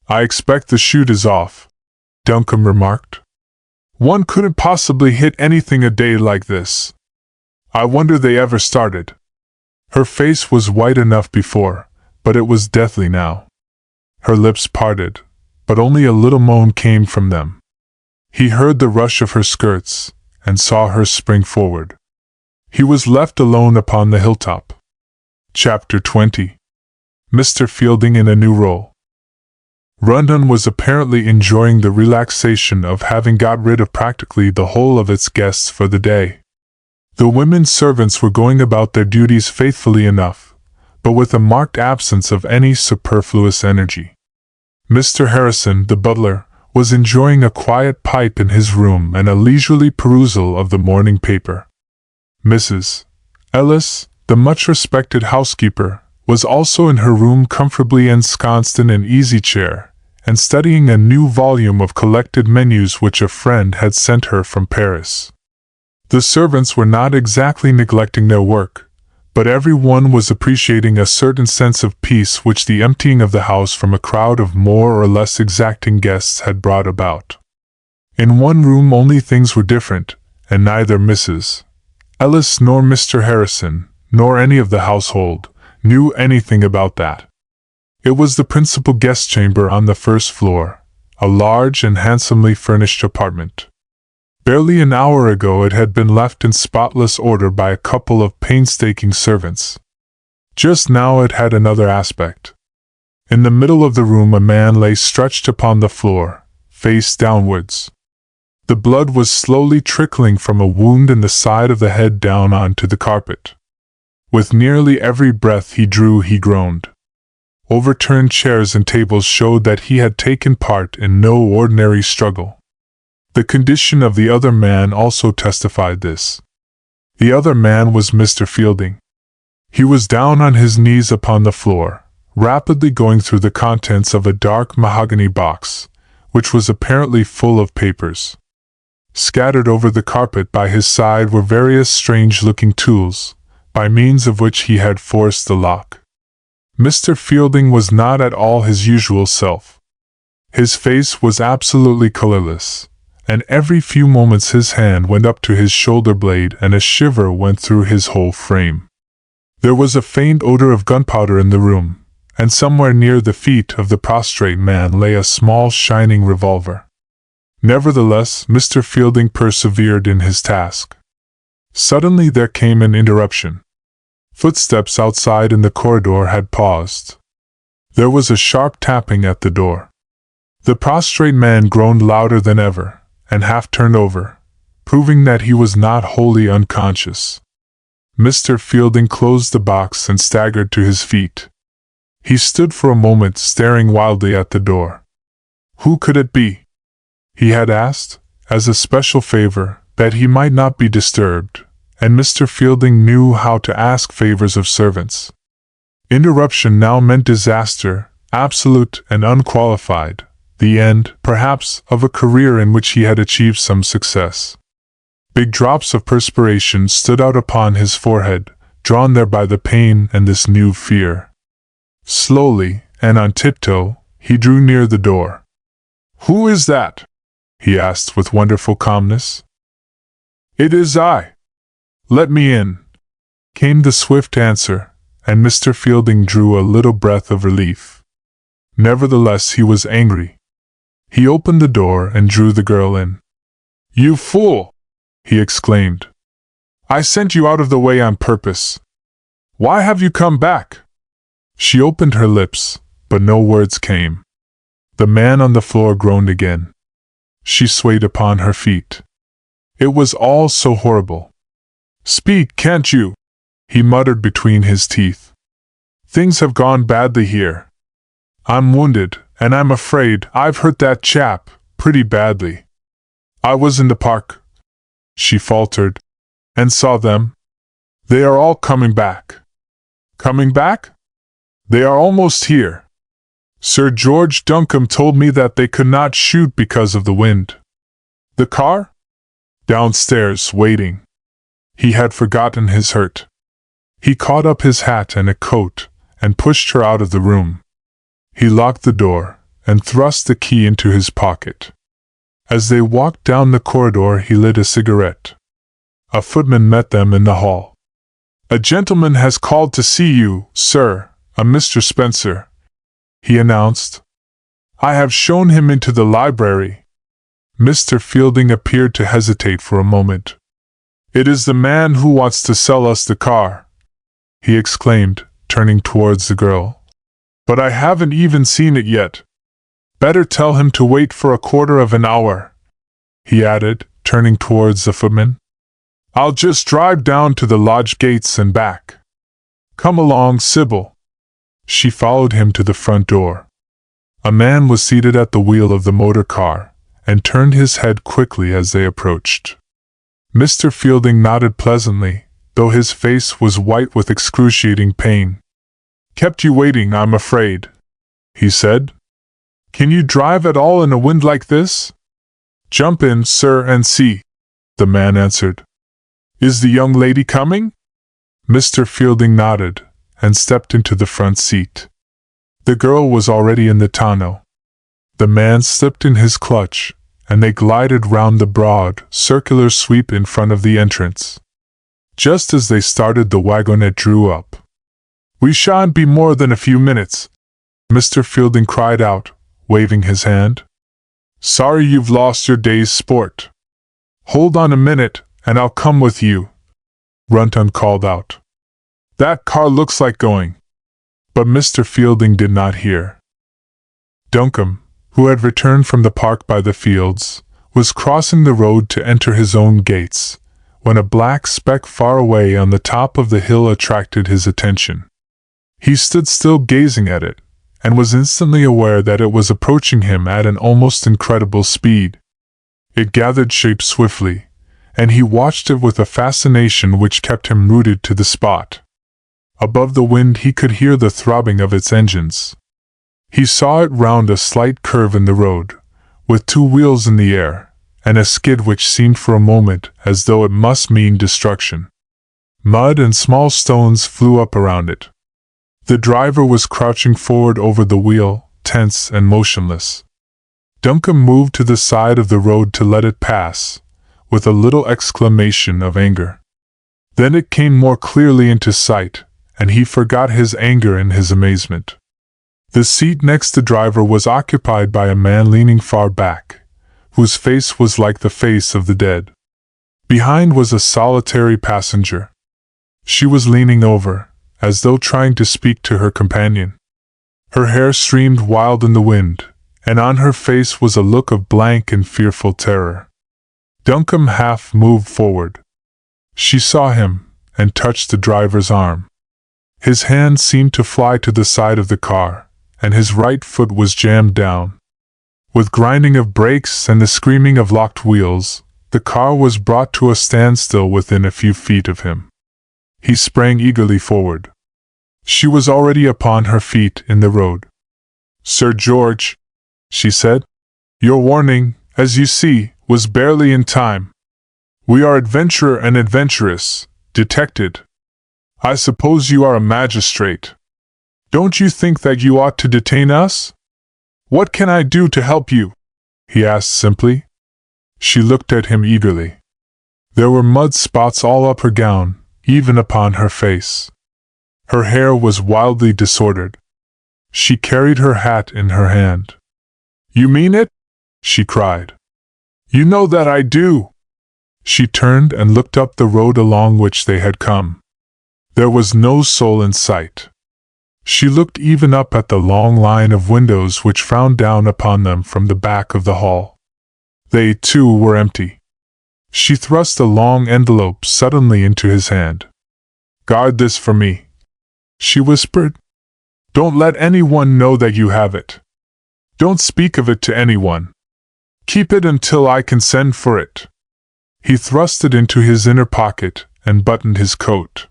I expect the shoot is off, Duncombe remarked. One couldn't possibly hit anything a day like this. I wonder they ever started. Her face was white enough before, but it was deathly now. Her lips parted, but only a little moan came from them. He heard the rush of her skirts, and saw her spring forward. He was left alone upon the hilltop. Chapter 20. Mr. Fielding in a New Role. Runton was apparently enjoying the relaxation of having got rid of practically the whole of its guests for the day. The women servants were going about their duties faithfully enough, but with a marked absence of any superfluous energy. Mr. Harrison, the butler, was enjoying a quiet pipe in his room and a leisurely perusal of the morning paper. Mrs. Ellis, the much-respected housekeeper, was also in her room comfortably ensconced in an easy-chair, and studying a new volume of collected menus which a friend had sent her from Paris. The servants were not exactly neglecting their work, but every one was appreciating a certain sense of peace which the emptying of the house from a crowd of more or less exacting guests had brought about. In one room only things were different, and neither Mrs. Ellis nor Mr. Harrison, nor any of the household, knew anything about that. It was the principal guest chamber on the first floor, a large and handsomely furnished apartment. Barely an hour ago it had been left in spotless order by a couple of painstaking servants. Just now it had another aspect. In the middle of the room a man lay stretched upon the floor, face downwards. The blood was slowly trickling from a wound in the side of the head down onto the carpet. With nearly every breath he drew he groaned. Overturned chairs and tables showed that he had taken part in no ordinary struggle. The condition of the other man also testified this. The other man was Mr. Fielding. He was down on his knees upon the floor, rapidly going through the contents of a dark mahogany box, which was apparently full of papers. Scattered over the carpet by his side were various strange-looking tools, by means of which he had forced the lock. Mr. Fielding was not at all his usual self. His face was absolutely colorless, and every few moments his hand went up to his shoulder blade and a shiver went through his whole frame. There was a faint odor of gunpowder in the room, and somewhere near the feet of the prostrate man lay a small shining revolver. Nevertheless, Mr. Fielding persevered in his task. Suddenly there came an interruption. Footsteps outside in the corridor had paused. There was a sharp tapping at the door. The prostrate man groaned louder than ever, and half turned over, proving that he was not wholly unconscious. Mr. Fielding closed the box and staggered to his feet. He stood for a moment staring wildly at the door. Who could it be? He had asked, as a special favor, that he might not be disturbed, and Mr. Fielding knew how to ask favors of servants. Interruption now meant disaster, absolute and unqualified, the end, perhaps, of a career in which he had achieved some success. Big drops of perspiration stood out upon his forehead, drawn there by the pain and this new fear. Slowly, and on tiptoe, he drew near the door. "Who is that?" he asked with wonderful calmness. "It is I. Let me in," came the swift answer, and Mr. Fielding drew a little breath of relief. Nevertheless, he was angry. He opened the door and drew the girl in. "You fool!" he exclaimed. "I sent you out of the way on purpose. Why have you come back?" She opened her lips, but no words came. The man on the floor groaned again. She swayed upon her feet. It was all so horrible. "Speak, can't you?" he muttered between his teeth. "Things have gone badly here. I'm wounded, and I'm afraid I've hurt that chap pretty badly. I was in the park," she faltered, "and saw them. They are all coming back." "Coming back?" "They are almost here. Sir George Duncombe told me that they could not shoot because of the wind." "The car?" "Downstairs, waiting." He had forgotten his hurt. He caught up his hat and a coat, and pushed her out of the room. He locked the door, and thrust the key into his pocket. As they walked down the corridor, he lit a cigarette. A footman met them in the hall. "A gentleman has called to see you, sir, a Mr. Spencer," he announced. "I have shown him into the library." Mr. Fielding appeared to hesitate for a moment. "It is the man who wants to sell us the car," he exclaimed, turning towards the girl. "But I haven't even seen it yet. Better tell him to wait for a quarter of an hour," he added, turning towards the footman. "I'll just drive down to the lodge gates and back. Come along, Sybil." She followed him to the front door. A man was seated at the wheel of the motor car, and turned his head quickly as they approached. Mr. Fielding nodded pleasantly, though his face was white with excruciating pain. "Kept you waiting, I'm afraid," he said. "Can you drive at all in a wind like this?" "Jump in, sir, and see," the man answered. "Is the young lady coming?" Mr. Fielding nodded, and stepped into the front seat. The girl was already in the tonneau. The man slipped in his clutch, and they glided round the broad, circular sweep in front of the entrance. Just as they started, the wagonette drew up. "We shan't be more than a few minutes," Mr. Fielding cried out, waving his hand. "Sorry you've lost your day's sport." "Hold on a minute, and I'll come with you," Runton called out. "That car looks like going." But Mr. Fielding did not hear. Duncombe, who had returned from the park by the fields, was crossing the road to enter his own gates, when a black speck far away on the top of the hill attracted his attention. He stood still gazing at it, and was instantly aware that it was approaching him at an almost incredible speed. It gathered shape swiftly, and he watched it with a fascination which kept him rooted to the spot. Above the wind he could hear the throbbing of its engines. He saw it round a slight curve in the road, with two wheels in the air, and a skid which seemed for a moment as though it must mean destruction. Mud and small stones flew up around it. The driver was crouching forward over the wheel, tense and motionless. Duncan moved to the side of the road to let it pass, with a little exclamation of anger. Then it came more clearly into sight, and he forgot his anger in his amazement. The seat next the driver was occupied by a man leaning far back, whose face was like the face of the dead. Behind was a solitary passenger. She was leaning over, as though trying to speak to her companion. Her hair streamed wild in the wind, and on her face was a look of blank and fearful terror. Duncan half moved forward. She saw him, and touched the driver's arm. His hand seemed to fly to the side of the car, and his right foot was jammed down. With grinding of brakes and the screaming of locked wheels, the car was brought to a standstill within a few feet of him. He sprang eagerly forward. She was already upon her feet in the road. "Sir George," she said, "your warning, as you see, was barely in time. We are adventurer and adventuress, detected. I suppose you are a magistrate. Don't you think that you ought to detain us? What can I do to help you?" he asked simply. She looked at him eagerly. There were mud spots all up her gown, even upon her face. Her hair was wildly disordered. She carried her hat in her hand. "You mean it?" she cried. "You know that I do." She turned and looked up the road along which they had come. There was no soul in sight. She looked even up at the long line of windows which frowned down upon them from the back of the hall. They, too, were empty. She thrust a long envelope suddenly into his hand. "Guard this for me," she whispered. "Don't let anyone know that you have it. Don't speak of it to anyone. Keep it until I can send for it." He thrust it into his inner pocket and buttoned his coat.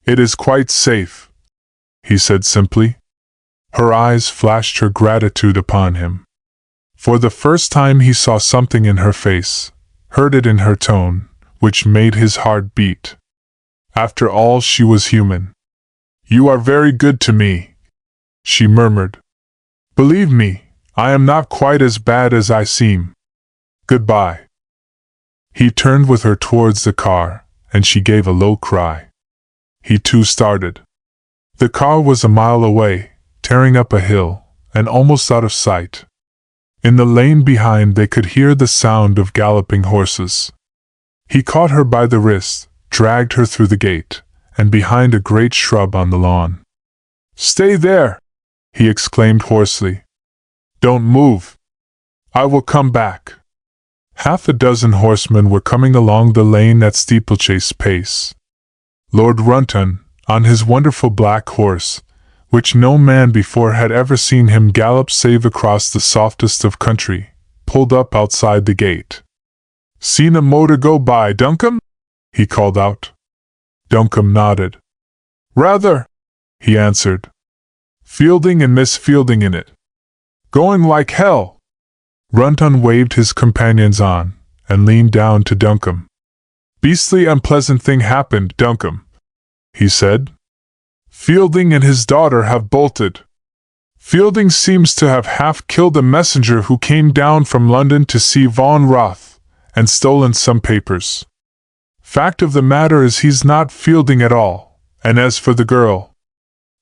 "It is quite safe," he said simply. Her eyes flashed her gratitude upon him. For the first time he saw something in her face, heard it in her tone, which made his heart beat. After all, she was human. "You are very good to me," she murmured. "Believe me, I am not quite as bad as I seem. Goodbye." He turned with her towards the car, and she gave a low cry. He too started. The car was a mile away, tearing up a hill, and almost out of sight. In the lane behind they could hear the sound of galloping horses. He caught her by the wrist, dragged her through the gate, and behind a great shrub on the lawn. "Stay there!" he exclaimed hoarsely. "Don't move. I will come back." Half a dozen horsemen were coming along the lane at steeplechase pace. Lord Runton, on his wonderful black horse, which no man before had ever seen him gallop save across the softest of country, pulled up outside the gate. "Seen a motor go by, Duncan?" he called out. Duncan nodded. "Rather," he answered. "Fielding and Miss Fielding in it. Going like hell." Runton waved his companions on, and leaned down to Duncan. "Beastly unpleasant thing happened, Duncan," he said. "Fielding and his daughter have bolted. Fielding seems to have half killed a messenger who came down from London to see Von Roth, and stolen some papers. Fact of the matter is he's not Fielding at all, and as for the girl,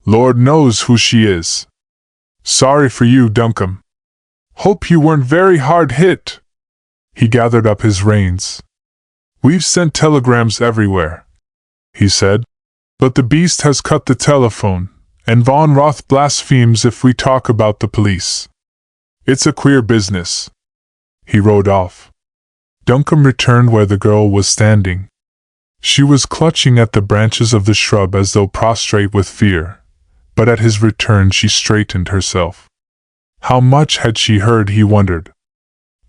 Lord knows who she is. Sorry for you, Duncan. Hope you weren't very hard hit." He gathered up his reins. "We've sent telegrams everywhere," he said, "but the beast has cut the telephone, and Von Roth blasphemes if we talk about the police. It's a queer business." He rode off. Duncan returned where the girl was standing. She was clutching at the branches of the shrub as though prostrate with fear, but at his return she straightened herself. How much had she heard, he wondered.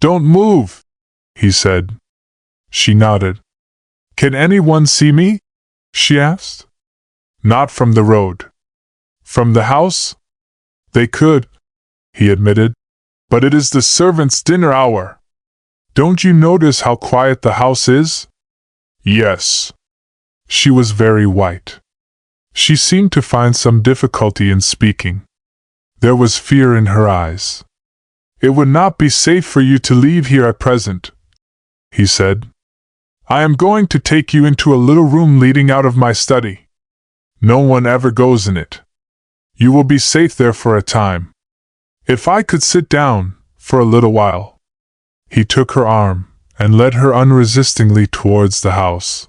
"Don't move," he said. She nodded. "Can anyone see me?" she asked. "Not from the road." "From the house?" "They could," he admitted, "but it is the servants' dinner hour. Don't you notice how quiet the house is?" "Yes." She was very white. She seemed to find some difficulty in speaking. There was fear in her eyes. "It would not be safe for you to leave here at present," he said. "I am going to take you into a little room leading out of my study. No one ever goes in it. You will be safe there for a time. If I could sit down, for a little while." He took her arm and led her unresistingly towards the house.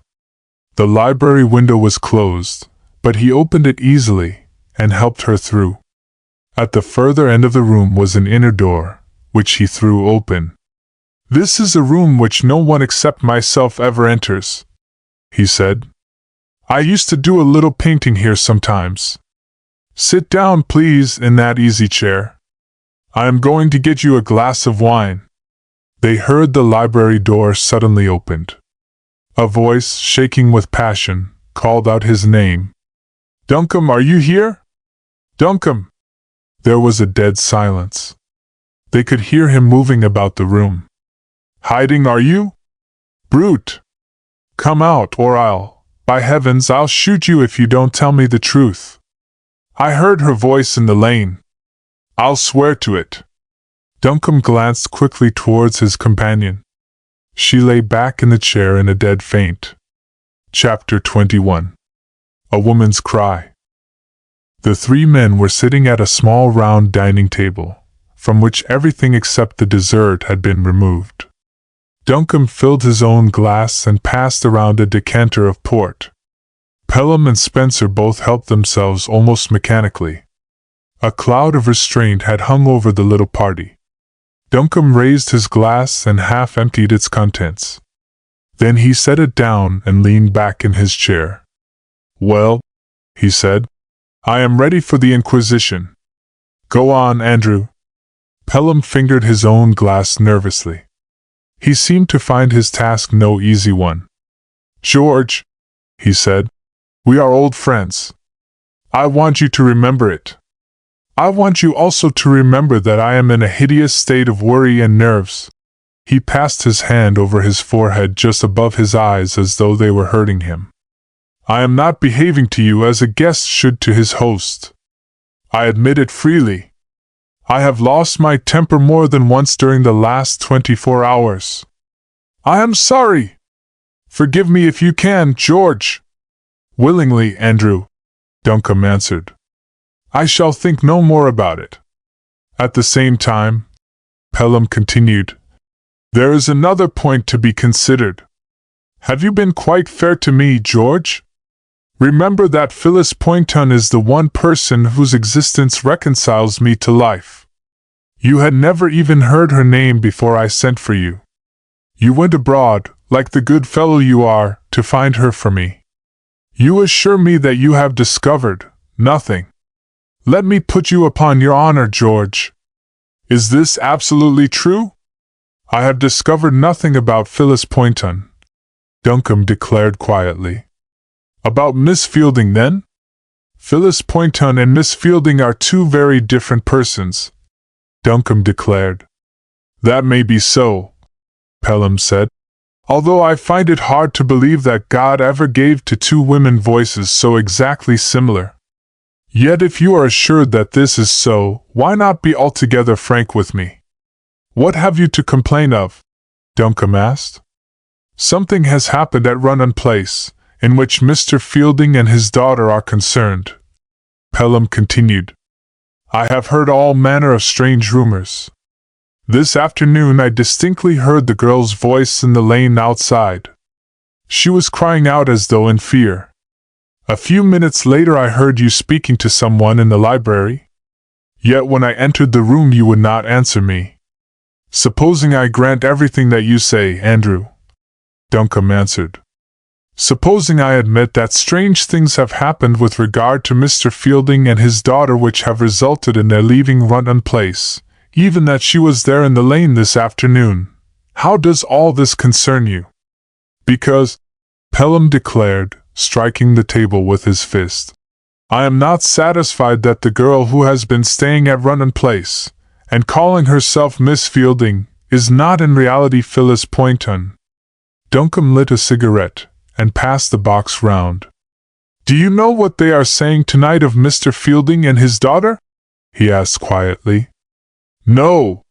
The library window was closed, but he opened it easily and helped her through. At the further end of the room was an inner door, which he threw open. "This is a room which no one except myself ever enters," he said. "I used to do a little painting here sometimes. Sit down, please, in that easy chair. I am going to get you a glass of wine." They heard the library door suddenly opened. A voice, shaking with passion, called out his name. "Duncombe, are you here? Duncombe!" There was a dead silence. They could hear him moving about the room. "Hiding, are you? Brute! Come out, or by heavens, I'll shoot you if you don't tell me the truth. I heard her voice in the lane. I'll swear to it." Duncombe glanced quickly towards his companion. She lay back in the chair in a dead faint. Chapter 21. A Woman's Cry. The three men were sitting at a small round dining table, from which everything except the dessert had been removed. Duncombe filled his own glass and passed around a decanter of port. Pelham and Spencer both helped themselves almost mechanically. A cloud of restraint had hung over the little party. Duncombe raised his glass and half emptied its contents. Then he set it down and leaned back in his chair. "Well," he said, "I am ready for the Inquisition. Go on, Andrew." Pelham fingered his own glass nervously. He seemed to find his task no easy one. "George," he said, "we are old friends. I want you to remember it. I want you also to remember that I am in a hideous state of worry and nerves." He passed his hand over his forehead just above his eyes as though they were hurting him. "I am not behaving to you as a guest should to his host. I admit it freely. I have lost my temper more than once during the last 24 hours. I am sorry. Forgive me if you can, George." "Willingly, Andrew," Duncombe answered. "I shall think no more about it." "At the same time," Pelham continued, "there is another point to be considered. Have you been quite fair to me, George? Remember that Phyllis Poynton is the one person whose existence reconciles me to life. You had never even heard her name before I sent for you. You went abroad, like the good fellow you are, to find her for me. You assure me that you have discovered nothing. Let me put you upon your honor, George. Is this absolutely true?" "I have discovered nothing about Phyllis Poynton," Duncombe declared quietly. "About Miss Fielding, then?" "Phyllis Poynton and Miss Fielding are two very different persons," Duncombe declared. "That may be so," Pelham said, "although I find it hard to believe that God ever gave to two women voices so exactly similar. Yet if you are assured that this is so, why not be altogether frank with me?" "What have you to complain of?" Duncombe asked. "Something has happened at Runnon Place, in which Mr. Fielding and his daughter are concerned," Pelham continued. "I have heard all manner of strange rumors. This afternoon I distinctly heard the girl's voice in the lane outside. She was crying out as though in fear. A few minutes later I heard you speaking to someone in the library. Yet when I entered the room you would not answer me." "Supposing I grant everything that you say, Andrew," Duncombe answered. Supposing I admit that strange things have happened with regard to Mr. Fielding and his daughter which have resulted in their leaving Rutland Place, even that she was there in the lane this afternoon, how does all this concern you? Because, Pelham declared, striking the table with his fist, I am not satisfied that the girl who has been staying at Rutland Place, and calling herself Miss Fielding, is not in reality Phyllis Poynton. Duncombe lit a cigarette, and passed the box round. Do you know what they are saying tonight of Mr. Fielding and his daughter? He asked quietly. No.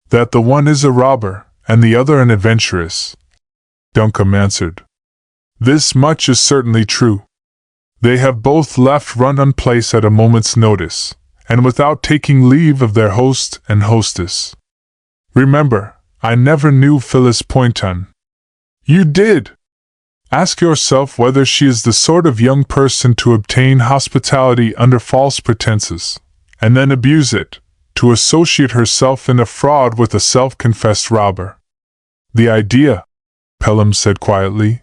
That the one is a robber, and the other an adventuress, Duncombe answered. This much is certainly true. They have both left Rutland Place at a moment's notice, and without taking leave of their host and hostess. Remember, I never knew Phyllis Poynton. You did. Ask yourself whether she is the sort of young person to obtain hospitality under false pretenses, and then abuse it, to associate herself in a fraud with a self-confessed robber. The idea, Pelham said quietly,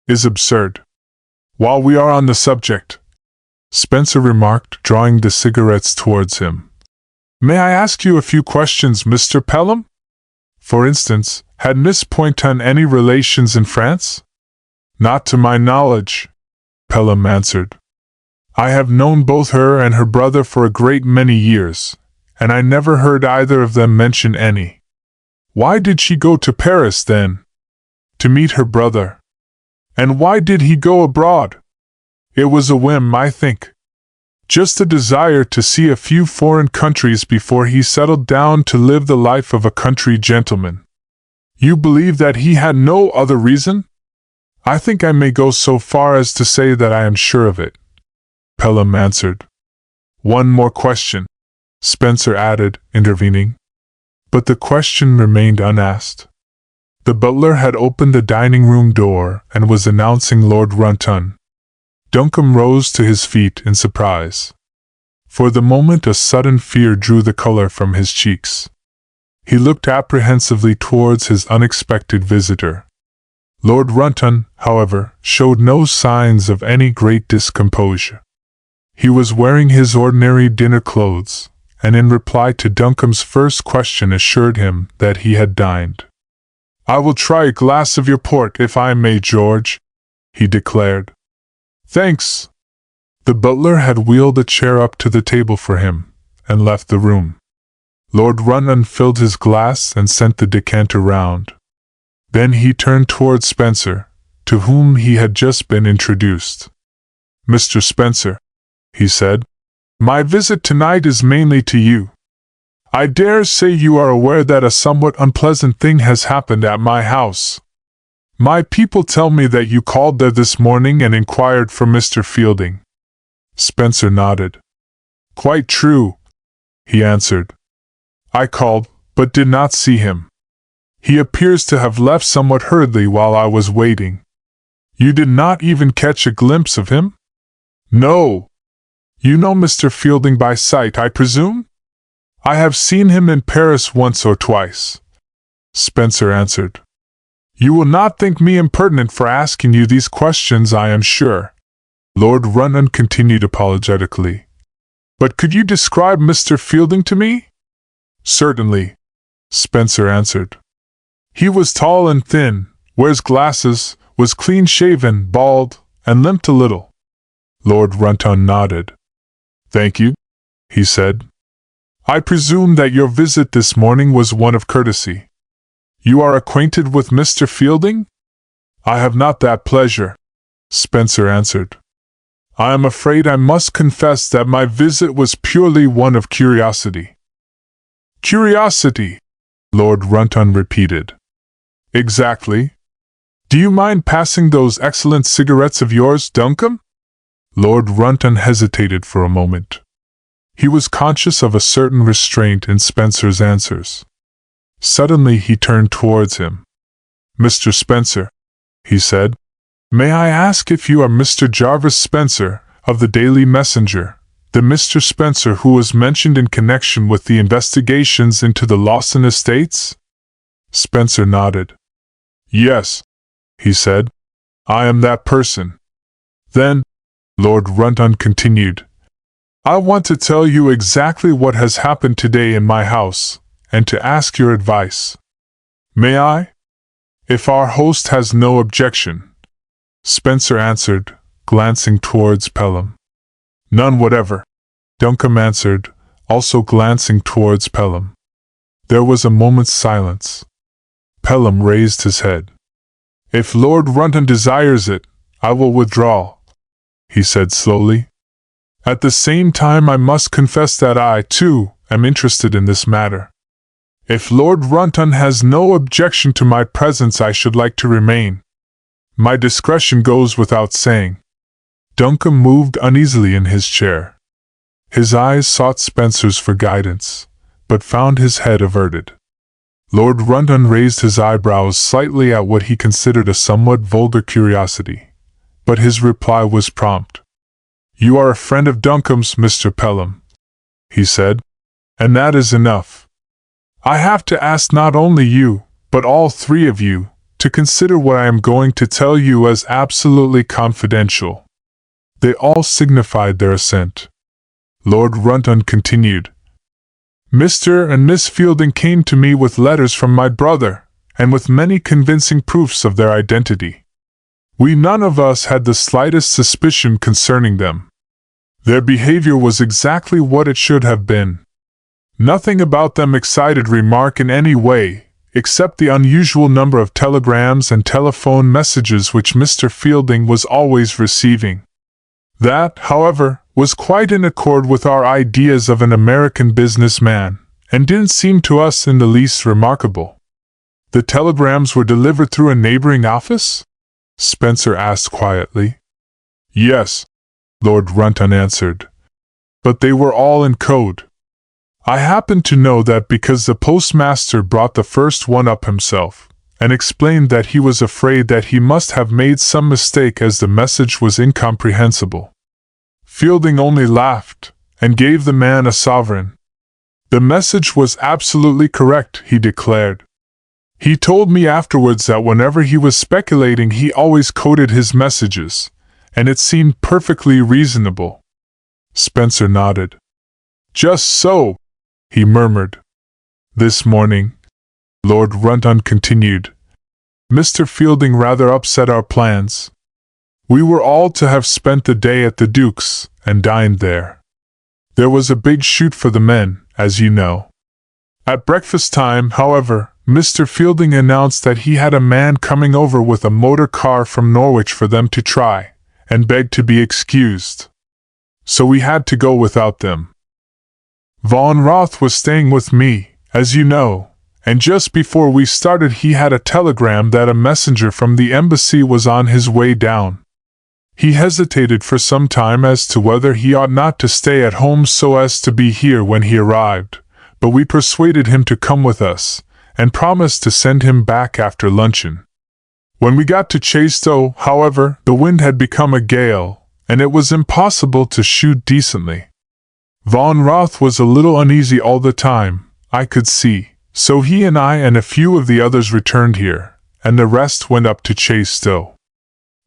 is absurd. While we are on the subject, Spencer remarked, drawing the cigarettes towards him. May I ask you a few questions, Mr. Pelham? For instance, had Miss Poynton any relations in France? Not to my knowledge, Pelham answered. I have known both her and her brother for a great many years, and I never heard either of them mention any. Why did she go to Paris, then? To meet her brother. And why did he go abroad? It was a whim, I think. Just a desire to see a few foreign countries before he settled down to live the life of a country gentleman. You believe that he had no other reason? I think I may go so far as to say that I am sure of it, Pelham answered. One more question, Spencer added, intervening. But the question remained unasked. The butler had opened the dining-room door and was announcing Lord Runton. Duncombe rose to his feet in surprise. For the moment a sudden fear drew the color from his cheeks. He looked apprehensively towards his unexpected visitor. Lord Runton, however, showed no signs of any great discomposure. He was wearing his ordinary dinner clothes, and in reply to Duncombe's first question assured him that he had dined. I will try a glass of your port, if I may, George, he declared. Thanks. The butler had wheeled a chair up to the table for him, and left the room. Lord Runton filled his glass and sent the decanter round. Then he turned towards Spencer, to whom he had just been introduced. Mr. Spencer, he said, my visit tonight is mainly to you. I dare say you are aware that a somewhat unpleasant thing has happened at my house. My people tell me that you called there this morning and inquired for Mr. Fielding. Spencer nodded. Quite true, he answered. I called, but did not see him. He appears to have left somewhat hurriedly while I was waiting. You did not even catch a glimpse of him? No. You know Mr. Fielding by sight, I presume? I have seen him in Paris once or twice, Spencer answered. You will not think me impertinent for asking you these questions, I am sure, Lord Runton continued apologetically. But could you describe Mr. Fielding to me? Certainly, Spencer answered. He was tall and thin, wears glasses, was clean-shaven, bald, and limped a little. Lord Runton nodded. Thank you, he said. I presume that your visit this morning was one of courtesy. You are acquainted with Mr. Fielding? I have not that pleasure, Spencer answered. I am afraid I must confess that my visit was purely one of curiosity. Curiosity, Lord Runton repeated. Exactly. Do you mind passing those excellent cigarettes of yours, Duncombe? Lord Runton hesitated for a moment. He was conscious of a certain restraint in Spencer's answers. Suddenly he turned towards him. Mr. Spencer, he said, may I ask if you are Mr. Jarvis Spencer, of the Daily Messenger, the Mr. Spencer who was mentioned in connection with the investigations into the Lawson estates? Spencer nodded. Yes, he said. I am that person. Then, Lord Runton continued, I want to tell you exactly what has happened today in my house, and to ask your advice. May I? If our host has no objection, Spencer answered, glancing towards Pelham. None whatever, Duncombe answered, also glancing towards Pelham. There was a moment's silence. Pelham raised his head. If Lord Runton desires it, I will withdraw, he said slowly. At the same time, I must confess that I, too, am interested in this matter. If Lord Runton has no objection to my presence, I should like to remain. My discretion goes without saying. Duncombe moved uneasily in his chair. His eyes sought Spencer's for guidance, but found his head averted. Lord Runton raised his eyebrows slightly at what he considered a somewhat vulgar curiosity, but his reply was prompt. You are a friend of Duncombe's, Mr. Pelham, he said, and that is enough. I have to ask not only you, but all three of you, to consider what I am going to tell you as absolutely confidential. They all signified their assent. Lord Runton continued. Mr. and Miss Fielding came to me with letters from my brother, and with many convincing proofs of their identity. We none of us had the slightest suspicion concerning them. Their behavior was exactly what it should have been. Nothing about them excited remark in any way, except the unusual number of telegrams and telephone messages which Mr. Fielding was always receiving. That, however, was quite in accord with our ideas of an American businessman, and didn't seem to us in the least remarkable. The telegrams were delivered through a neighboring office? Spencer asked quietly. Yes, Lord Runton answered. But they were all in code. I happen to know that because the postmaster brought the first one up himself, and explained that he was afraid that he must have made some mistake as the message was incomprehensible. Fielding only laughed, and gave the man a sovereign. The message was absolutely correct, he declared. He told me afterwards that whenever he was speculating he always coded his messages, and it seemed perfectly reasonable. Spencer nodded. Just so, he murmured. This morning, Lord Runton continued, Mr. Fielding rather upset our plans. We were all to have spent the day at the Duke's, and dined there. There was a big shoot for the men, as you know. At breakfast time, however, Mr. Fielding announced that he had a man coming over with a motor car from Norwich for them to try, and begged to be excused. So we had to go without them. Von Roth was staying with me, as you know, and just before we started he had a telegram that a messenger from the embassy was on his way down. He hesitated for some time as to whether he ought not to stay at home so as to be here when he arrived, but we persuaded him to come with us, and promised to send him back after luncheon. When we got to Chaistow, however, the wind had become a gale, and it was impossible to shoot decently. Von Roth was a little uneasy all the time, I could see, so he and I and a few of the others returned here, and the rest went up to Chaistow.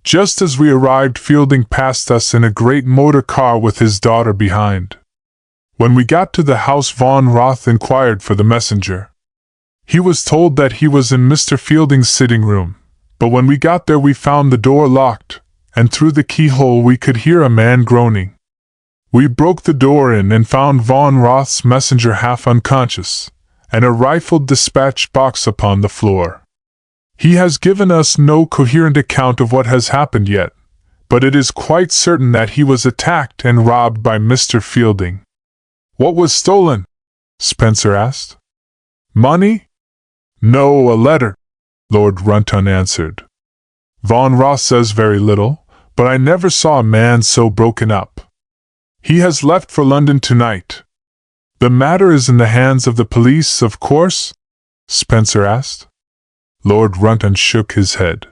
Just as we arrived, Fielding passed us in a great motor car with his daughter behind. When we got to the house, Von Roth inquired for the messenger. He was told that he was in Mr. Fielding's sitting room, but when we got there we found the door locked, and through the keyhole we could hear a man groaning. We broke the door in and found Von Roth's messenger half unconscious, and a rifled dispatch box upon the floor. He has given us no coherent account of what has happened yet, but it is quite certain that he was attacked and robbed by Mr. Fielding. What was stolen? Spencer asked. Money? No, a letter, Lord Runton answered. Von Roth says very little, but I never saw a man so broken up. He has left for London tonight. The matter is in the hands of the police, of course? Spencer asked. Lord Runton shook his head.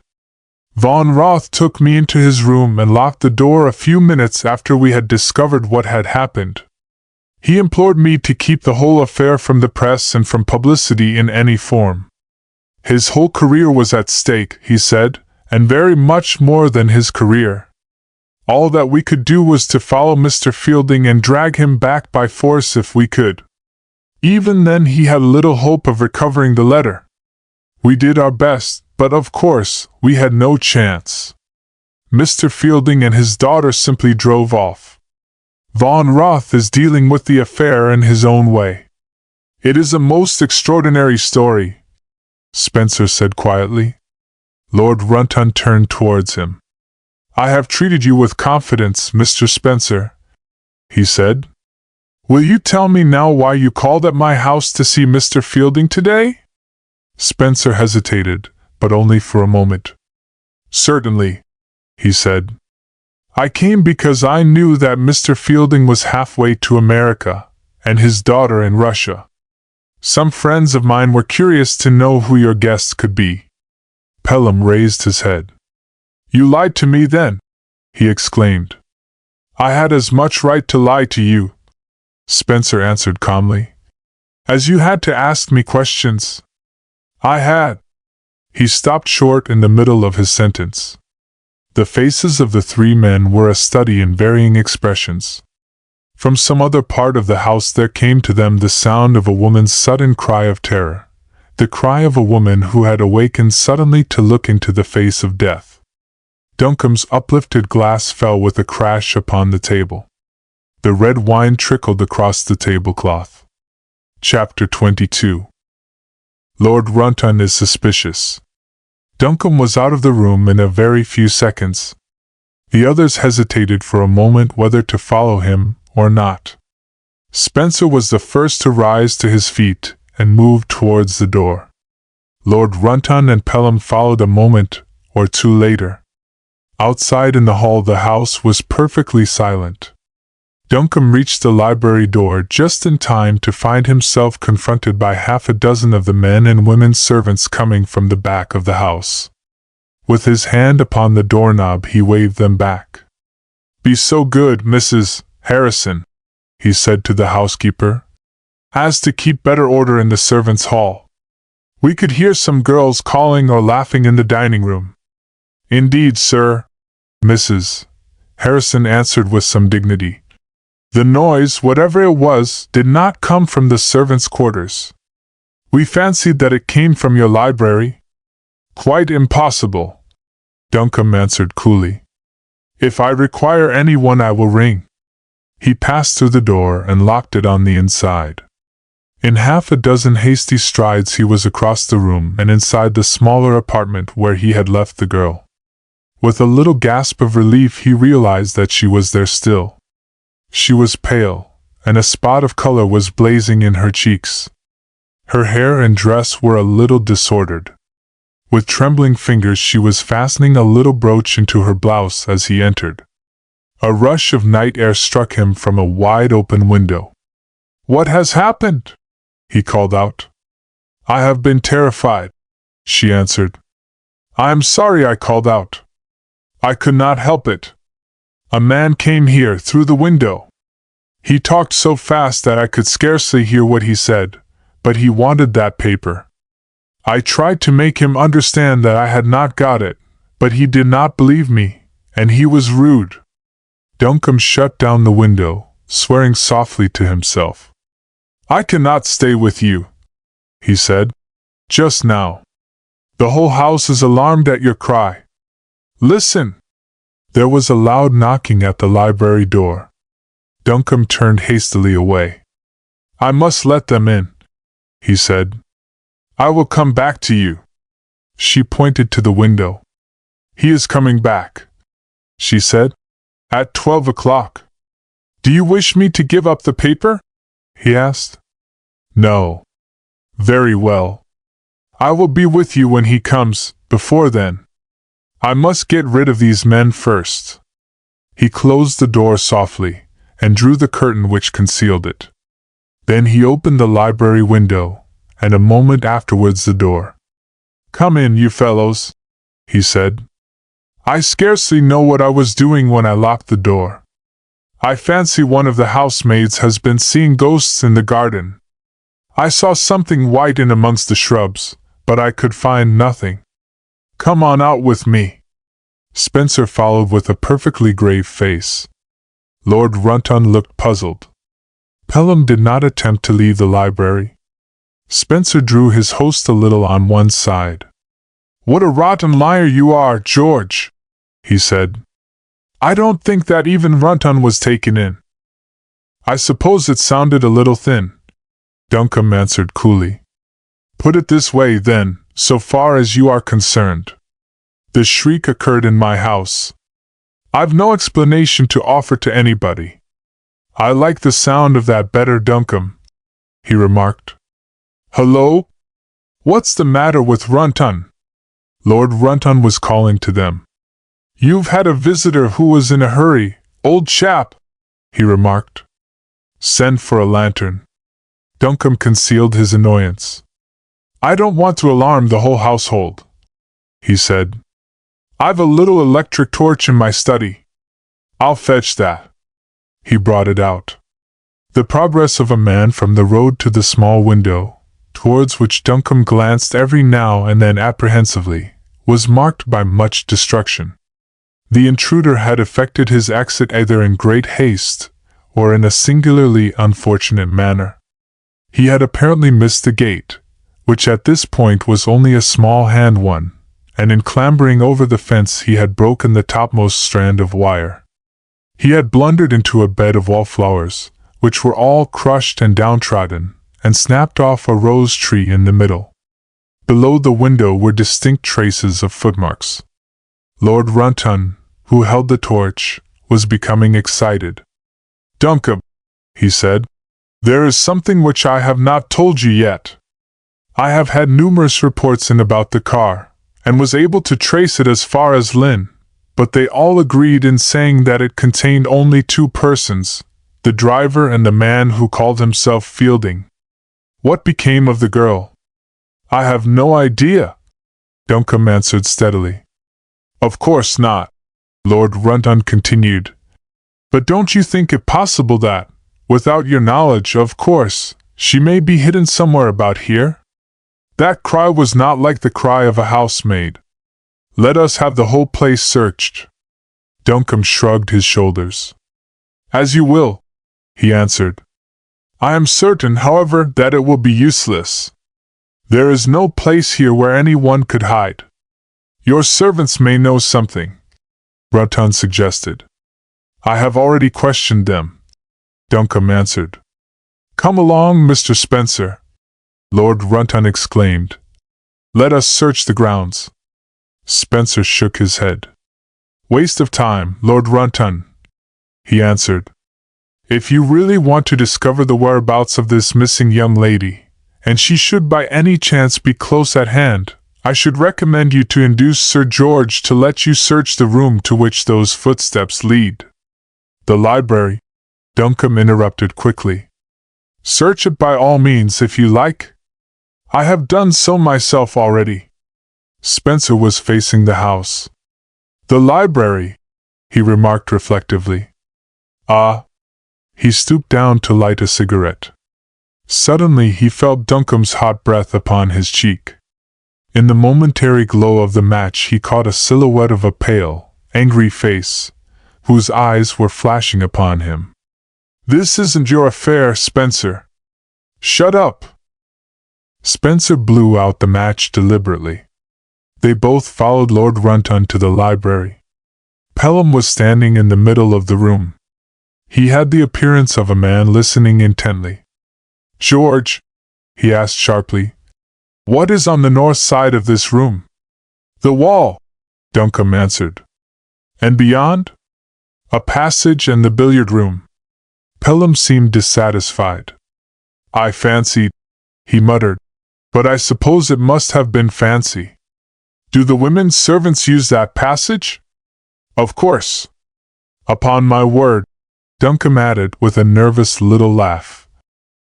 Von Roth took me into his room and locked the door a few minutes after we had discovered what had happened. He implored me to keep the whole affair from the press and from publicity in any form. His whole career was at stake, he said, and very much more than his career. All that we could do was to follow Mr. Fielding and drag him back by force if we could. Even then he had little hope of recovering the letter. We did our best, but of course, we had no chance. Mr. Fielding and his daughter simply drove off. Von Roth is dealing with the affair in his own way. It is a most extraordinary story, Spencer said quietly. Lord Runton turned towards him. I have treated you with confidence, Mr. Spencer, he said. Will you tell me now why you called at my house to see Mr. Fielding today? Spencer hesitated, but only for a moment. Certainly, he said. I came because I knew that Mr. Fielding was halfway to America, and his daughter in Russia. Some friends of mine were curious to know who your guests could be. Pelham raised his head. You lied to me then, he exclaimed. I had as much right to lie to you, Spencer answered calmly, as you had to ask me questions. I had. He stopped short in the middle of his sentence. The faces of the three men were a study in varying expressions. From some other part of the house there came to them the sound of a woman's sudden cry of terror, the cry of a woman who had awakened suddenly to look into the face of death. Duncombe's uplifted glass fell with a crash upon the table. The red wine trickled across the tablecloth. Chapter 22. Lord Runton is suspicious. Duncombe was out of the room in a very few seconds. The others hesitated for a moment whether to follow him or not. Spencer was the first to rise to his feet and move towards the door. Lord Runton and Pelham followed a moment or two later. Outside in the hall the house was perfectly silent. Duncombe reached the library door just in time to find himself confronted by half a dozen of the men and women servants coming from the back of the house. With his hand upon the doorknob he waved them back. Be so good, Mrs. Harrison, he said to the housekeeper, as to keep better order in the servants' hall. We could hear some girls calling or laughing in the dining room. Indeed, sir, Mrs. Harrison answered with some dignity. The noise, whatever it was, did not come from the servants' quarters. We fancied that it came from your library. Quite impossible, Duncombe answered coolly. If I require anyone I will ring. He passed through the door and locked it on the inside. In half a dozen hasty strides he was across the room and inside the smaller apartment where he had left the girl. With a little gasp of relief he realized that she was there still. She was pale, and a spot of color was blazing in her cheeks. Her hair and dress were a little disordered. With trembling fingers she was fastening a little brooch into her blouse as he entered. A rush of night air struck him from a wide-open window. What has happened? He called out. I have been terrified, she answered. I am sorry I called out. I could not help it. A man came here through the window. He talked so fast that I could scarcely hear what he said, but he wanted that paper. I tried to make him understand that I had not got it, but he did not believe me, and he was rude. Duncombe shut down the window, swearing softly to himself. I cannot stay with you, he said, just now. The whole house is alarmed at your cry. Listen! There was a loud knocking at the library door. Duncombe turned hastily away. I must let them in, he said. I will come back to you. She pointed to the window. He is coming back, she said. At 12 o'clock. Do you wish me to give up the paper? He asked. No. Very well. I will be with you when he comes, before then. I must get rid of these men first. He closed the door softly, and drew the curtain which concealed it. Then he opened the library window, and a moment afterwards the door. Come in, you fellows, he said. I scarcely know what I was doing when I locked the door. I fancy one of the housemaids has been seeing ghosts in the garden. I saw something white in amongst the shrubs, but I could find nothing. Come on out with me." Spencer followed with a perfectly grave face. Lord Runton looked puzzled. Pelham did not attempt to leave the library. Spencer drew his host a little on one side. "What a rotten liar you are, George," he said. "I don't think that even Runton was taken in." "I suppose it sounded a little thin," Duncombe answered coolly. "Put it this way, then, so far as you are concerned. The shriek occurred in my house. I've no explanation to offer to anybody." "I like the sound of that better, Duncombe," he remarked. "Hello? What's the matter with Runton?" Lord Runton was calling to them. "You've had a visitor who was in a hurry, old chap," he remarked. "Send for a lantern." Duncombe concealed his annoyance. "I don't want to alarm the whole household," he said. "I've a little electric torch in my study. I'll fetch that." He brought it out. The progress of a man from the road to the small window, towards which Duncombe glanced every now and then apprehensively, was marked by much destruction. The intruder had effected his exit either in great haste, or in a singularly unfortunate manner. He had apparently missed the gate, which at this point was only a small hand one, and in clambering over the fence he had broken the topmost strand of wire. He had blundered into a bed of wallflowers, which were all crushed and downtrodden, and snapped off a rose tree in the middle. Below the window were distinct traces of footmarks. Lord Runton, who held the torch, was becoming excited. "Duncombe," he said, "there is something which I have not told you yet. I have had numerous reports in about the car, and was able to trace it as far as Lynn, but they all agreed in saying that it contained only two persons, the driver and the man who called himself Fielding. What became of the girl?" "I have no idea," Duncombe answered steadily. "Of course not," Lord Runton continued. "But don't you think it possible that, without your knowledge, of course, she may be hidden somewhere about here? That cry was not like the cry of a housemaid. Let us have the whole place searched." Duncombe shrugged his shoulders. "As you will," he answered. "I am certain, however, that it will be useless. There is no place here where anyone could hide." "Your servants may know something," Runton suggested. "I have already questioned them," Duncombe answered. "Come along, Mr. Spencer," Lord Runton exclaimed. "Let us search the grounds." Spencer shook his head. "Waste of time, Lord Runton," he answered. "If you really want to discover the whereabouts of this missing young lady, and she should by any chance be close at hand, I should recommend you to induce Sir George to let you search the room to which those footsteps lead." "The library?" Duncombe interrupted quickly. "Search it by all means if you like. I have done so myself already." Spencer was facing the house. "The library," he remarked reflectively. "Ah." He stooped down to light a cigarette. Suddenly he felt Duncombe's hot breath upon his cheek. In the momentary glow of the match he caught a silhouette of a pale, angry face, whose eyes were flashing upon him. "This isn't your affair, Spencer." "Shut up!" Spencer blew out the match deliberately. They both followed Lord Runton to the library. Pelham was standing in the middle of the room. He had the appearance of a man listening intently. "George," he asked sharply, "what is on the north side of this room?" "The wall," Duncombe answered. "And beyond?" "A passage and the billiard room." Pelham seemed dissatisfied. "I fancied," he muttered, "but I suppose it must have been fancy. Do the women servants use that passage?" "Of course." "Upon my word," Duncombe added with a nervous little laugh.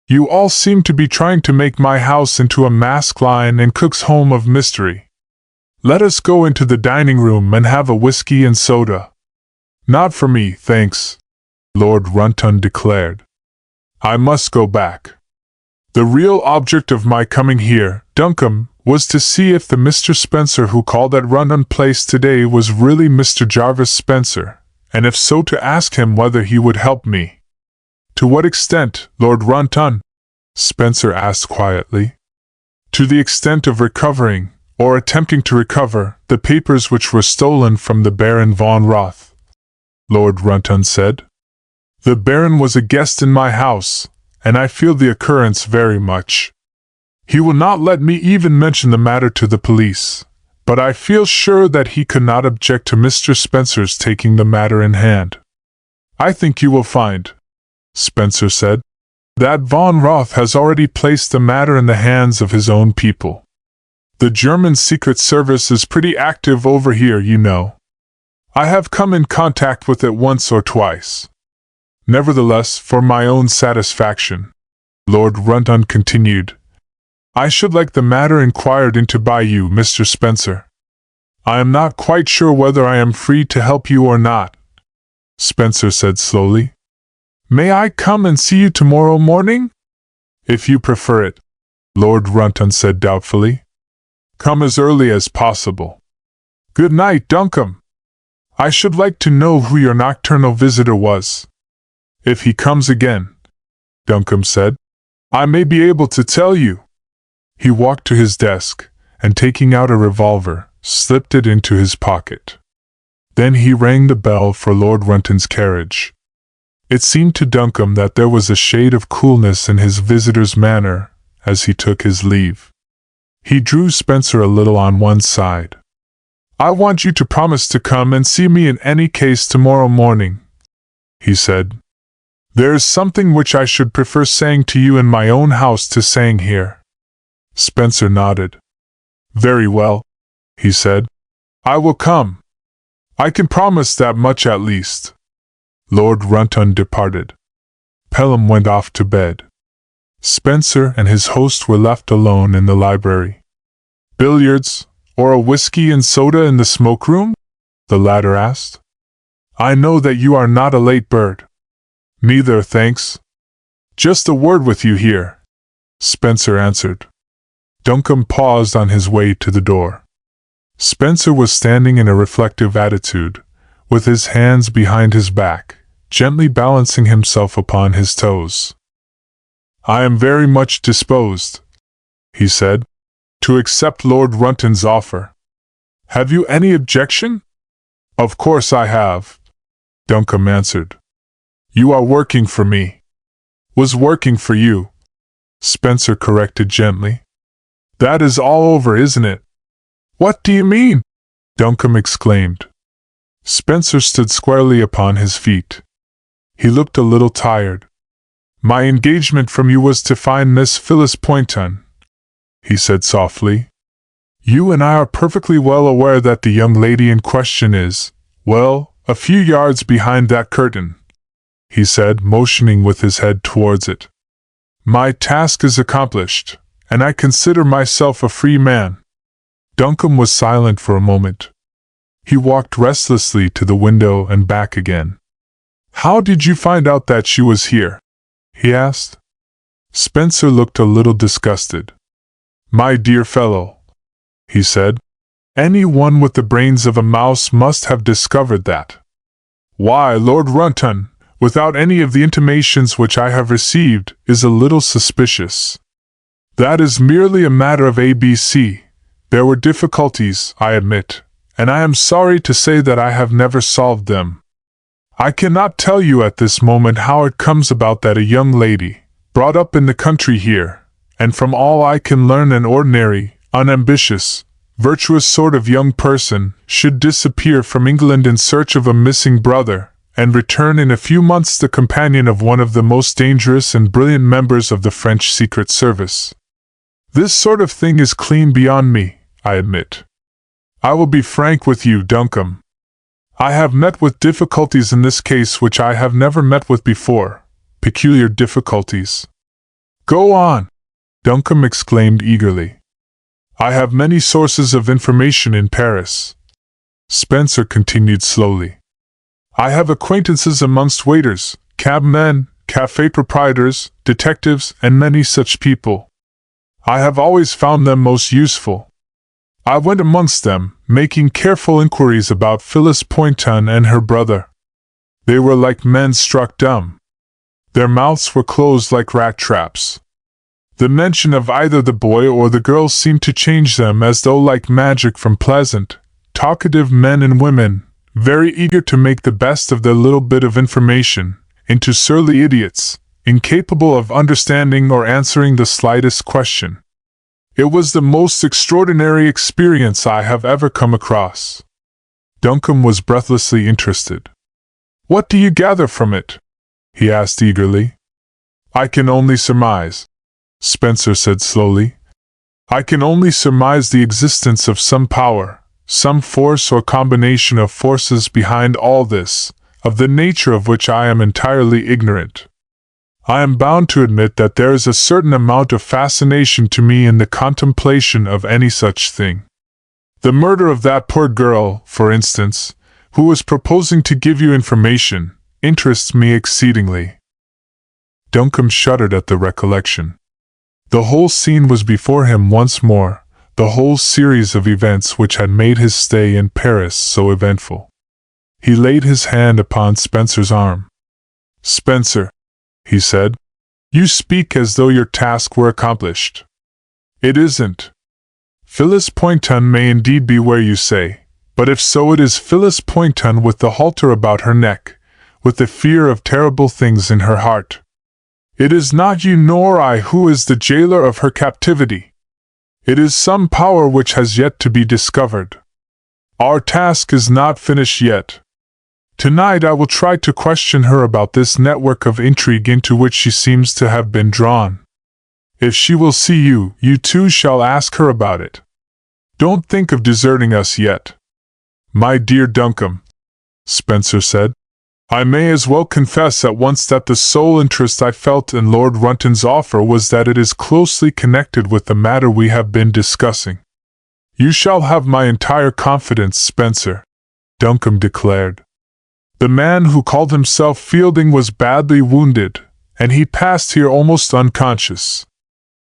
"You all seem to be trying to make my house into a mask line and cook's home of mystery. Let us go into the dining room and have a whiskey and soda." "Not for me, thanks," Lord Runton declared. "I must go back. The real object of my coming here, Duncombe, was to see if the Mr. Spencer who called at Runton Place today was really Mr. Jarvis Spencer, and if so to ask him whether he would help me. To what extent, Lord Runton? Spencer asked quietly. To the extent of recovering, or attempting to recover, the papers which were stolen from the Baron von Roth, Lord Runton said. The Baron was a guest in my house, and I feel the occurrence very much. He will not let me even mention the matter to the police, but I feel sure that he could not object to Mr. Spencer's taking the matter in hand. I think you will find, Spencer said, that von Roth has already placed the matter in the hands of his own people. The German Secret Service is pretty active over here, you know. I have come in contact with it once or twice. Nevertheless, for my own satisfaction, Lord Runton continued, I should like the matter inquired into by you, Mr. Spencer. I am not quite sure whether I am free to help you or not, Spencer said slowly. May I come and see you tomorrow morning? If you prefer it, Lord Runton said doubtfully. Come as early as possible. Good night, Duncombe. I should like to know who your nocturnal visitor was. If he comes again, Duncombe said, I may be able to tell you. He walked to his desk, and taking out a revolver, slipped it into his pocket. Then he rang the bell for Lord Runton's carriage. It seemed to Duncombe that there was a shade of coolness in his visitor's manner as he took his leave. He drew Spencer a little on one side. I want you to promise to come and see me in any case tomorrow morning, he said. There is something which I should prefer saying to you in my own house to saying here. Spencer nodded. Very well, he said. I will come. I can promise that much at least. Lord Runton departed. Pelham went off to bed. Spencer and his host were left alone in the library. Billiards, or a whiskey and soda in the smoke-room? The latter asked. I know that you are not a late bird. Neither, thanks. Just a word with you here, Spencer answered. Duncombe paused on his way to the door. Spencer was standing in a reflective attitude, with his hands behind his back, gently balancing himself upon his toes. I am very much disposed, he said, to accept Lord Runton's offer. Have you any objection? Of course I have, Duncombe answered. You are working for me. Was working for you, Spencer corrected gently. That is all over, isn't it? What do you mean? Duncombe exclaimed. Spencer stood squarely upon his feet. He looked a little tired. My engagement from you was to find Miss Phyllis Poynton, he said softly. You and I are perfectly well aware that the young lady in question is, well, a few yards behind that curtain, he said, motioning with his head towards it. My task is accomplished, and I consider myself a free man. Duncombe was silent for a moment. He walked restlessly to the window and back again. How did you find out that she was here? He asked. Spencer looked a little disgusted. My dear fellow, he said, anyone with the brains of a mouse must have discovered that. Why, Lord Runton, without any of the intimations which I have received, is a little suspicious. That is merely a matter of ABC. There were difficulties, I admit, and I am sorry to say that I have never solved them. I cannot tell you at this moment how it comes about that a young lady, brought up in the country here, and from all I can learn an ordinary, unambitious, virtuous sort of young person, should disappear from England in search of a missing brother, and return in a few months the companion of one of the most dangerous and brilliant members of the French Secret Service. This sort of thing is clean beyond me, I admit. I will be frank with you, Duncombe. I have met with difficulties in this case which I have never met with before, peculiar difficulties. Go on, Duncombe exclaimed eagerly. I have many sources of information in Paris, Spencer continued slowly. I have acquaintances amongst waiters, cabmen, cafe proprietors, detectives, and many such people. I have always found them most useful. I went amongst them, making careful inquiries about Phyllis Poynton and her brother. They were like men struck dumb. Their mouths were closed like rat traps. The mention of either the boy or the girl seemed to change them as though like magic from pleasant, talkative men and women, very eager to make the best of their little bit of information, into surly idiots, incapable of understanding or answering the slightest question. It was the most extraordinary experience I have ever come across. Duncombe was breathlessly interested. "What do you gather from it?" he asked eagerly. "I can only surmise," Spencer said slowly. "I can only surmise the existence of some power, some force or combination of forces behind all this, of the nature of which I am entirely ignorant. I am bound to admit that there is a certain amount of fascination to me in the contemplation of any such thing. The murder of that poor girl, for instance, who was proposing to give you information, interests me exceedingly." Duncombe shuddered at the recollection. The whole scene was before him once more, the whole series of events which had made his stay in Paris so eventful. He laid his hand upon Spencer's arm. "Spencer," he said, "you speak as though your task were accomplished. It isn't. Phyllis Poynton may indeed be where you say, but if so, it is Phyllis Poynton with the halter about her neck, with the fear of terrible things in her heart. It is not you nor I who is the jailer of her captivity. It is some power which has yet to be discovered. Our task is not finished yet. Tonight I will try to question her about this network of intrigue into which she seems to have been drawn. If she will see you, you too shall ask her about it. Don't think of deserting us yet." "My dear Duncombe," Spencer said, "I may as well confess at once that the sole interest I felt in Lord Runton's offer was that it is closely connected with the matter we have been discussing." "You shall have my entire confidence, Spencer," Duncombe declared. "The man who called himself Fielding was badly wounded, and he passed here almost unconscious.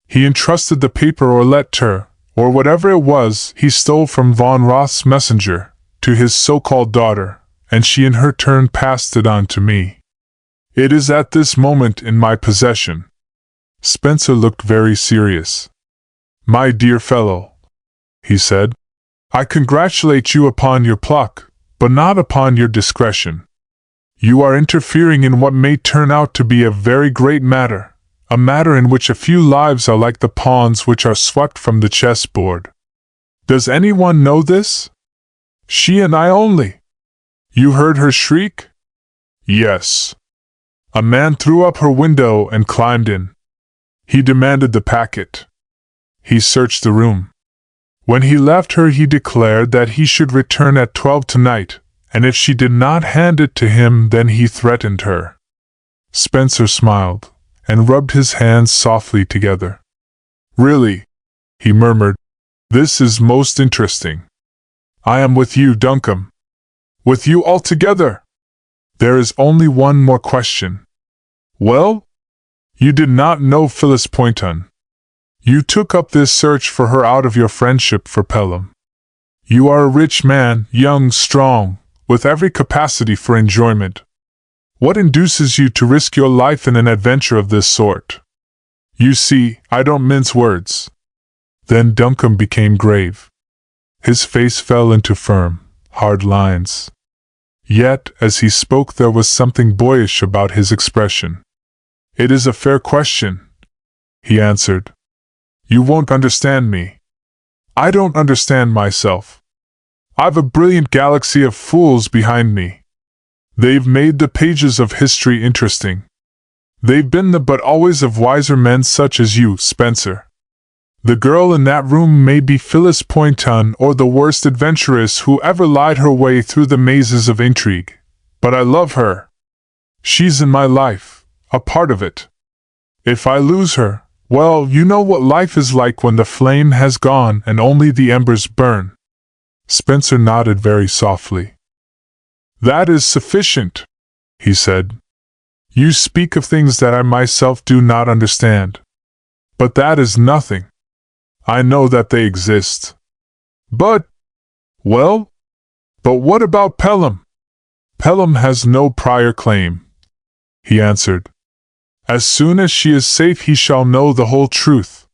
He entrusted the paper or letter, or whatever it was he stole from Von Roth's messenger, to his so-called daughter, and she in her turn passed it on to me. It is at this moment in my possession." Spencer looked very serious. "My dear fellow," he said, "I congratulate you upon your pluck, but not upon your discretion. You are interfering in what may turn out to be a very great matter, a matter in which a few lives are like the pawns which are swept from the chessboard. Does anyone know this? She and I only. You heard her shriek?" "Yes. A man threw up her window and climbed in. He demanded the packet. He searched the room. When he left her he declared that he should return at 12 tonight, and if she did not hand it to him then he threatened her." Spencer smiled, and rubbed his hands softly together. "Really," he murmured, "this is most interesting. I am with you, Duncombe. With you altogether. There is only one more question." "Well?" "You did not know Phyllis Poynton. You took up this search for her out of your friendship for Pelham. You are a rich man, young, strong, with every capacity for enjoyment. What induces you to risk your life in an adventure of this sort? You see, I don't mince words." Then Duncombe became grave. His face fell into firm, hard lines. Yet, as he spoke, there was something boyish about his expression. "It is a fair question," he answered. "You won't understand me. I don't understand myself. I've a brilliant galaxy of fools behind me. They've made the pages of history interesting. They've been the but always of wiser men such as you, Spencer. The girl in that room may be Phyllis Poynton or the worst adventuress who ever lied her way through the mazes of intrigue. But I love her. She's in my life, a part of it. If I lose her, well, you know what life is like when the flame has gone and only the embers burn." Spencer nodded very softly. "That is sufficient," he said. "You speak of things that I myself do not understand. But that is nothing. I know that they exist. But, well, but what about Pelham? Pelham has no prior claim, he answered. As soon as she is safe he shall know the whole truth.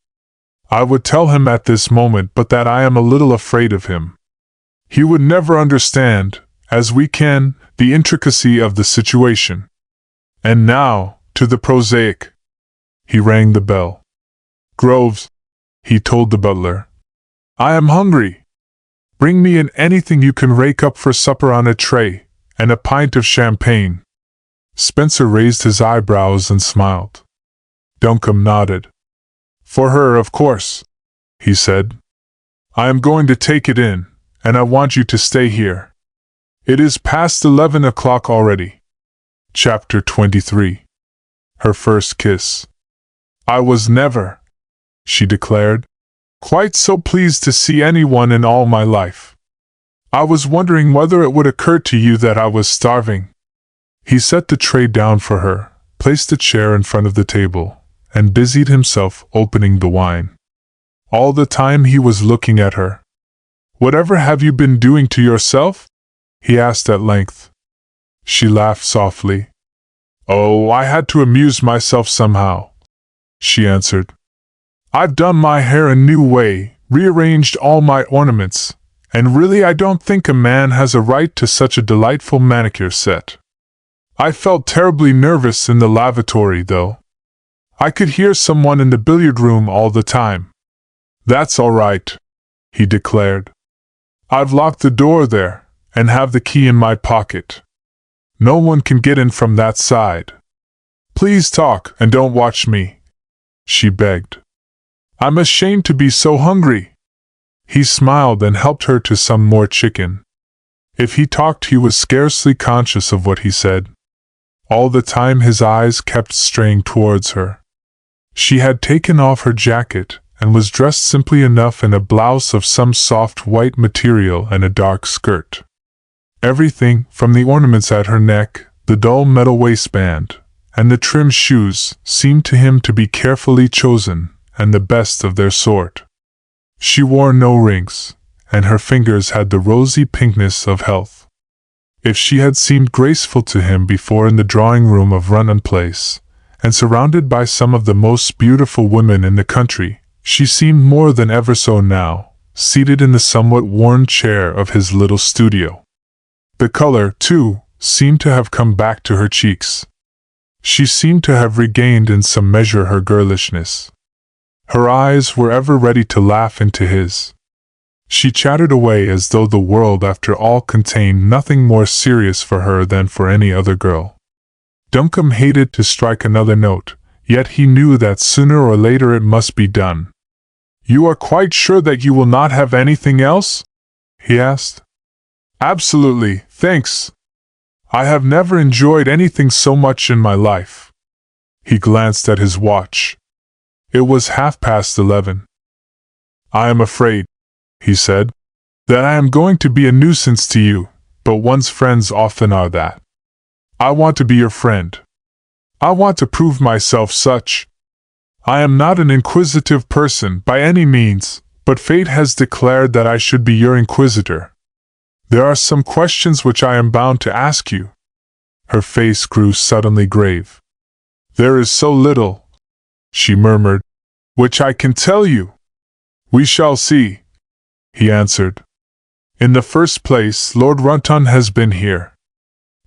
I would tell him at this moment, but that I am a little afraid of him. He would never understand, as we can, the intricacy of the situation. And now, to the prosaic. He rang the bell. Groves, he told the butler. I am hungry. Bring me in anything you can rake up for supper on a tray, and a pint of champagne. Spencer raised his eyebrows and smiled. Duncombe nodded. For her, of course, he said. I am going to take it in, and I want you to stay here. It is past 11 o'clock already. Chapter 23. Her first kiss. I was never, she declared, quite so pleased to see anyone in all my life. I was wondering whether it would occur to you that I was starving. He set the tray down for her, placed a chair in front of the table, and busied himself opening the wine. All the time he was looking at her. Whatever have you been doing to yourself? He asked at length. She laughed softly. Oh, I had to amuse myself somehow, she answered. I've done my hair a new way, rearranged all my ornaments, and really I don't think a man has a right to such a delightful manicure set. I felt terribly nervous in the lavatory, though. I could hear someone in the billiard room all the time. That's all right, he declared. I've locked the door there, and have the key in my pocket. No one can get in from that side. Please talk and don't watch me, she begged. I'm ashamed to be so hungry. He smiled and helped her to some more chicken. If he talked, he was scarcely conscious of what he said. All the time his eyes kept straying towards her. She had taken off her jacket and was dressed simply enough in a blouse of some soft white material and a dark skirt. Everything, from the ornaments at her neck, the dull metal waistband, and the trim shoes, seemed to him to be carefully chosen, and the best of their sort. She wore no rings, and her fingers had the rosy pinkness of health. If she had seemed graceful to him before in the drawing-room of Runyon Place, and surrounded by some of the most beautiful women in the country, she seemed more than ever so now, seated in the somewhat worn chair of his little studio. The color, too, seemed to have come back to her cheeks. She seemed to have regained in some measure her girlishness. Her eyes were ever ready to laugh into his. She chattered away as though the world after all contained nothing more serious for her than for any other girl. Duncombe hated to strike another note, yet he knew that sooner or later it must be done. You are quite sure that you will not have anything else? He asked. Absolutely, thanks. I have never enjoyed anything so much in my life. He glanced at his watch. It was 11:30. I am afraid, he said, that I am going to be a nuisance to you, but one's friends often are that. I want to be your friend. I want to prove myself such. I am not an inquisitive person by any means, but fate has declared that I should be your inquisitor. There are some questions which I am bound to ask you. Her face grew suddenly grave. There is so little, she murmured, which I can tell you. We shall see, he answered. In the first place, Lord Runton has been here.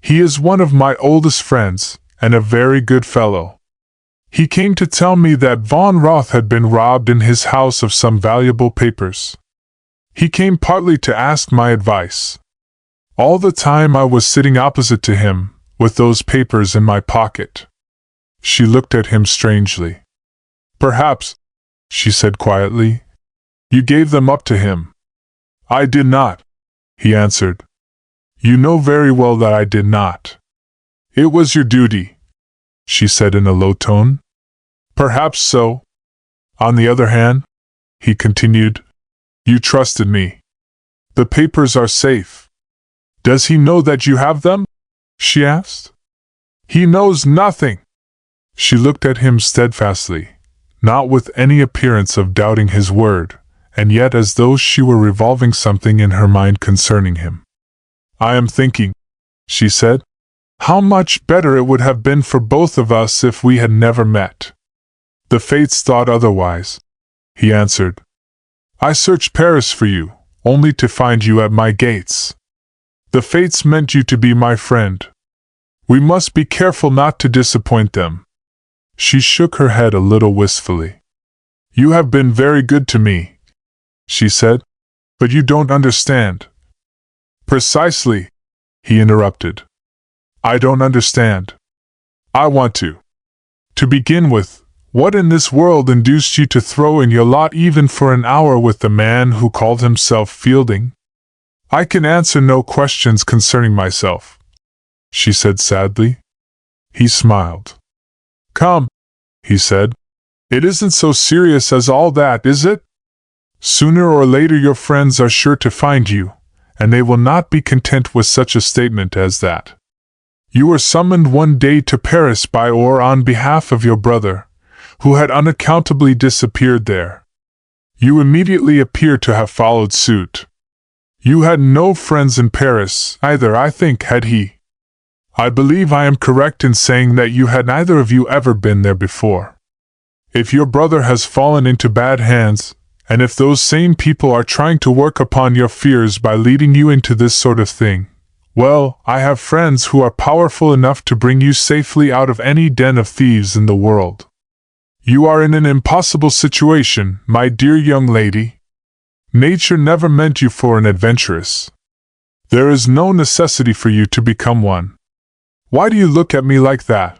He is one of my oldest friends, and a very good fellow. He came to tell me that Von Roth had been robbed in his house of some valuable papers. He came partly to ask my advice. All the time I was sitting opposite to him, with those papers in my pocket. She looked at him strangely. Perhaps, she said quietly, you gave them up to him. I did not, he answered. You know very well that I did not. It was your duty, she said in a low tone. Perhaps so. On the other hand, he continued, you trusted me. The papers are safe. Does he know that you have them? She asked. He knows nothing. She looked at him steadfastly. not with any appearance of doubting his word, and yet as though she were revolving something in her mind concerning him. "I am thinking," she said, "how much better it would have been for both of us if we had never met." "The fates thought otherwise," he answered. "I searched Paris for you, only to find you at my gates. The fates meant you to be my friend. We must be careful not to disappoint them." She shook her head a little wistfully. "You have been very good to me," she said, "but you don't understand." "Precisely," he interrupted. "I don't understand. I want to. To begin with, what in this world induced you to throw in your lot even for an hour with the man who called himself Fielding?" "I can answer no questions concerning myself," she said sadly. He smiled. "Come," he said, "it isn't so serious as all that, is it? Sooner or later your friends are sure to find you, and they will not be content with such a statement as that. You were summoned one day to Paris by or on behalf of your brother, who had unaccountably disappeared there. You immediately appear to have followed suit. You had no friends in Paris, either, I think, had he? I believe I am correct in saying that you had neither of you ever been there before. If your brother has fallen into bad hands, and if those same people are trying to work upon your fears by leading you into this sort of thing, well, I have friends who are powerful enough to bring you safely out of any den of thieves in the world. You are in an impossible situation, my dear young lady. Nature never meant you for an adventuress. There is no necessity for you to become one. Why do you look at me like that?"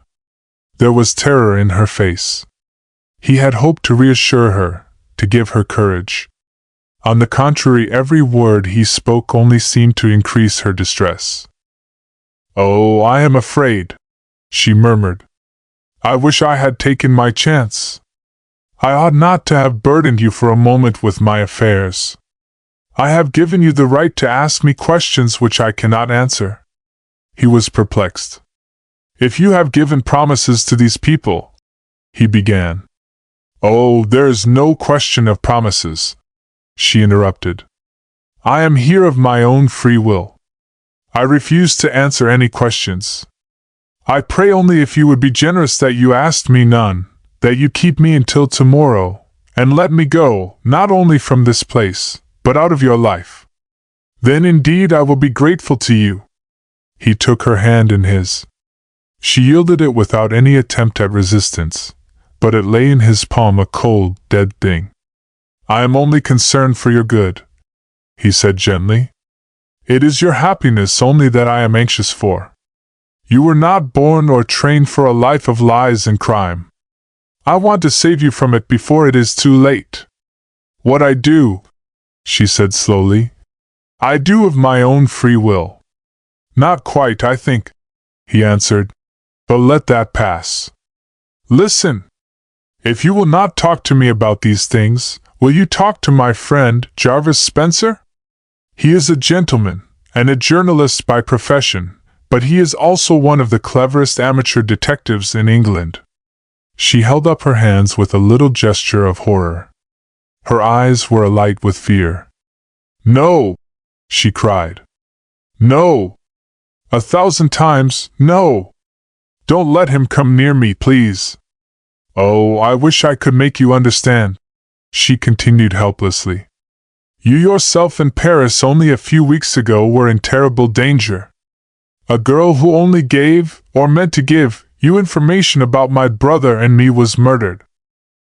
There was terror in her face. He had hoped to reassure her, to give her courage. On the contrary, every word he spoke only seemed to increase her distress. "Oh, I am afraid," she murmured. "I wish I had taken my chance. I ought not to have burdened you for a moment with my affairs. I have given you the right to ask me questions which I cannot answer." He was perplexed. "If you have given promises to these people," he began. "Oh, there is no question of promises," she interrupted. "I am here of my own free will. I refuse to answer any questions. I pray only if you would be generous that you asked me none, that you keep me until tomorrow, and let me go, not only from this place, but out of your life. Then indeed I will be grateful to you." He took her hand in his. She yielded it without any attempt at resistance, but it lay in his palm a cold, dead thing. "I am only concerned for your good," he said gently. "It is your happiness only that I am anxious for. You were not born or trained for a life of lies and crime. I want to save you from it before it is too late. What I do," she said slowly, "I do of my own free will." "Not quite, I think," he answered, "but let that pass. Listen. If you will not talk to me about these things, will you talk to my friend, Jarvis Spencer? He is a gentleman, and a journalist by profession, but he is also one of the cleverest amateur detectives in England." She held up her hands with a little gesture of horror. Her eyes were alight with fear. "No!" she cried. "No! 1,000 times, no! Don't let him come near me, please. Oh, I wish I could make you understand," she continued helplessly. "You yourself in Paris only a few weeks ago were in terrible danger. A girl who only gave, or meant to give, you information about my brother and me was murdered.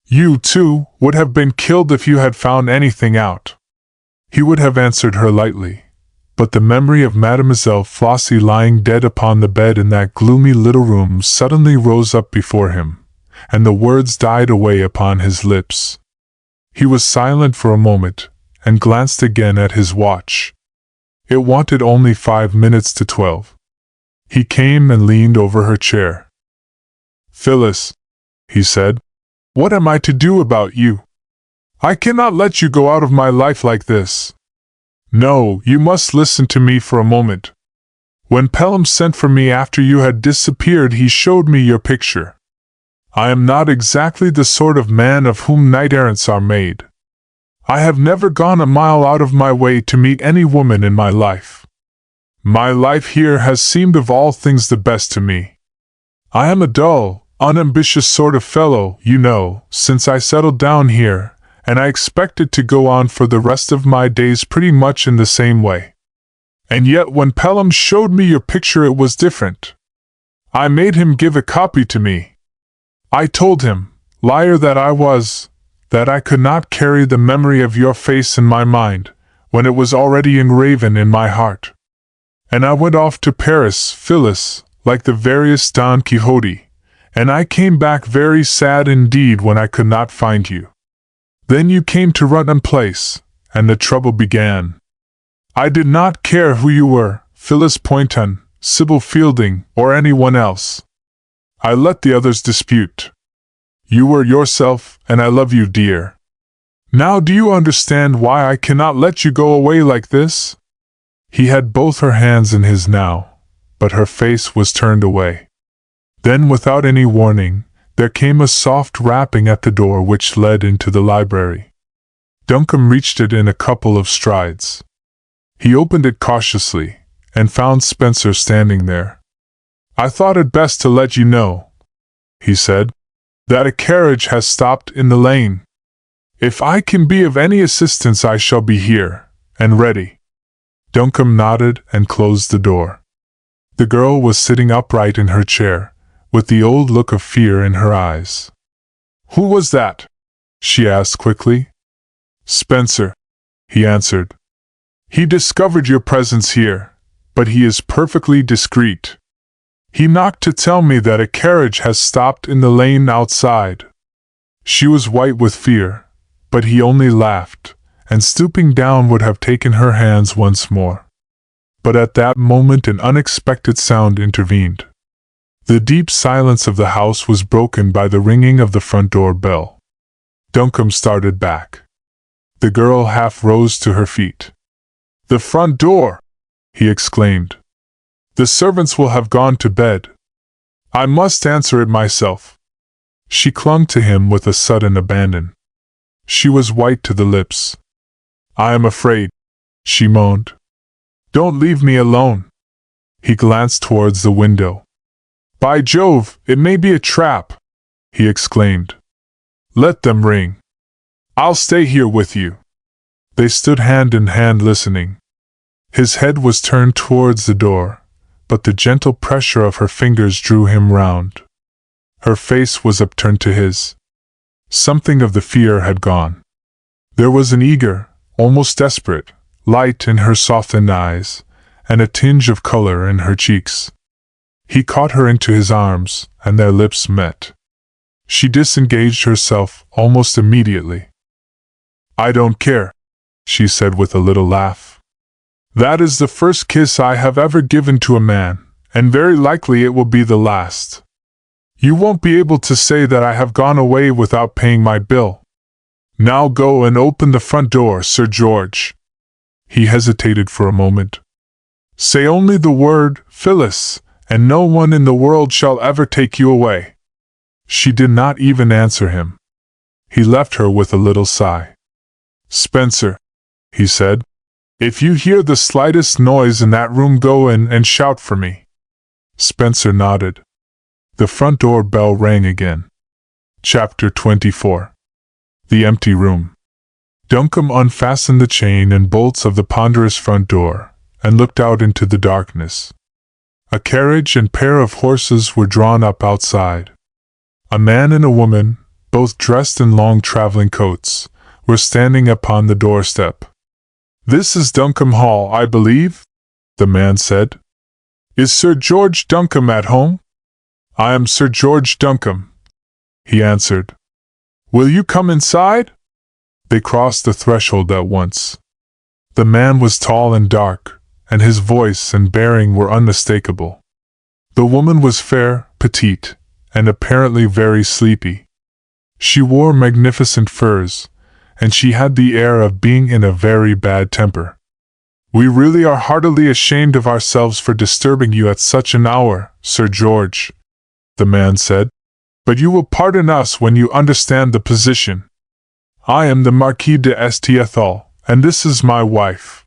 You, too, would have been killed if you had found anything out." He would have answered her lightly, but the memory of Mademoiselle Flossie lying dead upon the bed in that gloomy little room suddenly rose up before him, and the words died away upon his lips. He was silent for a moment, and glanced again at his watch. It wanted only 5 minutes to 12. He came and leaned over her chair. "Phyllis," he said, "what am I to do about you? I cannot let you go out of my life like this. No, you must listen to me for a moment. When Pelham sent for me after you had disappeared, he showed me your picture. I am not exactly the sort of man of whom knight-errants are made. I have never gone a mile out of my way to meet any woman in my life. My life here has seemed of all things the best to me. I am a dull, unambitious sort of fellow, you know, since I settled down here, and I expected to go on for the rest of my days pretty much in the same way. And yet when Pelham showed me your picture it was different. I made him give a copy to me. I told him, liar that I was, that I could not carry the memory of your face in my mind, when it was already engraven in my heart. And I went off to Paris, Phyllis, like the veriest Don Quixote, and I came back very sad indeed when I could not find you. Then you came to Rutland Place, and the trouble began. I did not care who you were, Phyllis Poynton, Sybil Fielding, or anyone else. I let the others dispute. You were yourself, and I love you, dear. Now do you understand why I cannot let you go away like this? He had both her hands in his now, but her face was turned away. Then, without any warning, there came a soft rapping at the door which led into the library. Duncombe reached it in a couple of strides. He opened it cautiously, and found Spencer standing there. I thought it best to let you know, he said, that a carriage has stopped in the lane. If I can be of any assistance I shall be here, and ready. Duncombe nodded and closed the door. The girl was sitting upright in her chair, with the old look of fear in her eyes. Who was that? She asked quickly. Spencer, he answered. He discovered your presence here, but he is perfectly discreet. He knocked to tell me that a carriage has stopped in the lane outside. She was white with fear, but he only laughed, and stooping down would have taken her hands once more. But at that moment an unexpected sound intervened. The deep silence of the house was broken by the ringing of the front door bell. Duncombe started back. The girl half rose to her feet. The front door! He exclaimed. The servants will have gone to bed. I must answer it myself. She clung to him with a sudden abandon. She was white to the lips. I am afraid, she moaned. Don't leave me alone. He glanced towards the window. By Jove, it may be a trap, he exclaimed. Let them ring. I'll stay here with you. They stood hand in hand listening. His head was turned towards the door, but the gentle pressure of her fingers drew him round. Her face was upturned to his. Something of the fear had gone. There was an eager, almost desperate, light in her softened eyes, and a tinge of color in her cheeks. He caught her into his arms, and their lips met. She disengaged herself almost immediately. I don't care, she said with a little laugh. That is the first kiss I have ever given to a man, and very likely it will be the last. You won't be able to say that I have gone away without paying my bill. Now go and open the front door, Sir George. He hesitated for a moment. Say only the word, Phyllis, and no one in the world shall ever take you away. She did not even answer him. He left her with a little sigh. Spencer, he said, if you hear the slightest noise in that room, go in and shout for me. Spencer nodded. The front door bell rang again. Chapter 24. The Empty Room. Duncombe unfastened the chain and bolts of the ponderous front door, and looked out into the darkness. A carriage and pair of horses were drawn up outside. A man and a woman, both dressed in long traveling coats, were standing upon the doorstep. This is Duncombe Hall, I believe, the man said. Is Sir George Duncombe at home? I am Sir George Duncombe, he answered. Will you come inside? They crossed the threshold at once. The man was tall and dark, and his voice and bearing were unmistakable. The woman was fair, petite, and apparently very sleepy. She wore magnificent furs, and she had the air of being in a very bad temper. We really are heartily ashamed of ourselves for disturbing you at such an hour, Sir George, the man said. but you will pardon us when you understand the position. I am the Marquis de Estiethal, and this is my wife.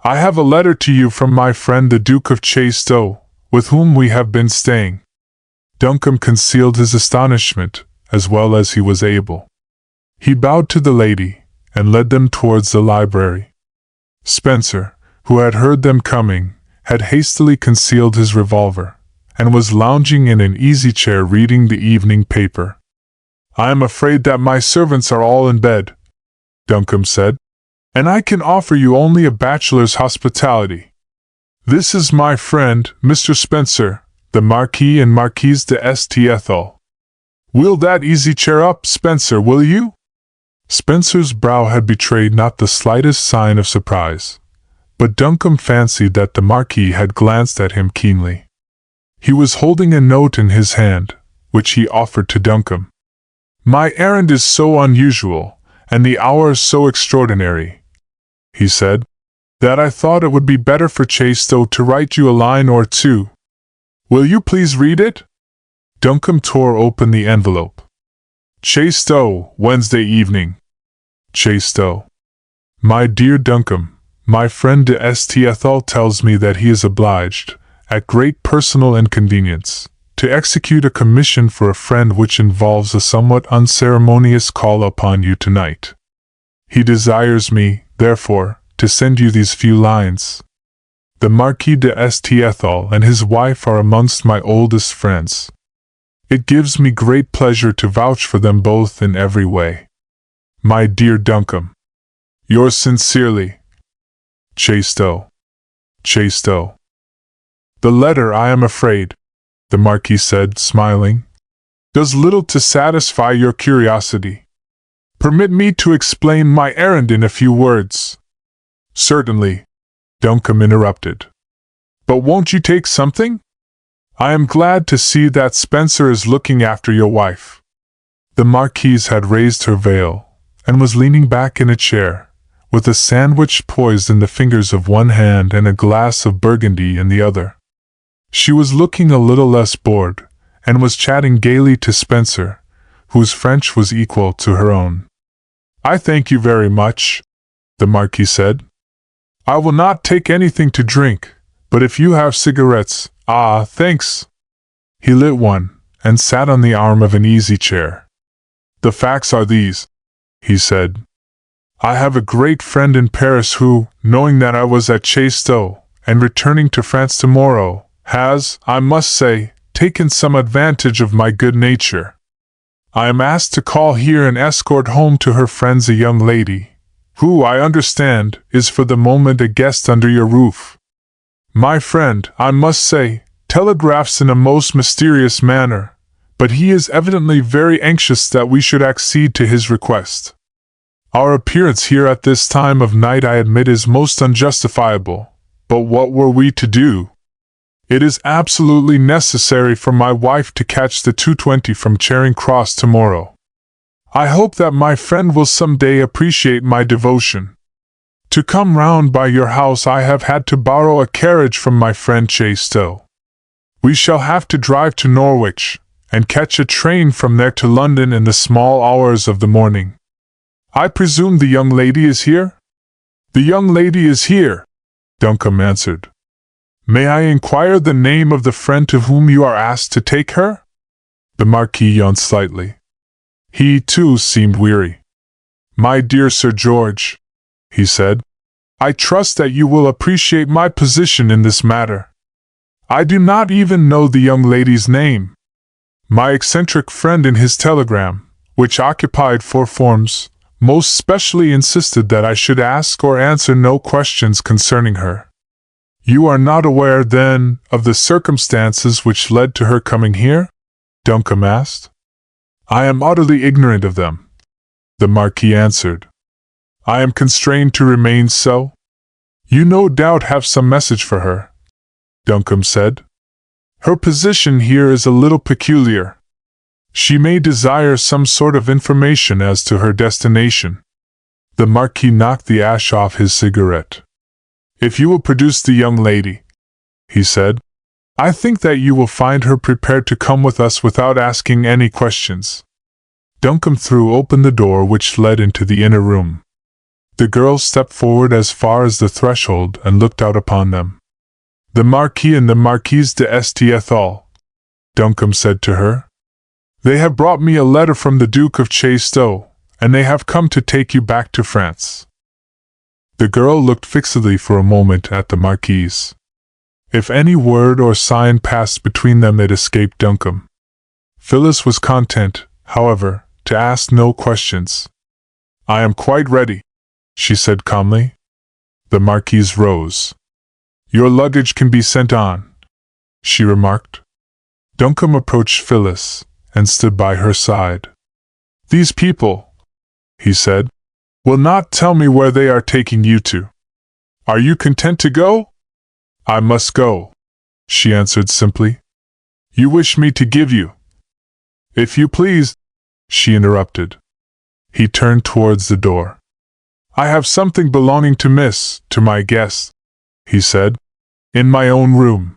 I have a letter to you from my friend the Duke of Chaistow, with whom we have been staying." Duncombe concealed his astonishment as well as he was able. He bowed to the lady, and led them towards the library. Spencer, who had heard them coming, had hastily concealed his revolver, and was lounging in an easy chair reading the evening paper. "I am afraid that my servants are all in bed," Duncombe said, "and I can offer you only a bachelor's hospitality. This is my friend, Mr. Spencer, the Marquis and Marquise de Estiethal. Wheel that easy chair up, Spencer, will you?" Spencer's brow had betrayed not the slightest sign of surprise, but Duncombe fancied that the Marquis had glanced at him keenly. He was holding a note in his hand, which he offered to Duncombe. "My errand is so unusual, and the hour so extraordinary," he said, "that I thought it would be better for Chaistow to write you a line or two. Will you please read it?" Duncombe tore open the envelope. "Chaistow, Wednesday evening. Chaistow. My dear Duncombe, my friend de Estiethal tells me that he is obliged, at great personal inconvenience, to execute a commission for a friend which involves a somewhat unceremonious call upon you tonight. He desires me, therefore, to send you these few lines. The Marquis de Estiethal and his wife are amongst my oldest friends. It gives me great pleasure to vouch for them both in every way. My dear Duncombe, yours sincerely, Chaistow. Chaistow." "The letter, I am afraid," the Marquis said, smiling, "does little to satisfy your curiosity. Permit me to explain my errand in a few words." "Certainly," Duncombe interrupted. "But won't you take something? I am glad to see that Spencer is looking after your wife." The Marquise had raised her veil, and was leaning back in a chair, with a sandwich poised in the fingers of one hand and a glass of Burgundy in the other. She was looking a little less bored, and was chatting gaily to Spencer, whose French was equal to her own. "I thank you very much," the Marquis said. "I will not take anything to drink, but if you have cigarettes, thanks." He lit one, and sat on the arm of an easy chair. "The facts are these," he said. "I have a great friend in Paris who, knowing that I was at Chaistow, and returning to France tomorrow, has, I must say, taken some advantage of my good nature. I am asked to call here and escort home to her friends a young lady, who, I understand, is for the moment a guest under your roof. My friend, I must say, telegraphs in a most mysterious manner, but he is evidently very anxious that we should accede to his request. Our appearance here at this time of night I admit is most unjustifiable, but what were we to do? It is absolutely necessary for my wife to catch the 2:20 from Charing Cross tomorrow. I hope that my friend will some day appreciate my devotion. To come round by your house I have had to borrow a carriage from my friend Chaistow. We shall have to drive to Norwich, and catch a train from there to London in the small hours of the morning. I presume the young lady is here?" "The young lady is here," Duncombe answered. "May I inquire the name of the friend to whom you are asked to take her?" The Marquis yawned slightly. He, too, seemed weary. "My dear Sir George," he said, "I trust that you will appreciate my position in this matter. I do not even know the young lady's name. My eccentric friend in his telegram, which occupied 4 forms, most specially insisted that I should ask or answer no questions concerning her. You are not aware, then, of the circumstances which led to her coming here?" Duncombe asked. "I am utterly ignorant of them," the Marquis answered. "I am constrained to remain so." "You no doubt have some message for her," Duncombe said. "Her position here is a little peculiar. She may desire some sort of information as to her destination." The Marquis knocked the ash off his cigarette. "If you will produce the young lady," he said, I think that you will find her prepared to come with us without asking any questions. Duncombe threw open the door which led into the inner room. The girls stepped forward as far as the threshold and looked out upon them. The Marquis and the Marquise d'Estiéthal, Duncombe said to her. They have brought me a letter from the Duke of Chaisteau, and they have come to take you back to France. The girl looked fixedly for a moment at the Marquise. If any word or sign passed between them it escaped Duncombe. Phyllis was content, however, to ask no questions. I am quite ready, she said calmly. The Marquise rose. Your luggage can be sent on, she remarked. Duncombe approached Phyllis and stood by her side. These people, he said, will not tell me where they are taking you to. Are you content to go? I must go, she answered simply. You wish me to give you? If you please, she interrupted. He turned towards the door. I have something belonging to my guest, he said, in my own room.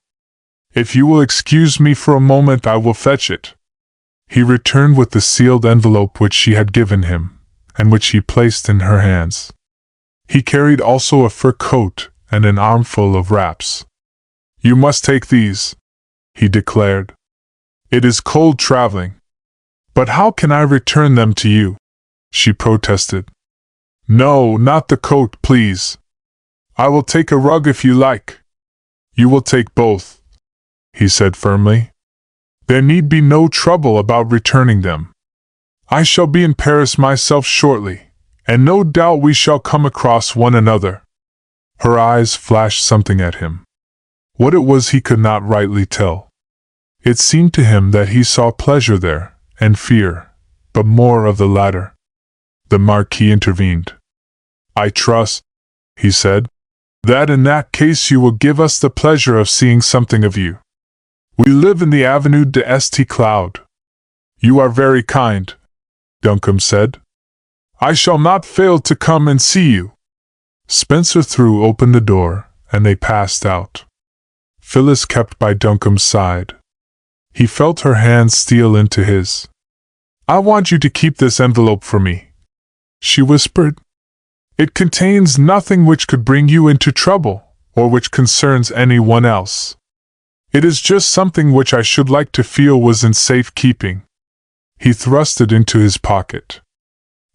If you will excuse me for a moment I will fetch it. He returned with the sealed envelope which she had given him, and which he placed in her hands. He carried also a fur coat and an armful of wraps. You must take these, he declared. It is cold traveling. But how can I return them to you? She protested. No, not the coat, please. I will take a rug if you like. You will take both, he said firmly. There need be no trouble about returning them. I shall be in Paris myself shortly, and no doubt we shall come across one another. Her eyes flashed something at him. What it was he could not rightly tell. It seemed to him that he saw pleasure there, and fear, but more of the latter. The Marquis intervened. I trust, he said, that in that case you will give us the pleasure of seeing something of you. We live in the Avenue d'Est Cloud. You are very kind, Duncombe said. I shall not fail to come and see you. Spencer threw open the door, and they passed out. Phyllis kept by Duncombe's side. He felt her hand steal into his. I want you to keep this envelope for me, she whispered. It contains nothing which could bring you into trouble, or which concerns anyone else. It is just something which I should like to feel was in safe keeping. He thrust it into his pocket.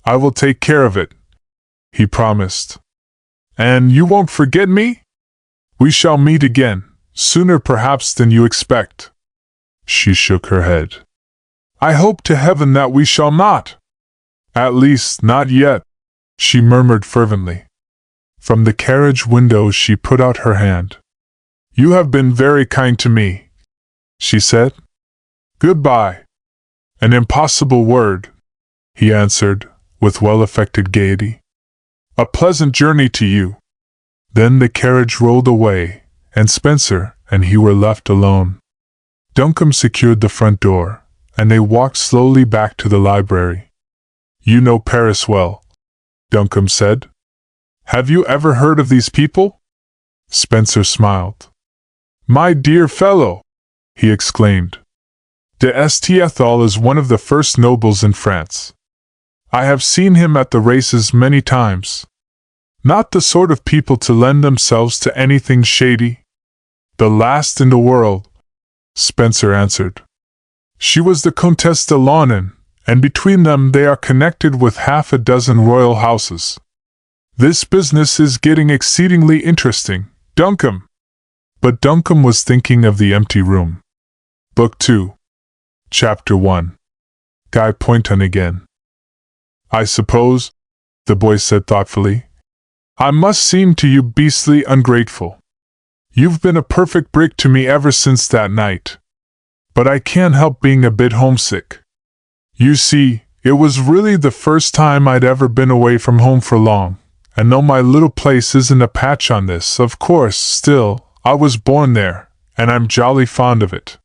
I will take care of it, he promised. And you won't forget me? We shall meet again, sooner perhaps than you expect. She shook her head. I hope to heaven that we shall not. At least, not yet, she murmured fervently. From the carriage window she put out her hand. You have been very kind to me, she said. Goodbye. An impossible word, he answered, with well-affected gaiety. A pleasant journey to you. Then the carriage rolled away, and Spencer and he were left alone. Duncombe secured the front door, and they walked slowly back to the library. You know Paris well, Duncombe said. Have you ever heard of these people? Spencer smiled. My dear fellow, he exclaimed. D'Estiéthal is one of the first nobles in France. I have seen him at the races many times. Not the sort of people to lend themselves to anything shady. The last in the world, Spencer answered. She was the Comtesse de Launen, and between them they are connected with half a dozen royal houses. This business is getting exceedingly interesting, Duncombe. But Duncombe was thinking of the empty room. Book 2. Chapter 1. Guy Poynton again. I suppose, the boy said thoughtfully, I must seem to you beastly ungrateful. You've been a perfect brick to me ever since that night. But I can't help being a bit homesick. You see, it was really the first time I'd ever been away from home for long, and though my little place isn't a patch on this, of course, still, I was born there, and I'm jolly fond of it.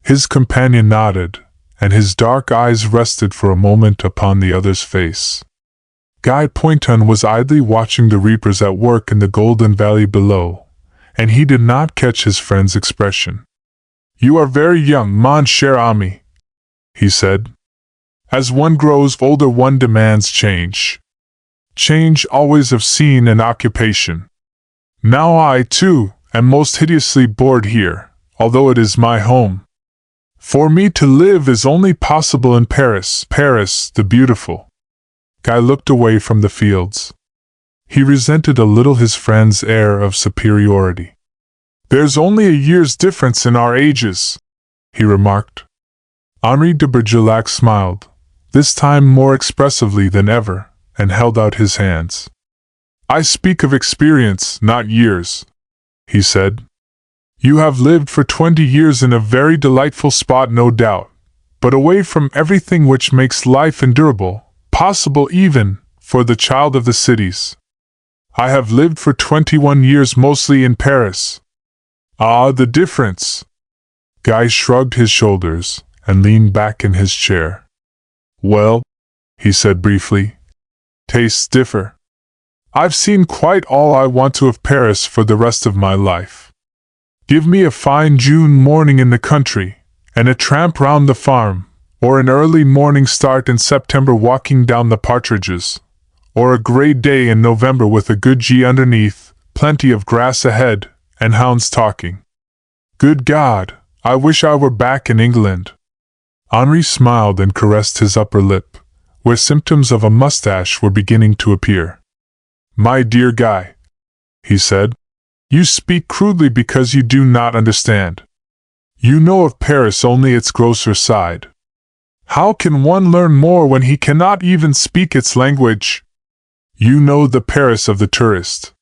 His companion nodded, and his dark eyes rested for a moment upon the other's face. Guy Poynton was idly watching the reapers at work in the Golden Valley below, and he did not catch his friend's expression. You are very young, mon cher ami, he said. As one grows older, one demands change. Change always of scene and occupation. Now I, too, am most hideously bored here, although it is my home. For me to live is only possible in Paris, Paris the beautiful. Guy looked away from the fields. He resented a little his friend's air of superiority. There's only a year's difference in our ages, he remarked. Henri de Bergerac smiled, this time more expressively than ever, and held out his hands. I speak of experience, not years, he said. You have lived for 20 years in a very delightful spot, no doubt, but away from everything which makes life endurable, possible even for the child of the cities. I have lived for 21 years mostly in Paris. Ah, the difference! Guy shrugged his shoulders and leaned back in his chair. Well, he said briefly, tastes differ. I've seen quite all I want to of Paris for the rest of my life. Give me a fine June morning in the country, and a tramp round the farm, or an early morning start in September walking down the partridges, or a grey day in November with a good G underneath, plenty of grass ahead, and hounds talking. Good God, I wish I were back in England. Henri smiled and caressed his upper lip, where symptoms of a mustache were beginning to appear. My dear Guy, he said, you speak crudely because you do not understand. You know of Paris only its grosser side. How can one learn more when he cannot even speak its language? You know the Paris of the tourist.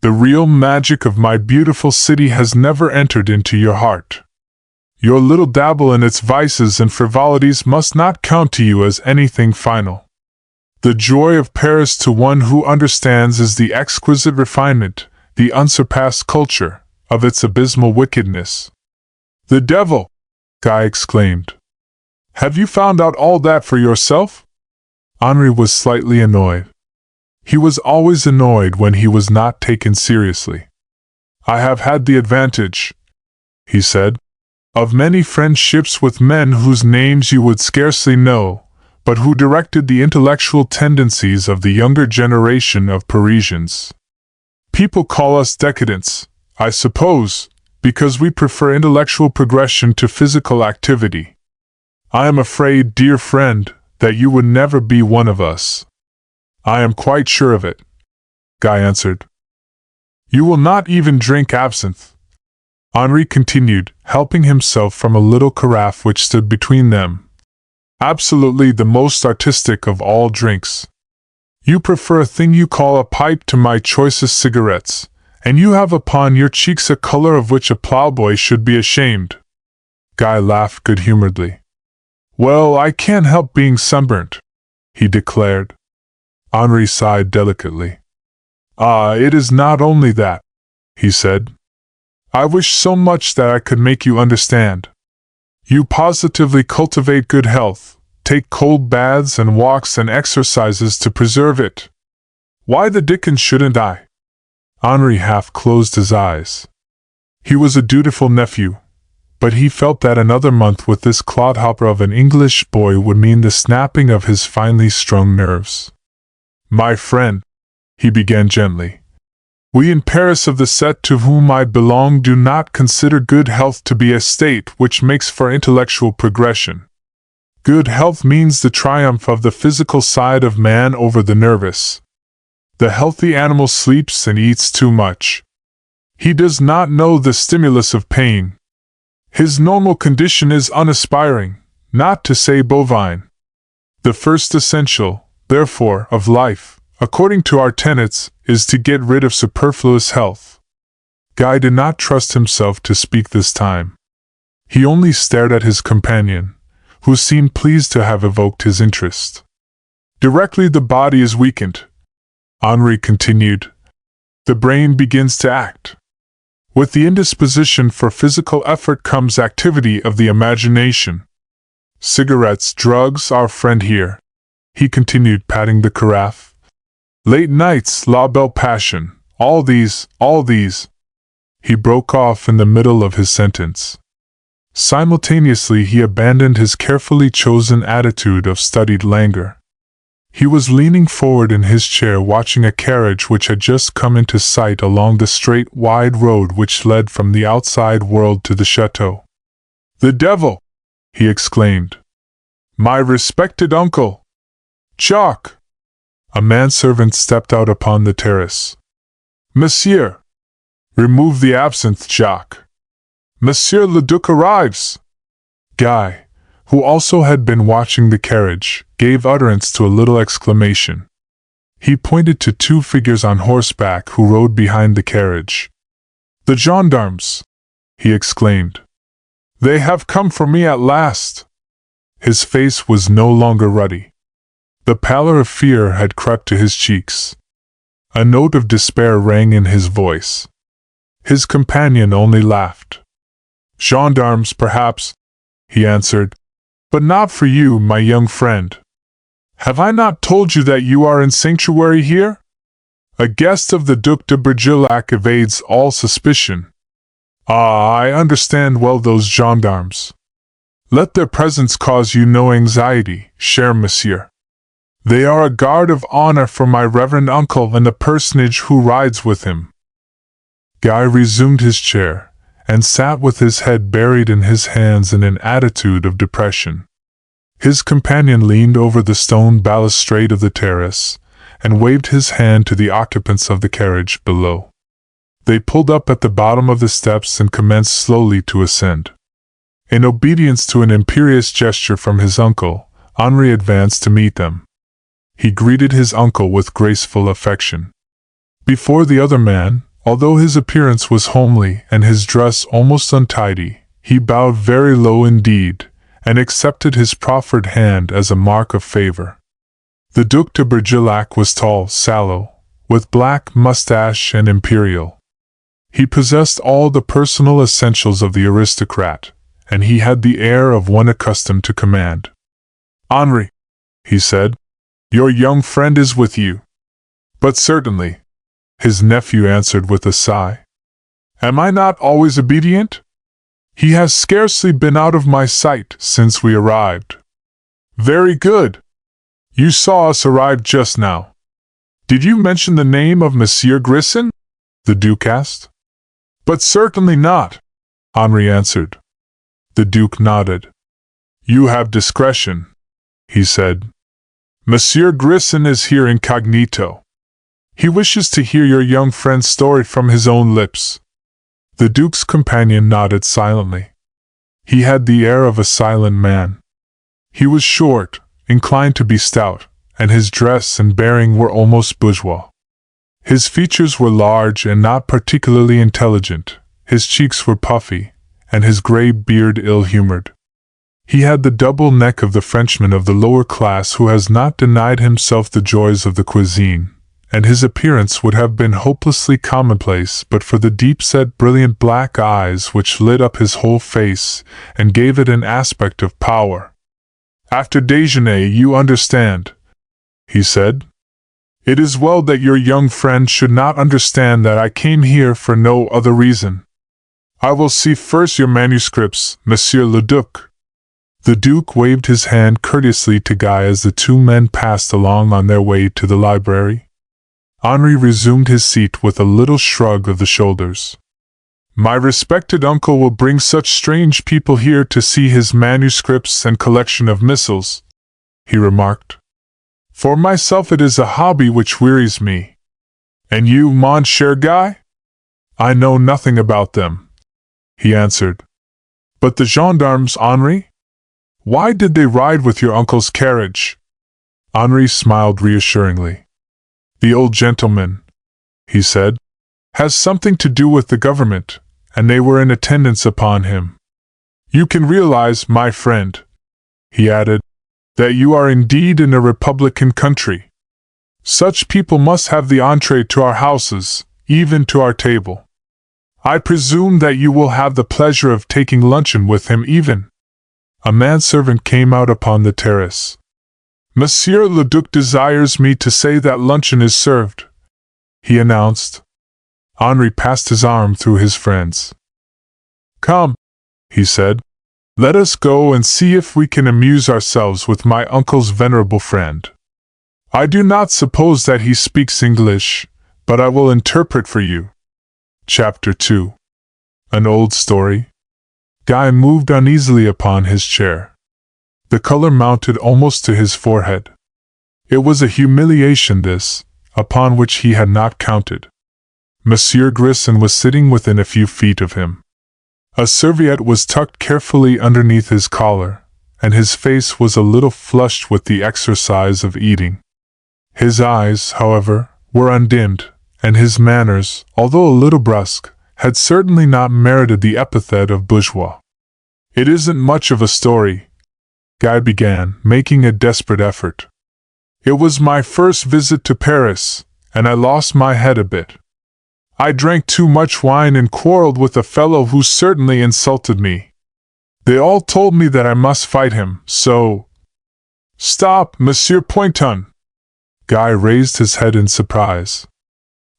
The real magic of my beautiful city has never entered into your heart. Your little dabble in its vices and frivolities must not count to you as anything final. The joy of Paris to one who understands is the exquisite refinement, the unsurpassed culture, of its abysmal wickedness. The devil! Guy exclaimed. Have you found out all that for yourself? Henri was slightly annoyed. He was always annoyed when he was not taken seriously. I have had the advantage, he said, of many friendships with men whose names you would scarcely know, but who directed the intellectual tendencies of the younger generation of Parisians. People call us decadents, I suppose, because we prefer intellectual progression to physical activity. I am afraid, dear friend, that you would never be one of us. I am quite sure of it, Guy answered. You will not even drink absinthe, Henri continued, helping himself from a little carafe which stood between them. Absolutely the most artistic of all drinks. You prefer a thing you call a pipe to my choicest cigarettes, and you have upon your cheeks a color of which a plowboy should be ashamed. Guy laughed good-humoredly. Well, I can't help being sunburnt, he declared. Henri sighed delicately. Ah, it is not only that, he said. I wish so much that I could make you understand. You positively cultivate good health, take cold baths and walks and exercises to preserve it. Why the dickens shouldn't I? Henri half closed his eyes. He was a dutiful nephew, but he felt that another month with this clodhopper of an English boy would mean the snapping of his finely strung nerves. My friend, he began gently, we in Paris of the set to whom I belong do not consider good health to be a state which makes for intellectual progression. Good health means the triumph of the physical side of man over the nervous. The healthy animal sleeps and eats too much. He does not know the stimulus of pain. His normal condition is unaspiring, not to say bovine. The first essential, therefore, of life, according to our tenets, is to get rid of superfluous health. Guy did not trust himself to speak this time. He only stared at his companion, who seemed pleased to have evoked his interest. Directly the body is weakened, Henri continued, the brain begins to act. With the indisposition for physical effort comes activity of the imagination. Cigarettes, drugs, our friend here, he continued, patting the carafe. Late nights, la belle passion, all these. He broke off in the middle of his sentence. Simultaneously, he abandoned his carefully chosen attitude of studied languor. He was leaning forward in his chair watching a carriage which had just come into sight along the straight, wide road which led from the outside world to the chateau. "The devil!" he exclaimed. "My respected uncle!" "Jacques!" A manservant stepped out upon the terrace. "Monsieur!" "Remove the absinthe, Jacques. Monsieur le Duc arrives!" Guy, who also had been watching the carriage, gave utterance to a little exclamation. He pointed to two figures on horseback who rode behind the carriage. "The gendarmes!" he exclaimed. "They have come for me at last!" His face was no longer ruddy. The pallor of fear had crept to his cheeks. A note of despair rang in his voice. His companion only laughed. "Gendarmes, perhaps," he answered, "but not for you, my young friend. Have I not told you that you are in sanctuary here? A guest of the Duc de Bergerac evades all suspicion. Ah, I understand well those gendarmes. Let their presence cause you no anxiety, cher monsieur. They are a guard of honor for my reverend uncle and the personage who rides with him." Guy resumed his chair, and sat with his head buried in his hands in an attitude of depression. His companion leaned over the stone balustrade of the terrace, and waved his hand to the occupants of the carriage below. They pulled up at the bottom of the steps and commenced slowly to ascend. In obedience to an imperious gesture from his uncle, Henri advanced to meet them. He greeted his uncle with graceful affection. Before the other man, although his appearance was homely and his dress almost untidy, he bowed very low indeed, and accepted his proffered hand as a mark of favor. The Duc de Bergerac was tall, sallow, with black mustache and imperial. He possessed all the personal essentials of the aristocrat, and he had the air of one accustomed to command. "Henri," he said, "your young friend is with you." "But certainly," his nephew answered with a sigh. "Am I not always obedient? He has scarcely been out of my sight since we arrived." "Very good. You saw us arrive just now. Did you mention the name of Monsieur Grisson?" the Duke asked. "But certainly not," Henri answered. The Duke nodded. "You have discretion," he said. "Monsieur Grisson is here incognito. He wishes to hear your young friend's story from his own lips." The Duke's companion nodded silently. He had the air of a silent man. He was short, inclined to be stout, and his dress and bearing were almost bourgeois. His features were large and not particularly intelligent, his cheeks were puffy, and his grey beard ill-humored. He had the double neck of the Frenchman of the lower class who has not denied himself the joys of the cuisine, and his appearance would have been hopelessly commonplace but for the deep-set brilliant black eyes which lit up his whole face and gave it an aspect of power. "After déjeuner, you understand," he said. "It is well that your young friend should not understand that I came here for no other reason. I will see first your manuscripts, Monsieur le Duc." The Duke waved his hand courteously to Guy as the two men passed along on their way to the library. Henri resumed his seat with a little shrug of the shoulders. "My respected uncle will bring such strange people here to see his manuscripts and collection of missals," he remarked. "For myself it is a hobby which wearies me. And you, mon cher Guy?" "I know nothing about them," he answered. "But the gendarmes, Henri? Why did they ride with your uncle's carriage?" Henri smiled reassuringly. "The old gentleman," he said, "has something to do with the government, and they were in attendance upon him. You can realize, my friend," he added, "that you are indeed in a republican country. Such people must have the entree to our houses, even to our table. I presume that you will have the pleasure of taking luncheon with him even." A manservant came out upon the terrace. "Monsieur le Duc desires me to say that luncheon is served," he announced. Henri passed his arm through his friend's. "Come," he said, Let us go and see if we can amuse ourselves with my uncle's venerable friend. I do not suppose that he speaks English, but I will interpret for you. Chapter 2. An Old Story. Guy moved uneasily upon his chair. The color mounted almost to his forehead. It was a humiliation this, upon which he had not counted. Monsieur Grisson was sitting within a few feet of him. A serviette was tucked carefully underneath his collar, and his face was a little flushed with the exercise of eating. His eyes, however, were undimmed, and his manners, although a little brusque, had certainly not merited the epithet of bourgeois. "It isn't much of a story," Guy began, making a desperate effort. "It was my first visit to Paris, and I lost my head a bit. I drank too much wine and quarreled with a fellow who certainly insulted me. They all told me that I must fight him, so—" "Stop, Monsieur Pointon!" Guy raised his head in surprise.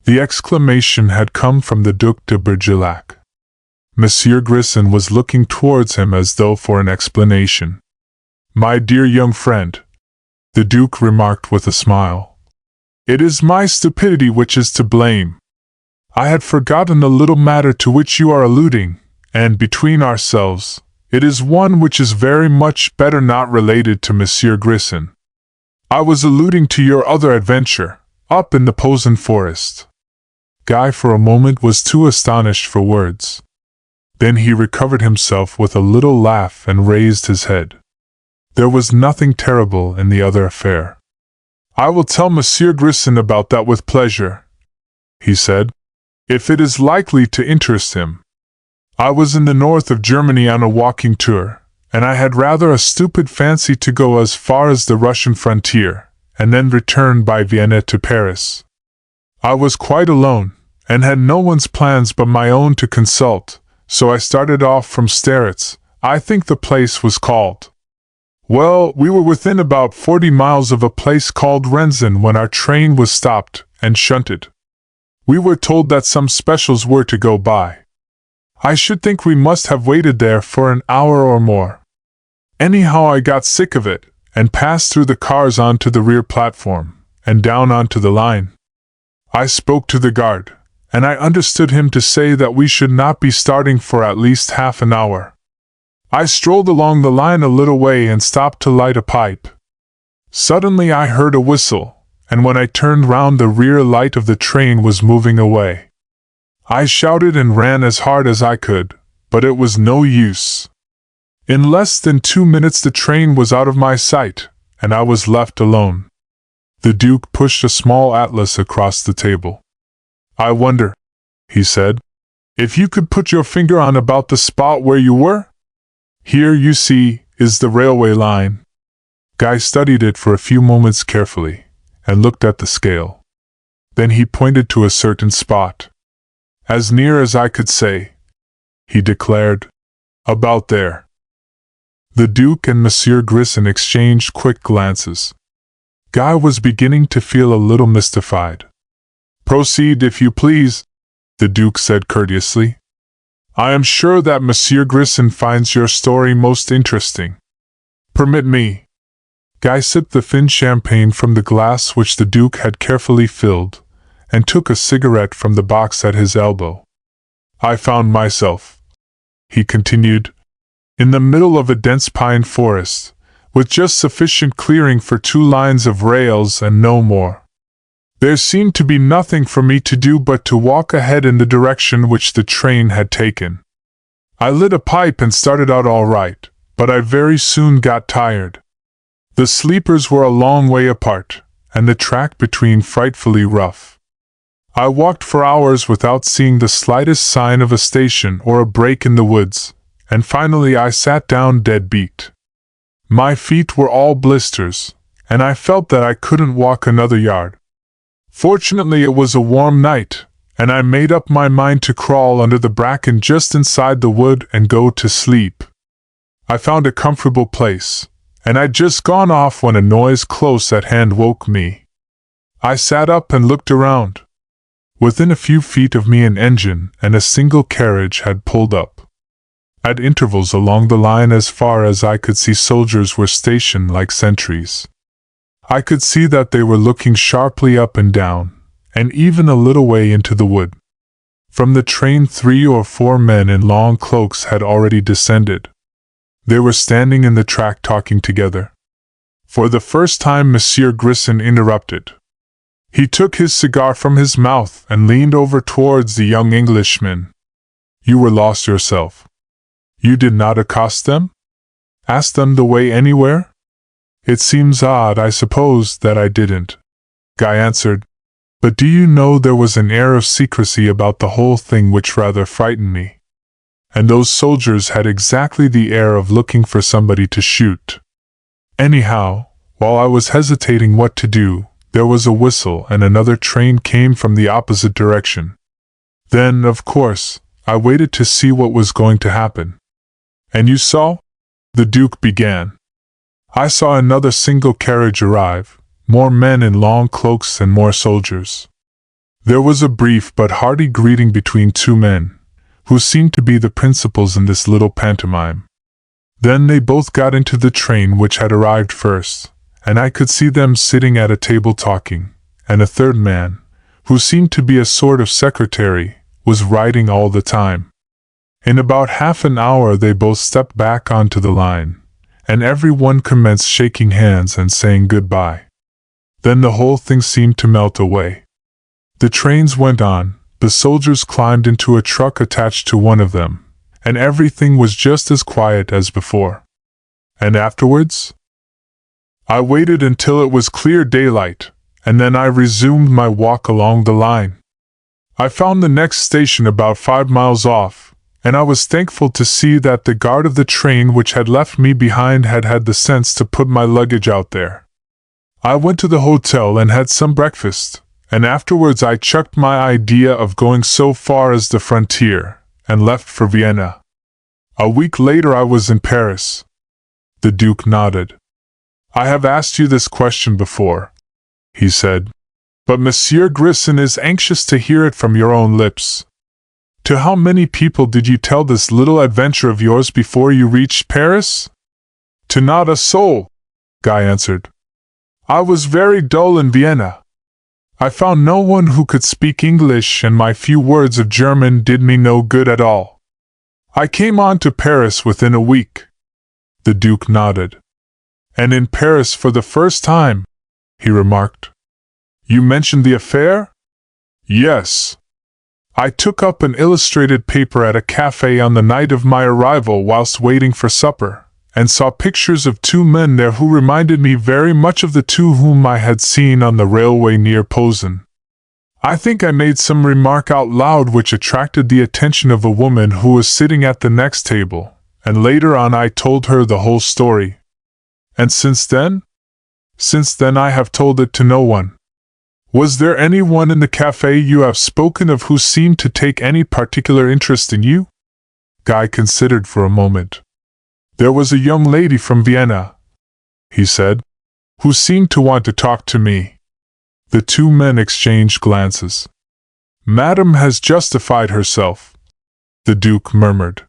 The exclamation had come from the Duc de Bergerac. Monsieur Grisson was looking towards him as though for an explanation. "My dear young friend," the Duke remarked with a smile, "it is my stupidity which is to blame. I had forgotten the little matter to which you are alluding, and between ourselves, it is one which is very much better not related to Monsieur Grisson. I was alluding to your other adventure, up in the Posen forest." Guy for a moment was too astonished for words. Then he recovered himself with a little laugh and raised his head. There was nothing terrible in the other affair. "I will tell Monsieur Grisson about that with pleasure," he said, "if it is likely to interest him. I was in the north of Germany on a walking tour, and I had rather a stupid fancy to go as far as the Russian frontier, and then return by Vienna to Paris. I was quite alone, and had no one's plans but my own to consult, so I started off from Staritz, I think the place was called. Well, we were within about 40 miles of a place called Renzen when our train was stopped and shunted. We were told that some specials were to go by. I should think we must have waited there for an hour or more. Anyhow, I got sick of it, and passed through the cars onto the rear platform, and down onto the line. I spoke to the guard, and I understood him to say that we should not be starting for at least half an hour. I strolled along the line a little way and stopped to light a pipe. Suddenly I heard a whistle, and when I turned round, the rear light of the train was moving away. I shouted and ran as hard as I could, but it was no use. In less than 2 minutes the train was out of my sight, and I was left alone. The Duke pushed a small atlas across the table. "I wonder," he said, "if you could put your finger on about the spot where you were? Here, you see, is the railway line." Guy studied it for a few moments carefully, and looked at the scale. Then he pointed to a certain spot. "As near as I could say," he declared, "about there." The Duke and Monsieur Grisson exchanged quick glances. Guy was beginning to feel a little mystified. "Proceed, if you please," the Duke said courteously. "I am sure that Monsieur Grisson finds your story most interesting. Permit me." Guy sipped the thin champagne from the glass which the Duke had carefully filled, and took a cigarette from the box at his elbow. "I found myself," he continued, "in the middle of a dense pine forest, with just sufficient clearing for 2 lines of rails and no more. There seemed to be nothing for me to do but to walk ahead in the direction which the train had taken. I lit a pipe and started out all right, but I very soon got tired. The sleepers were a long way apart, and the track between frightfully rough. I walked for hours without seeing the slightest sign of a station or a break in the woods, and finally I sat down dead beat. My feet were all blisters, and I felt that I couldn't walk another yard. Fortunately it was a warm night, and I made up my mind to crawl under the bracken just inside the wood and go to sleep. I found a comfortable place, and I'd just gone off when a noise close at hand woke me. I sat up and looked around. Within a few feet of me an engine and a single carriage had pulled up. At intervals along the line as far as I could see, soldiers were stationed like sentries. I could see that they were looking sharply up and down, and even a little way into the wood. From the train 3 or 4 men in long cloaks had already descended. They were standing in the track talking together. For the first time Monsieur Grisson interrupted. He took his cigar from his mouth and leaned over towards the young Englishman. "You were lost yourself. You did not accost them? Ask them the way anywhere?" "It seems odd, I suppose, that I didn't," Guy answered. "But do you know there was an air of secrecy about the whole thing which rather frightened me. And those soldiers had exactly the air of looking for somebody to shoot. Anyhow, while I was hesitating what to do, there was a whistle and another train came from the opposite direction. Then, of course, I waited to see what was going to happen." "And you saw?" the Duke began. "I saw another single carriage arrive, more men in long cloaks and more soldiers. There was a brief but hearty greeting between 2 men, who seemed to be the principals in this little pantomime. Then they both got into the train which had arrived first, and I could see them sitting at a table talking, and a third man, who seemed to be a sort of secretary, was writing all the time. In about half an hour they both stepped back onto the line, and every one commenced shaking hands and saying goodbye. Then the whole thing seemed to melt away. The trains went on, the soldiers climbed into a truck attached to one of them, and everything was just as quiet as before." "And afterwards?" "I waited until it was clear daylight, and then I resumed my walk along the line. I found the next station about 5 miles off, and I was thankful to see that the guard of the train which had left me behind had had the sense to put my luggage out there. I went to the hotel and had some breakfast, and afterwards I chucked my idea of going so far as the frontier, and left for Vienna. A week later I was in Paris." The Duke nodded. "I have asked you this question before," he said, "but Monsieur Grisson is anxious to hear it from your own lips. To how many people did you tell this little adventure of yours before you reached Paris?" "To not a soul," Guy answered. "I was very dull in Vienna. I found no one who could speak English, and my few words of German did me no good at all. I came on to Paris within a week." The Duke nodded. "And in Paris for the first time," he remarked. "You mentioned the affair?" "Yes. I took up an illustrated paper at a cafe on the night of my arrival whilst waiting for supper, and saw pictures of 2 men there who reminded me very much of the 2 whom I had seen on the railway near Posen. I think I made some remark out loud which attracted the attention of a woman who was sitting at the next table, and later on I told her the whole story." "And since then?" "Since then I have told it to no one." "Was there anyone in the cafe you have spoken of who seemed to take any particular interest in you?" Guy considered for a moment. "There was a young lady from Vienna," he said, "who seemed to want to talk to me." The 2 men exchanged glances. "Madame has justified herself," the Duke murmured.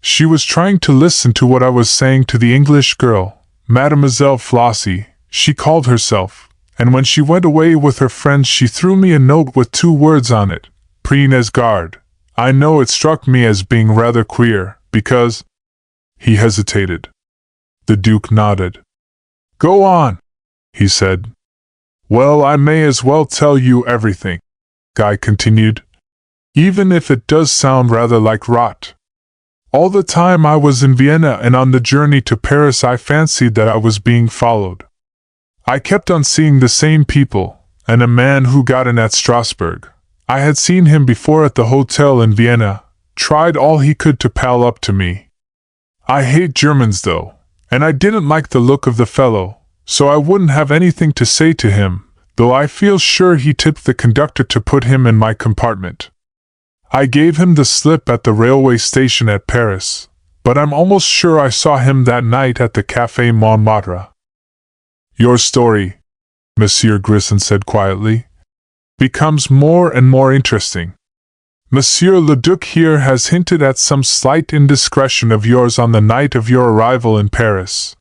"She was trying to listen to what I was saying to the English girl, Mademoiselle Flossie, she called herself, and when she went away with her friends she threw me a note with 2 words on it, Prenez garde. I know it struck me as being rather queer, because—" He hesitated. The Duke nodded. "Go on," he said. "Well, I may as well tell you everything," Guy continued, "even if it does sound rather like rot. All the time I was in Vienna and on the journey to Paris I fancied that I was being followed. I kept on seeing the same people, and a man who got in at Strasbourg. I had seen him before at the hotel in Vienna, tried all he could to pal up to me. I hate Germans though, and I didn't like the look of the fellow, so I wouldn't have anything to say to him, though I feel sure he tipped the conductor to put him in my compartment. I gave him the slip at the railway station at Paris, but I'm almost sure I saw him that night at the Café Montmartre." "Your story," Monsieur Grisson said quietly, "becomes more and more interesting. Monsieur le Duc here has hinted at some slight indiscretion of yours on the night of your arrival in Paris.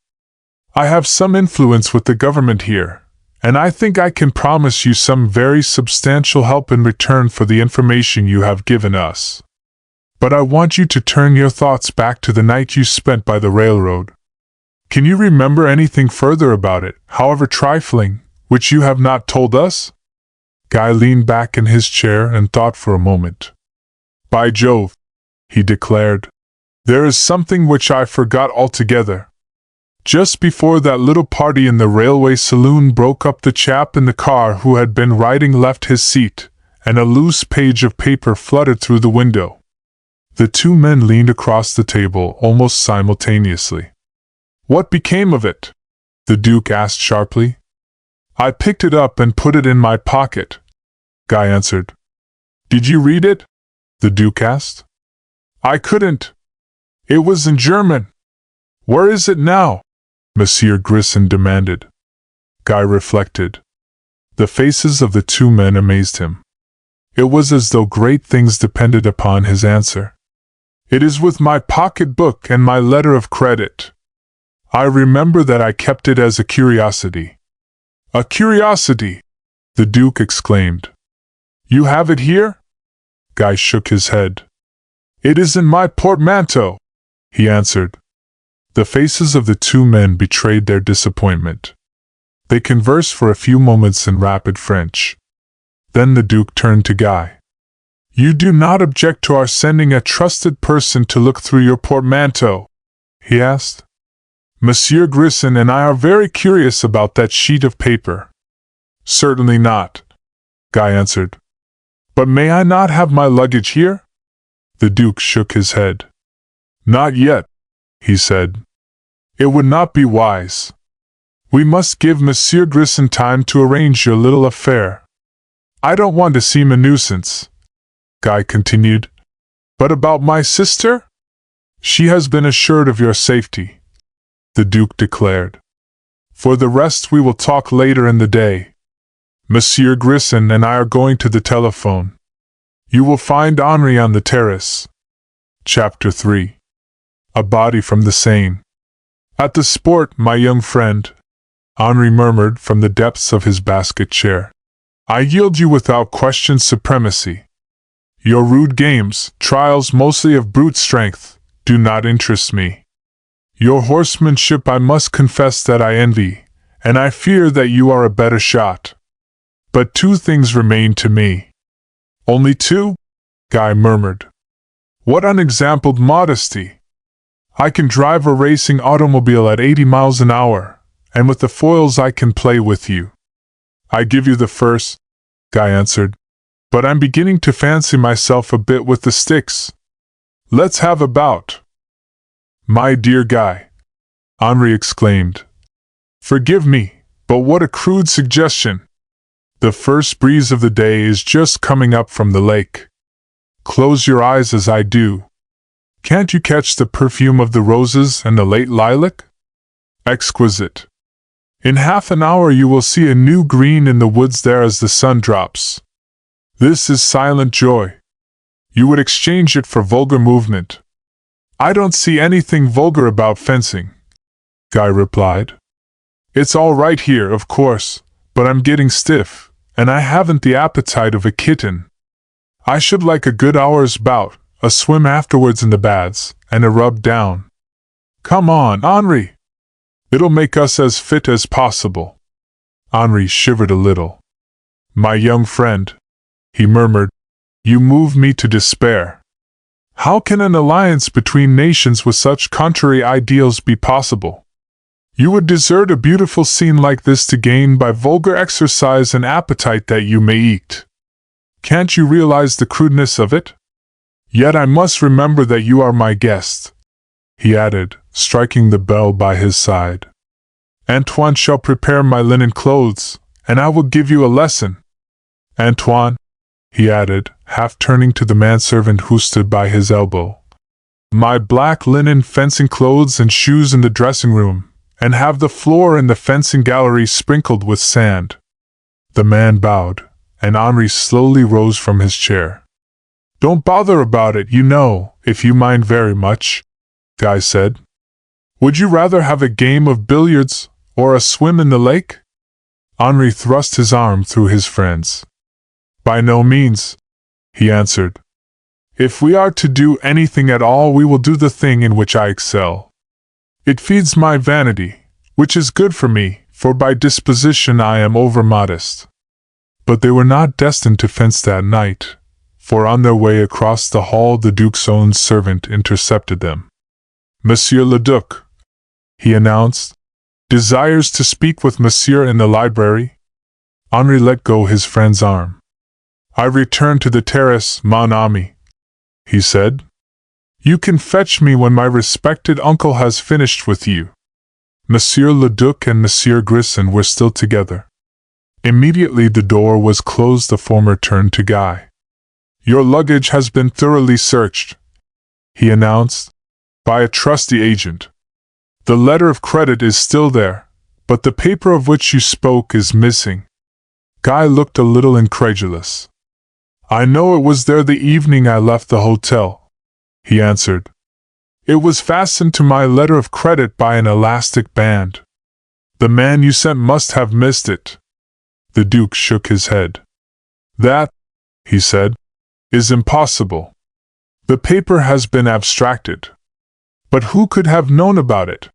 I have some influence with the government here, and I think I can promise you some very substantial help in return for the information you have given us. But I want you to turn your thoughts back to the night you spent by the railroad. Can you remember anything further about it, however trifling, which you have not told us?" Guy leaned back in his chair and thought for a moment. "By Jove," he declared, "there is something which I forgot altogether. Just before that little party in the railway saloon broke up, the chap in the car who had been riding left his seat, and a loose page of paper fluttered through the window." The two men leaned across the table almost simultaneously. "What became of it?" the Duke asked sharply. "I picked it up and put it in my pocket," Guy answered. "Did you read it?" the Duke asked. "I couldn't. It was in German." "Where is it now?" Monsieur Grisson demanded. Guy reflected. The faces of the two men amazed him. It was as though great things depended upon his answer. "It is with my pocket-book and my letter of credit. I remember that I kept it as a curiosity." "A curiosity!" the Duke exclaimed. "You have it here?" Guy shook his head. "It is in my portmanteau," he answered. The faces of the two men betrayed their disappointment. They conversed for a few moments in rapid French. Then the Duke turned to Guy. "You do not object to our sending a trusted person to look through your portmanteau?" he asked. "Monsieur Grisson and I are very curious about that sheet of paper." "Certainly not," Guy answered. "But may I not have my luggage here?" The Duke shook his head. "Not yet," he said. "It would not be wise. We must give Monsieur Grisson time to arrange your little affair. I don't want to seem a nuisance," Guy continued. "But about my sister? She has been assured of your safety," the Duke declared. "For the rest we will talk later in the day. Monsieur Grisson and I are going to the telephone. You will find Henri on the terrace." Chapter 3. A Body from the Seine. "At the sport, my young friend," Henri murmured from the depths of his basket chair. "I yield you without question supremacy. Your rude games, trials mostly of brute strength, do not interest me. Your horsemanship I must confess that I envy, and I fear that you are a better shot. But two things remain to me." "Only two?" Guy murmured. "What unexampled modesty! I can drive a racing automobile at 80 miles an hour, and with the foils I can play with you." "I give you the first," Guy answered, "but I'm beginning to fancy myself a bit with the sticks. Let's have a bout." "My dear Guy," Henri exclaimed, "forgive me, but what a crude suggestion! The first breeze of the day is just coming up from the lake. Close your eyes as I do. Can't you catch the perfume of the roses and the late lilac? Exquisite. In half an hour you will see a new green in the woods there as the sun drops. This is silent joy. You would exchange it for vulgar movement." "I don't see anything vulgar about fencing," Guy replied. "It's all right here, of course, but I'm getting stiff, and I haven't the appetite of a kitten. I should like a good hour's bout, a swim afterwards in the baths, and a rub down. Come on, Henri. It'll make us as fit as possible." Henri shivered a little. "My young friend," he murmured, "you move me to despair. How can an alliance between nations with such contrary ideals be possible? You would desert a beautiful scene like this to gain by vulgar exercise an appetite that you may eat. Can't you realize the crudeness of it? Yet I must remember that you are my guest," he added, striking the bell by his side. "Antoine shall prepare my linen clothes, and I will give you a lesson. Antoine," he added, half turning to the manservant who stood by his elbow, "my black linen fencing clothes and shoes in the dressing room, and have the floor in the fencing gallery sprinkled with sand." The man bowed, and Henri slowly rose from his chair. Don't bother about it, if you mind very much, Guy said. Would you rather have a game of billiards or a swim in the lake? Henri thrust his arm through his friend's. By no means, he answered. If we are to do anything at all, we will do the thing in which I excel. It feeds my vanity, which is good for me, for by disposition I am over-modest. But they were not destined to fence that night, for on their way across the hall the Duke's own servant intercepted them. Monsieur le Duc, he announced, desires to speak with Monsieur in the library. Henri let go his friend's arm. I return to the terrace, mon ami, he said. You can fetch me when my respected uncle has finished with you. Monsieur le Duc and Monsieur Grisson were still together. Immediately the door was closed, the former turned to Guy. Your luggage has been thoroughly searched, he announced, by a trusty agent. The letter of credit is still there, but the paper of which you spoke is missing. Guy looked a little incredulous. I know it was there the evening I left the hotel, he answered. It was fastened to my letter of credit by an elastic band. The man you sent must have missed it. The Duke shook his head. That, he said, is impossible. The paper has been abstracted. But who could have known about it?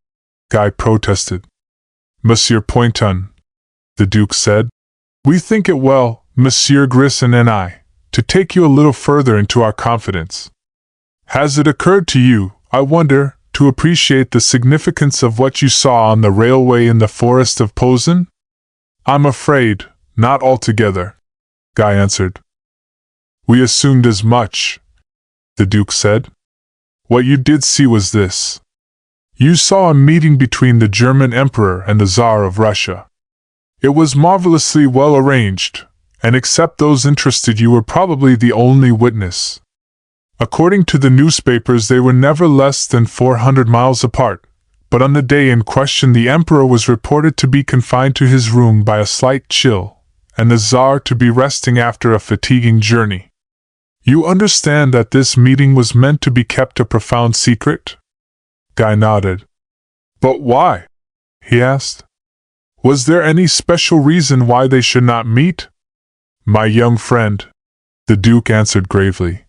Guy protested. Monsieur Pointon, the Duke said. We think it well, Monsieur Grisson and I, to take you a little further into our confidence. Has it occurred to you, I wonder, to appreciate the significance of what you saw on the railway in the forest of Posen? I'm afraid, not altogether, Guy answered. We assumed as much, the Duke said. What you did see was this. You saw a meeting between the German Emperor and the Tsar of Russia. It was marvelously well arranged, and except those interested you were probably the only witness. According to the newspapers they were never less than 400 miles apart, but on the day in question the Emperor was reported to be confined to his room by a slight chill, and the Tsar to be resting after a fatiguing journey. You understand that this meeting was meant to be kept a profound secret? Guy nodded. But why? He asked. Was there any special reason why they should not meet? My young friend, the Duke answered gravely.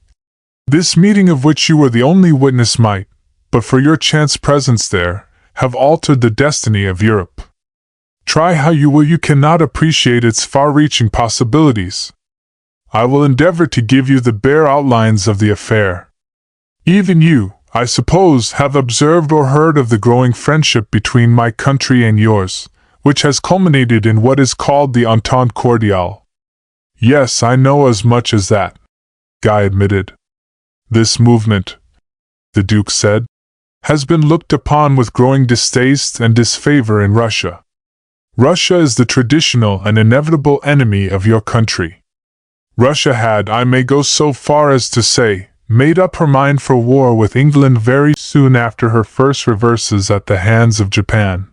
This meeting of which you were the only witness might, but for your chance presence there, have altered the destiny of Europe. Try how you will, you cannot appreciate its far-reaching possibilities. I will endeavor to give you the bare outlines of the affair. Even you, I suppose, have observed or heard of the growing friendship between my country and yours, which has culminated in what is called the Entente Cordiale. Yes, I know as much as that, Guy admitted. This movement, the Duke said, has been looked upon with growing distaste and disfavor in Russia. Russia is the traditional and inevitable enemy of your country. Russia had, I may go so far as to say, made up her mind for war with England very soon after her first reverses at the hands of Japan.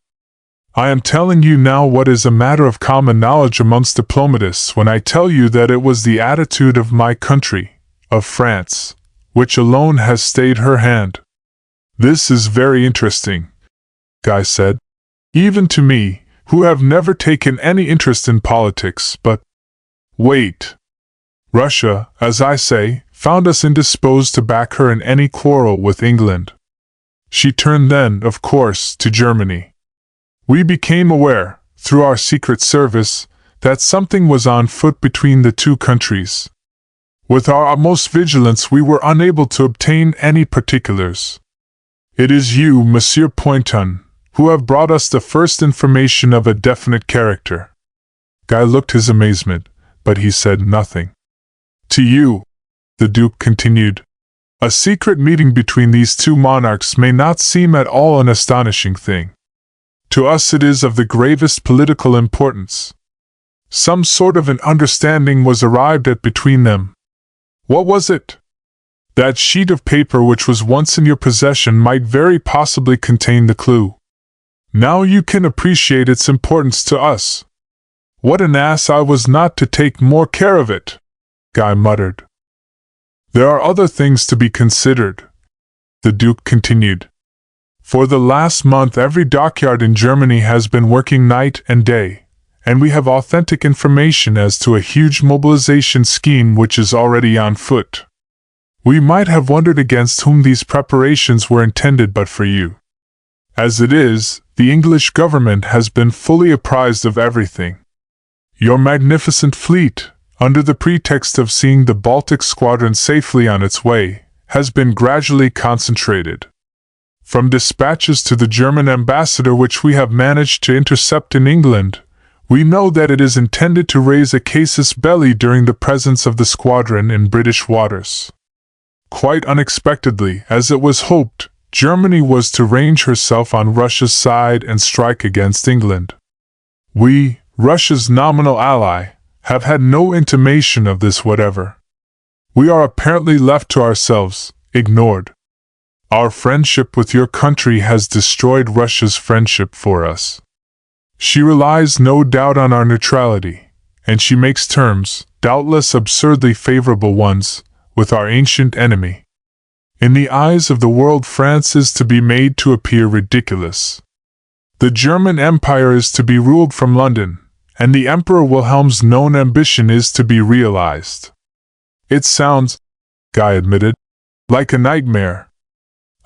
I am telling you now what is a matter of common knowledge amongst diplomatists when I tell you that it was the attitude of my country, of France, which alone has stayed her hand. This is very interesting, Guy said, even to me, who have never taken any interest in politics, but wait. Russia, as I say, found us indisposed to back her in any quarrel with England. She turned then, of course, to Germany. We became aware, through our secret service, that something was on foot between the two countries. With our utmost vigilance we were unable to obtain any particulars. It is you, Monsieur Pointon, who have brought us the first information of a definite character. Guy looked his amazement, but he said nothing. To you, the Duke continued, a secret meeting between these two monarchs may not seem at all an astonishing thing. To us it is of the gravest political importance. Some sort of an understanding was arrived at between them. What was it? That sheet of paper which was once in your possession might very possibly contain the clue. Now you can appreciate its importance to us. What an ass I was not to take more care of it, Guy muttered. There are other things to be considered, the Duke continued. For the last month every dockyard in Germany has been working night and day, and we have authentic information as to a huge mobilization scheme which is already on foot. We might have wondered against whom these preparations were intended but for you. As it is, the English government has been fully apprised of everything. Your magnificent fleet, under the pretext of seeing the Baltic Squadron safely on its way, has been gradually concentrated. From dispatches to the German ambassador which we have managed to intercept in England, we know that it is intended to raise a casus belli during the presence of the squadron in British waters. Quite unexpectedly, as it was hoped, Germany was to range herself on Russia's side and strike against England. We, Russia's nominal ally, have had no intimation of this whatever. We are apparently left to ourselves, ignored. Our friendship with your country has destroyed Russia's friendship for us. She relies no doubt on our neutrality, and she makes terms, doubtless absurdly favorable ones, with our ancient enemy. In the eyes of the world, France is to be made to appear ridiculous. The German Empire is to be ruled from London, and the Emperor Wilhelm's known ambition is to be realized. It sounds, Guy admitted, like a nightmare.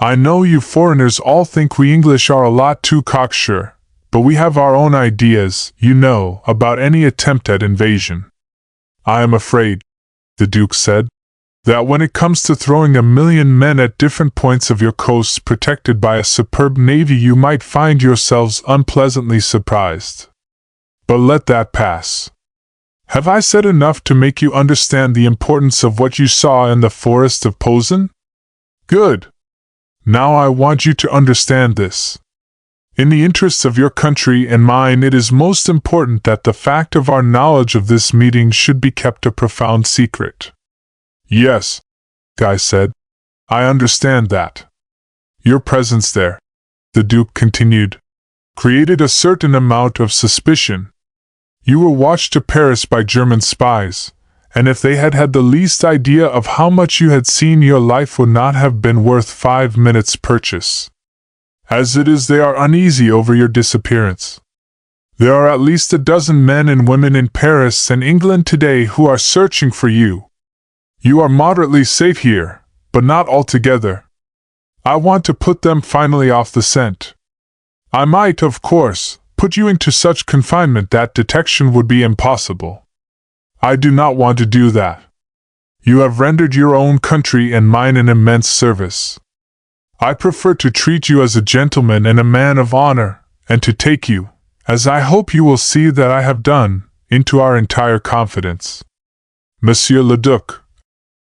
I know you foreigners all think we English are a lot too cocksure, but we have our own ideas, you know, about any attempt at invasion. I am afraid, the Duke said, that when it comes to throwing 1,000,000 men at different points of your coasts protected by a superb navy, you might find yourselves unpleasantly surprised. But let that pass. Have I said enough to make you understand the importance of what you saw in the forest of Posen? Good. Now I want you to understand this. In the interests of your country and mine, it is most important that the fact of our knowledge of this meeting should be kept a profound secret. Yes, Guy said. I understand that. Your presence there, the Duke continued, created a certain amount of suspicion. You were watched to Paris by German spies, and if they had had the least idea of how much you had seen, your life would not have been worth 5 minutes' purchase. As it is, they are uneasy over your disappearance. There are at least a dozen men and women in Paris and England today who are searching for you. You are moderately safe here, but not altogether. I want to put them finally off the scent. I might, of course, put you into such confinement that detection would be impossible. I do not want to do that. You have rendered your own country and mine an immense service. I prefer to treat you as a gentleman and a man of honor, and to take you, as I hope you will see that I have done, into our entire confidence. Monsieur le Duc,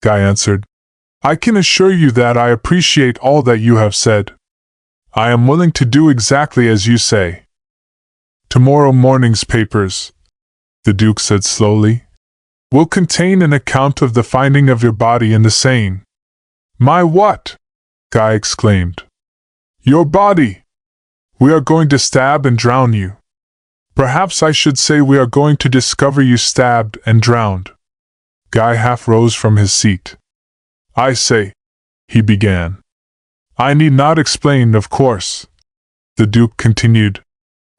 Guy answered, I can assure you that I appreciate all that you have said. I am willing to do exactly as you say. Tomorrow morning's papers, the Duke said slowly, will contain an account of the finding of your body in the Seine. My what? Guy exclaimed. Your body! We are going to stab and drown you. Perhaps I should say we are going to discover you stabbed and drowned. Guy half rose from his seat. I say, he began. I need not explain, of course, the Duke continued,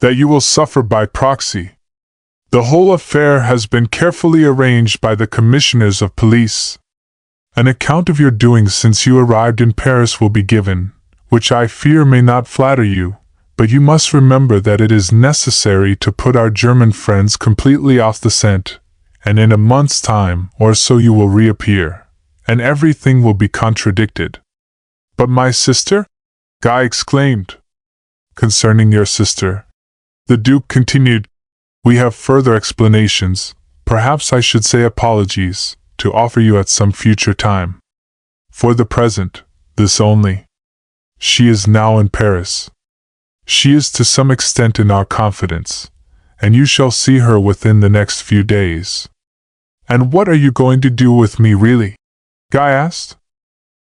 that you will suffer by proxy. The whole affair has been carefully arranged by the commissioners of police. An account of your doings since you arrived in Paris will be given, which I fear may not flatter you, but you must remember that it is necessary to put our German friends completely off the scent, and in a month's time or so you will reappear, and everything will be contradicted. But my sister? Guy exclaimed. Concerning your sister, the Duke continued, we have further explanations, perhaps I should say apologies, to offer you at some future time. For the present, this only. She is now in Paris. She is to some extent in our confidence, and you shall see her within the next few days. And what are you going to do with me, really? Guy asked.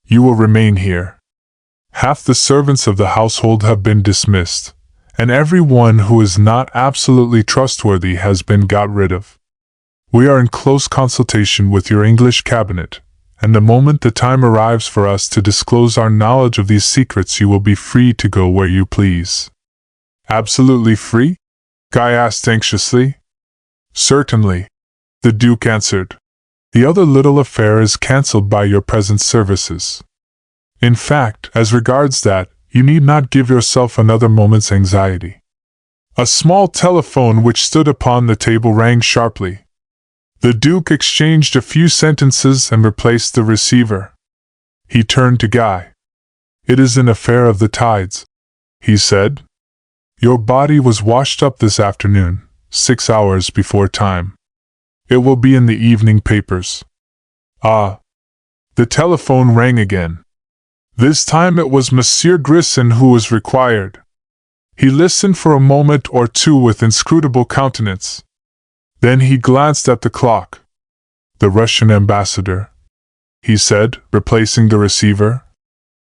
You will remain here. Half the servants of the household have been dismissed, and every one who is not absolutely trustworthy has been got rid of. We are in close consultation with your English cabinet, and the moment the time arrives for us to disclose our knowledge of these secrets, you will be free to go where you please." "Absolutely free?" Guy asked anxiously. "Certainly," the Duke answered. "The other little affair is cancelled by your present services. In fact, as regards that, you need not give yourself another moment's anxiety." A small telephone which stood upon the table rang sharply. The Duke exchanged a few sentences and replaced the receiver. He turned to Guy. "It is an affair of the tides," he said. "Your body was washed up this afternoon, 6 hours before time. It will be in the evening papers." "Ah." The telephone rang again. This time it was Monsieur Grisson who was required. He listened for a moment or two with inscrutable countenance. Then he glanced at the clock. "The Russian ambassador," he said, replacing the receiver,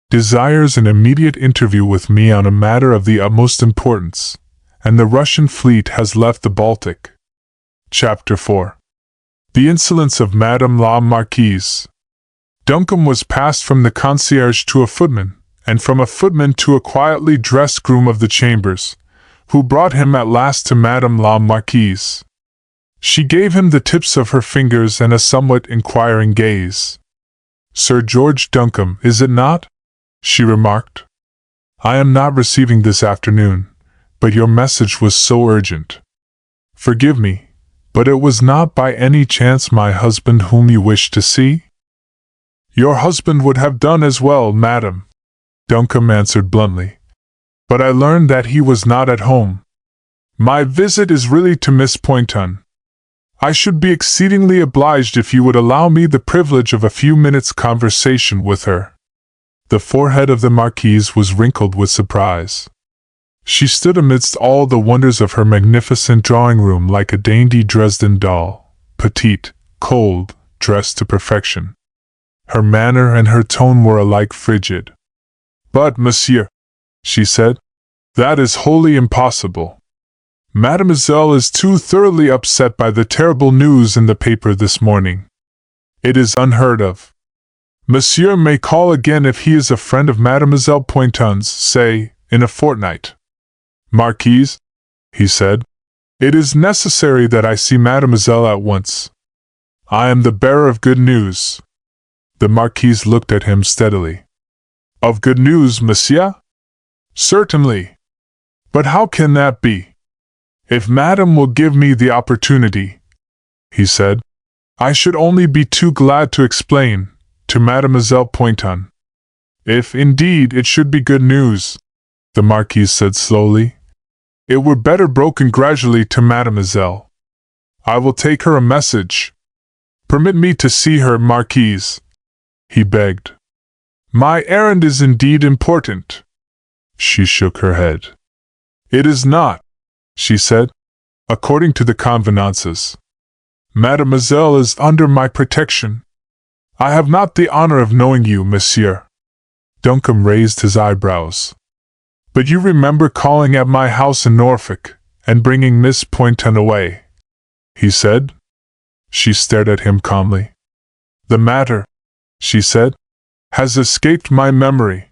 "desires an immediate interview with me on a matter of the utmost importance, and the Russian fleet has left the Baltic." Chapter 4. The insolence of Madame la Marquise. Duncombe was passed from the concierge to a footman, and from a footman to a quietly dressed groom of the chambers, who brought him at last to Madame la Marquise. She gave him the tips of her fingers and a somewhat inquiring gaze. "Sir George Duncombe, is it not?" she remarked. "I am not receiving this afternoon, but your message was so urgent. Forgive me, but it was not by any chance my husband whom you wished to see?" "Your husband would have done as well, madam," Duncombe answered bluntly. "But I learned that he was not at home. My visit is really to Miss Poynton. I should be exceedingly obliged if you would allow me the privilege of a few minutes' conversation with her." The forehead of the Marquise was wrinkled with surprise. She stood amidst all the wonders of her magnificent drawing-room like a dainty Dresden doll, petite, cold, dressed to perfection. Her manner and her tone were alike frigid. "But, monsieur," she said, "that is wholly impossible. Mademoiselle is too thoroughly upset by the terrible news in the paper this morning. It is unheard of. Monsieur may call again if he is a friend of Mademoiselle Poynton's, say, in a fortnight." "Marquise," he said, "it is necessary that I see Mademoiselle at once. I am the bearer of good news." The Marquise looked at him steadily. "Of good news, monsieur?" "Certainly. But how can that be?" "If Madame will give me the opportunity," he said, "I should only be too glad to explain, to Mademoiselle Poynton." "If, indeed, it should be good news," the Marquise said slowly, "it were better broken gradually to Mademoiselle. I will take her a message. Permit me to see her, Marquise," he begged. "My errand is indeed important." She shook her head. "It is not," she said, "according to the convenances. Mademoiselle is under my protection. I have not the honor of knowing you, monsieur." Duncombe raised his eyebrows. "But you remember calling at my house in Norfolk, and bringing Miss Poynton away," he said. She stared at him calmly. "The matter," she said, "has escaped my memory.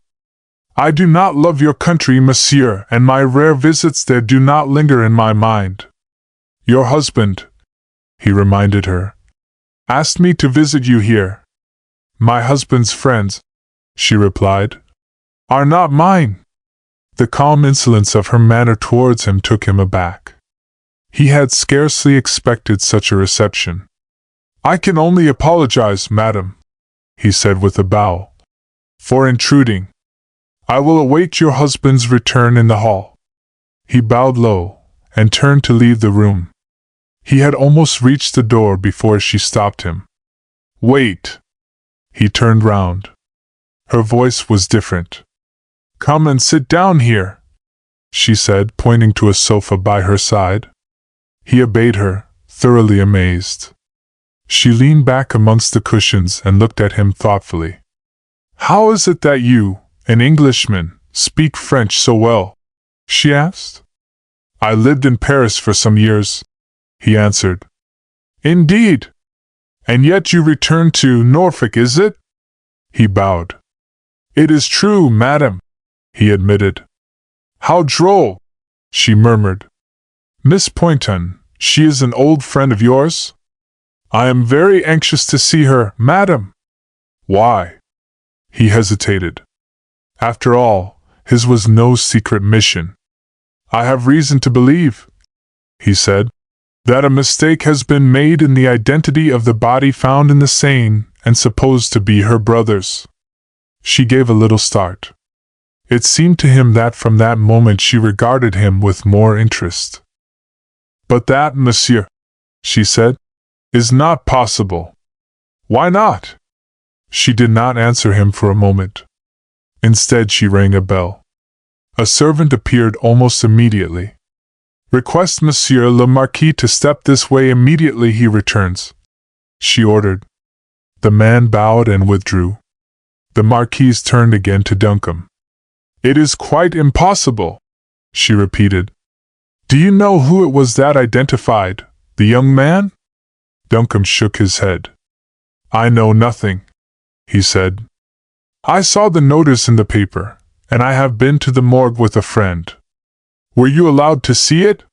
I do not love your country, monsieur, and my rare visits there do not linger in my mind. Your husband," he reminded her, "asked me to visit you here." "My husband's friends," she replied, "are not mine." The calm insolence of her manner towards him took him aback. He had scarcely expected such a reception. "I can only apologize, madam," he said with a bow, "for intruding. I will await your husband's return in the hall." He bowed low, and turned to leave the room. He had almost reached the door before she stopped him. "Wait!" He turned round. Her voice was different. "Come and sit down here," she said, pointing to a sofa by her side. He obeyed her, thoroughly amazed. She leaned back amongst the cushions and looked at him thoughtfully. "How is it that you, an Englishman, speak French so well?" she asked. "I lived in Paris for some years," he answered. "Indeed? And yet you returned to Norfolk, is it?" He bowed. "It is true, madam," he admitted. "How droll," she murmured. "Miss Poynton, she is an old friend of yours?" "I am very anxious to see her, madam." "Why?" He hesitated. After all, his was no secret mission. "I have reason to believe," he said, "that a mistake has been made in the identity of the body found in the Seine and supposed to be her brother's." She gave a little start. It seemed to him that from that moment she regarded him with more interest. "But that, monsieur," she said, "is not possible." "Why not?" She did not answer him for a moment. Instead, she rang a bell. A servant appeared almost immediately. "Request Monsieur le Marquis to step this way immediately he returns," she ordered. The man bowed and withdrew. The Marquise turned again to Duncombe. "It is quite impossible," she repeated. "Do you know who it was that identified the young man?" Duncombe shook his head. "I know nothing," he said. "I saw the notice in the paper, and I have been to the morgue with a friend." "Were you allowed to see it?"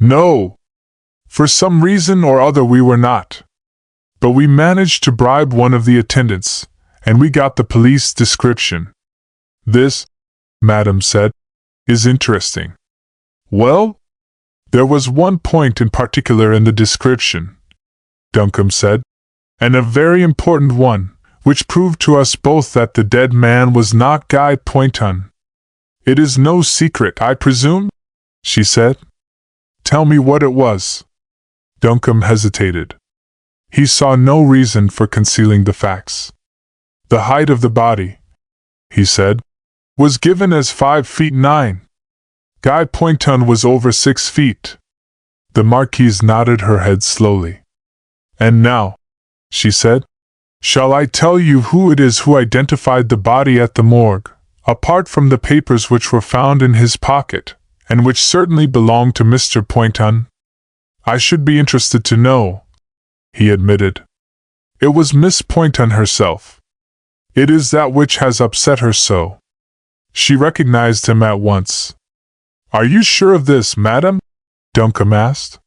"No. For some reason or other we were not. But we managed to bribe one of the attendants, and we got the police description." "This," Madame said, "is interesting." "Well, there was one point in particular in the description," Duncombe said, "and a very important one, which proved to us both that the dead man was not Guy Poynton." "It is no secret, I presume?" she said. "Tell me what it was." Duncombe hesitated. He saw no reason for concealing the facts. "The height of the body," he said, "was given as 5'9". Guy Poynton was over 6 feet. The Marquise nodded her head slowly. "And now," she said, "shall I tell you who it is who identified the body at the morgue, apart from the papers which were found in his pocket, and which certainly belonged to Mr. Poynton?" "I should be interested to know," he admitted. "It was Miss Poynton herself. It is that which has upset her so." She recognized him at once. "Are you sure of this, madam?" Duncombe asked.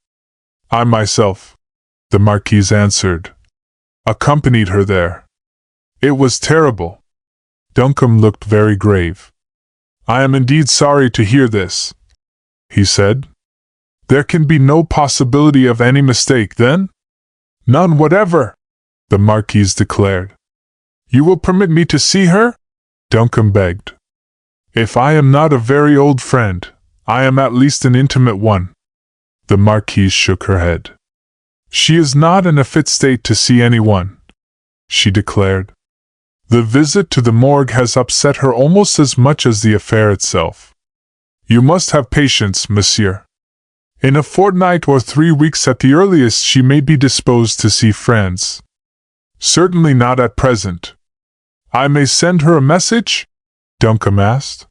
"I myself," the Marquise answered, "accompanied her there. It was terrible." Duncombe looked very grave. "I am indeed sorry to hear this," he said. "There can be no possibility of any mistake, then?" "None whatever," the Marquise declared. "You will permit me to see her?" Duncombe begged. "If I am not a very old friend, I am at least an intimate one." The Marquise shook her head. "She is not in a fit state to see anyone," she declared. "The visit to the morgue has upset her almost as much as the affair itself. You must have patience, monsieur. In a fortnight or 3 weeks at the earliest she may be disposed to see friends." "Certainly not at present." "I may send her a message?" Duncombe asked.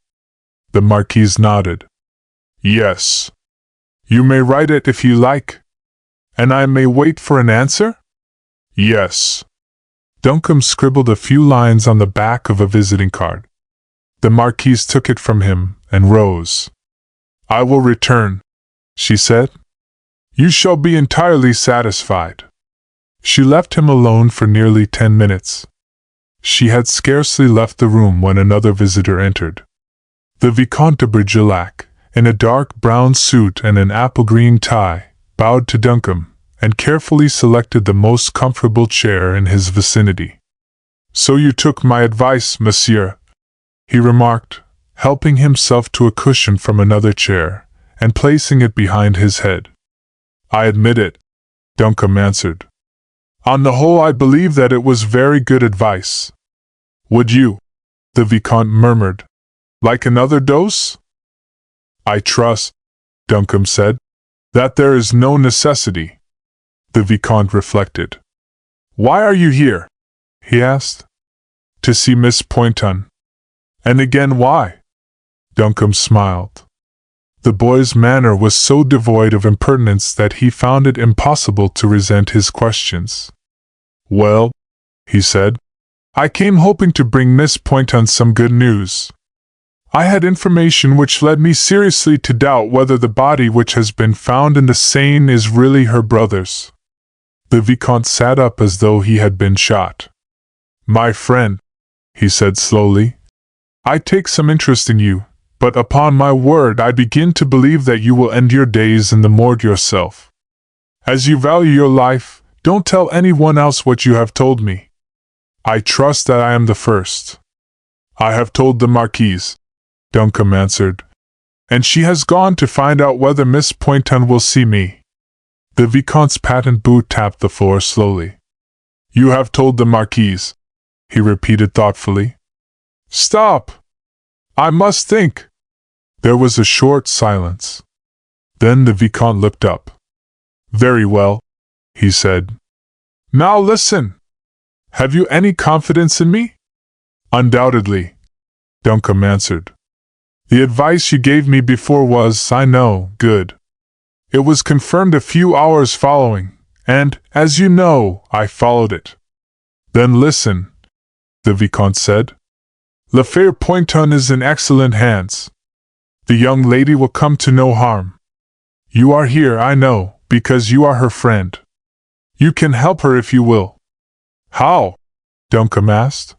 The Marquise nodded. "Yes. You may write it if you like." "And I may wait for an answer?" "Yes." Duncombe scribbled a few lines on the back of a visiting card. The Marquise took it from him and rose. "I will return," she said. "You shall be entirely satisfied." She left him alone for nearly 10 minutes. She had scarcely left the room when another visitor entered. The Vicomte de Brigilac, in a dark brown suit and an apple-green tie, bowed to Duncombe, and carefully selected the most comfortable chair in his vicinity. "So you took my advice, monsieur," he remarked, helping himself to a cushion from another chair, and placing it behind his head. "I admit it," Duncombe answered. "On the whole I believe that it was very good advice." "Would you," the Vicomte murmured, "like another dose?" "I trust," Duncombe said, "that there is no necessity." The Vicomte reflected. "Why are you here?" he asked. "To see Miss Poynton." "And again why?" Duncombe smiled. The boy's manner was so devoid of impertinence that he found it impossible to resent his questions. "Well," he said, I came hoping to bring Miss Poynton some good news. I had information which led me seriously to doubt whether the body which has been found in the Seine is really her brother's." The Vicomte sat up as though he had been shot. "My friend," he said slowly, "I take some interest in you, but upon my word I begin to believe that you will end your days in the morgue yourself. As you value your life, don't tell anyone else what you have told me. I trust that I am the first." "I have told the Marquise," Duncombe answered, "and she has gone to find out whether Miss Poynton will see me." The Vicomte's patent boot tapped the floor slowly. "You have told the Marquise," he repeated thoughtfully. "Stop! I must think." There was a short silence. Then the Vicomte looked up. "Very well," he said. "Now listen. Have you any confidence in me?" "Undoubtedly," Duncombe answered. "The advice you gave me before was, I know, good. It was confirmed a few hours following, and, as you know, I followed it." "Then listen," the Vicomte said. "L'affaire Poynton is in excellent hands. The young lady will come to no harm. You are here, I know, because you are her friend. You can help her if you will." "How?" Duncombe asked.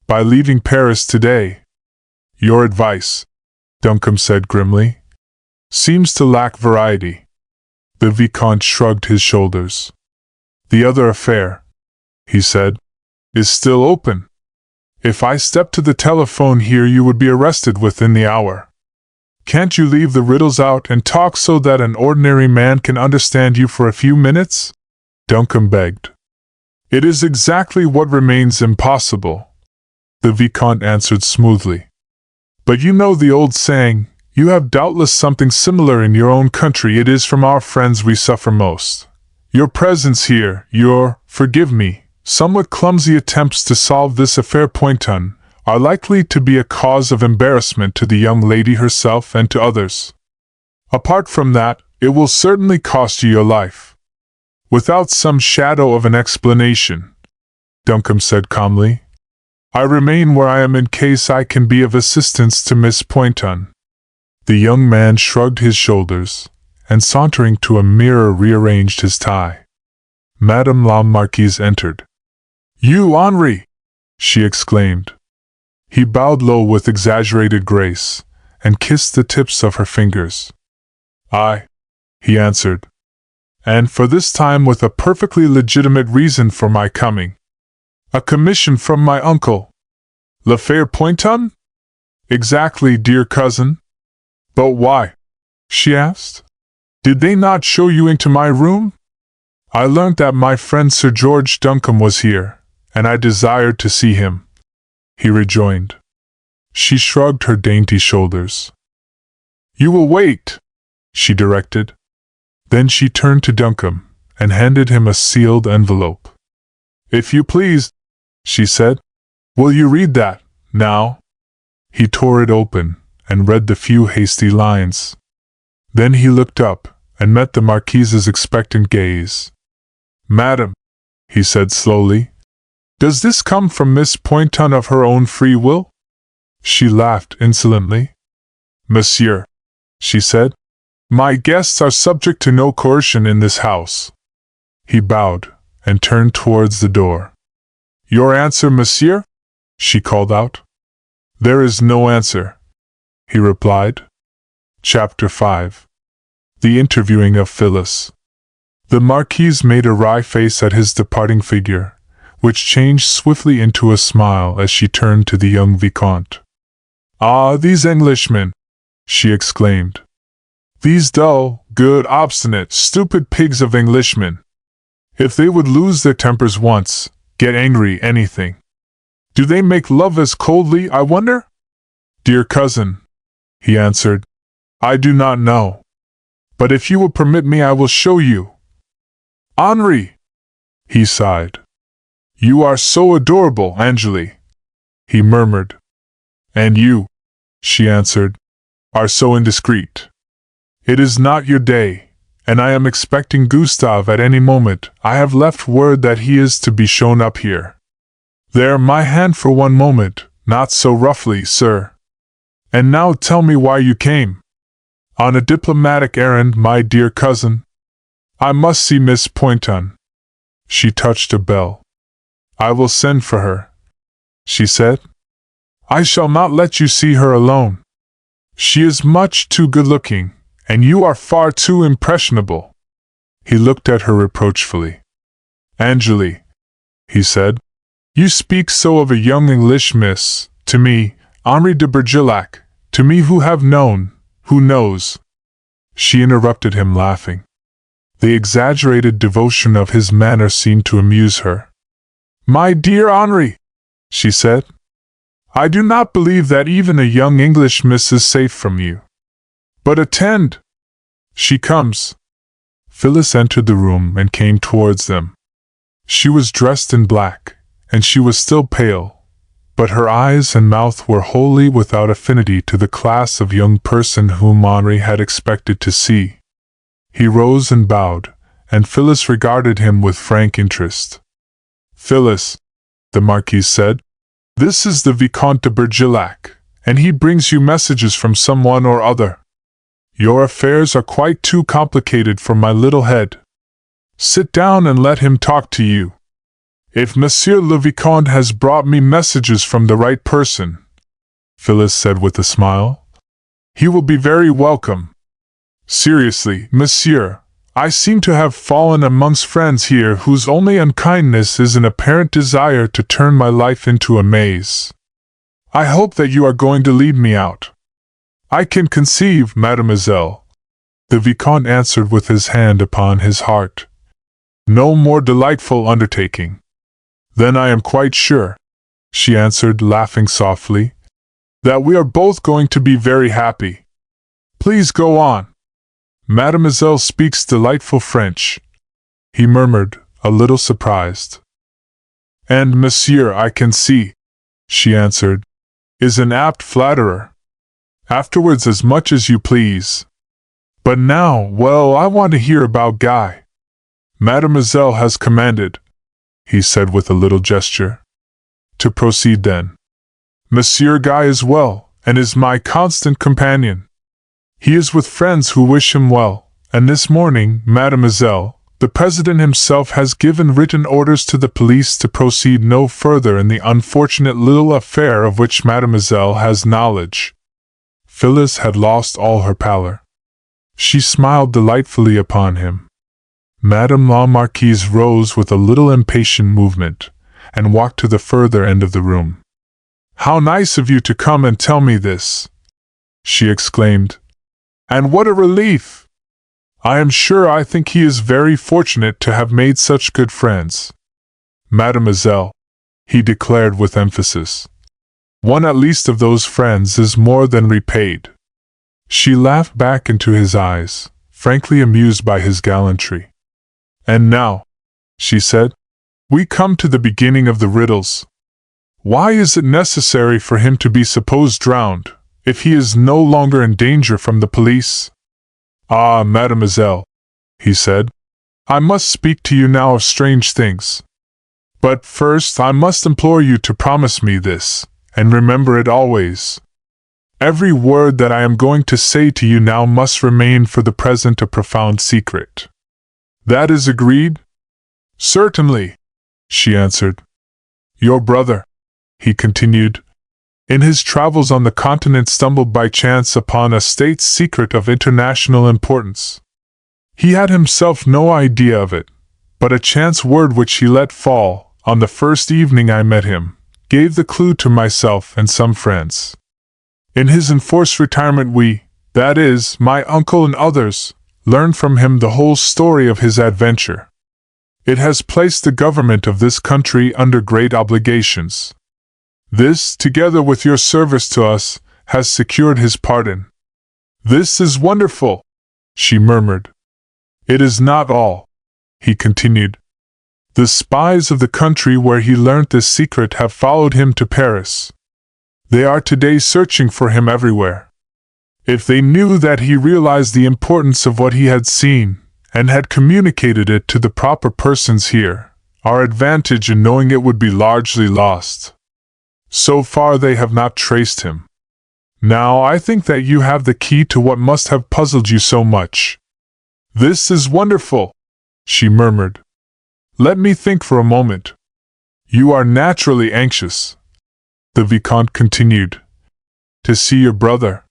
"By leaving Paris today." "Your advice," Duncombe said grimly, "seems to lack variety." The Vicomte shrugged his shoulders. "The other affair," he said, "is still open. If I stepped to the telephone here you would be arrested within the hour. Can't you leave the riddles out and talk so that an ordinary man can understand you for a few minutes?" Duncombe begged. "It is exactly what remains impossible," the Vicomte answered smoothly. "But you know the old saying, you have doubtless something similar in your own country. It is from our friends we suffer most. Your presence here, your, forgive me, somewhat clumsy attempts to solve this affair Poynton, are likely to be a cause of embarrassment to the young lady herself and to others. Apart from that, it will certainly cost you your life." "Without some shadow of an explanation," Duncombe said calmly, "I remain where I am in case I can be of assistance to Miss Poynton." The young man shrugged his shoulders, and sauntering to a mirror rearranged his tie. Madame la Marquise entered. "You, Henri!" she exclaimed. He bowed low with exaggerated grace, and kissed the tips of her fingers. "I," he answered, "and for this time with a perfectly legitimate reason for my coming. A commission from my uncle." "L'affaire Poynton?" "Exactly, dear cousin." "But why?" she asked. "Did they not show you into my room?" "I learnt that my friend Sir George Duncombe was here, and I desired to see him," he rejoined. She shrugged her dainty shoulders. "You will wait," she directed. Then she turned to Duncombe, and handed him a sealed envelope. "If you please," she said, "will you read that, now?" He tore it open, and read the few hasty lines. Then he looked up, and met the Marquise's expectant gaze. "Madam," he said slowly, "does this come from Miss Poynton of her own free will?" She laughed insolently. "Monsieur," she said, "my guests are subject to no coercion in this house." He bowed, and turned towards the door. "Your answer, monsieur?" she called out. "There is no answer," he replied. Chapter 5. The Interviewing of Phyllis. The Marquise made a wry face at his departing figure, which changed swiftly into a smile as she turned to the young Vicomte. "Ah, these Englishmen!" she exclaimed. "These dull, good, obstinate, stupid pigs of Englishmen! If they would lose their tempers once, get angry anything. Do they make love as coldly, I wonder?" "Dear cousin," he answered, "I do not know. But if you will permit me I will show you." "Henri!" he sighed. "You are so adorable, Angélie," he murmured. "And you," she answered, "are so indiscreet. It is not your day, and I am expecting Gustave at any moment. I have left word that he is to be shown up here." There, my hand for one moment, not so roughly, sir. And now tell me why you came. On a diplomatic errand, my dear cousin. I must see Miss Poynton. She touched a bell. I will send for her, she said. I shall not let you see her alone. She is much too good-looking, and you are far too impressionable. He looked at her reproachfully. Angélie, he said, you speak so of a young English miss, to me, Henri de Bergerac, to me who have known, who knows. She interrupted him, laughing. The exaggerated devotion of his manner seemed to amuse her. My dear Henri, she said, I do not believe that even a young English miss is safe from you. But attend! She comes. Phyllis entered the room and came towards them. She was dressed in black, and she was still pale, but her eyes and mouth were wholly without affinity to the class of young person whom Henri had expected to see. He rose and bowed, and Phyllis regarded him with frank interest. Phyllis, the Marquise said, this is the Vicomte de Bergerac, and he brings you messages from someone or other. Your affairs are quite too complicated for my little head. Sit down and let him talk to you. If Monsieur le Vicomte has brought me messages from the right person, Phyllis said with a smile, he will be very welcome. Seriously, monsieur, I seem to have fallen amongst friends here whose only unkindness is an apparent desire to turn my life into a maze. I hope that you are going to lead me out. I can conceive, mademoiselle, the Vicomte answered with his hand upon his heart. No more delightful undertaking. Then I am quite sure, she answered, laughing softly, that we are both going to be very happy. Please go on. Mademoiselle speaks delightful French, he murmured, a little surprised. And monsieur, I can see, she answered, is an apt flatterer. Afterwards as much as you please. But now, well, I want to hear about Guy. Mademoiselle has commanded, he said with a little gesture. To proceed then. Monsieur Guy is well, and is my constant companion. He is with friends who wish him well, and this morning, mademoiselle, the president himself has given written orders to the police to proceed no further in the unfortunate little affair of which mademoiselle has knowledge. Phyllis had lost all her pallor. She smiled delightfully upon him. Madame la Marquise rose with a little impatient movement, and walked to the further end of the room. How nice of you to come and tell me this, she exclaimed. And what a relief! I am sure I think he is very fortunate to have made such good friends. Mademoiselle, he declared with emphasis, one at least of those friends is more than repaid. She laughed back into his eyes, frankly amused by his gallantry. And now, she said, we come to the beginning of the riddles. Why is it necessary for him to be supposed drowned, if he is no longer in danger from the police? Ah, mademoiselle, he said, I must speak to you now of strange things. But first I must implore you to promise me this, and remember it always. Every word that I am going to say to you now must remain for the present a profound secret. That is agreed? Certainly, she answered. Your brother, he continued, in his travels on the continent stumbled by chance upon a state secret of international importance. He had himself no idea of it, but a chance word which he let fall, on the first evening I met him, gave the clue to myself and some friends. In his enforced retirement we, that is, my uncle and others, learned from him the whole story of his adventure. It has placed the government of this country under great obligations. This, together with your service to us, has secured his pardon. This is wonderful, she murmured. It is not all, he continued. The spies of the country where he learnt this secret have followed him to Paris. They are today searching for him everywhere. If they knew that he realized the importance of what he had seen, and had communicated it to the proper persons here, Our advantage in knowing it would be largely lost. So far they have not traced him. Now I think that you have the key to what must have puzzled you so much. This is wonderful, she murmured. Let me think for a moment. You are naturally anxious, the Vicomte continued, to see your brother.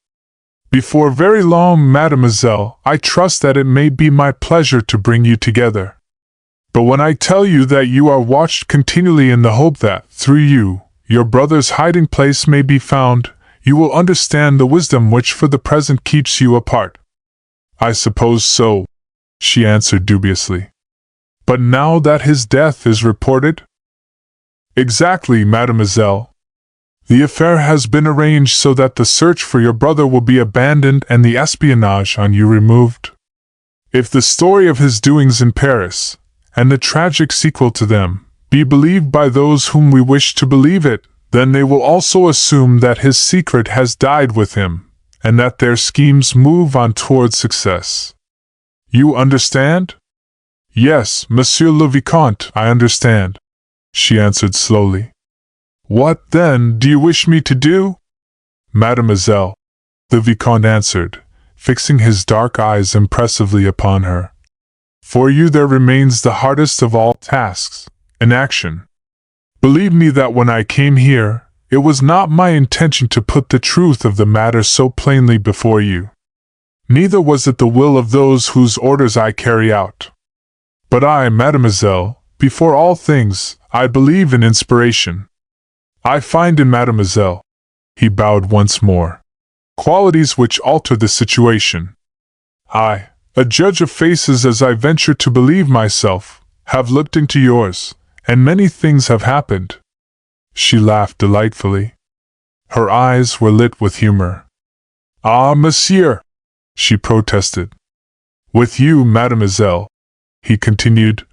Before very long, mademoiselle, I trust that it may be my pleasure to bring you together. But when I tell you that you are watched continually in the hope that, through you, your brother's hiding place may be found, you will understand the wisdom which for the present keeps you apart. I suppose so, she answered dubiously. But now that his death is reported? Exactly, mademoiselle. The affair has been arranged so that the search for your brother will be abandoned and the espionage on you removed. If the story of his doings in Paris, and the tragic sequel to them, be believed by those whom we wish to believe it, then they will also assume that his secret has died with him, and that their schemes move on toward success. You understand? Yes, Monsieur le Vicomte, I understand, she answered slowly. What, then, do you wish me to do? Mademoiselle, the Vicomte answered, fixing his dark eyes impressively upon her. For you there remains the hardest of all tasks, an action. Believe me that when I came here, it was not my intention to put the truth of the matter so plainly before you. Neither was it the will of those whose orders I carry out. But I, mademoiselle, before all things, I believe in inspiration. I find in mademoiselle, he bowed once more, qualities which alter the situation. I, a judge of faces as I venture to believe myself, have looked into yours, and many things have happened. She laughed delightfully. Her eyes were lit with humor. Ah, monsieur, she protested. With you, mademoiselle, he continued,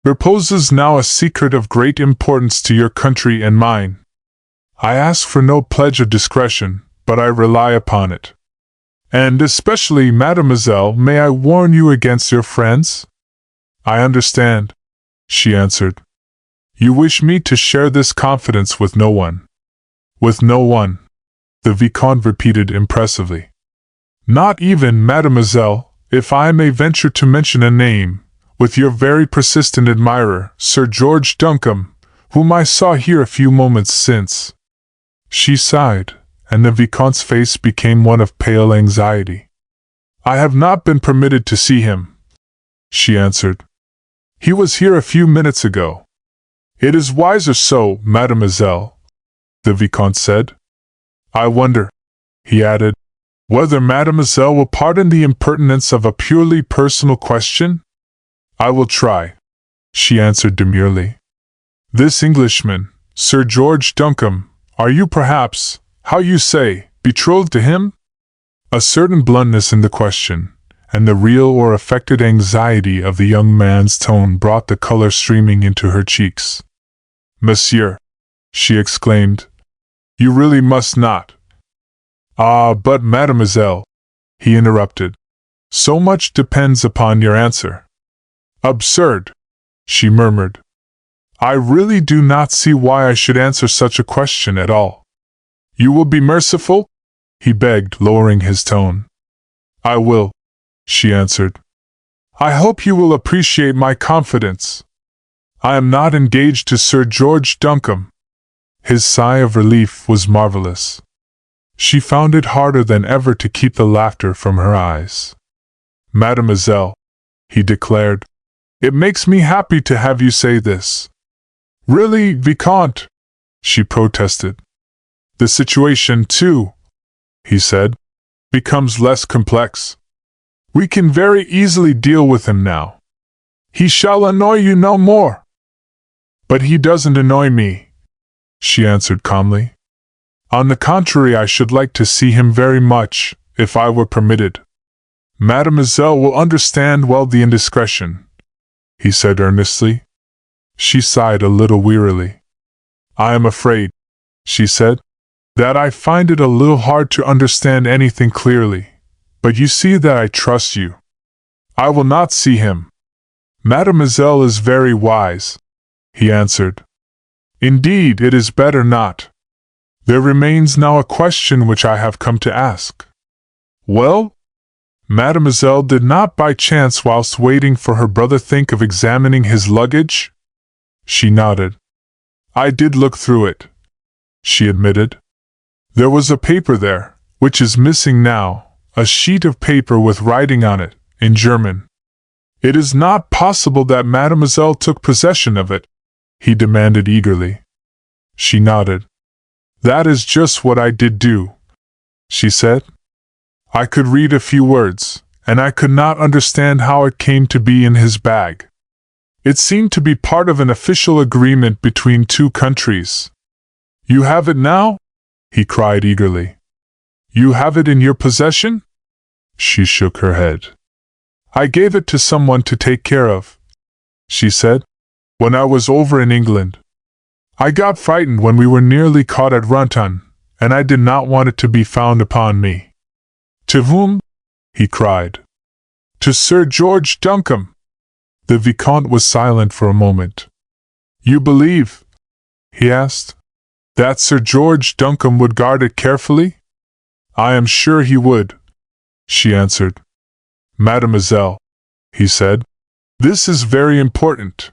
reposes now a secret of great importance to your country and mine. I ask for no pledge of discretion, but I rely upon it. And especially, mademoiselle, may I warn you against your friends? I understand, she answered. You wish me to share this confidence with no one. With no one, the Vicomte repeated impressively. Not even, mademoiselle, if I may venture to mention a name, with your very persistent admirer, Sir George Duncombe, whom I saw here a few moments since. She sighed, and the Vicomte's face became one of pale anxiety. I have not been permitted to see him, she answered. He was here a few minutes ago. It is wiser so, mademoiselle, the Vicomte said. I wonder, he added, whether mademoiselle will pardon the impertinence of a purely personal question? I will try, she answered demurely. This Englishman, Sir George Duncombe, are you perhaps, how you say, betrothed to him? A certain bluntness in the question, and the real or affected anxiety of the young man's tone brought the color streaming into her cheeks. Monsieur, she exclaimed, you really must not. Ah, but mademoiselle, he interrupted, so much depends upon your answer. Absurd, she murmured. I really do not see why I should answer such a question at all. You will be merciful? He begged, lowering his tone. I will, she answered. I hope you will appreciate my confidence. I am not engaged to Sir George Duncombe. His sigh of relief was marvelous. She found it harder than ever to keep the laughter from her eyes. Mademoiselle, he declared, it makes me happy to have you say this. Really, Vicomte, she protested. The situation, too, he said, becomes less complex. We can very easily deal with him now. He shall annoy you no more. But he doesn't annoy me, she answered calmly. On the contrary, I should like to see him very much, if I were permitted. Mademoiselle will understand well the indiscretion, he said earnestly. She sighed a little wearily. I am afraid, she said, that I find it a little hard to understand anything clearly, but you see that I trust you. I will not see him. Mademoiselle is very wise. he answered. Indeed, it is better not. There remains now a question which I have come to ask. Well? Mademoiselle did not by chance, whilst waiting for her brother, think of examining his luggage? She nodded. I did look through it, she admitted. There was a paper there, which is missing now, a sheet of paper with writing on it, in German. It is not possible that Mademoiselle took possession of it, he demanded eagerly. She nodded. That is just what I did do, she said. I could read a few words, and I could not understand how it came to be in his bag. It seemed to be part of an official agreement between two countries. You have it now? He cried eagerly. You have it in your possession? She shook her head. I gave it to someone to take care of, she said, when I was over in England. I got frightened when we were nearly caught at Runton, and I did not want it to be found upon me. To whom? He cried. To Sir George Duncombe. The Vicomte was silent for a moment. You believe, he asked, that Sir George Duncombe would guard it carefully? I am sure he would, she answered. Mademoiselle, he said, this is very important.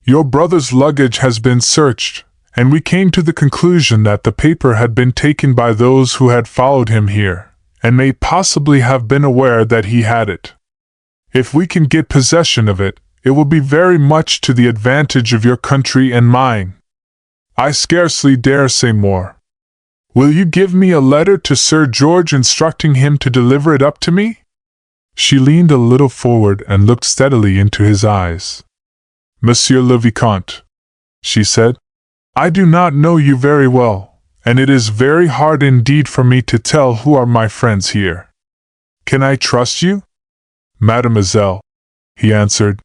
Your brother's luggage has been searched, and we came to the conclusion that the paper had been taken by those who had followed him here, and may possibly have been aware that he had it. If we can get possession of it, it will be very much to the advantage of your country and mine. I scarcely dare say more. Will you give me a letter to Sir George instructing him to deliver it up to me? She leaned a little forward and looked steadily into his eyes. Monsieur le Vicomte, she said, I do not know you very well, and it is very hard indeed for me to tell who are my friends here. Can I trust you? Mademoiselle, he answered,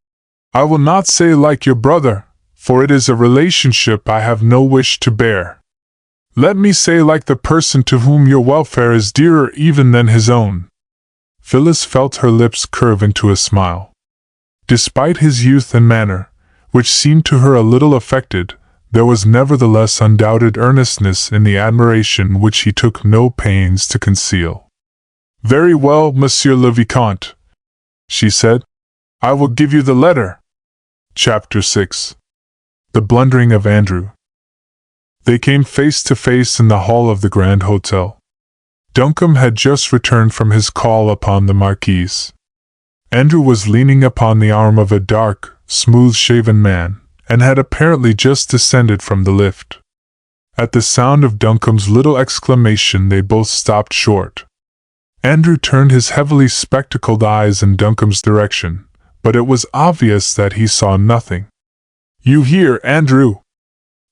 I will not say like your brother, for it is a relationship I have no wish to bear. Let me say like the person to whom your welfare is dearer even than his own. Phyllis felt her lips curve into a smile. Despite his youth and manner, which seemed to her a little affected, there was nevertheless undoubted earnestness in the admiration which he took no pains to conceal. Very well, Monsieur le Vicomte, she said. I will give you the letter. Chapter 6. The Blundering of Andrew. They came face to face in the hall of the Grand Hotel. Duncombe had just returned from his call upon the Marquise. Andrew was leaning upon the arm of a dark, smooth-shaven man, and had apparently just descended from the lift. At the sound of Duncombe's little exclamation they both stopped short. Andrew turned his heavily spectacled eyes in Duncombe's direction, but it was obvious that he saw nothing. You here, Andrew?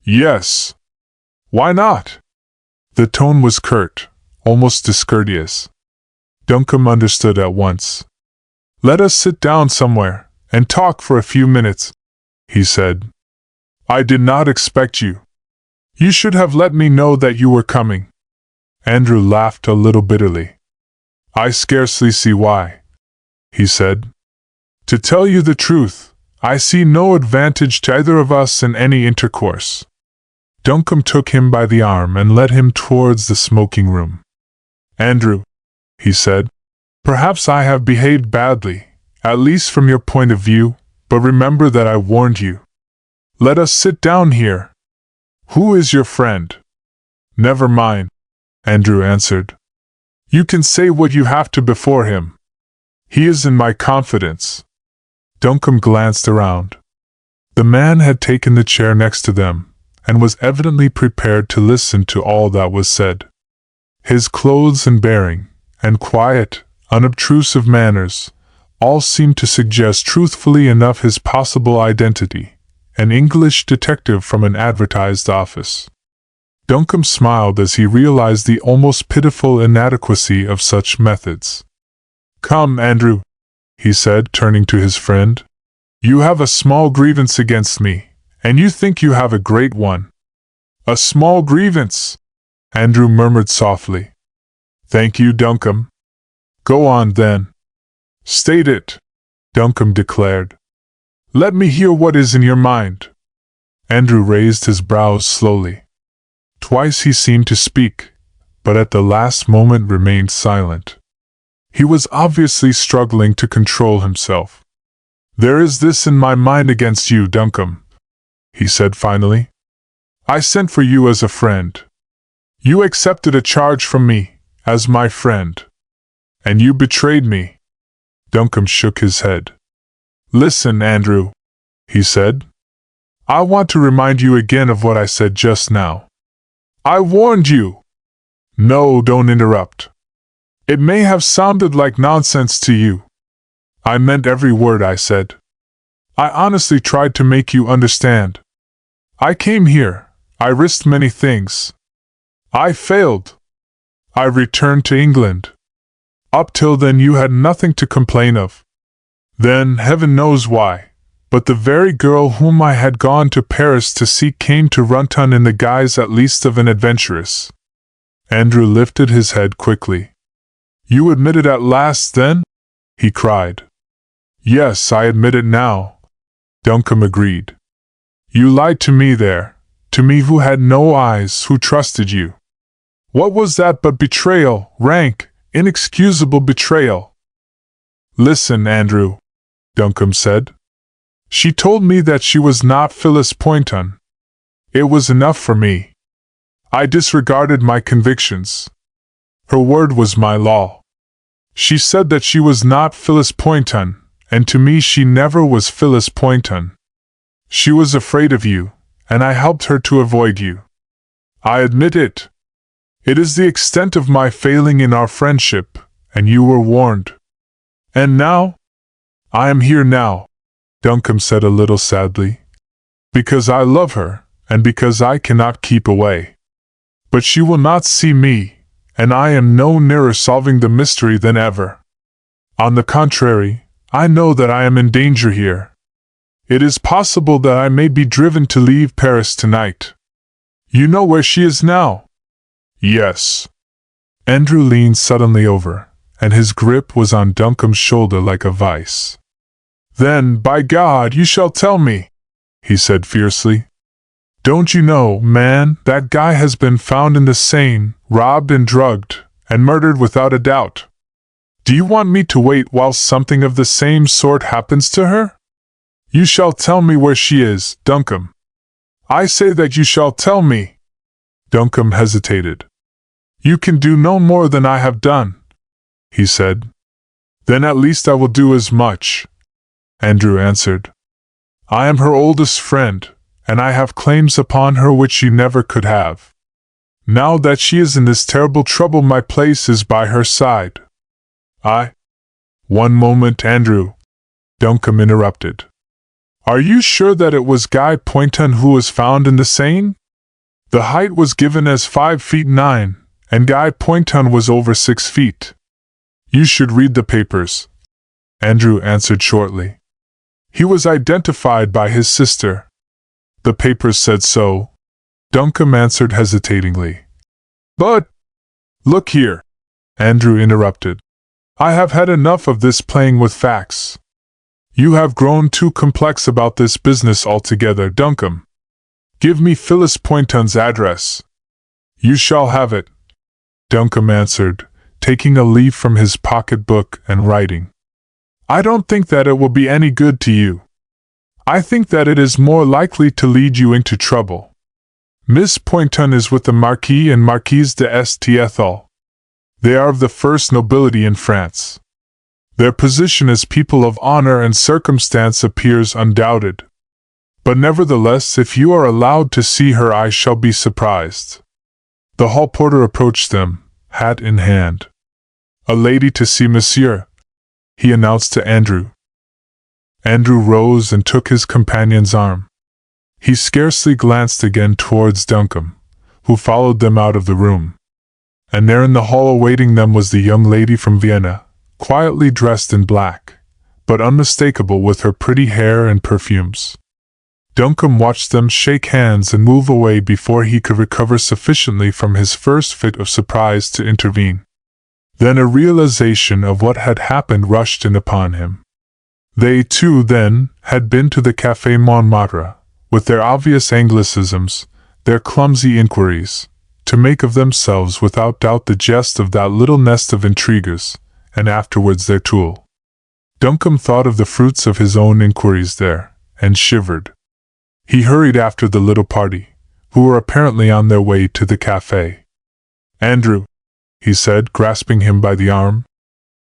Yes. Why not? The tone was curt, almost discourteous. Duncombe understood at once. Let us sit down somewhere, and talk for a few minutes, he said. I did not expect you. You should have let me know that you were coming. Andrew laughed a little bitterly. I scarcely see why, he said. To tell you the truth, I see no advantage to either of us in any intercourse. Duncombe took him by the arm and led him towards the smoking room. Andrew, he said, perhaps I have behaved badly, at least from your point of view, but remember that I warned you. Let us sit down here. Who is your friend? Never mind, Andrew answered. You can say what you have to before him. He is in my confidence. Duncombe glanced around. The man had taken the chair next to them, and was evidently prepared to listen to all that was said. His clothes and bearing, and quiet, unobtrusive manners, all seemed to suggest truthfully enough his possible identity, an English detective from an advertised office. Duncombe smiled as he realized the almost pitiful inadequacy of such methods. Come, Andrew, he said, turning to his friend. You have a small grievance against me, and you think you have a great one. A small grievance, Andrew murmured softly. Thank you, Duncombe. Go on, then. State it, Duncombe declared. Let me hear what is in your mind. Andrew raised his brows slowly. Twice he seemed to speak, but at the last moment remained silent. He was obviously struggling to control himself. "There is this in my mind against you, Duncombe," he said finally. "I sent for you as a friend. You accepted a charge from me, as my friend. And you betrayed me." Duncombe shook his head. "Listen, Andrew," he said. "I want to remind you again of what I said just now. I warned you." "No, don't interrupt. It may have sounded like nonsense to you. I meant every word I said. I honestly tried to make you understand. I came here, I risked many things. I failed. I returned to England. Up till then you had nothing to complain of. Then, heaven knows why, but the very girl whom I had gone to Paris to seek came to Runton in the guise at least of an adventuress." Andrew lifted his head quickly. "You admit it at last, then?" he cried. "Yes, I admit it now," Duncombe agreed. "You lied to me there, to me who had no eyes, who trusted you. What was that but betrayal, rank, inexcusable betrayal?" "Listen, Andrew," Duncombe said. "She told me that she was not Phyllis Poynton. It was enough for me. I disregarded my convictions. Her word was my law. She said that she was not Phyllis Poynton, and to me she never was Phyllis Poynton. She was afraid of you, and I helped her to avoid you. I admit it. It is the extent of my failing in our friendship, and you were warned. And now? I am here now," Duncombe said a little sadly, "because I love her, and because I cannot keep away. But she will not see me, and I am no nearer solving the mystery than ever. On the contrary, I know that I am in danger here. It is possible that I may be driven to leave Paris tonight. You know where she is now?" "Yes." Andrew leaned suddenly over, and his grip was on Duncombe's shoulder like a vice. "Then, by God, you shall tell me," he said fiercely. "Don't you know, man, that guy has been found in the Seine, robbed and drugged, and murdered without a doubt. Do you want me to wait while something of the same sort happens to her? You shall tell me where she is, Duncombe. I say that you shall tell me." Duncombe hesitated. "You can do no more than I have done," he said. "Then at least I will do as much," Andrew answered. "I am her oldest friend, and I have claims upon her which you never could have. Now that she is in this terrible trouble, my place is by her side. "One moment, Andrew," Duncombe interrupted. "Are you sure that it was Guy Poynton who was found in the Seine? The height was given as 5'9", and Guy Poynton was over 6 feet. You should read the papers," Andrew answered shortly. "He was identified by his sister." "The papers said so," Duncombe answered hesitatingly. "But—" "Look here," Andrew interrupted. "I have had enough of this playing with facts. You have grown too complex about this business altogether, Duncombe. Give me Phyllis Poynton's address." "You shall have it," Duncombe answered, taking a leaf from his pocket-book and writing. "I don't think that it will be any good to you. I think that it is more likely to lead you into trouble. Miss Poynton is with the Marquis and Marquise de St. They are of the first nobility in France. Their position as people of honor and circumstance appears undoubted. But nevertheless, if you are allowed to see her, I shall be surprised." The hall porter approached them, hat in hand. "A lady to see monsieur," he announced to Andrew. Andrew rose and took his companion's arm. He scarcely glanced again towards Duncombe, who followed them out of the room. And there in the hall awaiting them was the young lady from Vienna, quietly dressed in black, but unmistakable with her pretty hair and perfumes. Duncombe watched them shake hands and move away before he could recover sufficiently from his first fit of surprise to intervene. Then a realization of what had happened rushed in upon him. They, too, then, had been to the Café Montmartre, with their obvious Anglicisms, their clumsy inquiries, to make of themselves without doubt the jest of that little nest of intriguers, and afterwards their tool. Duncombe thought of the fruits of his own inquiries there, and shivered. He hurried after the little party, who were apparently on their way to the café. "Andrew," he said, grasping him by the arm,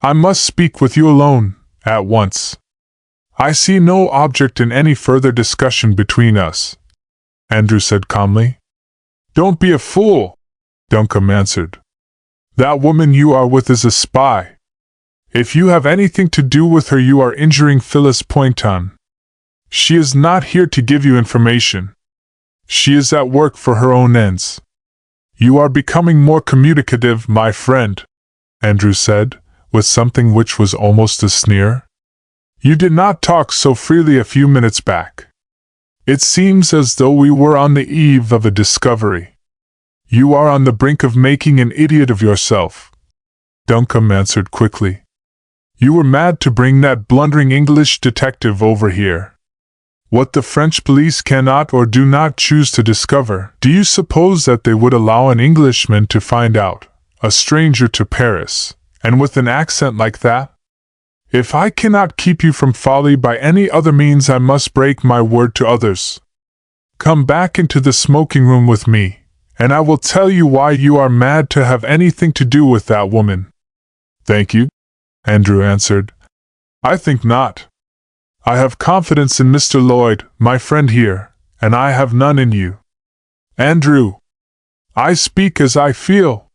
"I must speak with you alone, at once. I see no object in any further discussion between us," Andrew said calmly. "Don't be a fool," Duncombe answered. "That woman you are with is a spy. If you have anything to do with her, you are injuring Phyllis Poynton. She is not here to give you information. She is at work for her own ends. You are becoming more communicative, my friend," Andrew said, with something which was almost a sneer. "You did not talk so freely a few minutes back. It seems as though we were on the eve of a discovery. You are on the brink of making an idiot of yourself," Duncombe answered quickly. "You were mad to bring that blundering English detective over here. What the French police cannot or do not choose to discover, do you suppose that they would allow an Englishman to find out, a stranger to Paris, and with an accent like that? If I cannot keep you from folly by any other means, I must break my word to others. Come back into the smoking room with me, and I will tell you why you are mad to have anything to do with that woman." "Thank you," Andrew answered. "I think not. I have confidence in Mr. Lloyd, my friend here, and I have none in you. Andrew, I speak as I feel.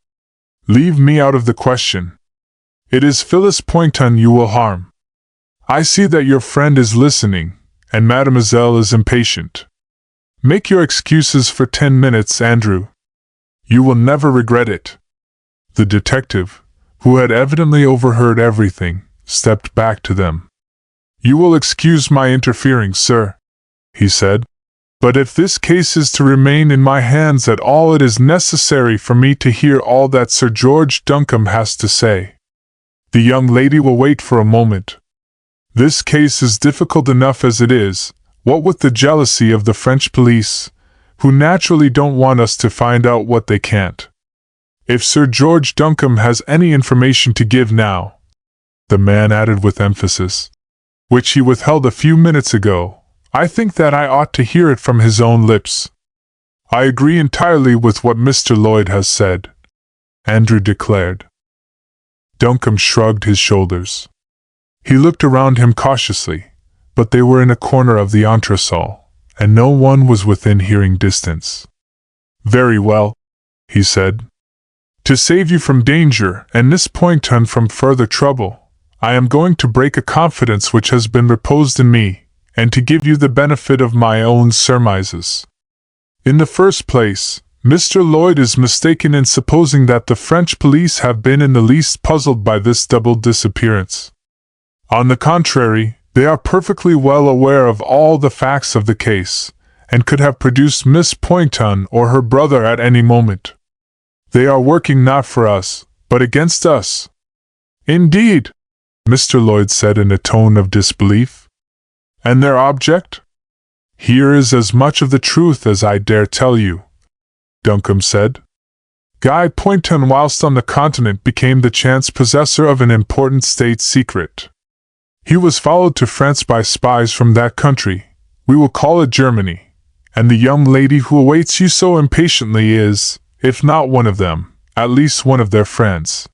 Leave me out of the question. It is Phyllis Poynton you will harm. I see that your friend is listening, and Mademoiselle is impatient. Make your excuses for 10 minutes, Andrew. You will never regret it." The detective, who had evidently overheard everything, stepped back to them. "You will excuse my interfering, sir," he said, "but if this case is to remain in my hands at all, it is necessary for me to hear all that Sir George Duncombe has to say. The young lady will wait for a moment. This case is difficult enough as it is, what with the jealousy of the French police, who naturally don't want us to find out what they can't. If Sir George Duncombe has any information to give now," the man added with emphasis, "which he withheld a few minutes ago, I think that I ought to hear it from his own lips." "I agree entirely with what Mr. Lloyd has said," Andrew declared. Duncombe shrugged his shoulders. He looked around him cautiously, but they were in a corner of the entresol, and no one was within hearing distance. "Very well," he said. "To save you from danger, and Miss Poynton from further trouble, I am going to break a confidence which has been reposed in me, and to give you the benefit of my own surmises. In the first place, Mr. Lloyd is mistaken in supposing that the French police have been in the least puzzled by this double disappearance. On the contrary, they are perfectly well aware of all the facts of the case, and could have produced Miss Poynton or her brother at any moment. They are working not for us, but against us." "Indeed," Mr. Lloyd said in a tone of disbelief. "And their object?" "Here is as much of the truth as I dare tell you," Duncombe said. "Guy Poynton, whilst on the continent, became the chance possessor of an important state secret. He was followed to France by spies from that country, we will call it Germany, and the young lady who awaits you so impatiently is, if not one of them, at least one of their friends.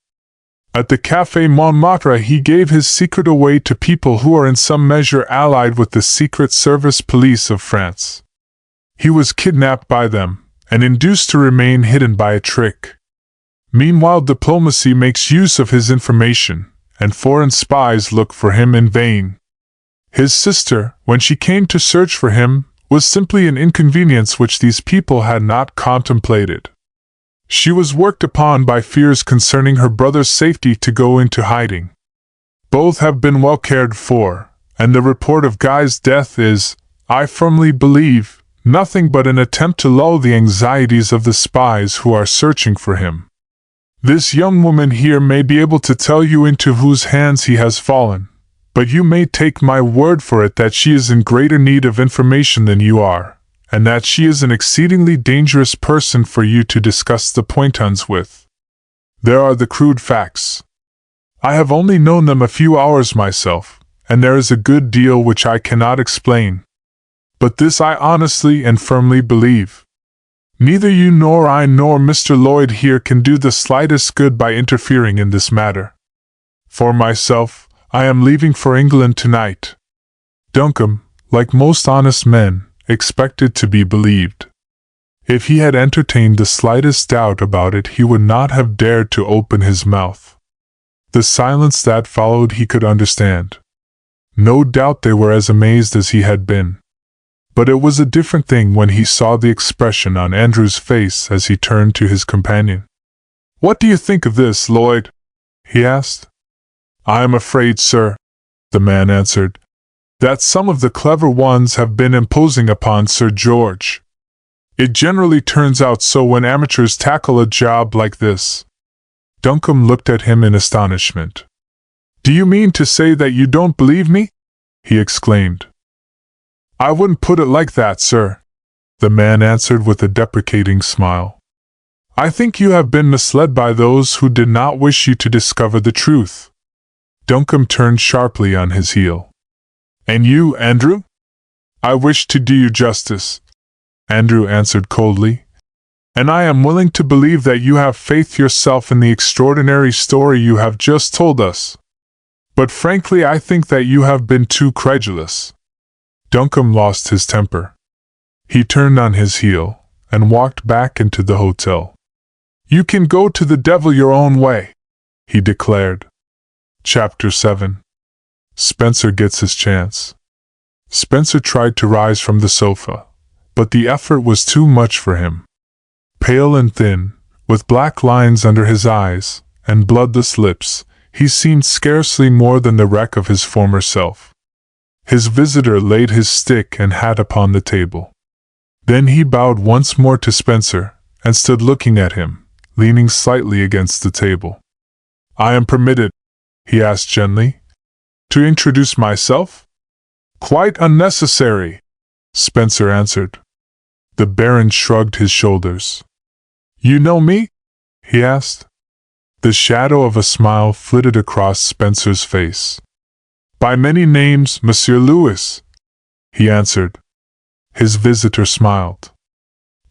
At the Café Montmartre he gave his secret away to people who are in some measure allied with the Secret Service police of France. He was kidnapped by them, and induced to remain hidden by a trick. Meanwhile diplomacy makes use of his information, and foreign spies look for him in vain. His sister, when she came to search for him, was simply an inconvenience which these people had not contemplated. She was worked upon by fears concerning her brother's safety to go into hiding. Both have been well cared for, and the report of Guy's death is, I firmly believe, nothing but an attempt to lull the anxieties of the spies who are searching for him. This young woman here may be able to tell you into whose hands he has fallen, but you may take my word for it that she is in greater need of information than you are, and that she is an exceedingly dangerous person for you to discuss the pointons with. There are the crude facts. I have only known them a few hours myself, and there is a good deal which I cannot explain. But this I honestly and firmly believe. Neither you nor I nor Mr. Lloyd here can do the slightest good by interfering in this matter. For myself, I am leaving for England tonight. Duncombe, like most honest men, expected to be believed. If he had entertained the slightest doubt about it, he would not have dared to open his mouth. The silence that followed he could understand. No doubt they were as amazed as he had been. But it was a different thing when he saw the expression on Andrew's face as he turned to his companion. "What do you think of this, Lloyd?" he asked. "I am afraid, sir," the man answered, "that some of the clever ones have been imposing upon Sir George. It generally turns out so when amateurs tackle a job like this." Duncombe looked at him in astonishment. "Do you mean to say that you don't believe me?" he exclaimed. "I wouldn't put it like that, sir," the man answered with a deprecating smile. "I think you have been misled by those who did not wish you to discover the truth." Duncombe turned sharply on his heel. "And you, Andrew?" "I wish to do you justice," Andrew answered coldly, "and I am willing to believe that you have faith yourself in the extraordinary story you have just told us. But frankly I think that you have been too credulous." Duncombe lost his temper. He turned on his heel and walked back into the hotel. "You can go to the devil your own way," he declared. Chapter 7. Spencer gets his chance. Spencer tried to rise from the sofa, but the effort was too much for him. Pale and thin, with black lines under his eyes and bloodless lips, he seemed scarcely more than the wreck of his former self. His visitor laid his stick and hat upon the table. Then he bowed once more to Spencer and stood looking at him, leaning slightly against the table. "I am permitted," he asked gently, "to introduce myself?" "Quite unnecessary," Spencer answered. The Baron shrugged his shoulders. "You know me?" he asked. The shadow of a smile flitted across Spencer's face. "By many names, Monsieur Lewis," he answered. His visitor smiled.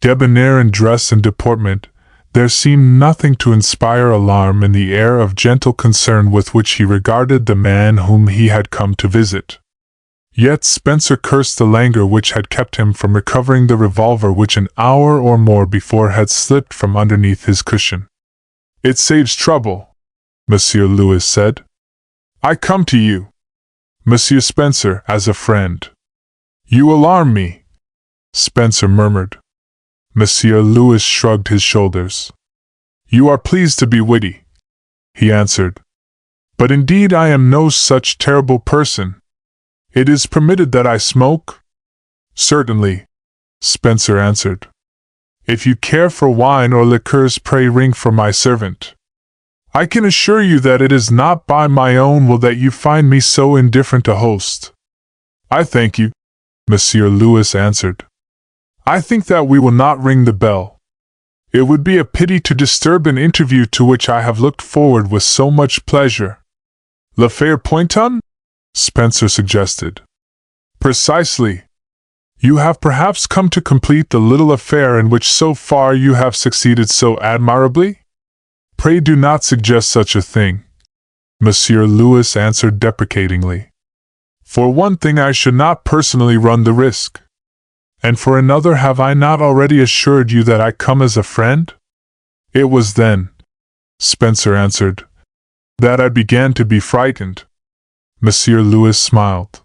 Debonair in dress and deportment, there seemed nothing to inspire alarm in the air of gentle concern with which he regarded the man whom he had come to visit. Yet Spencer cursed the languor which had kept him from recovering the revolver which an hour or more before had slipped from underneath his cushion. "It saves trouble," Monsieur Lewis said. "I come to you, Monsieur Spencer, as a friend." "You alarm me," Spencer murmured. Monsieur Lewis shrugged his shoulders. "You are pleased to be witty," he answered. "But indeed I am no such terrible person. It is permitted that I smoke?" "Certainly," Spencer answered. "If you care for wine or liqueurs, pray ring for my servant. I can assure you that it is not by my own will that you find me so indifferent a host." "I thank you," Monsieur Lewis answered. "I think that we will not ring the bell. It would be a pity to disturb an interview to which I have looked forward with so much pleasure." "L'affaire Pointon?" Spencer suggested. "Precisely. You have perhaps come to complete the little affair in which so far you have succeeded so admirably?" "Pray do not suggest such a thing," Monsieur Lewis answered deprecatingly. "For one thing, I should not personally run the risk. And for another, have I not already assured you that I come as a friend?" "It was then," Spencer answered, "that I began to be frightened." Monsieur Lewis smiled.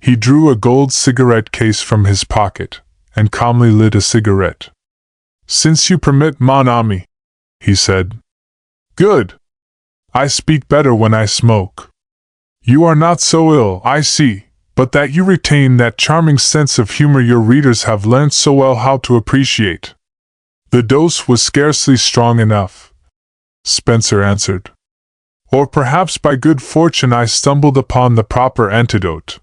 He drew a gold cigarette case from his pocket and calmly lit a cigarette. "Since you permit, mon ami," he said. "Good. I speak better when I smoke. You are not so ill, I see, but that you retain that charming sense of humor your readers have learnt so well how to appreciate." "The dose was scarcely strong enough," Spencer answered. "Or perhaps by good fortune I stumbled upon the proper antidote."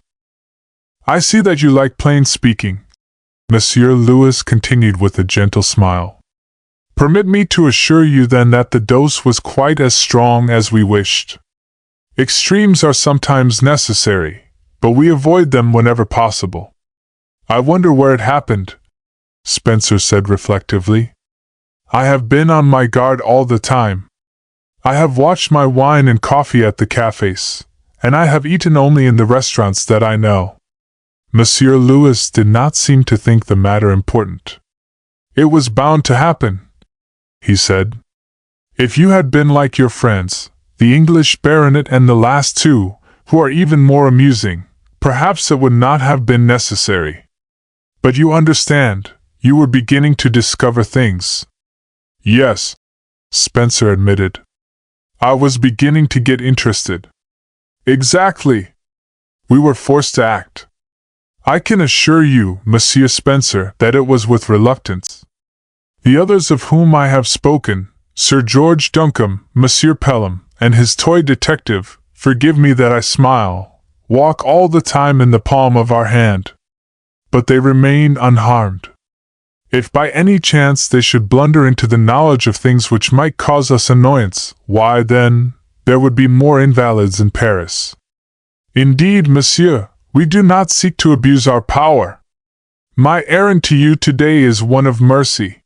"I see that you like plain speaking," Monsieur Lewis continued with a gentle smile. Permit me to assure you then that the dose was quite as strong as we wished. Extremes are sometimes necessary, but we avoid them whenever possible. I wonder where it happened, Spencer said reflectively. I have been on my guard all the time. I have watched my wine and coffee at the cafes, and I have eaten only in the restaurants that I know. Monsieur Lewis did not seem to think the matter important. It was bound to happen, he said. If you had been like your friends, the English baronet and the last two, who are even more amusing, perhaps it would not have been necessary. But you understand, you were beginning to discover things. Yes, Spencer admitted. I was beginning to get interested. Exactly. We were forced to act. I can assure you, Monsieur Spencer, that it was with reluctance. The others of whom I have spoken, Sir George Duncombe, Monsieur Pelham, and his toy detective, forgive me that I smile, walk all the time in the palm of our hand. But they remain unharmed. If by any chance they should blunder into the knowledge of things which might cause us annoyance, why then, there would be more invalids in Paris. Indeed, monsieur, we do not seek to abuse our power. My errand to you today is one of mercy.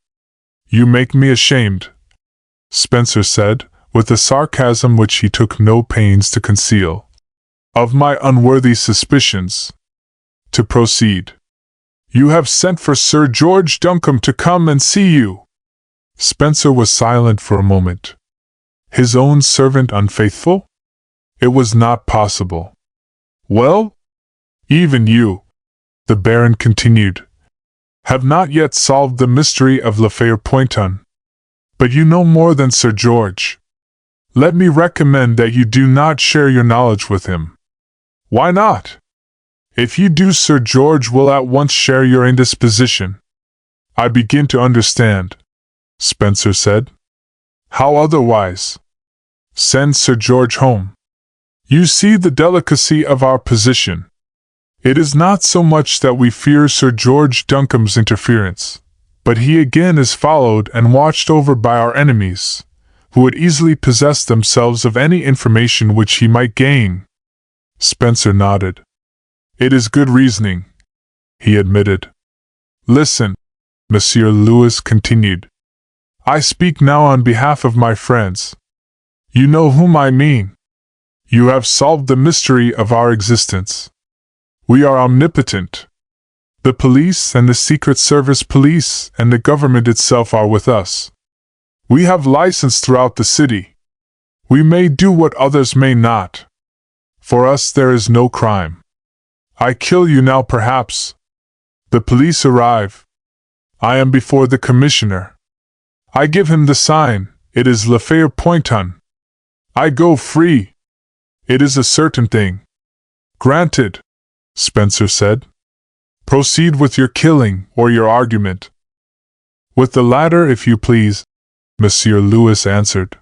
You make me ashamed, Spencer said, with a sarcasm which he took no pains to conceal, of my unworthy suspicions. To proceed. You have sent for Sir George Duncombe to come and see you. Spencer was silent for a moment. His own servant unfaithful? It was not possible. Well? Even you, the Baron continued, have not yet solved the mystery of Le Feuilleton. But you know more than Sir George. Let me recommend that you do not share your knowledge with him. Why not? If you do, Sir George will at once share your indisposition. I begin to understand, Spencer said. How otherwise? Send Sir George home. You see the delicacy of our position. It is not so much that we fear Sir George Duncombe's interference, but he again is followed and watched over by our enemies, who would easily possess themselves of any information which he might gain. Spencer nodded. It is good reasoning, he admitted. Listen, Monsieur Lewis continued. I speak now on behalf of my friends. You know whom I mean. You have solved the mystery of our existence. We are omnipotent. The police and the Secret Service police and the government itself are with us. We have license throughout the city. We may do what others may not. For us there is no crime. I kill you now perhaps. The police arrive. I am before the commissioner. I give him the sign, it is Le Feuilleton. I go free. It is a certain thing. Granted, Spencer said. Proceed with your killing or your argument. With the latter, if you please, Monsieur Lewis answered.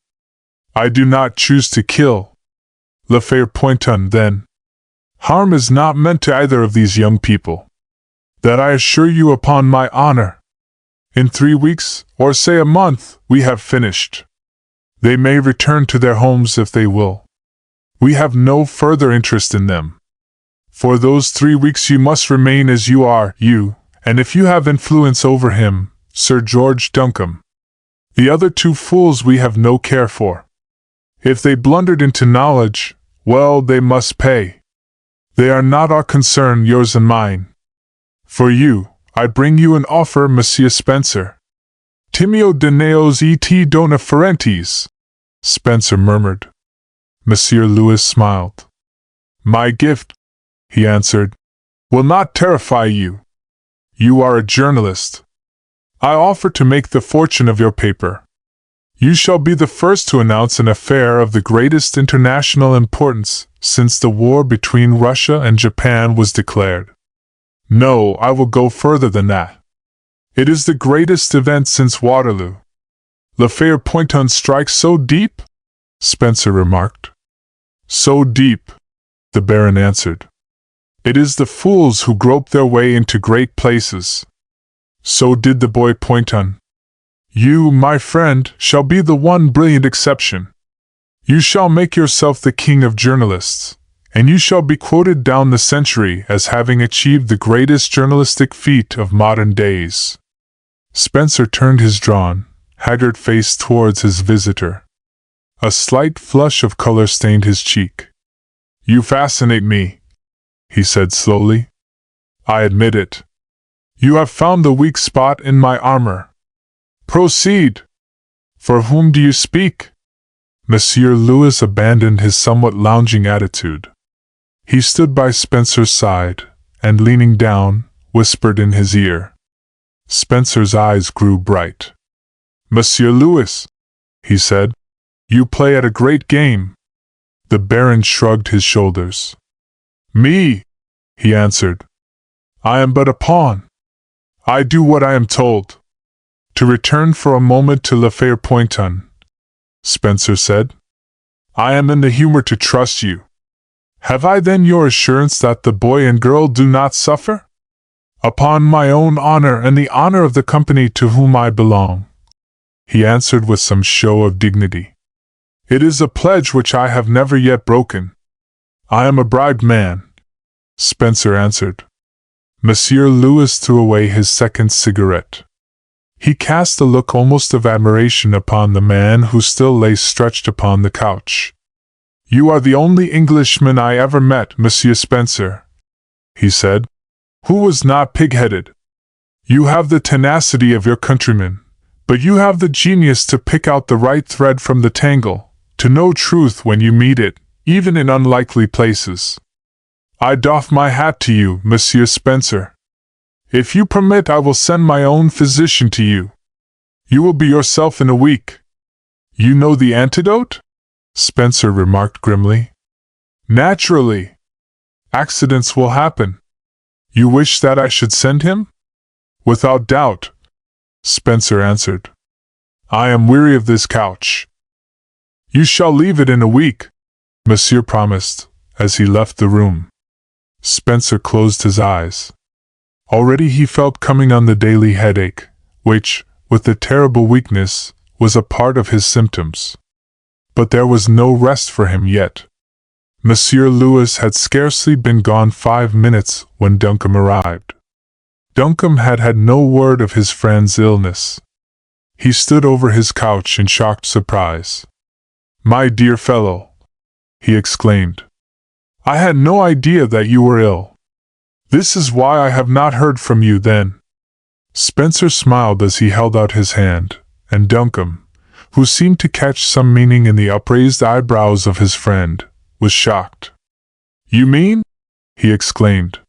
I do not choose to kill. Le Feuilleton, then. Harm is not meant to either of these young people. That I assure you upon my honor. In 3 weeks, or say a month, we have finished. They may return to their homes if they will. We have no further interest in them. For those 3 weeks you must remain as you are, you, and if you have influence over him, Sir George Duncombe. The other 2 fools we have no care for. If they blundered into knowledge, well, they must pay. They are not our concern, yours and mine. For you, I bring you an offer, Monsieur Spencer. Timeo Dineos et dona ferentes, Spencer murmured. Monsieur Lewis smiled. My gift, he answered, will not terrify you. You are a journalist. I offer to make the fortune of your paper. You shall be the first to announce an affair of the greatest international importance since the war between Russia and Japan was declared. No, I will go further than that. It is the greatest event since Waterloo. Le Feuilleton strikes so deep? Spencer remarked. So deep, the Baron answered. It is the fools who grope their way into great places. So did the boy Poynton. You, my friend, shall be the one brilliant exception. You shall make yourself the king of journalists, and you shall be quoted down the century as having achieved the greatest journalistic feat of modern days. Spencer turned his drawn, haggard face towards his visitor. A slight flush of color stained his cheek. You fascinate me, he said slowly. I admit it. You have found the weak spot in my armor. Proceed. For whom do you speak? Monsieur Lewis abandoned his somewhat lounging attitude. He stood by Spencer's side, and leaning down, whispered in his ear. Spencer's eyes grew bright. Monsieur Lewis, he said, you play at a great game. The Baron shrugged his shoulders. Me, he answered. I am but a pawn. I do what I am told. To return for a moment to Le Fère Poynton, Spencer said. I am in the humor to trust you. Have I then your assurance that the boy and girl do not suffer? Upon my own honor and the honor of the company to whom I belong, he answered with some show of dignity. It is a pledge which I have never yet broken. I am a bribed man, Spencer answered. Monsieur Lewis threw away his second cigarette. He cast a look almost of admiration upon the man who still lay stretched upon the couch. You are the only Englishman I ever met, Monsieur Spencer, he said, who was not pig-headed. You have the tenacity of your countrymen, but you have the genius to pick out the right thread from the tangle, to know truth when you meet it, even in unlikely places. I doff my hat to you, Monsieur Spencer. If you permit, I will send my own physician to you. You will be yourself in a week. You know the antidote? Spencer remarked grimly. Naturally. Accidents will happen. You wish that I should send him? Without doubt, Spencer answered. I am weary of this couch. You shall leave it in a week, Monsieur promised, as he left the room. Spencer closed his eyes. Already he felt coming on the daily headache, which, with the terrible weakness, was a part of his symptoms. But there was no rest for him yet. Monsieur Lewis had scarcely been gone 5 minutes when Duncombe arrived. Duncombe had had no word of his friend's illness. He stood over his couch in shocked surprise. My dear fellow, he exclaimed. I had no idea that you were ill. This is why I have not heard from you then. Spencer smiled as he held out his hand, and Duncombe, who seemed to catch some meaning in the upraised eyebrows of his friend, was shocked. You mean? He exclaimed.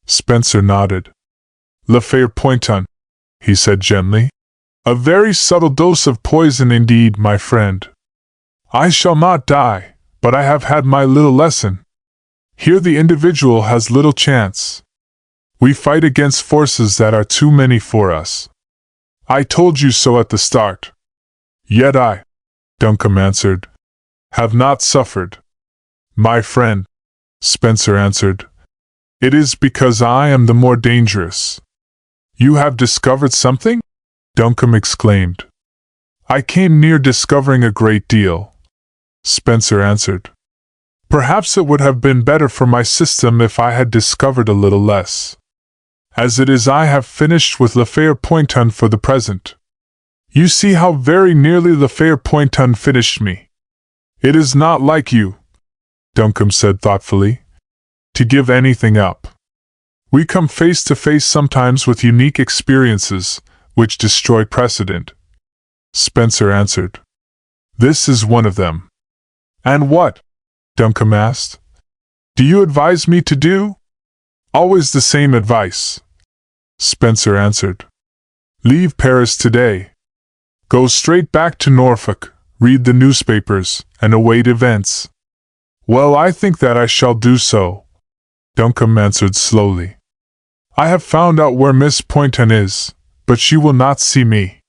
Spencer nodded. Le Fère Poynton, he said gently. A very subtle dose of poison indeed, my friend. I shall not die, but I have had my little lesson. Here the individual has little chance. We fight against forces that are too many for us. I told you so at the start. Yet I, Duncombe answered, have not suffered. My friend, Spencer answered, it is because I am the more dangerous. You have discovered something? Duncombe exclaimed. I came near discovering a great deal, Spencer answered. Perhaps it would have been better for my system if I had discovered a little less. As it is, I have finished with Le Fère Poynton for the present. You see how very nearly Le Fère Poynton finished me. It is not like you, Duncombe said thoughtfully, to give anything up. We come face to face sometimes with unique experiences, which destroy precedent. Spencer answered. This is one of them. And what? Duncombe asked. Do you advise me to do? Always the same advice, Spencer answered. Leave Paris today. Go straight back to Norfolk, read the newspapers, and await events. Well, I think that I shall do so, Duncombe answered slowly. I have found out where Miss Poynton is, but she will not see me.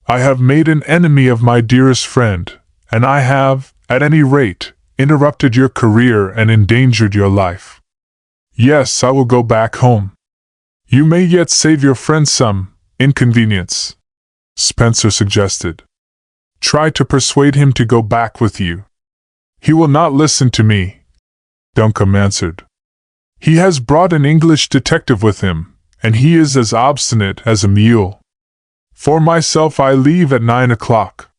I have made an enemy of my dearest friend, and I have, at any rate, interrupted your career and endangered your life. Yes, I will go back home. You may yet save your friend some, Inconvenience, Spencer suggested. Try to persuade him to go back with you. He will not listen to me, Duncombe answered. He has brought an English detective with him, and he is as obstinate as a mule. For myself, I leave at 9 o'clock.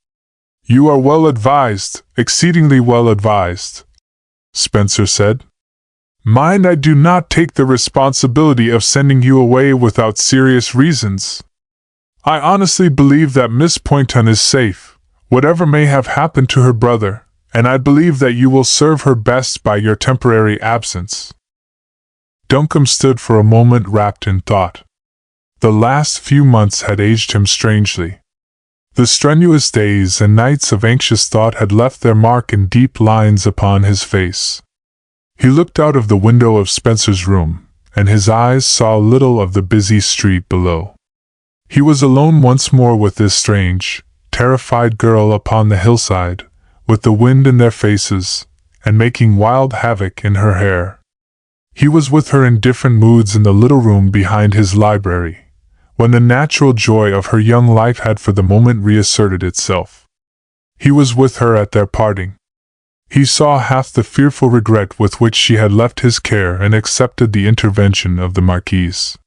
You are well advised, exceedingly well advised, Spencer said. Mind, I do not take the responsibility of sending you away without serious reasons. I honestly believe that Miss Poynton is safe, whatever may have happened to her brother, and I believe that you will serve her best by your temporary absence. Duncombe stood for a moment wrapped in thought. The last few months had aged him strangely. The strenuous days and nights of anxious thought had left their mark in deep lines upon his face. He looked out of the window of Spencer's room, and his eyes saw little of the busy street below. He was alone once more with this strange, terrified girl upon the hillside, with the wind in their faces, and making wild havoc in her hair. He was with her in different moods in the little room behind his library, when the natural joy of her young life had for the moment reasserted itself. He was with her at their parting. He saw half the fearful regret with which she had left his care and accepted the intervention of the Marquise.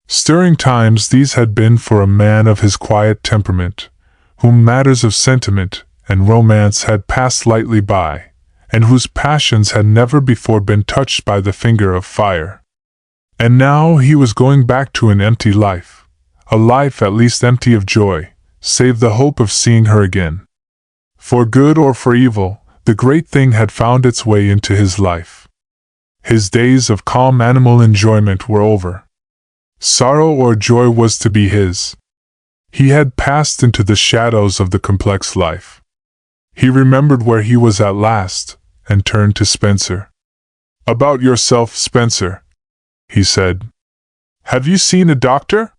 Stirring times these had been for a man of his quiet temperament, whom matters of sentiment and romance had passed lightly by, and whose passions had never before been touched by the finger of fire. And now he was going back to an empty life, a life at least empty of joy, save the hope of seeing her again. For good or for evil, the great thing had found its way into his life. His days of calm animal enjoyment were over. Sorrow or joy was to be his. He had passed into the shadows of the complex life. He remembered where he was at last, and turned to Spencer. About yourself, Spencer, he said. Have you seen a doctor?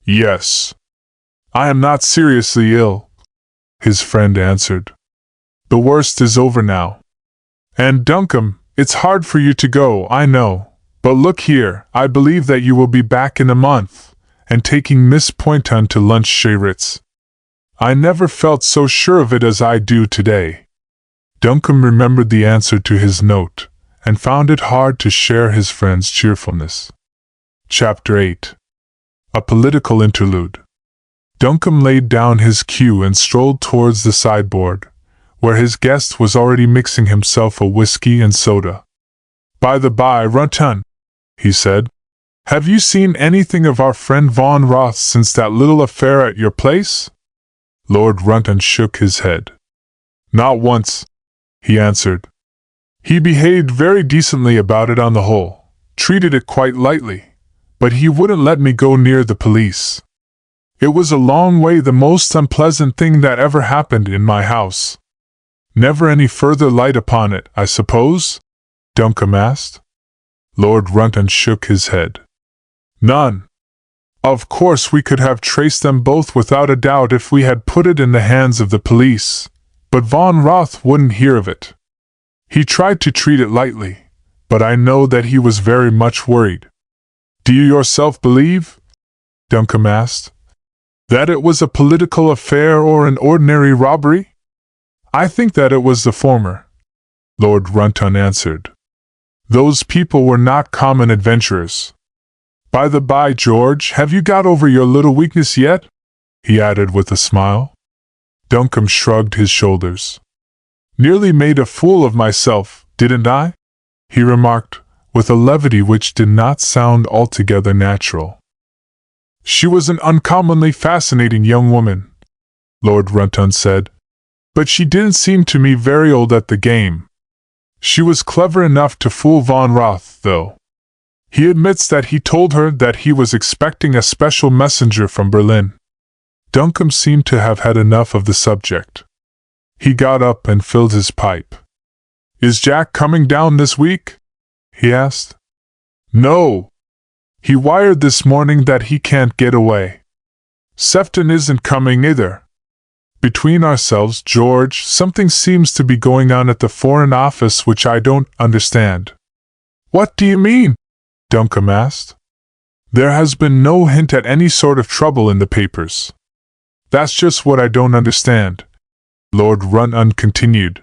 Yes. I am not seriously ill, his friend answered. The worst is over now. And Duncombe, it's hard for you to go, I know, but look here, I believe that you will be back in a month, and taking Miss Poynton to lunch chez Ritz. I never felt so sure of it as I do today. Duncombe remembered the answer to his note, and found it hard to share his friend's cheerfulness. Chapter 8. A Political Interlude. Duncombe laid down his cue and strolled towards the sideboard, where his guest was already mixing himself a whiskey and soda. By the by, Runton, he said, have you seen anything of our friend Von Roth since that little affair at your place? Lord Runton shook his head. Not once, he answered. He behaved very decently about it on the whole, treated it quite lightly, but he wouldn't let me go near the police. It was a long way the most unpleasant thing that ever happened in my house. Never any further light upon it, I suppose? Duncombe asked. Lord Runton shook his head. None. Of course we could have traced them both without a doubt if we had put it in the hands of the police, but Von Roth wouldn't hear of it. He tried to treat it lightly, but I know that he was very much worried. Do you yourself believe, Duncombe asked, that it was a political affair or an ordinary robbery? I think that it was the former, Lord Runton answered. Those people were not common adventurers. By the by, George, have you got over your little weakness yet? He added with a smile. Duncombe shrugged his shoulders. Nearly made a fool of myself, didn't I? He remarked, with a levity which did not sound altogether natural. She was an uncommonly fascinating young woman, Lord Runton said, but she didn't seem to me very old at the game. She was clever enough to fool Von Roth, though. He admits that he told her that he was expecting a special messenger from Berlin. Duncombe seemed to have had enough of the subject. He got up and filled his pipe. Is Jack coming down this week? He asked. No. He wired this morning that he can't get away. Sefton isn't coming either. Between ourselves, George, something seems to be going on at the Foreign Office which I don't understand. What do you mean? Duncombe asked. There has been no hint at any sort of trouble in the papers. That's just what I don't understand, Lord Runton continued.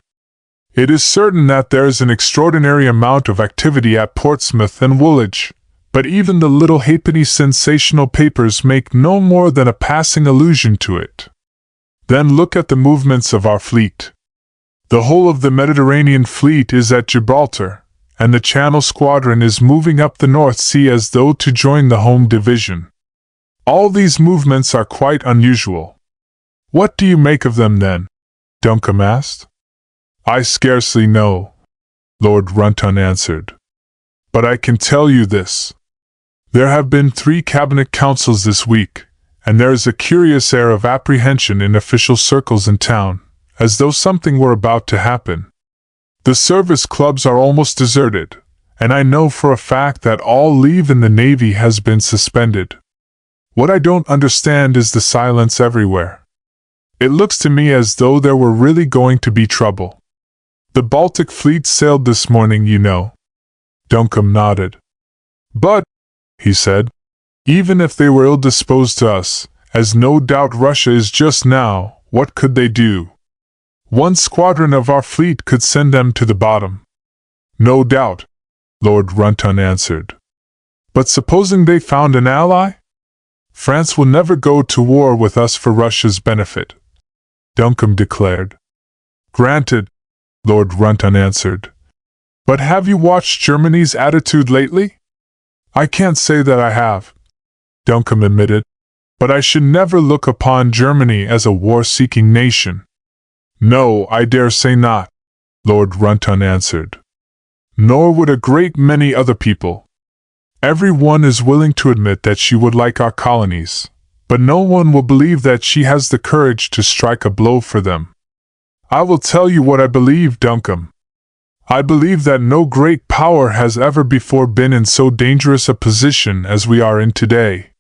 It is certain that there is an extraordinary amount of activity at Portsmouth and Woolwich, but even the little halfpenny sensational papers make no more than a passing allusion to it. Then look at the movements of our fleet. The whole of the Mediterranean fleet is at Gibraltar, and the Channel Squadron is moving up the North Sea as though to join the home division. All these movements are quite unusual. What do you make of them, then? Duncombe asked. I scarcely know, Lord Runton answered. But I can tell you this. There have been 3 cabinet councils this week, and there is a curious air of apprehension in official circles in town, as though something were about to happen. The service clubs are almost deserted, and I know for a fact that all leave in the Navy has been suspended. What I don't understand is the silence everywhere. It looks to me as though there were really going to be trouble. The Baltic fleet sailed this morning, you know. Duncombe nodded. But, he said, even if they were ill-disposed to us, as no doubt Russia is just now, what could they do? One squadron of our fleet could send them to the bottom. No doubt, Lord Runton answered. But supposing they found an ally? France will never go to war with us for Russia's benefit, Duncombe declared. Granted, Lord Runton answered. But have you watched Germany's attitude lately? I can't say that I have, Duncombe admitted, but I should never look upon Germany as a war-seeking nation. No, I dare say not, Lord Runton answered. Nor would a great many other people. Every one is willing to admit that she would like our colonies, but no one will believe that she has the courage to strike a blow for them. I will tell you what I believe, Duncombe. I believe that no great power has ever before been in so dangerous a position as we are in today.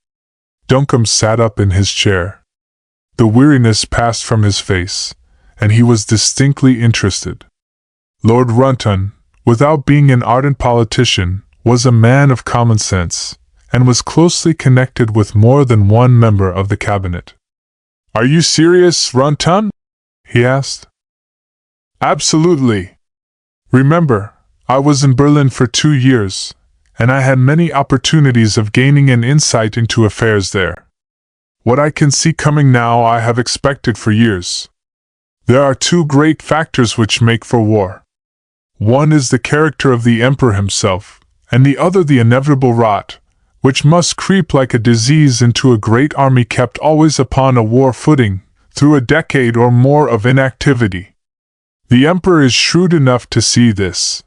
Duncombe sat up in his chair. The weariness passed from his face, and he was distinctly interested. Lord Runton, without being an ardent politician, was a man of common sense, and was closely connected with more than one member of the cabinet. Are you serious, Runton? He asked. Absolutely. Remember, I was in Berlin for 2 years, and I had many opportunities of gaining an insight into affairs there. What I can see coming now I have expected for years. There are 2 great factors which make for war. One is the character of the Emperor himself, and the other the inevitable rot, which must creep like a disease into a great army kept always upon a war footing, through a decade or more of inactivity. The Emperor is shrewd enough to see this.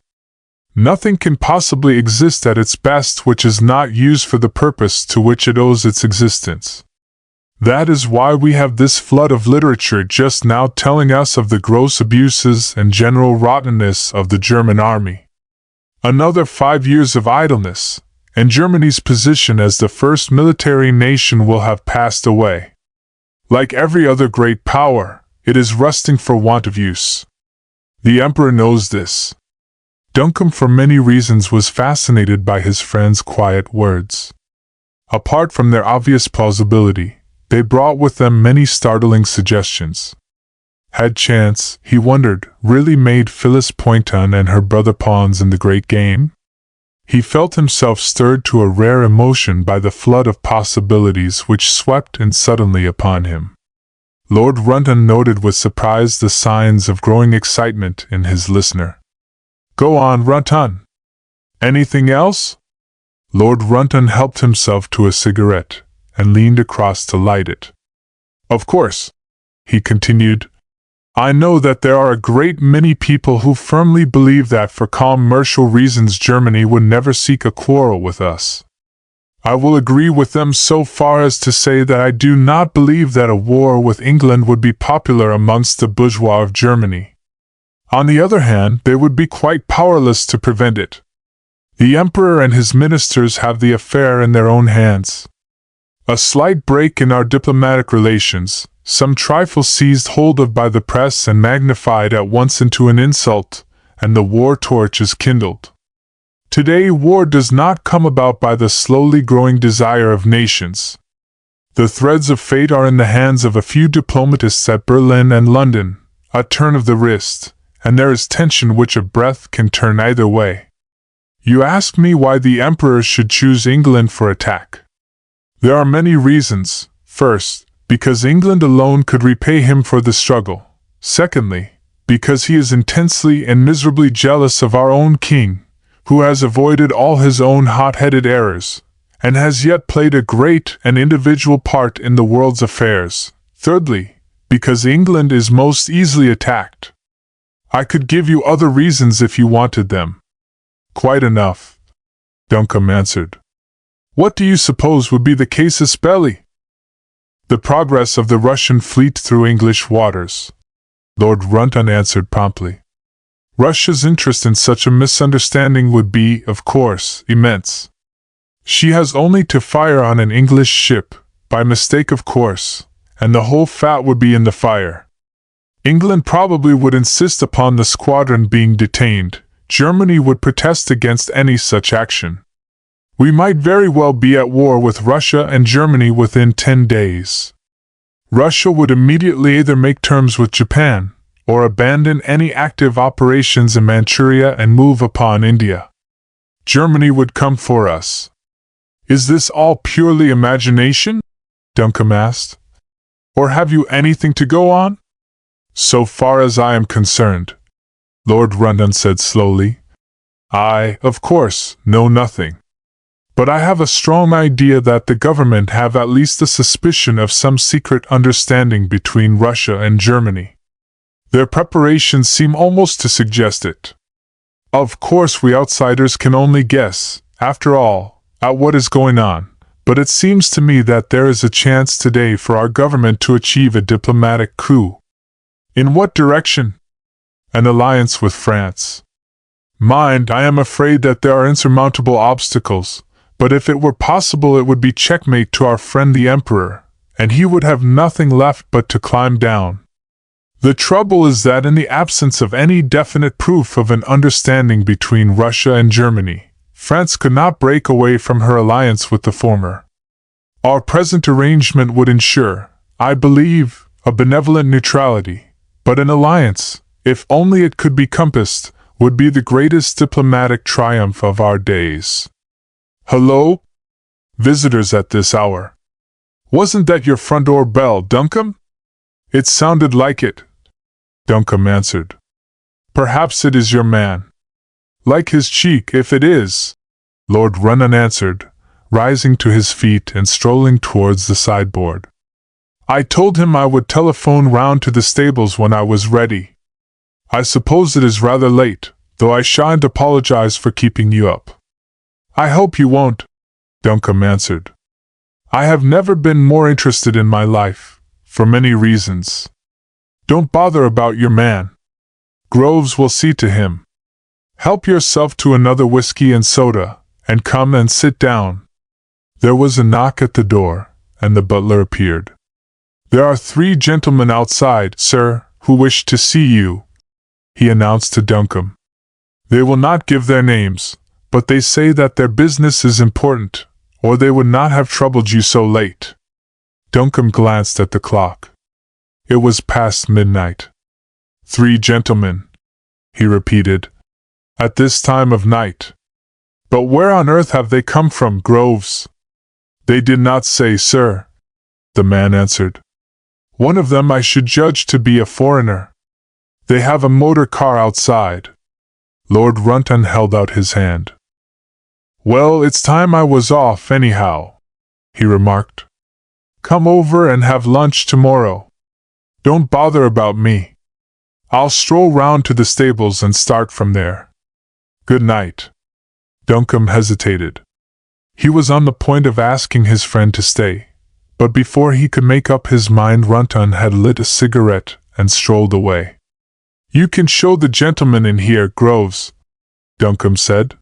Nothing can possibly exist at its best which is not used for the purpose to which it owes its existence. That is why we have this flood of literature just now telling us of the gross abuses and general rottenness of the German army. Another 5 years of idleness, and Germany's position as the first military nation will have passed away. Like every other great power, it is rusting for want of use. The Emperor knows this. Duncombe for many reasons was fascinated by his friend's quiet words. Apart from their obvious plausibility, they brought with them many startling suggestions. Had chance, he wondered, really made Phyllis Poynton and her brother pawns in the great game? He felt himself stirred to a rare emotion by the flood of possibilities which swept in suddenly upon him. Lord Runton noted with surprise the signs of growing excitement in his listener. Go on, Runton. Anything else? Lord Runton helped himself to a cigarette and leaned across to light it. Of course, he continued, I know that there are a great many people who firmly believe that for commercial reasons Germany would never seek a quarrel with us. I will agree with them so far as to say that I do not believe that a war with England would be popular amongst the bourgeois of Germany. On the other hand, they would be quite powerless to prevent it. The Emperor and his ministers have the affair in their own hands. A slight break in our diplomatic relations, some trifle seized hold of by the press and magnified at once into an insult, and the war torch is kindled. Today, war does not come about by the slowly growing desire of nations. The threads of fate are in the hands of a few diplomatists at Berlin and London, a turn of the wrist, and there is tension which a breath can turn either way. You ask me why the Emperor should choose England for attack. There are many reasons. First, because England alone could repay him for the struggle. Secondly, because he is intensely and miserably jealous of our own king, who has avoided all his own hot-headed errors, and has yet played a great and individual part in the world's affairs. Thirdly, because England is most easily attacked. I could give you other reasons if you wanted them. Quite enough, Duncombe answered. What do you suppose would be the casus belli? The progress of the Russian fleet through English waters, Lord Runton answered promptly. Russia's interest in such a misunderstanding would be, of course, immense. She has only to fire on an English ship, by mistake of course, and the whole fat would be in the fire. England probably would insist upon the squadron being detained. Germany would protest against any such action. We might very well be at war with Russia and Germany within 10 days. Russia would immediately either make terms with Japan, or abandon any active operations in Manchuria and move upon India. Germany would come for us. Is this all purely imagination? Duncombe asked. Or have you anything to go on? So far as I am concerned, Lord Runton said slowly, I, of course, know nothing. But I have a strong idea that the government have at least a suspicion of some secret understanding between Russia and Germany. Their preparations seem almost to suggest it. Of course we outsiders can only guess, after all, at what is going on, but it seems to me that there is a chance today for our government to achieve a diplomatic coup. In what direction? An alliance with France. Mind, I am afraid that there are insurmountable obstacles, but if it were possible it would be checkmate to our friend the Emperor, and he would have nothing left but to climb down. The trouble is that in the absence of any definite proof of an understanding between Russia and Germany, France could not break away from her alliance with the former. Our present arrangement would ensure, I believe, a benevolent neutrality, but an alliance, if only it could be compassed, would be the greatest diplomatic triumph of our days. Hello? Visitors at this hour. Wasn't that your front door bell, Duncombe? It sounded like it, Duncombe answered. Perhaps it is your man. Like his cheek, if it is, Lord Runton answered, rising to his feet and strolling towards the sideboard. I told him I would telephone round to the stables when I was ready. I suppose it is rather late, though I shan't apologize for keeping you up. I hope you won't, Duncombe answered. I have never been more interested in my life, for many reasons. Don't bother about your man. Groves will see to him. Help yourself to another whiskey and soda, and come and sit down. There was a knock at the door, and the butler appeared. There are 3 gentlemen outside, sir, who wish to see you, he announced to Duncombe. They will not give their names, but they say that their business is important, or they would not have troubled you so late. Duncombe glanced at the clock. It was past midnight. 3 gentlemen, he repeated, at this time of night. But where on earth have they come from, Groves? They did not say, sir, the man answered. One of them I should judge to be a foreigner. They have a motor car outside. Lord Runton held out his hand. Well, it's time I was off anyhow, he remarked. Come over and have lunch tomorrow. Don't bother about me. I'll stroll round to the stables and start from there. Good night. Duncombe hesitated. He was on the point of asking his friend to stay, but before he could make up his mind Runton had lit a cigarette and strolled away. You can show the gentleman in here, Groves, Duncombe said.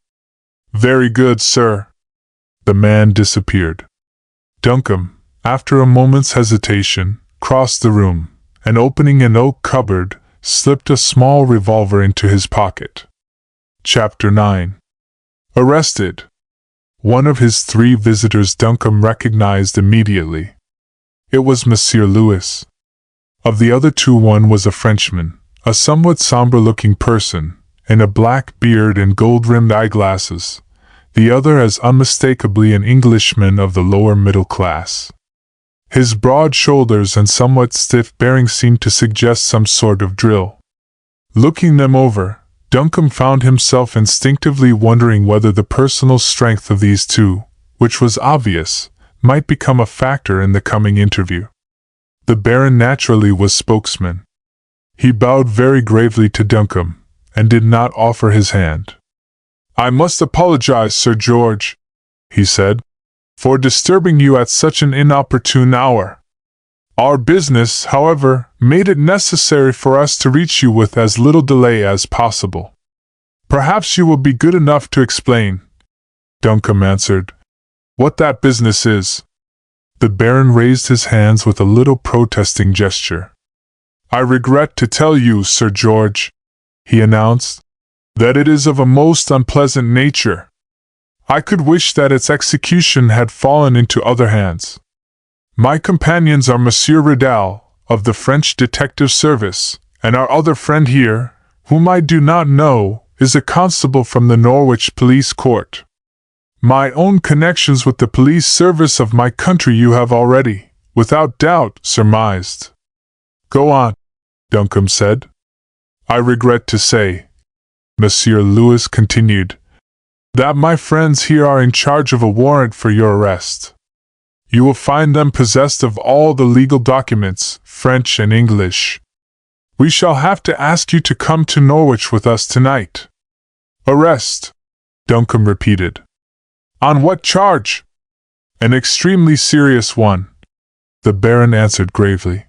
Very good, sir. The man disappeared. Duncombe, after a moment's hesitation, crossed the room, and opening an oak cupboard, slipped a small revolver into his pocket. Chapter 9. Arrested. One of his 3 visitors Duncombe recognized immediately. It was Monsieur Louis. Of the other 2, one was a Frenchman, a somewhat somber-looking person, in a black beard and gold-rimmed eyeglasses, the other as unmistakably an Englishman of the lower middle class. His broad shoulders and somewhat stiff bearing seemed to suggest some sort of drill. Looking them over, Duncombe found himself instinctively wondering whether the personal strength of these 2, which was obvious, might become a factor in the coming interview. The Baron naturally was spokesman. He bowed very gravely to Duncombe, and did not offer his hand. "I must apologize, Sir George," he said, "for disturbing you at such an inopportune hour. Our business, however, made it necessary for us to reach you with as little delay as possible. Perhaps you will be good enough to explain," Duncombe answered, "what that business is." The Baron raised his hands with a little protesting gesture. "I regret to tell you, Sir George," he announced, "that it is of a most unpleasant nature. I could wish that its execution had fallen into other hands. My companions are Monsieur Ridal, of the French Detective Service, and our other friend here, whom I do not know, is a constable from the Norwich Police Court. My own connections with the police service of my country you have already, without doubt, surmised." "Go on," Duncombe said. "I regret to say," Monsieur Louis continued, "that my friends here are in charge of a warrant for your arrest. You will find them possessed of all the legal documents, French and English. We shall have to ask you to come to Norwich with us tonight." "Arrest," Duncombe repeated. "On what charge?" "An extremely serious one," the Baron answered gravely.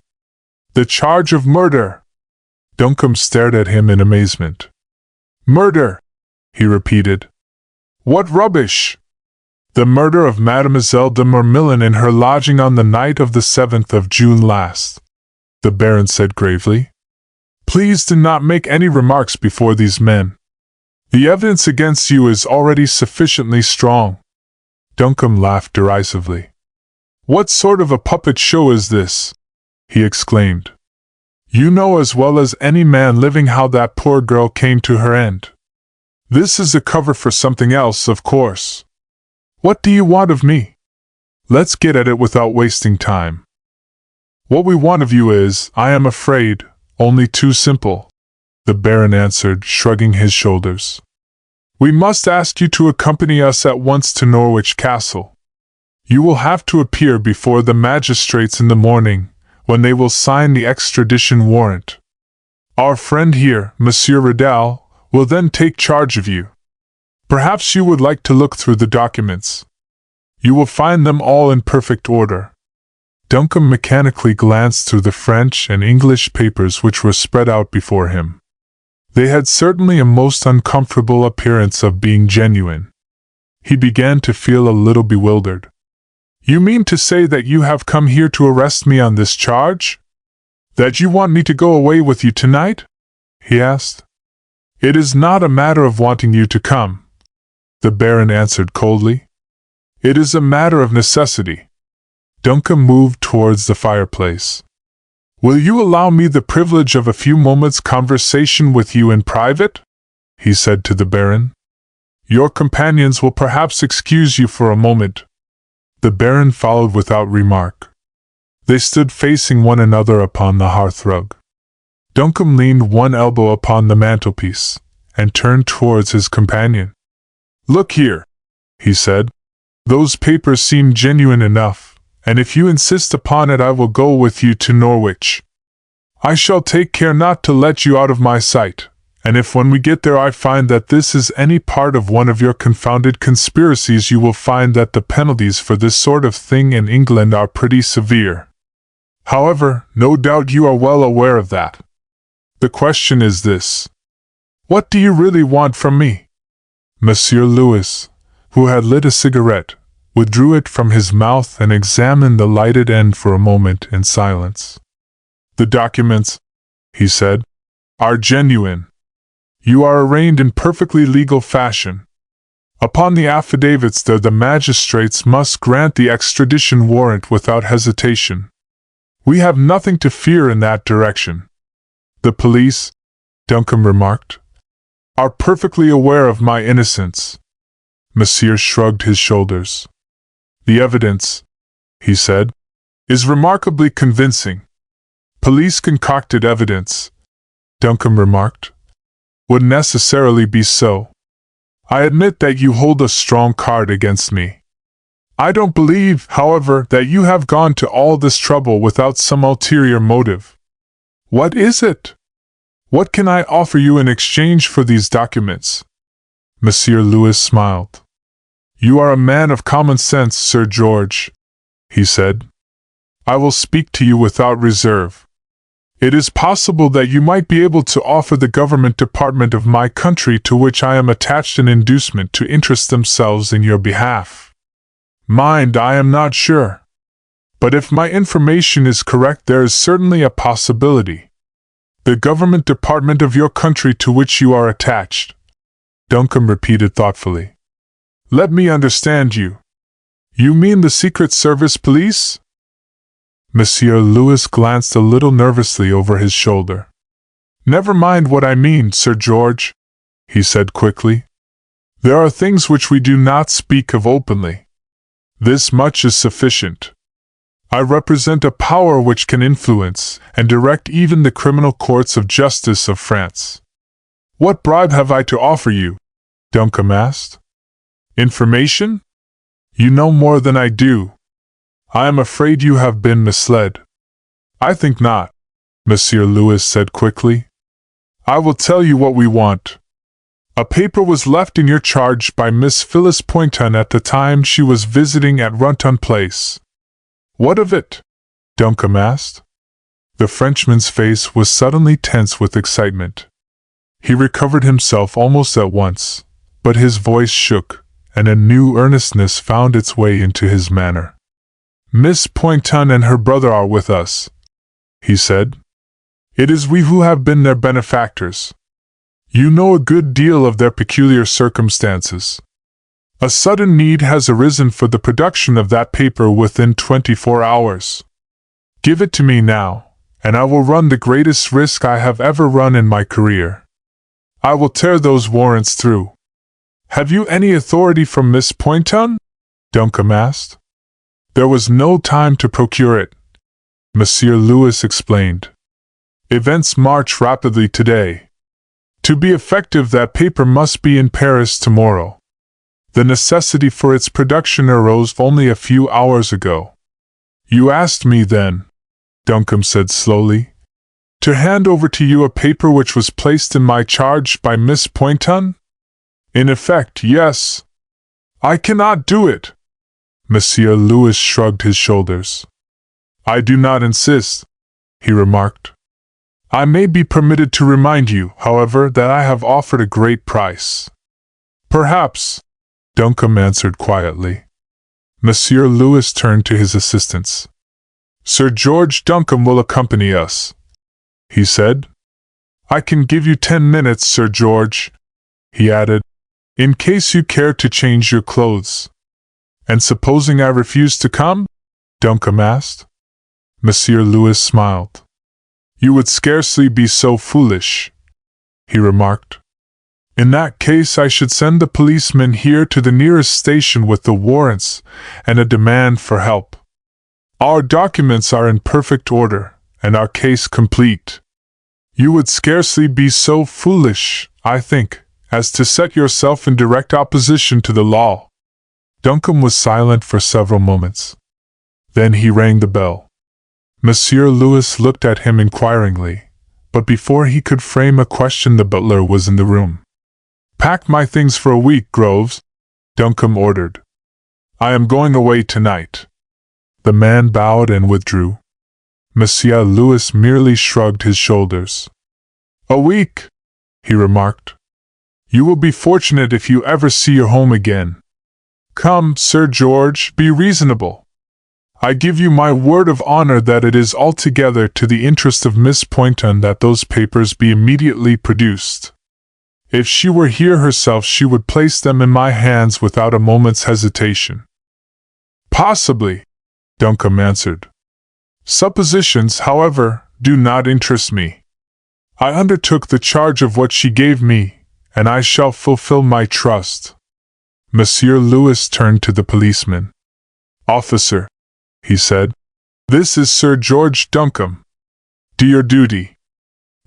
"The charge of murder." Duncombe stared at him in amazement. "Murder," he repeated. "What rubbish!" "The murder of Mademoiselle de Mormillon in her lodging on the night of the 7th of June last," the Baron said gravely. "Please do not make any remarks before these men. The evidence against you is already sufficiently strong." Duncombe laughed derisively. "What sort of a puppet show is this?" he exclaimed. "You know as well as any man living how that poor girl came to her end. This is a cover for something else, of course. What do you want of me? Let's get at it without wasting time." "What we want of you is, I am afraid, only too simple," the Baron answered, shrugging his shoulders. "We must ask you to accompany us at once to Norwich Castle. You will have to appear before the magistrates in the morning, when they will sign the extradition warrant. Our friend here, Monsieur Ridal, will then take charge of you. Perhaps you would like to look through the documents. You will find them all in perfect order." Duncombe mechanically glanced through the French and English papers which were spread out before him. They had certainly a most uncomfortable appearance of being genuine. He began to feel a little bewildered. "You mean to say that you have come here to arrest me on this charge? That you want me to go away with you tonight?" he asked. "It is not a matter of wanting you to come," the Baron answered coldly. "It is a matter of necessity." Duncombe moved towards the fireplace. "Will you allow me the privilege of a few moments' conversation with you in private?" he said to the Baron. "Your companions will perhaps excuse you for a moment." The Baron followed without remark. They stood facing one another upon the hearthrug. Duncombe leaned one elbow upon the mantelpiece, and turned towards his companion. "Look here," he said. "Those papers seem genuine enough, and if you insist upon it I will go with you to Norwich. I shall take care not to let you out of my sight, and if when we get there I find that this is any part of one of your confounded conspiracies you will find that the penalties for this sort of thing in England are pretty severe. However, no doubt you are well aware of that. The question is this: what do you really want from me?" Monsieur Louis, who had lit a cigarette, withdrew it from his mouth and examined the lighted end for a moment in silence. "The documents," he said, "are genuine. You are arraigned in perfectly legal fashion. Upon the affidavits there the magistrates must grant the extradition warrant without hesitation. We have nothing to fear in that direction. The police, Duncan remarked, are perfectly aware of my innocence. Monsieur shrugged his shoulders. The evidence, he said, is remarkably convincing. Police concocted evidence, Duncan remarked, would necessarily be so. I admit that you hold a strong card against me. I don't believe, however, that you have gone to all this trouble without some ulterior motive. What is it? What can I offer you in exchange for these documents? Monsieur Louis smiled. You are a man of common sense, Sir George, he said. I will speak to you without reserve. It is possible that you might be able to offer the government department of my country to which I am attached an inducement to interest themselves in your behalf. Mind, I am not sure. But if my information is correct, there is certainly a possibility. The government department of your country to which you are attached, Duncan repeated thoughtfully. Let me understand you. You mean the Secret Service police? Monsieur Louis glanced a little nervously over his shoulder. Never mind what I mean, Sir George, he said quickly. There are things which we do not speak of openly. This much is sufficient. I represent a power which can influence and direct even the criminal courts of justice of France. What bribe have I to offer you? Duncan asked. Information? You know more than I do. I am afraid you have been misled. I think not, Monsieur Louis said quickly. I will tell you what we want. A paper was left in your charge by Miss Phillips Oppenheim at the time she was visiting at Runton Place. What of it? Duncan asked. The Frenchman's face was suddenly tense with excitement. He recovered himself almost at once, but his voice shook, and a new earnestness found its way into his manner. Miss Oppenheim and her brother are with us, he said. It is we who have been their benefactors. You know a good deal of their peculiar circumstances. A sudden need has arisen for the production of that paper within 24 hours. Give it to me now, and I will run the greatest risk I have ever run in my career. I will tear those warrants through. Have you any authority from Miss Oppenheim? Duncan asked. There was no time to procure it, Monsieur Louis explained. Events march rapidly today. To be effective, that paper must be in Paris tomorrow. The necessity for its production arose only a few hours ago. You asked me then, Duncan said slowly, to hand over to you a paper which was placed in my charge by Miss Oppenheim? In effect, yes. I cannot do it. Monsieur Louis shrugged his shoulders. I do not insist, he remarked. I may be permitted to remind you, however, that I have offered a great price. Perhaps, Duncan answered quietly. Monsieur Louis turned to his assistants. Sir George Duncan will accompany us, he said. I can give you 10 minutes, Sir George, he added, in case you care to change your clothes. And supposing I refuse to come? Duncan asked. Monsieur Louis smiled. You would scarcely be so foolish, he remarked. In that case, I should send the policeman here to the nearest station with the warrants and a demand for help. Our documents are in perfect order, and our case complete. You would scarcely be so foolish, I think, as to set yourself in direct opposition to the law. Duncan was silent for several moments. Then he rang the bell. Monsieur Louis looked at him inquiringly, but before he could frame a question the butler was in the room. Pack my things for a week, Groves, Duncan ordered. I am going away tonight. The man bowed and withdrew. Monsieur Louis merely shrugged his shoulders. A week, he remarked. You will be fortunate if you ever see your home again. Come, Sir George, be reasonable. I give you my word of honor that it is altogether to the interest of Miss Oppenheim that those papers be immediately produced. If she were here herself, she would place them in my hands without a moment's hesitation. Possibly, Duncombe answered. Suppositions, however, do not interest me. I undertook the charge of what she gave me, and I shall fulfill my trust. Monsieur Lewis turned to the policeman. Officer, he said, this is Sir George Duncombe. Do your duty.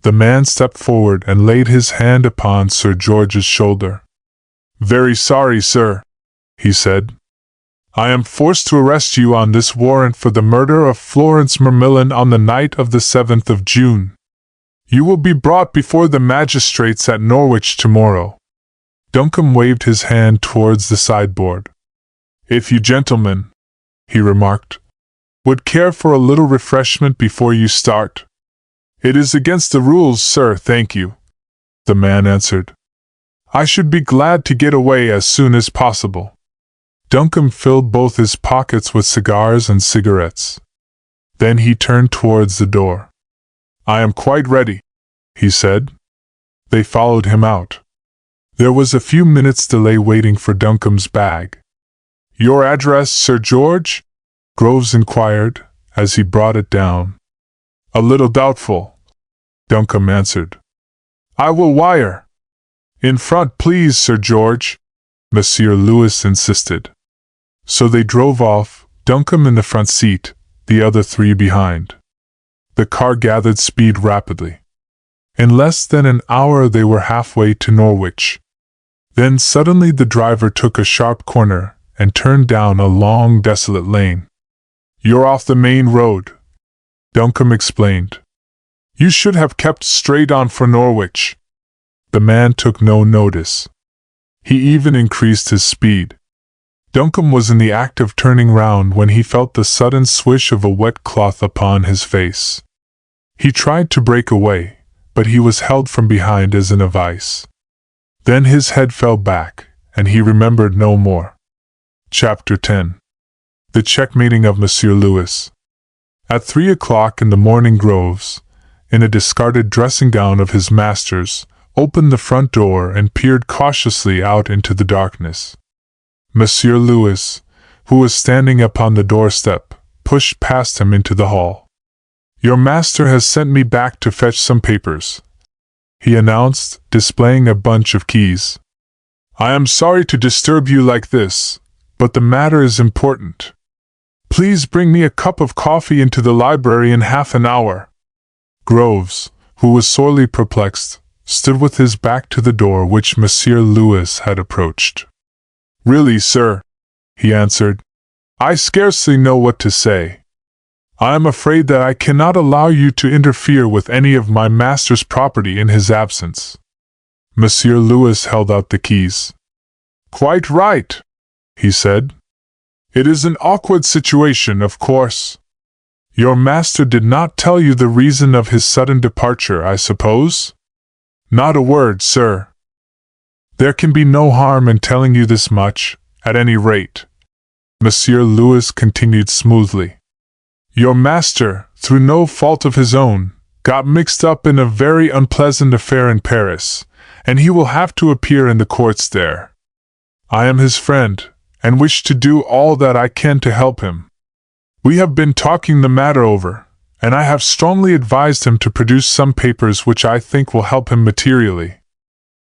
The man stepped forward and laid his hand upon Sir George's shoulder. Very sorry, sir, he said. I am forced to arrest you on this warrant for the murder of Florence Mermillan on the night of the 7th of June. You will be brought before the magistrates at Norwich tomorrow. Duncombe waved his hand towards the sideboard. If you gentlemen, he remarked, would care for a little refreshment before you start. It is against the rules, sir, thank you, the man answered. I should be glad to get away as soon as possible. Duncombe filled both his pockets with cigars and cigarettes. Then he turned towards the door. I am quite ready, he said. They followed him out. There was a few minutes' delay waiting for Duncombe's bag. Your address, Sir George? Groves inquired, as he brought it down. A little doubtful, Duncombe answered. I will wire. In front, please, Sir George, Monsieur Lewis insisted. So they drove off, Duncombe in the front seat, the other three behind. The car gathered speed rapidly. In less than an hour they were halfway to Norwich. Then suddenly the driver took a sharp corner and turned down a long, desolate lane. You're off the main road, Duncombe explained. You should have kept straight on for Norwich. The man took no notice. He even increased his speed. Duncombe was in the act of turning round when he felt the sudden swish of a wet cloth upon his face. He tried to break away, but he was held from behind as in a vice. Then his head fell back, and he remembered no more. Chapter 10. The checkmating of Monsieur Lewis. At 3 o'clock in the morning, Groves, in a discarded dressing gown of his master's, opened the front door and peered cautiously out into the darkness. Monsieur Lewis, who was standing upon the doorstep, pushed past him into the hall. Your master has sent me back to fetch some papers, he announced, displaying a bunch of keys. I am sorry to disturb you like this, but the matter is important. Please bring me a cup of coffee into the library in half an hour. Groves, who was sorely perplexed, stood with his back to the door which Monsieur Lewis had approached. Really, sir, he answered, I scarcely know what to say. I am afraid that I cannot allow you to interfere with any of my master's property in his absence. Monsieur Lewis held out the keys. Quite right, he said. It is an awkward situation, of course. Your master did not tell you the reason of his sudden departure, I suppose? Not a word, sir. There can be no harm in telling you this much, at any rate, Monsieur Lewis continued smoothly. Your master, through no fault of his own, got mixed up in a very unpleasant affair in Paris, and he will have to appear in the courts there. I am his friend, and wish to do all that I can to help him. We have been talking the matter over, and I have strongly advised him to produce some papers which I think will help him materially.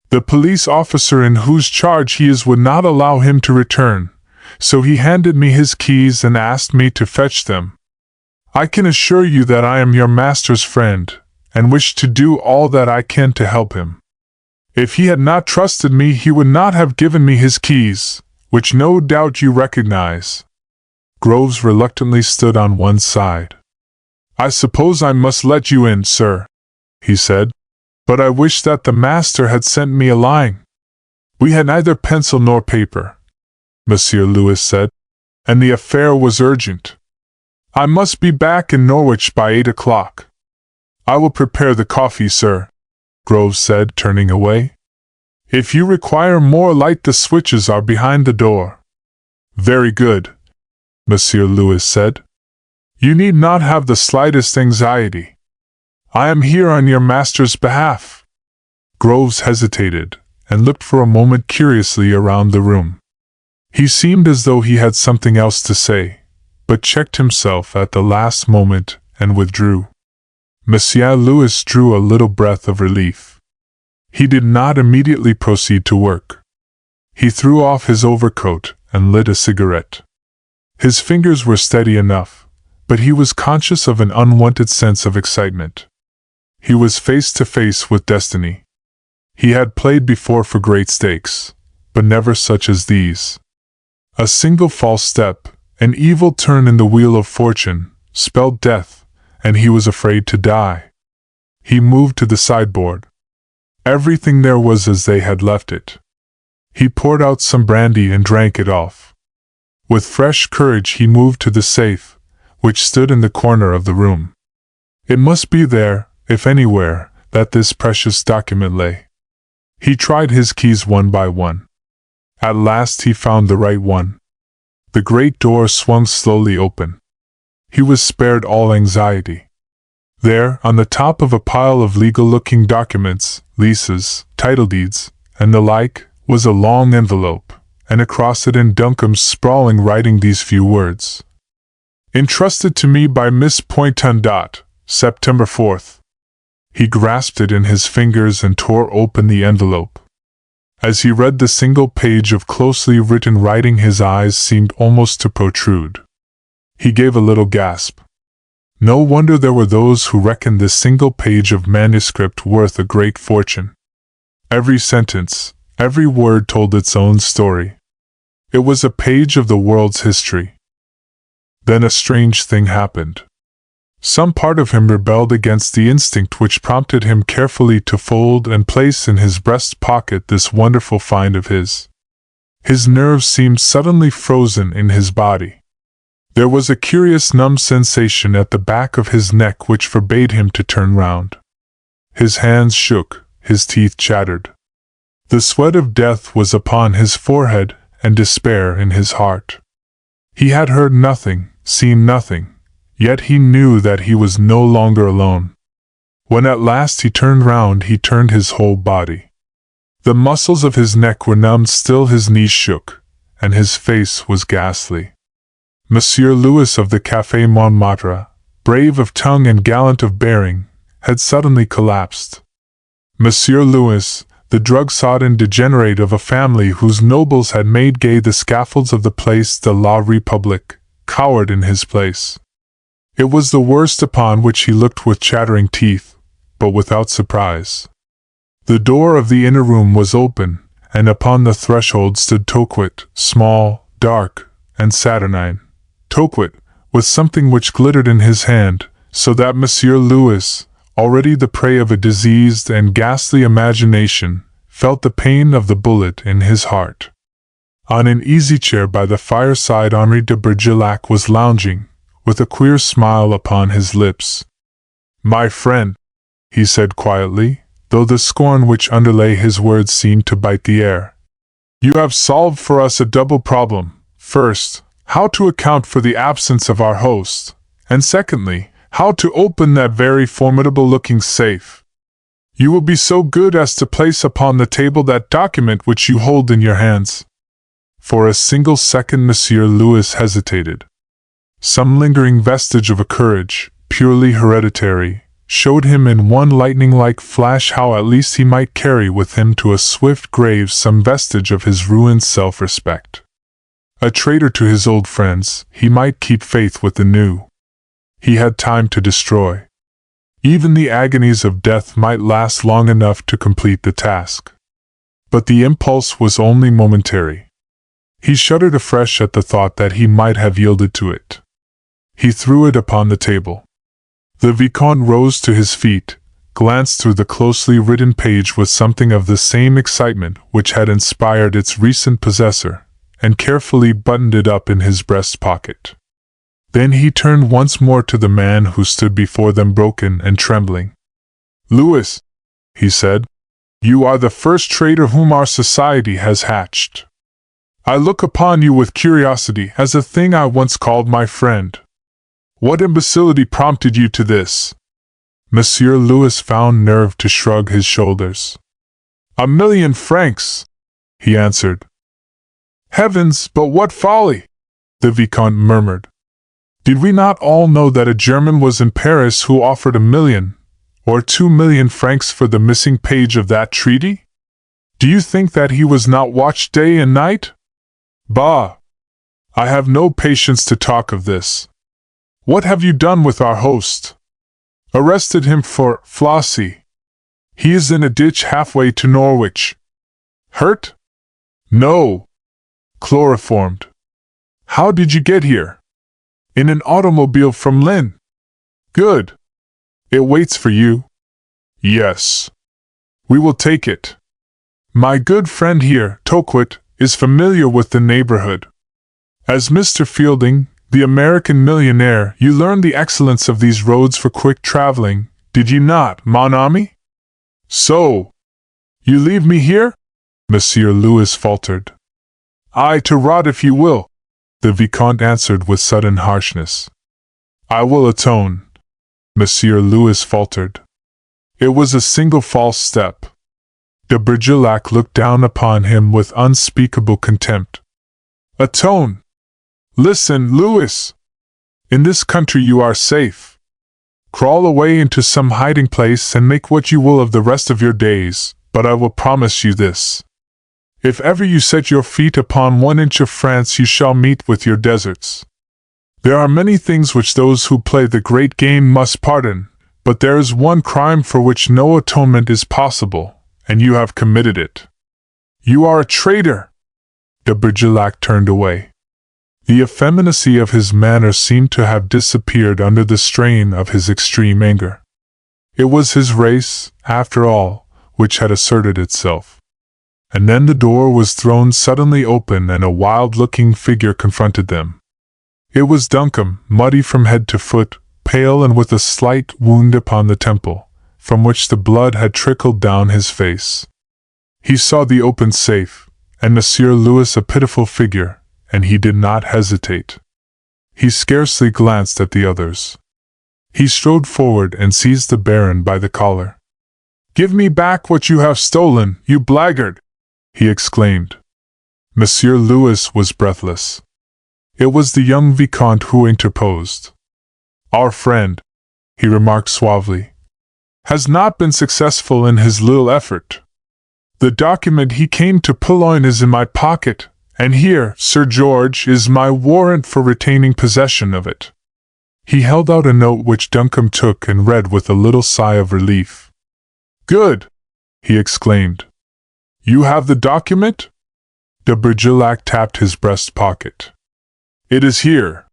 The police officer in whose charge he is would not allow him to return, so he handed me his keys and asked me to fetch them. I can assure you that I am your master's friend, and wish to do all that I can to help him. If he had not trusted me, he would not have given me his keys, which no doubt you recognize. Groves reluctantly stood on one side. I suppose I must let you in, sir, he said, but I wish that the master had sent me a line. We had neither pencil nor paper, Monsieur Lewis said, and the affair was urgent. I must be back in Norwich by 8 o'clock. I will prepare the coffee, sir, Groves said, turning away. If you require more light, the switches are behind the door. Very good, Monsieur Lewis said. You need not have the slightest anxiety. I am here on your master's behalf. Groves hesitated, and looked for a moment curiously around the room. He seemed as though he had something else to say, but checked himself at the last moment and withdrew. Monsieur Louis drew a little breath of relief. He did not immediately proceed to work. He threw off his overcoat and lit a cigarette. His fingers were steady enough, but he was conscious of an unwanted sense of excitement. He was face to face with destiny. He had played before for great stakes, but never such as these. A single false step, an evil turn in the wheel of fortune, spelled death, and he was afraid to die. He moved to the sideboard. Everything there was as they had left it. He poured out some brandy and drank it off. With fresh courage he moved to the safe, which stood in the corner of the room. It must be there, if anywhere, that this precious document lay. He tried his keys one by one. At last he found the right one. The great door swung slowly open. He was spared all anxiety. There, on the top of a pile of legal-looking documents, leases, title deeds, and the like, was a long envelope, and across it in Duncombe's sprawling writing these few words. Entrusted to me by Miss Pointondot, September 4th. He grasped it in his fingers and tore open the envelope. As he read the single page of closely written writing, his eyes seemed almost to protrude. He gave a little gasp. No wonder there were those who reckoned this single page of manuscript worth a great fortune. Every sentence, every word told its own story. It was a page of the world's history. Then a strange thing happened. Some part of him rebelled against the instinct which prompted him carefully to fold and place in his breast pocket this wonderful find of his. His nerves seemed suddenly frozen in his body. There was a curious numb sensation at the back of his neck which forbade him to turn round. His hands shook, his teeth chattered. The sweat of death was upon his forehead and despair in his heart. He had heard nothing, seen nothing, yet he knew that he was no longer alone. When at last he turned round, he turned his whole body. The muscles of his neck were numbed, still his knees shook, and his face was ghastly. Monsieur Louis of the Café Montmartre, brave of tongue and gallant of bearing, had suddenly collapsed. Monsieur Louis, the drug-sodden degenerate of a family whose nobles had made gay the scaffolds of the Place de la République, cowered in his place. It was the worst upon which he looked with chattering teeth, but without surprise. The door of the inner room was open, and upon the threshold stood Toquet, small, dark, and saturnine. Toquet, with something which glittered in his hand, so that Monsieur Louis, already the prey of a diseased and ghastly imagination, felt the pain of the bullet in his heart. On an easy-chair by the fireside Henri de Bergerac was lounging, with a queer smile upon his lips. "My friend," he said quietly, though the scorn which underlay his words seemed to bite the air, "you have solved for us a double problem. First, how to account for the absence of our host, and secondly, how to open that very formidable-looking safe. You will be so good as to place upon the table that document which you hold in your hands." For a single second Monsieur Louis hesitated. Some lingering vestige of a courage, purely hereditary, showed him in one lightning-like flash how at least he might carry with him to a swift grave some vestige of his ruined self-respect. A traitor to his old friends, he might keep faith with the new. He had time to destroy. Even the agonies of death might last long enough to complete the task. But the impulse was only momentary. He shuddered afresh at the thought that he might have yielded to it. He threw it upon the table. The Vicomte rose to his feet, glanced through the closely written page with something of the same excitement which had inspired its recent possessor, and carefully buttoned it up in his breast pocket. Then he turned once more to the man who stood before them broken and trembling. "Louis," he said, "you are the first traitor whom our society has hatched. I look upon you with curiosity as a thing I once called my friend. What imbecility prompted you to this?" Monsieur Louis found nerve to shrug his shoulders. 1,000,000 francs, he answered. Heavens, but what folly! The Vicomte murmured. Did we not all know that a German was in Paris who offered 1,000,000 or 2,000,000 francs for the missing page of that treaty? Do you think that he was not watched day and night? Bah! I have no patience to talk of this. What have you done with our host? Arrested him for Flossie. He is in a ditch halfway to Norwich. Hurt? No. Chloroformed. How did you get here? In an automobile from Lynn. Good. It waits for you. Yes. We will take it. My good friend here, Toquit, is familiar with the neighborhood. As Mr. Fielding, the American millionaire, you learned the excellence of these roads for quick traveling, did you not, mon ami? So, you leave me here? Monsieur Louis faltered. Aye, to rot if you will, the Vicomte answered with sudden harshness. I will atone, Monsieur Louis faltered. It was a single false step. De Bergerac looked down upon him with unspeakable contempt. Atone! Listen, Louis! In this country you are safe. Crawl away into some hiding place and make what you will of the rest of your days, but I will promise you this. If ever you set your feet upon 1 inch of France you shall meet with your deserts. There are many things which those who play the great game must pardon, but there is one crime for which no atonement is possible, and you have committed it. You are a traitor! De Bergerac turned away. The effeminacy of his manner seemed to have disappeared under the strain of his extreme anger. It was his race, after all, which had asserted itself. And then the door was thrown suddenly open and a wild-looking figure confronted them. It was Duncombe, muddy from head to foot, pale and with a slight wound upon the temple, from which the blood had trickled down his face. He saw the open safe, and Monsieur Louis a pitiful figure, and he did not hesitate. He scarcely glanced at the others. He strode forward and seized the Baron by the collar. "Give me back what you have stolen, you blackguard!" he exclaimed. Monsieur Louis was breathless. It was the young Vicomte who interposed. "Our friend," he remarked suavely, "has not been successful in his little effort. The document he came to purloin is in my pocket, and here, Sir George, is my warrant for retaining possession of it." He held out a note which Duncombe took and read with a little sigh of relief. "Good!" he exclaimed. "You have the document?" De Bergerac tapped his breast pocket. "It is here,"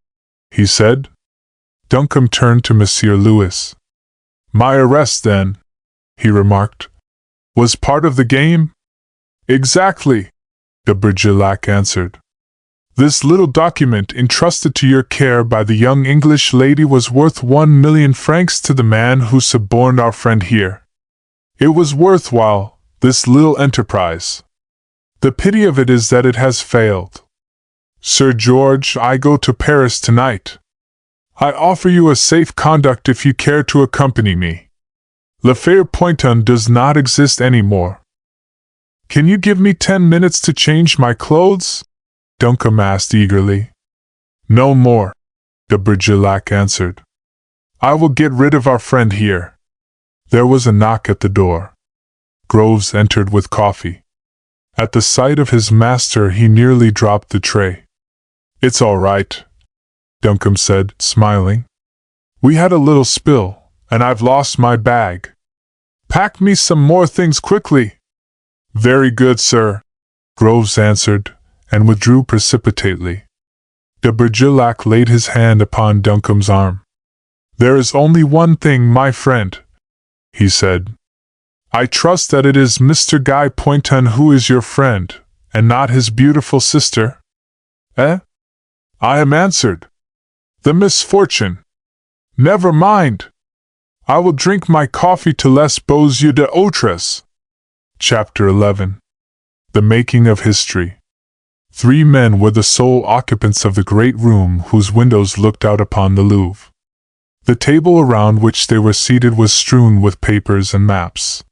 he said. Duncombe turned to Monsieur Louis. "My arrest, then," he remarked, "was part of the game?" "Exactly," de Bergerac answered. "This little document entrusted to your care by the young English lady was worth 1,000,000 francs to the man who suborned our friend here. It was worthwhile, this little enterprise. The pity of it is that it has failed. Sir George, I go to Paris tonight. I offer you a safe conduct if you care to accompany me. L'affaire Pointon does not exist anymore. Can you give me 10 minutes to change my clothes?" Duncombe asked eagerly. "No more," de Bergerac answered. "I will get rid of our friend here." There was a knock at the door. Groves entered with coffee. At the sight of his master he nearly dropped the tray. "It's all right," Duncombe said, smiling. "We had a little spill, and I've lost my bag. Pack me some more things quickly." "Very good, sir," Groves answered, and withdrew precipitately. De Bergerac laid his hand upon Duncombe's arm. "There is only one thing, my friend," he said. "I trust that it is Mr. Guy Pointon who is your friend, and not his beautiful sister?" "Eh?" "I am answered. The misfortune. Never mind. I will drink my coffee to les beaux yeux de autres." Chapter 11. The Making of History. 3 men were the sole occupants of the great room whose windows looked out upon the Louvre. The table around which they were seated was strewn with papers and maps.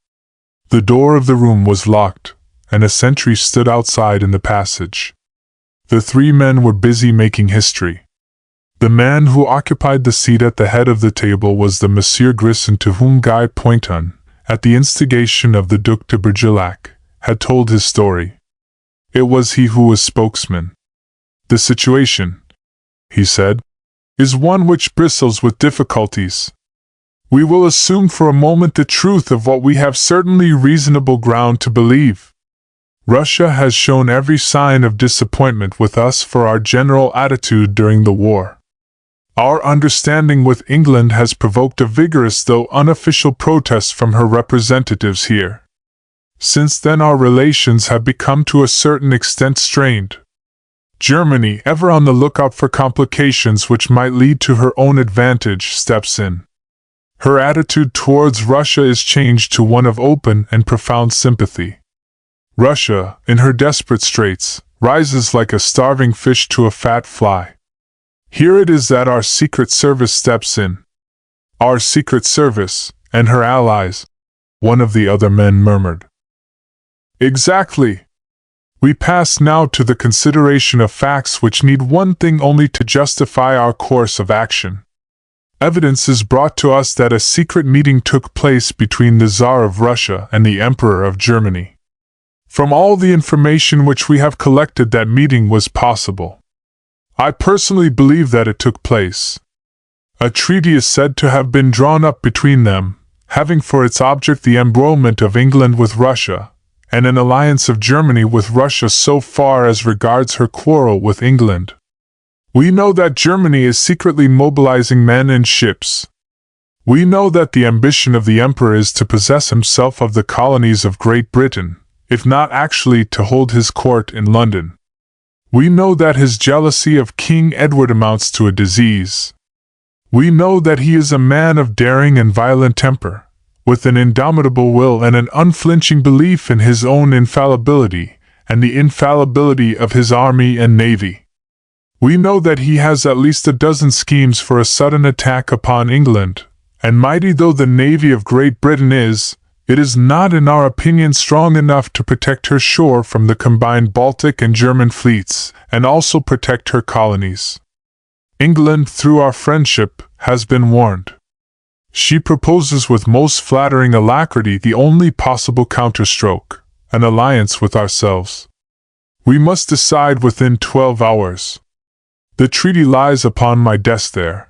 The door of the room was locked, and a sentry stood outside in the passage. The three men were busy making history. The man who occupied the seat at the head of the table was the Monsieur Grisson to whom Guy Pointon, at the instigation of the Duc de Bergerac, had told his story. It was he who was spokesman. "The situation," he said, "is one which bristles with difficulties. We will assume for a moment the truth of what we have certainly reasonable ground to believe. Russia has shown every sign of disappointment with us for our general attitude during the war. Our understanding with England has provoked a vigorous though unofficial protest from her representatives here. Since then our relations have become to a certain extent strained. Germany, ever on the lookout for complications which might lead to her own advantage, steps in. Her attitude towards Russia is changed to one of open and profound sympathy. Russia, in her desperate straits, rises like a starving fish to a fat fly. Here it is that our Secret Service steps in." "Our Secret Service, and her allies," one of the other men murmured. "Exactly. We pass now to the consideration of facts which need one thing only to justify our course of action. Evidence is brought to us that a secret meeting took place between the Tsar of Russia and the Emperor of Germany. From all the information which we have collected, that meeting was possible. I personally believe that it took place. A treaty is said to have been drawn up between them, having for its object the embroilment of England with Russia, and an alliance of Germany with Russia so far as regards her quarrel with England. We know that Germany is secretly mobilizing men and ships. We know that the ambition of the Emperor is to possess himself of the colonies of Great Britain, if not actually to hold his court in London. We know that his jealousy of King Edward amounts to a disease. We know that he is a man of daring and violent temper, with an indomitable will and an unflinching belief in his own infallibility, and the infallibility of his army and navy. We know that he has at least a dozen schemes for a sudden attack upon England, and mighty though the navy of Great Britain is, it is not in our opinion strong enough to protect her shore from the combined Baltic and German fleets, and also protect her colonies. England, through our friendship, has been warned. She proposes with most flattering alacrity the only possible counterstroke, an alliance with ourselves. We must decide within 12 hours. The treaty lies upon my desk there.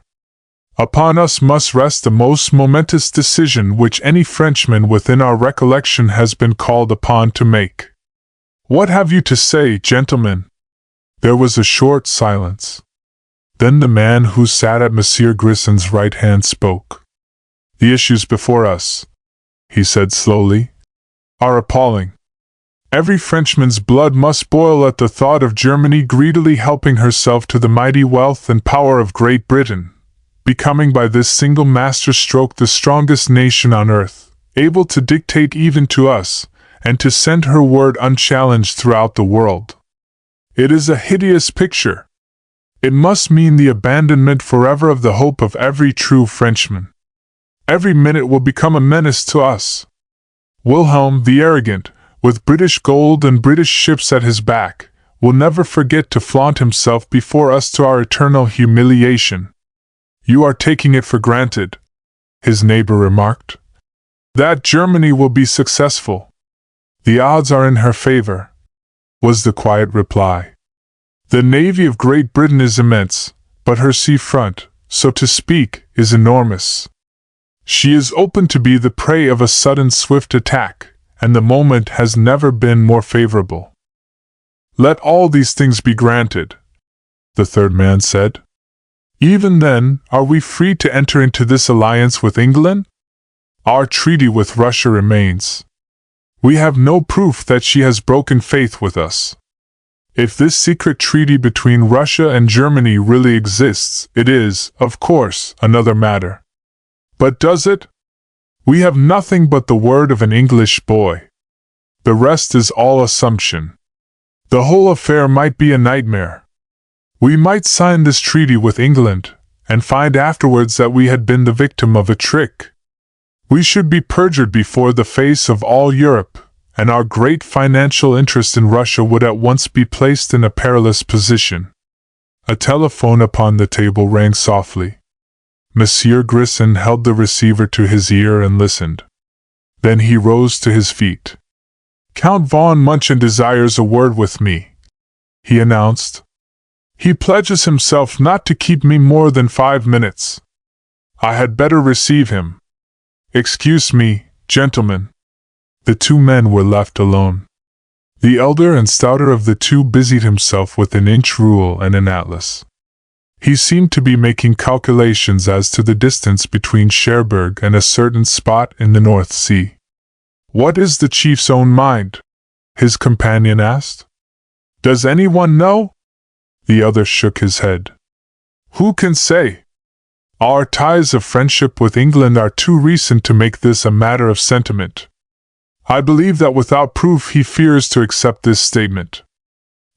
Upon us must rest the most momentous decision which any Frenchman within our recollection has been called upon to make. What have you to say, gentlemen?" There was a short silence. Then the man who sat at Monsieur Grisson's right hand spoke. "The issues before us," he said slowly, "are appalling. Every Frenchman's blood must boil at the thought of Germany greedily helping herself to the mighty wealth and power of Great Britain, becoming by this single master stroke the strongest nation on earth, able to dictate even to us, and to send her word unchallenged throughout the world. It is a hideous picture. It must mean the abandonment forever of the hope of every true Frenchman. Every minute will become a menace to us. Wilhelm the Arrogant, with British gold and British ships at his back, will never forget to flaunt himself before us to our eternal humiliation." "You are taking it for granted," his neighbor remarked, "that Germany will be successful." "The odds are in her favor," was the quiet reply. "The navy of Great Britain is immense, but her sea front, so to speak, is enormous. She is open to be the prey of a sudden swift attack, and the moment has never been more favorable." "Let all these things be granted," the third man said. "Even then, are we free to enter into this alliance with England? Our treaty with Russia remains. We have no proof that she has broken faith with us. If this secret treaty between Russia and Germany really exists, it is, of course, another matter. But does it? We have nothing but the word of an English boy. The rest is all assumption. The whole affair might be a nightmare. We might sign this treaty with England, and find afterwards that we had been the victim of a trick. We should be perjured before the face of all Europe, and our great financial interest in Russia would at once be placed in a perilous position. A telephone upon the table rang softly. Monsieur Grisson held the receiver to his ear and listened. Then he rose to his feet. "Count von Munchen desires a word with me," he announced. "He pledges himself not to keep me more than 5 minutes. I had better receive him." "Excuse me, gentlemen." The two men were left alone. The elder and stouter of the two busied himself with an inch rule and an atlas. He seemed to be making calculations as to the distance between Cherbourg and a certain spot in the North Sea. "What is the chief's own mind?" his companion asked. "Does anyone know?" The other shook his head. "Who can say? Our ties of friendship with England are too recent to make this a matter of sentiment. I believe that without proof he fears to accept this statement.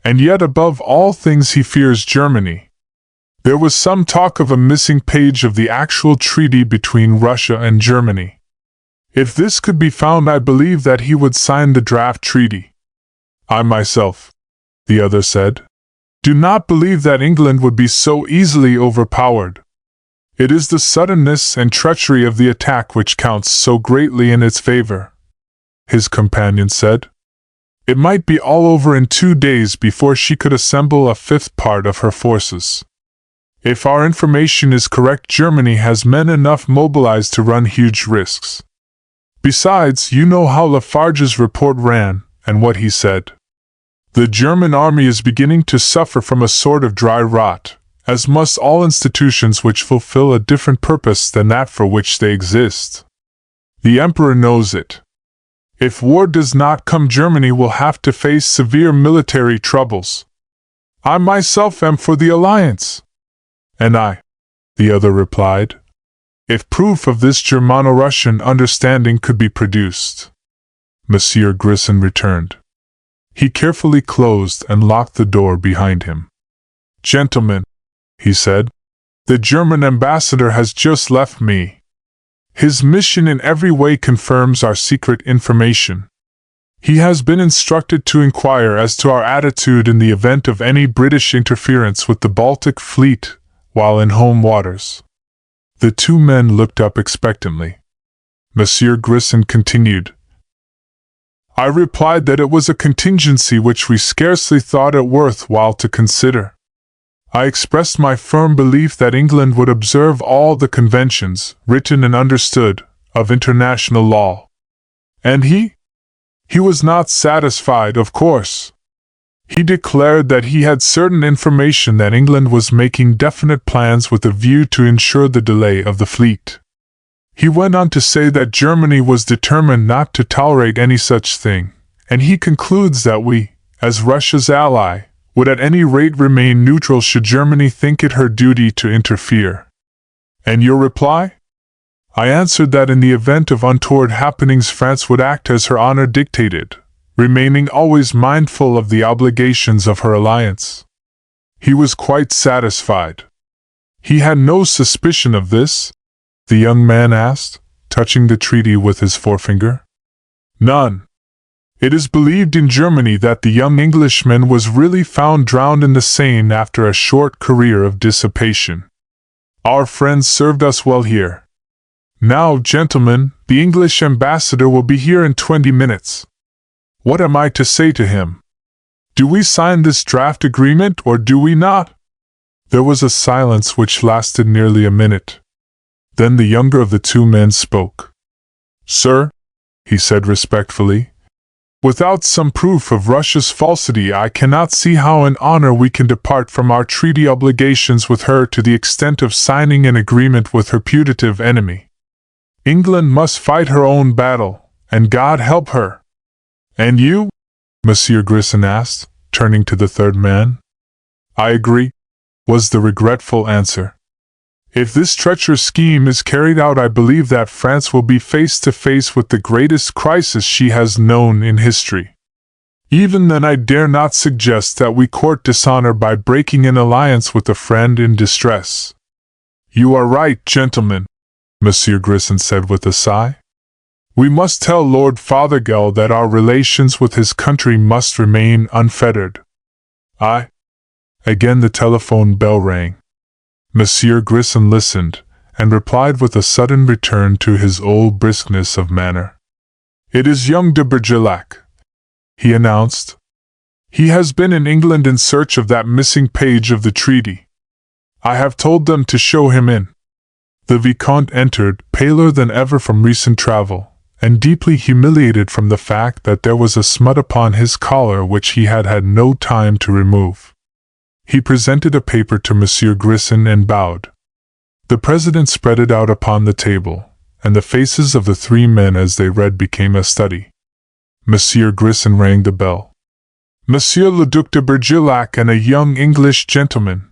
And yet above all things he fears Germany. There was some talk of a missing page of the actual treaty between Russia and Germany. If this could be found, I believe that he would sign the draft treaty. I myself," the other said, "do not believe that England would be so easily overpowered. It is the suddenness and treachery of the attack which counts so greatly in its favor," his companion said. "It might be all over in 2 days before she could assemble a fifth part of her forces. If our information is correct, Germany has men enough mobilized to run huge risks. Besides, you know how Lafarge's report ran, and what he said. The German army is beginning to suffer from a sort of dry rot, as must all institutions which fulfill a different purpose than that for which they exist. The Emperor knows it. If war does not come, Germany will have to face severe military troubles. I myself am for the alliance." "And I," the other replied, "if proof of this Germano-Russian understanding could be produced." Monsieur Grisson returned. He carefully closed and locked the door behind him. "Gentlemen," he said, "the German ambassador has just left me. His mission in every way confirms our secret information. He has been instructed to inquire as to our attitude in the event of any British interference with the Baltic fleet while in home waters." The two men looked up expectantly. Monsieur Grisson continued, "I replied that it was a contingency which we scarcely thought it worth while to consider. I expressed my firm belief that England would observe all the conventions, written and understood, of international law. And he was not satisfied, of course. He declared that he had certain information that England was making definite plans with a view to ensure the delay of the fleet. He went on to say that Germany was determined not to tolerate any such thing, and he concludes that we, as Russia's ally, would at any rate remain neutral should Germany think it her duty to interfere." "And your reply?" "I answered that in the event of untoward happenings France would act as her honor dictated, remaining always mindful of the obligations of her alliance." He was quite satisfied. "He had no suspicion of this?" the young man asked, touching the treaty with his forefinger. "None. It is believed in Germany that the young Englishman was really found drowned in the Seine after a short career of dissipation. Our friends served us well here. Now, gentlemen, the English ambassador will be here in 20 minutes. What am I to say to him? Do we sign this draft agreement or do we not?" There was a silence which lasted nearly a minute. Then the younger of the two men spoke. "Sir," he said respectfully, "without some proof of Russia's falsity, I cannot see how in honor we can depart from our treaty obligations with her to the extent of signing an agreement with her putative enemy. England must fight her own battle, and God help her." "And you?" Monsieur Grisson asked, turning to the third man. "I agree," was the regretful answer. "If this treacherous scheme is carried out, I believe that France will be face to face with the greatest crisis she has known in history. Even then I dare not suggest that we court dishonor by breaking an alliance with a friend in distress." "You are right, gentlemen," Monsieur Grisson said with a sigh. We must tell Lord Fothergill that our relations with his country must remain unfettered. I. Again the telephone bell rang. Monsieur Grissom listened, and replied with a sudden return to his old briskness of manner. It is young de Bergerac, he announced. He has been in England in search of that missing page of the treaty. I have told them to show him in. The Vicomte entered, paler than ever from recent travel, and deeply humiliated from the fact that there was a smut upon his collar which he had had no time to remove. He presented a paper to Monsieur Grissom and bowed. The President spread it out upon the table, and the faces of the three men as they read became a study. Monsieur Grissom rang the bell. Monsieur le Duc de Bergerac and a young English gentleman,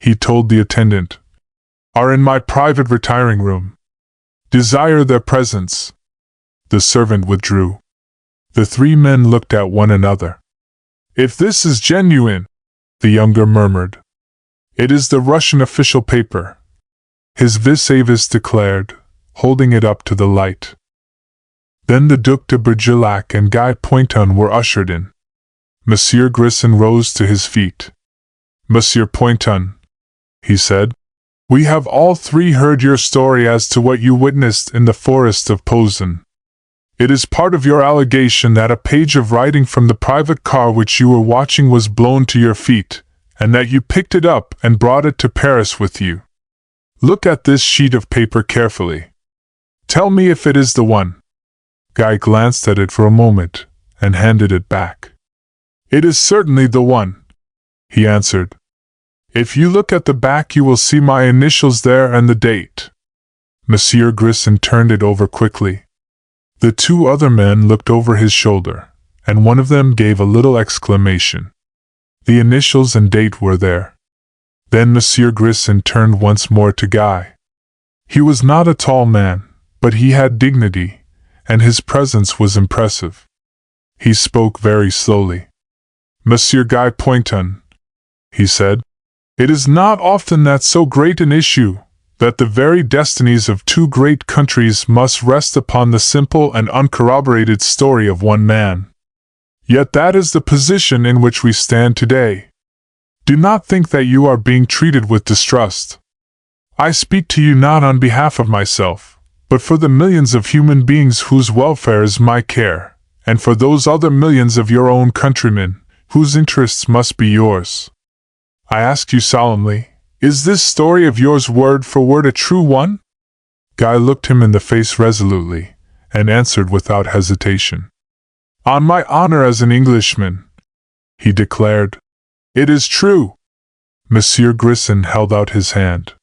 he told the attendant, are in my private retiring room. Desire their presence. The servant withdrew. The three men looked at one another. If this is genuine, the younger murmured. It is the Russian official paper, his vis-a-vis declared, holding it up to the light. Then the Duc de Bergerac and Guy Pointon were ushered in. Monsieur Grissom rose to his feet. Monsieur Pointon, he said, we have all three heard your story as to what you witnessed in the forest of Posen. It is part of your allegation that a page of writing from the private car which you were watching was blown to your feet, and that you picked it up and brought it to Paris with you. Look at this sheet of paper carefully. Tell me if it is the one. Guy glanced at it for a moment, and handed it back. It is certainly the one, he answered. If you look at the back you will see my initials there and the date. Monsieur Grissom turned it over quickly. The two other men looked over his shoulder, and one of them gave a little exclamation. The initials and date were there. Then Monsieur Grissom turned once more to Guy. He was not a tall man, but he had dignity, and his presence was impressive. He spoke very slowly. Monsieur Guy Pointon, he said, it is not often that so great an issue, that the very destinies of two great countries must rest upon the simple and uncorroborated story of one man. Yet that is the position in which we stand today. Do not think that you are being treated with distrust. I speak to you not on behalf of myself, but for the millions of human beings whose welfare is my care, and for those other millions of your own countrymen, whose interests must be yours. I ask you solemnly, is this story of yours word for word a true one? Guy looked him in the face resolutely, and answered without hesitation. On my honor as an Englishman, he declared, it is true. Monsieur Grissom held out his hand.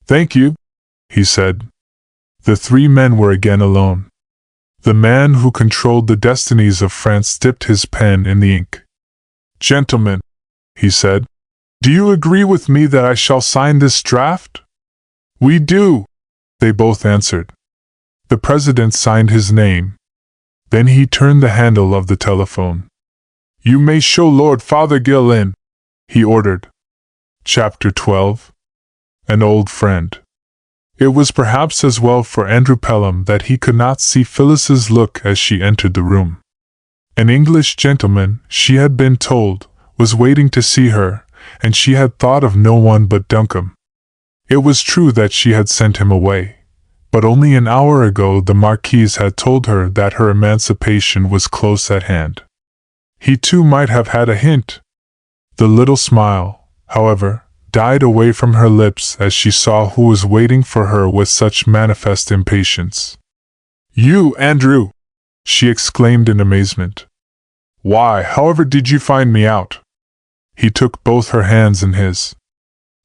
Thank you, he said. The three men were again alone. The man who controlled the destinies of France dipped his pen in the ink. Gentlemen, he said, do you agree with me that I shall sign this draft? We do, they both answered. The President signed his name. Then he turned the handle of the telephone. You may show Lord Fothergill in, he ordered. Chapter 12. An Old Friend. It was perhaps as well for Andrew Pelham that he could not see Phyllis's look as she entered the room. An English gentleman, she had been told, was waiting to see her, and she had thought of no one but Duncombe. It was true that she had sent him away, but only an hour ago the Marquise had told her that her emancipation was close at hand. He too might have had a hint. The little smile, however, died away from her lips as she saw who was waiting for her with such manifest impatience. You, Andrew! She exclaimed in amazement. Why, however, did you find me out? He took both her hands in his.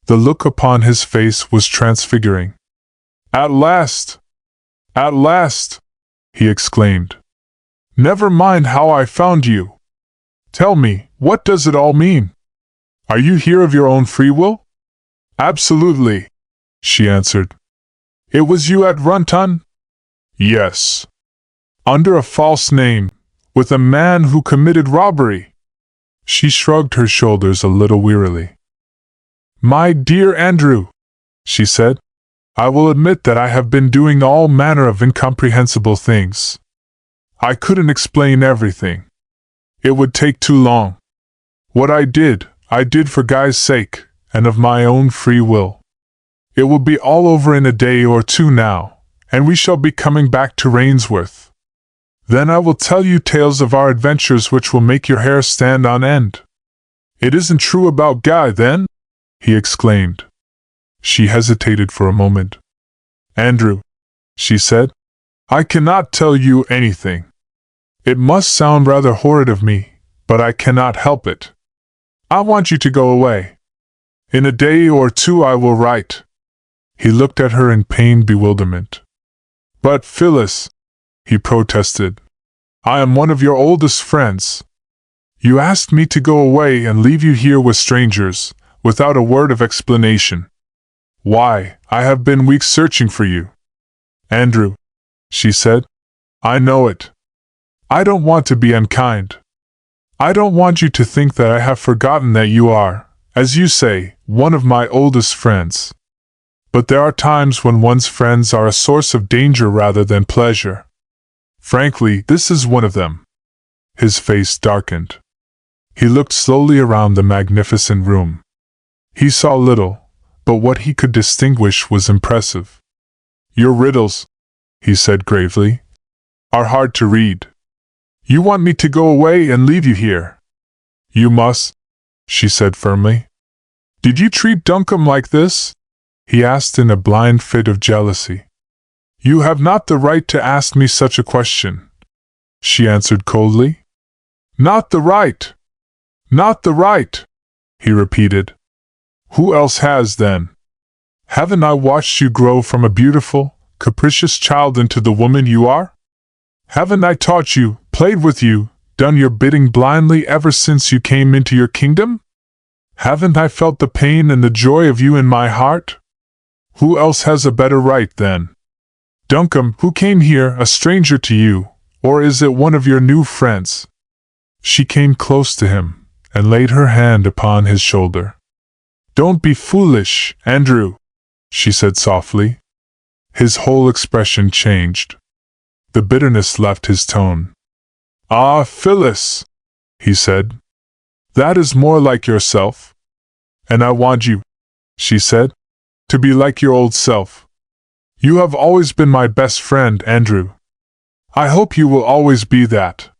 The look upon his face was transfiguring. At last! At last! He exclaimed. Never mind how I found you. Tell me, what does it all mean? Are you here of your own free will? Absolutely, she answered. It was you at Runton? Yes. Under a false name, with a man who committed robbery. She shrugged her shoulders a little wearily. My dear Andrew, she said, I will admit that I have been doing all manner of incomprehensible things. I couldn't explain everything. It would take too long. What I did for Guy's sake, and of my own free will. It will be all over in a day or two now, and we shall be coming back to Rainsworth. Then I will tell you tales of our adventures which will make your hair stand on end. It isn't true about Guy, then? He exclaimed. She hesitated for a moment. Andrew, she said, I cannot tell you anything. It must sound rather horrid of me, but I cannot help it. I want you to go away. In a day or two I will write. He looked at her in pained bewilderment. But Phyllis, he protested, I am one of your oldest friends. You asked me to go away and leave you here with strangers, without a word of explanation. Why, I have been weeks searching for you. Andrew, she said, I know it. I don't want to be unkind. I don't want you to think that I have forgotten that you are, as you say, one of my oldest friends. But there are times when one's friends are a source of danger rather than pleasure. Frankly, this is one of them. His face darkened. He looked slowly around the magnificent room. He saw little, but what he could distinguish was impressive. Your riddles, he said gravely, are hard to read. You want me to go away and leave you here? You must, she said firmly. Did you treat Duncombe like this? He asked in a blind fit of jealousy. You have not the right to ask me such a question, she answered coldly. Not the right! Not the right! He repeated. Who else has, then? Haven't I watched you grow from a beautiful, capricious child into the woman you are? Haven't I taught you, played with you, done your bidding blindly ever since you came into your kingdom? Haven't I felt the pain and the joy of you in my heart? Who else has a better right, then? Duncombe, who came here, a stranger to you, or is it one of your new friends? She came close to him, and laid her hand upon his shoulder. Don't be foolish, Andrew, she said softly. His whole expression changed. The bitterness left his tone. Ah, Phyllis, he said. That is more like yourself. And I want you, she said, to be like your old self. You have always been my best friend, Andrew. I hope you will always be that.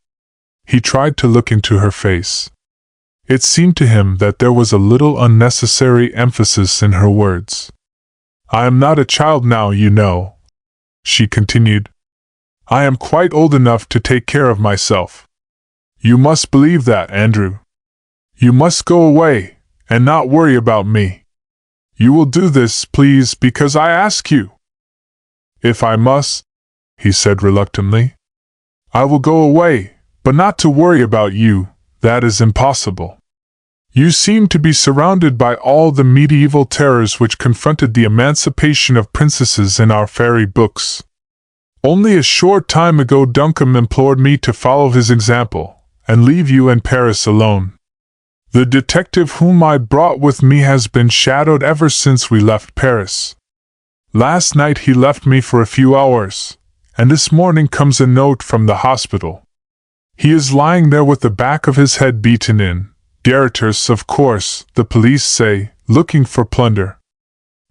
He tried to look into her face. It seemed to him that there was a little unnecessary emphasis in her words. I am not a child now, you know, she continued. I am quite old enough to take care of myself. You must believe that, Andrew. You must go away, and not worry about me. You will do this, please, because I ask you. If I must, he said reluctantly. I will go away, but not to worry about you. That is impossible. You seem to be surrounded by all the medieval terrors which confronted the emancipation of princesses in our fairy books. Only a short time ago Duncombe implored me to follow his example, and leave you in Paris alone. The detective whom I brought with me has been shadowed ever since we left Paris. Last night he left me for a few hours, and this morning comes a note from the hospital. He is lying there with the back of his head beaten in, detritus, of course, the police say, looking for plunder.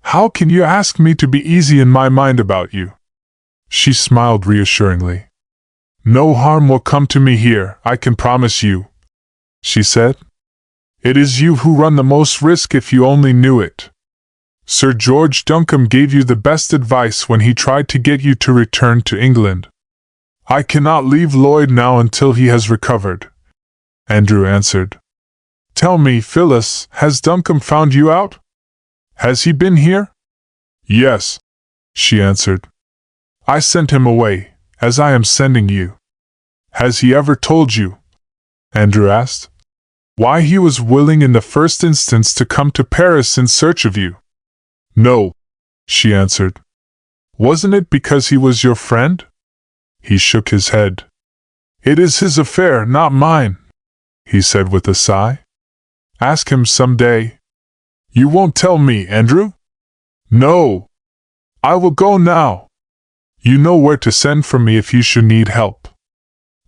How can you ask me to be easy in my mind about you? She smiled reassuringly. No harm will come to me here, I can promise you, she said. It is you who run the most risk if you only knew it. Sir George Duncombe gave you the best advice when he tried to get you to return to England. I cannot leave Lloyd now until he has recovered, Andrew answered. Tell me, Phyllis, has Duncombe found you out? Has he been here? Yes, she answered. I sent him away, as I am sending you. Has he ever told you, Andrew asked, why he was willing in the first instance to come to Paris in search of you? No, she answered. Wasn't it because he was your friend? He shook his head. It is his affair, not mine, he said with a sigh. Ask him some day. You won't tell me, Andrew? No. I will go now. You know where to send for me if you should need help.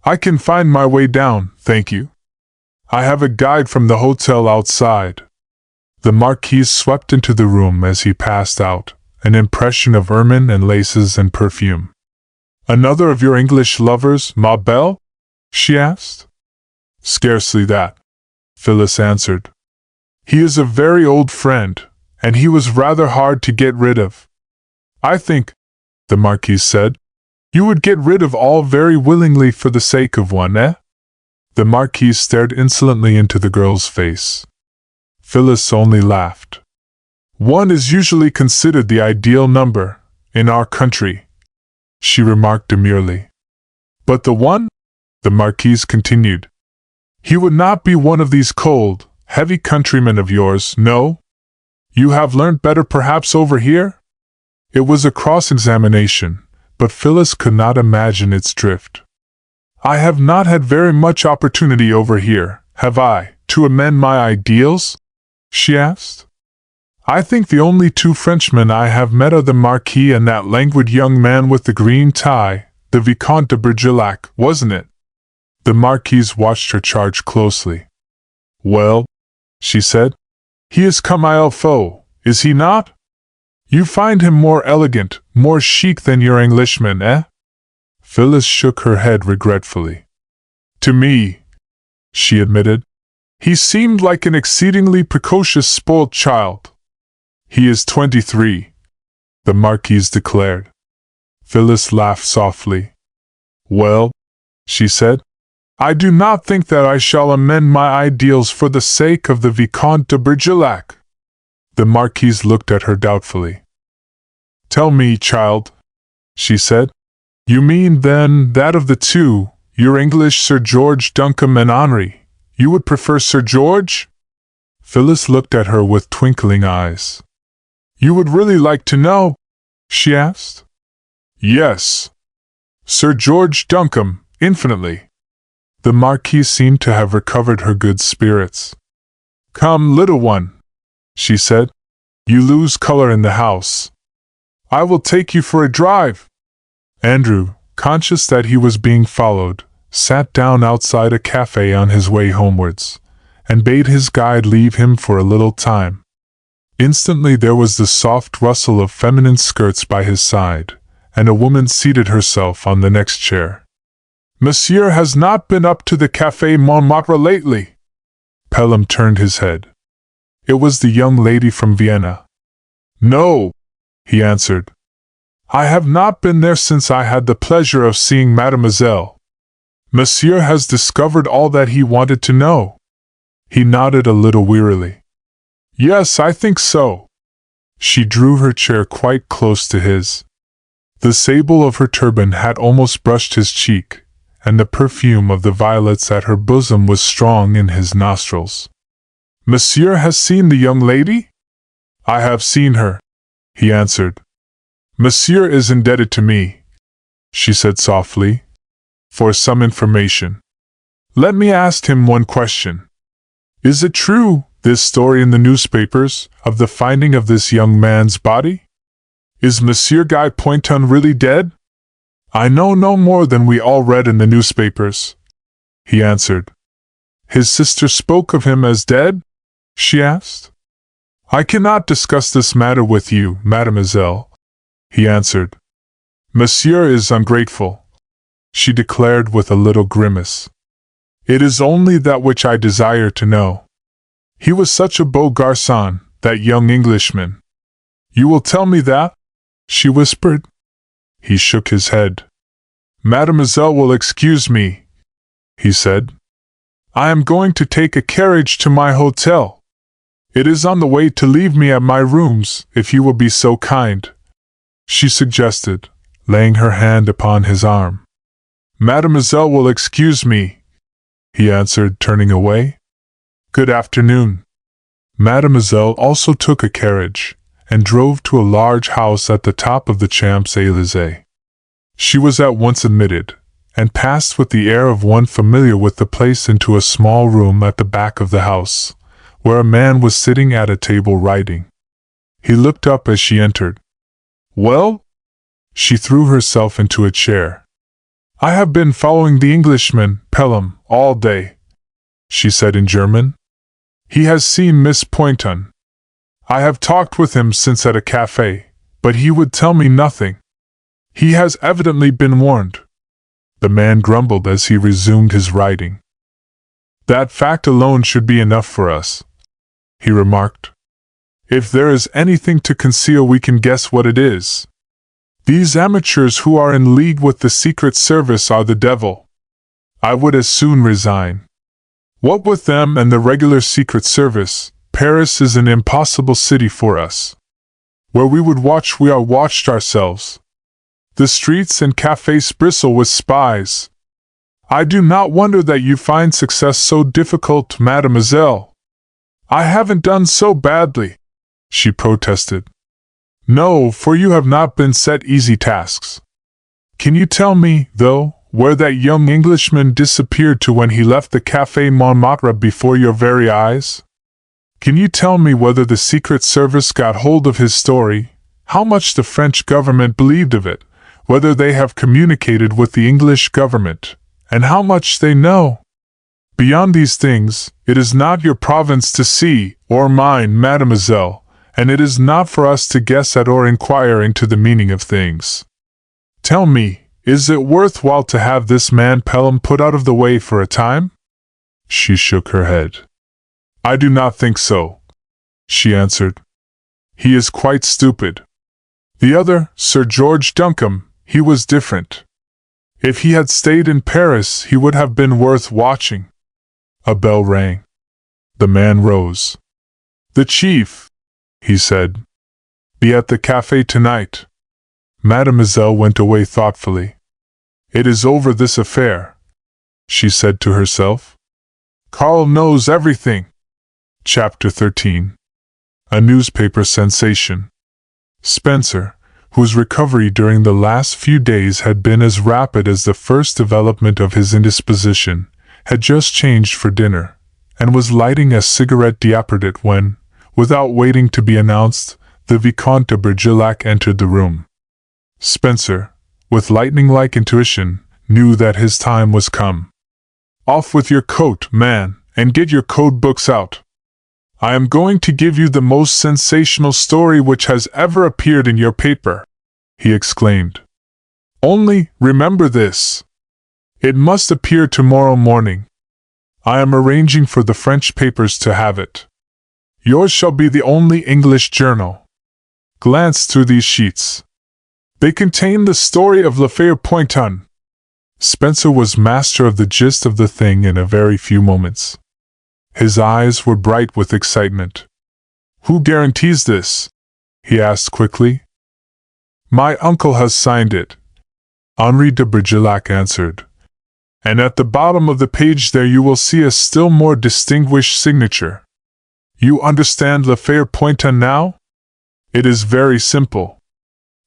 I can find my way down, thank you. I have a guide from the hotel outside." The Marquis swept into the room as he passed out, an impression of ermine and laces and perfume. "Another of your English lovers, ma belle?" she asked. "Scarcely that," Phyllis answered. "He is a very old friend, and he was rather hard to get rid of." "I think," the Marquis said, "you would get rid of all very willingly for the sake of one, eh?" The Marquis stared insolently into the girl's face. Phyllis only laughed. "One is usually considered the ideal number, in our country," she remarked demurely. "But the one?" the Marquise continued. "He would not be one of these cold, heavy countrymen of yours, no? You have learnt better perhaps over here?" It was a cross-examination, but Phyllis could not imagine its drift. "I have not had very much opportunity over here, have I, to amend my ideals?" she asked. "I think the only two Frenchmen I have met are the Marquis and that languid young man with the green tie, the Vicomte de Bergerac, wasn't it?" The Marquise watched her charge closely. "Well," she said, "he is comme il faut, is he not? You find him more elegant, more chic than your Englishman, eh?" Phyllis shook her head regretfully. "To me," she admitted, "he seemed like an exceedingly precocious spoilt child." "He is 23, the Marquise declared. Phyllis laughed softly. "Well," she said, "I do not think that I shall amend my ideals for the sake of the Vicomte de Bergerac." The Marquise looked at her doubtfully. "Tell me, child," she said, "you mean, then, that of the two, your English Sir George Duncombe and Henri, you would prefer Sir George?" Phyllis looked at her with twinkling eyes. "You would really like to know?" she asked. "Yes. Sir George Duncombe, infinitely." The Marquise seemed to have recovered her good spirits. "Come, little one," she said, "you lose color in the house. I will take you for a drive." Andrew, conscious that he was being followed, sat down outside a cafe on his way homewards, and bade his guide leave him for a little time. Instantly there was the soft rustle of feminine skirts by his side, and a woman seated herself on the next chair. "Monsieur has not been up to the Café Montmartre lately?" Pelham turned his head. It was the young lady from Vienna. "No," he answered. "I have not been there since I had the pleasure of seeing Mademoiselle. Monsieur has discovered all that he wanted to know." He nodded a little wearily. "Yes, I think so." She drew her chair quite close to his. The sable of her turban had almost brushed his cheek, and the perfume of the violets at her bosom was strong in his nostrils. "Monsieur has seen the young lady?" "I have seen her," he answered. "Monsieur is indebted to me," she said softly, "for some information. Let me ask him one question. Is it true, this story in the newspapers, of the finding of this young man's body? Is Monsieur Guy Pointon really dead?" "I know no more than we all read in the newspapers," he answered. "His sister spoke of him as dead?" she asked. "I cannot discuss this matter with you, mademoiselle," he answered. "Monsieur is ungrateful," she declared with a little grimace. "It is only that which I desire to know. He was such a beau garçon, that young Englishman. You will tell me that?" she whispered. He shook his head. "Mademoiselle will excuse me," he said. "I am going to take a carriage to my hotel. It is on the way to leave me at my rooms, if you will be so kind," she suggested, laying her hand upon his arm. "Mademoiselle will excuse me," he answered, turning away. "Good afternoon." Mademoiselle also took a carriage, and drove to a large house at the top of the Champs-Élysées. She was at once admitted, and passed with the air of one familiar with the place into a small room at the back of the house, where a man was sitting at a table writing. He looked up as she entered. Well? She threw herself into a chair. I have been following the Englishman, Pelham, all day, she said in German. He has seen Miss Poynton. I have talked with him since at a cafe, but he would tell me nothing. He has evidently been warned. The man grumbled as he resumed his writing. That fact alone should be enough for us, he remarked. If there is anything to conceal, we can guess what it is. These amateurs who are in league with the Secret Service are the devil. I would as soon resign. What with them and the regular Secret Service, Paris is an impossible city for us. Where we would watch, we are watched ourselves. The streets and cafes bristle with spies. I do not wonder that you find success so difficult, mademoiselle. I haven't done so badly, she protested. No, for you have not been set easy tasks. Can you tell me, though, where that young Englishman disappeared to when he left the Café Montmartre before your very eyes? Can you tell me whether the Secret Service got hold of his story, how much the French government believed of it, whether they have communicated with the English government, and how much they know? Beyond these things, it is not your province to see, or mine, mademoiselle, and it is not for us to guess at or inquire into the meaning of things. Tell me, is it worthwhile to have this man Pelham put out of the way for a time? She shook her head. I do not think so, she answered. He is quite stupid. The other, Sir George Duncombe, he was different. If he had stayed in Paris, he would have been worth watching. A bell rang. The man rose. The chief, he said. Be at the cafe tonight. Mademoiselle went away thoughtfully. It is over, this affair, she said to herself. Karl knows everything. Chapter 13. A newspaper sensation. Spencer, whose recovery during the last few days had been as rapid as the first development of his indisposition, had just changed for dinner, and was lighting a cigarette d'appetit when, without waiting to be announced, the Vicomte de Bergerac entered the room. Spencer, with lightning-like intuition, knew that his time was come. Off with your coat, man, and get your code books out. I am going to give you the most sensational story which has ever appeared in your paper, he exclaimed. Only, remember this. It must appear tomorrow morning. I am arranging for the French papers to have it. Yours shall be the only English journal. Glance through these sheets. They contain the story of L'Affaire Poynton. Spencer was master of the gist of the thing in a very few moments. His eyes were bright with excitement. Who guarantees this? He asked quickly. My uncle has signed it, Henri de Bergerac answered. And at the bottom of the page there you will see a still more distinguished signature. You understand L'Affaire Poynton now? It is very simple.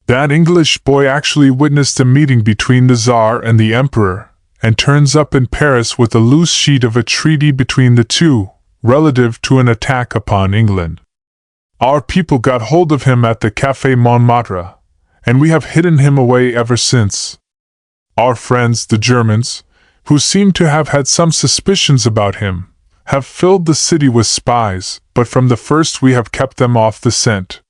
That English boy actually witnessed a meeting between the Tsar and the Emperor, and turns up in Paris with a loose sheet of a treaty between the two, relative to an attack upon England. Our people got hold of him at the Café Montmartre, and we have hidden him away ever since. Our friends, the Germans, who seem to have had some suspicions about him, have filled the city with spies, but from the first we have kept them off the scent.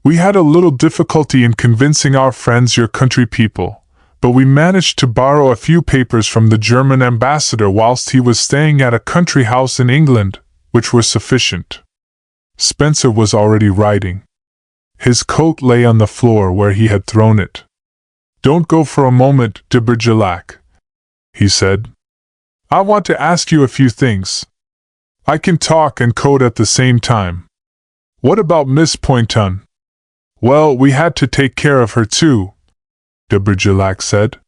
We had a little difficulty in convincing our friends, your country people, but we managed to borrow a few papers from the German ambassador whilst he was staying at a country house in England, which were sufficient. Spencer was already writing. His coat lay on the floor where he had thrown it. Don't go for a moment, de Bergerac, he said. I want to ask you a few things. I can talk and code at the same time. What about Miss Poynton? Well, we had to take care of her too, de Bergerac said.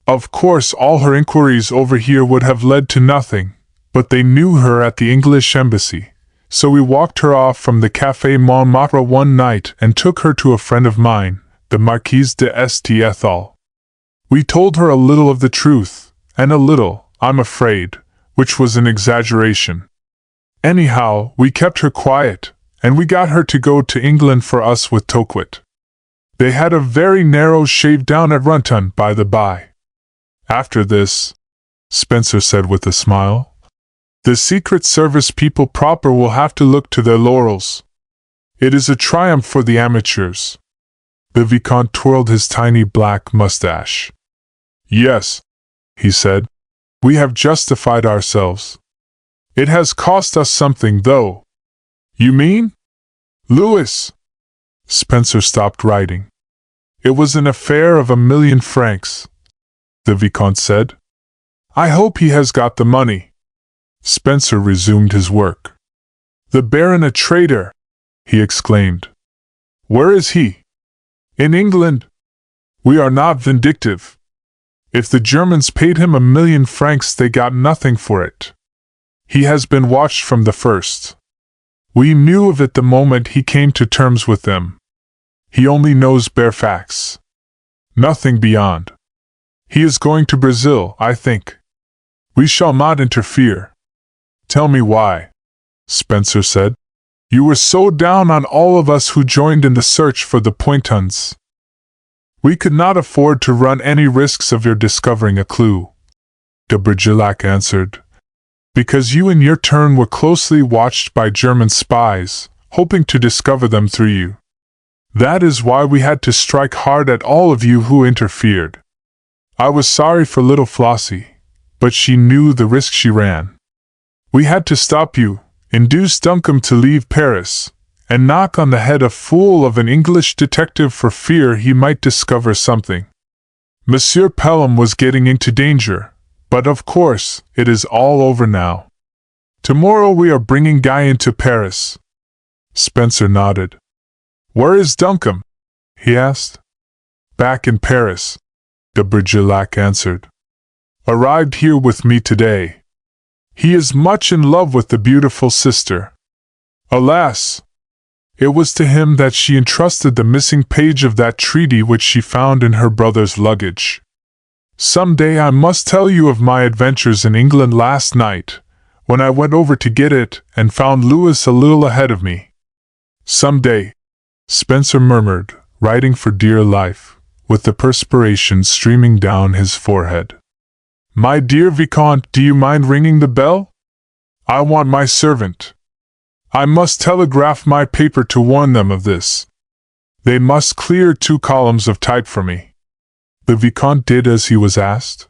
Of course all her inquiries over here would have led to nothing, but they knew her at the English embassy, so we walked her off from the Café Montmartre one night and took her to a friend of mine, the Marquise de St. Ethel. We told her a little of the truth, and a little, I'm afraid, which was an exaggeration. Anyhow, we kept her quiet, and we got her to go to England for us with Tocqueville. They had a very narrow shave down at Runton, by the by. After this, Spencer said with a smile, the Secret Service people proper will have to look to their laurels. It is a triumph for the amateurs. The Vicomte twirled his tiny black mustache. Yes, he said, we have justified ourselves. It has cost us something, though. You mean? Louis. Spencer stopped writing. It was an affair of 1,000,000 francs, the Vicomte said. I hope he has got the money. Spencer resumed his work. The Baron a traitor, he exclaimed. Where is he? In England. We are not vindictive. If the Germans paid him 1,000,000 francs, they got nothing for it. He has been watched from the first. We knew of it the moment he came to terms with them. He only knows bare facts. Nothing beyond. He is going to Brazil, I think. We shall not interfere. Tell me why, Spencer said. You were so down on all of us who joined in the search for the Pointons. We could not afford to run any risks of your discovering a clue, de Bergerac answered. Because you in your turn were closely watched by German spies, hoping to discover them through you. That is why we had to strike hard at all of you who interfered. I was sorry for little Flossie, but she knew the risk she ran. We had to stop you, induce Duncombe to leave Paris, and knock on the head a fool of an English detective for fear he might discover something. Monsieur Pelham was getting into danger, but of course, it is all over now. Tomorrow we are bringing Guy into Paris. Spencer nodded. Where is Duncombe? He asked. Back in Paris, de Bergerac answered. Arrived here with me today. He is much in love with the beautiful sister. Alas! It was to him that she entrusted the missing page of that treaty which she found in her brother's luggage. Some day I must tell you of my adventures in England last night, when I went over to get it and found Louis a little ahead of me. Some day, Spencer murmured, writing for dear life, with the perspiration streaming down his forehead. My dear Vicomte, do you mind ringing the bell? I want my servant. I must telegraph my paper to warn them of this. They must clear 2 columns of type for me. The Vicomte did as he was asked.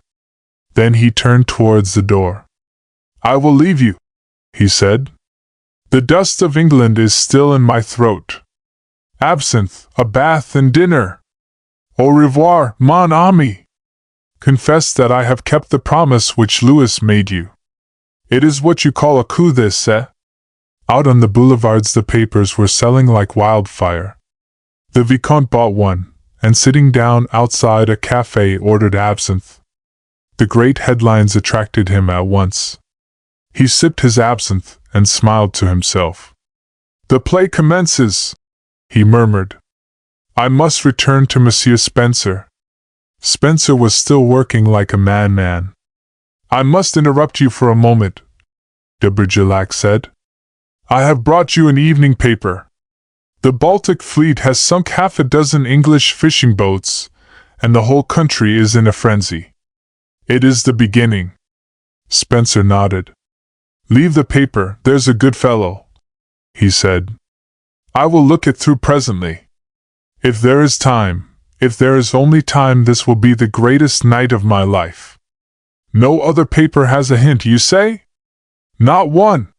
Then he turned towards the door. I will leave you, he said. The dust of England is still in my throat. Absinthe, a bath and dinner. Au revoir, mon ami. Confess that I have kept the promise which Louis made you. It is what you call a coup, this, eh? Out on the boulevards the papers were selling like wildfire. The Vicomte bought one, and sitting down outside a café ordered absinthe. The great headlines attracted him at once. He sipped his absinthe and smiled to himself. The play commences, he murmured. I must return to Monsieur Spencer. Spencer was still working like a madman. I must interrupt you for a moment, de Bergerac said. I have brought you an evening paper. The Baltic fleet has sunk 6 English fishing boats, and the whole country is in a frenzy. It is the beginning. Spencer nodded. Leave the paper, there's a good fellow, he said. I will look it through presently. If there is time, if there is only time, this will be the greatest night of my life. No other paper has a hint, you say? Not one.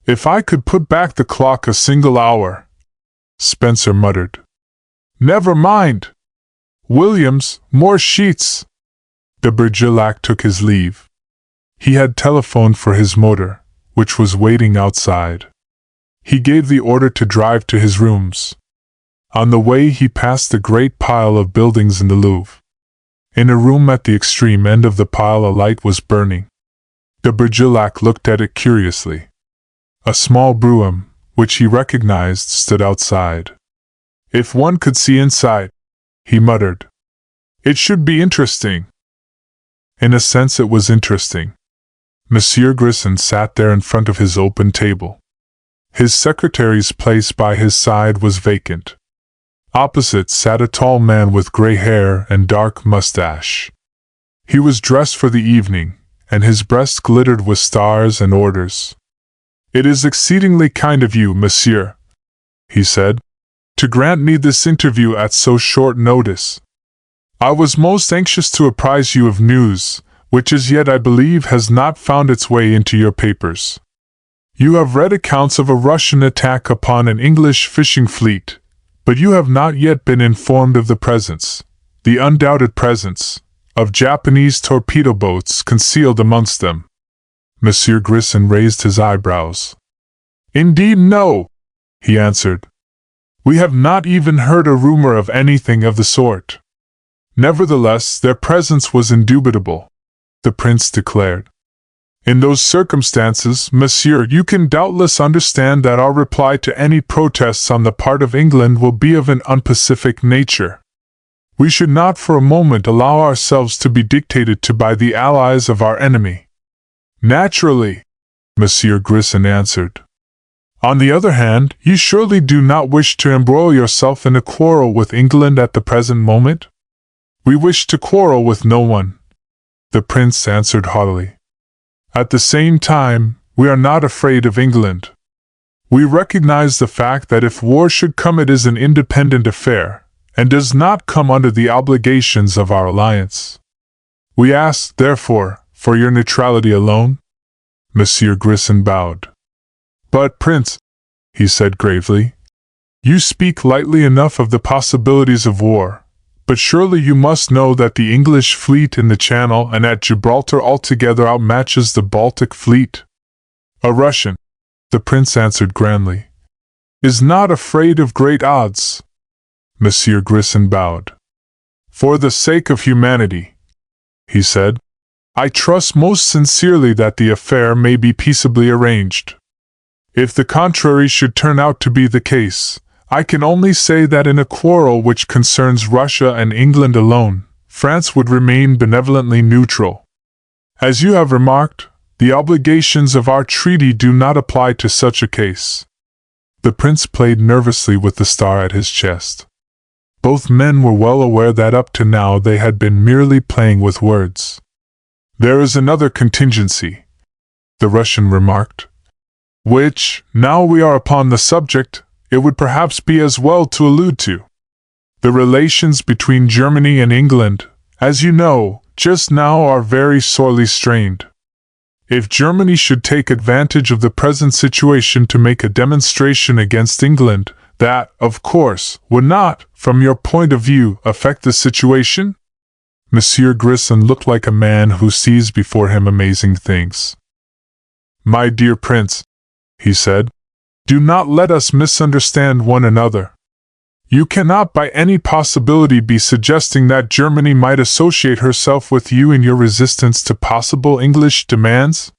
If I could put back the clock a single hour, Spencer muttered. Never mind. Williams, more sheets. De Bergerac took his leave. He had telephoned for his motor, which was waiting outside. He gave the order to drive to his rooms. On the way he passed the great pile of buildings in the Louvre. In a room at the extreme end of the pile a light was burning. De Bergerac looked at it curiously. A small brougham, which he recognized, stood outside. If one could see inside, he muttered. It should be interesting. In a sense it was interesting. Monsieur Grisson sat there in front of his open table. His secretary's place by his side was vacant. Opposite sat a tall man with gray hair and dark mustache. He was dressed for the evening, and his breast glittered with stars and orders. "It is exceedingly kind of you, monsieur," he said, "to grant me this interview at so short notice. I was most anxious to apprise you of news, which as yet I believe has not found its way into your papers. You have read accounts of a Russian attack upon an English fishing fleet, but you have not yet been informed of the presence, the undoubted presence, of Japanese torpedo boats concealed amongst them." Monsieur Grisson raised his eyebrows. "Indeed no," he answered. "We have not even heard a rumor of anything of the sort." "Nevertheless, their presence was indubitable," the prince declared. "In those circumstances, monsieur, you can doubtless understand that our reply to any protests on the part of England will be of an unpacific nature. We should not for a moment allow ourselves to be dictated to by the allies of our enemy." "Naturally," Monsieur Grisson answered. "On the other hand, you surely do not wish to embroil yourself in a quarrel with England at the present moment?" "We wish to quarrel with no one," the prince answered haughtily. "At the same time, we are not afraid of England. We recognize the fact that if war should come it is an independent affair, and does not come under the obligations of our alliance. We ask, therefore, for your neutrality alone." Monsieur Grisson bowed. "But, Prince," he said gravely, "you speak lightly enough of the possibilities of war, but surely you must know that the English fleet in the Channel and at Gibraltar altogether outmatches the Baltic fleet." "A Russian," the prince answered grandly, "is not afraid of great odds." Monsieur Grisson bowed. "For the sake of humanity," he said, "I trust most sincerely that the affair may be peaceably arranged. If the contrary should turn out to be the case, I can only say that in a quarrel which concerns Russia and England alone, France would remain benevolently neutral. As you have remarked, the obligations of our treaty do not apply to such a case." The prince played nervously with the star at his chest. Both men were well aware that up to now they had been merely playing with words. "There is another contingency," the Russian remarked, "which, now we are upon the subject, it would perhaps be as well to allude to. The relations between Germany and England, as you know, just now are very sorely strained. If Germany should take advantage of the present situation to make a demonstration against England, that, of course, would not, from your point of view, affect the situation?" Monsieur Grisson looked like a man who sees before him amazing things. "My dear prince," he said, "do not let us misunderstand one another. You cannot by any possibility be suggesting that Germany might associate herself with you in your resistance to possible English demands?"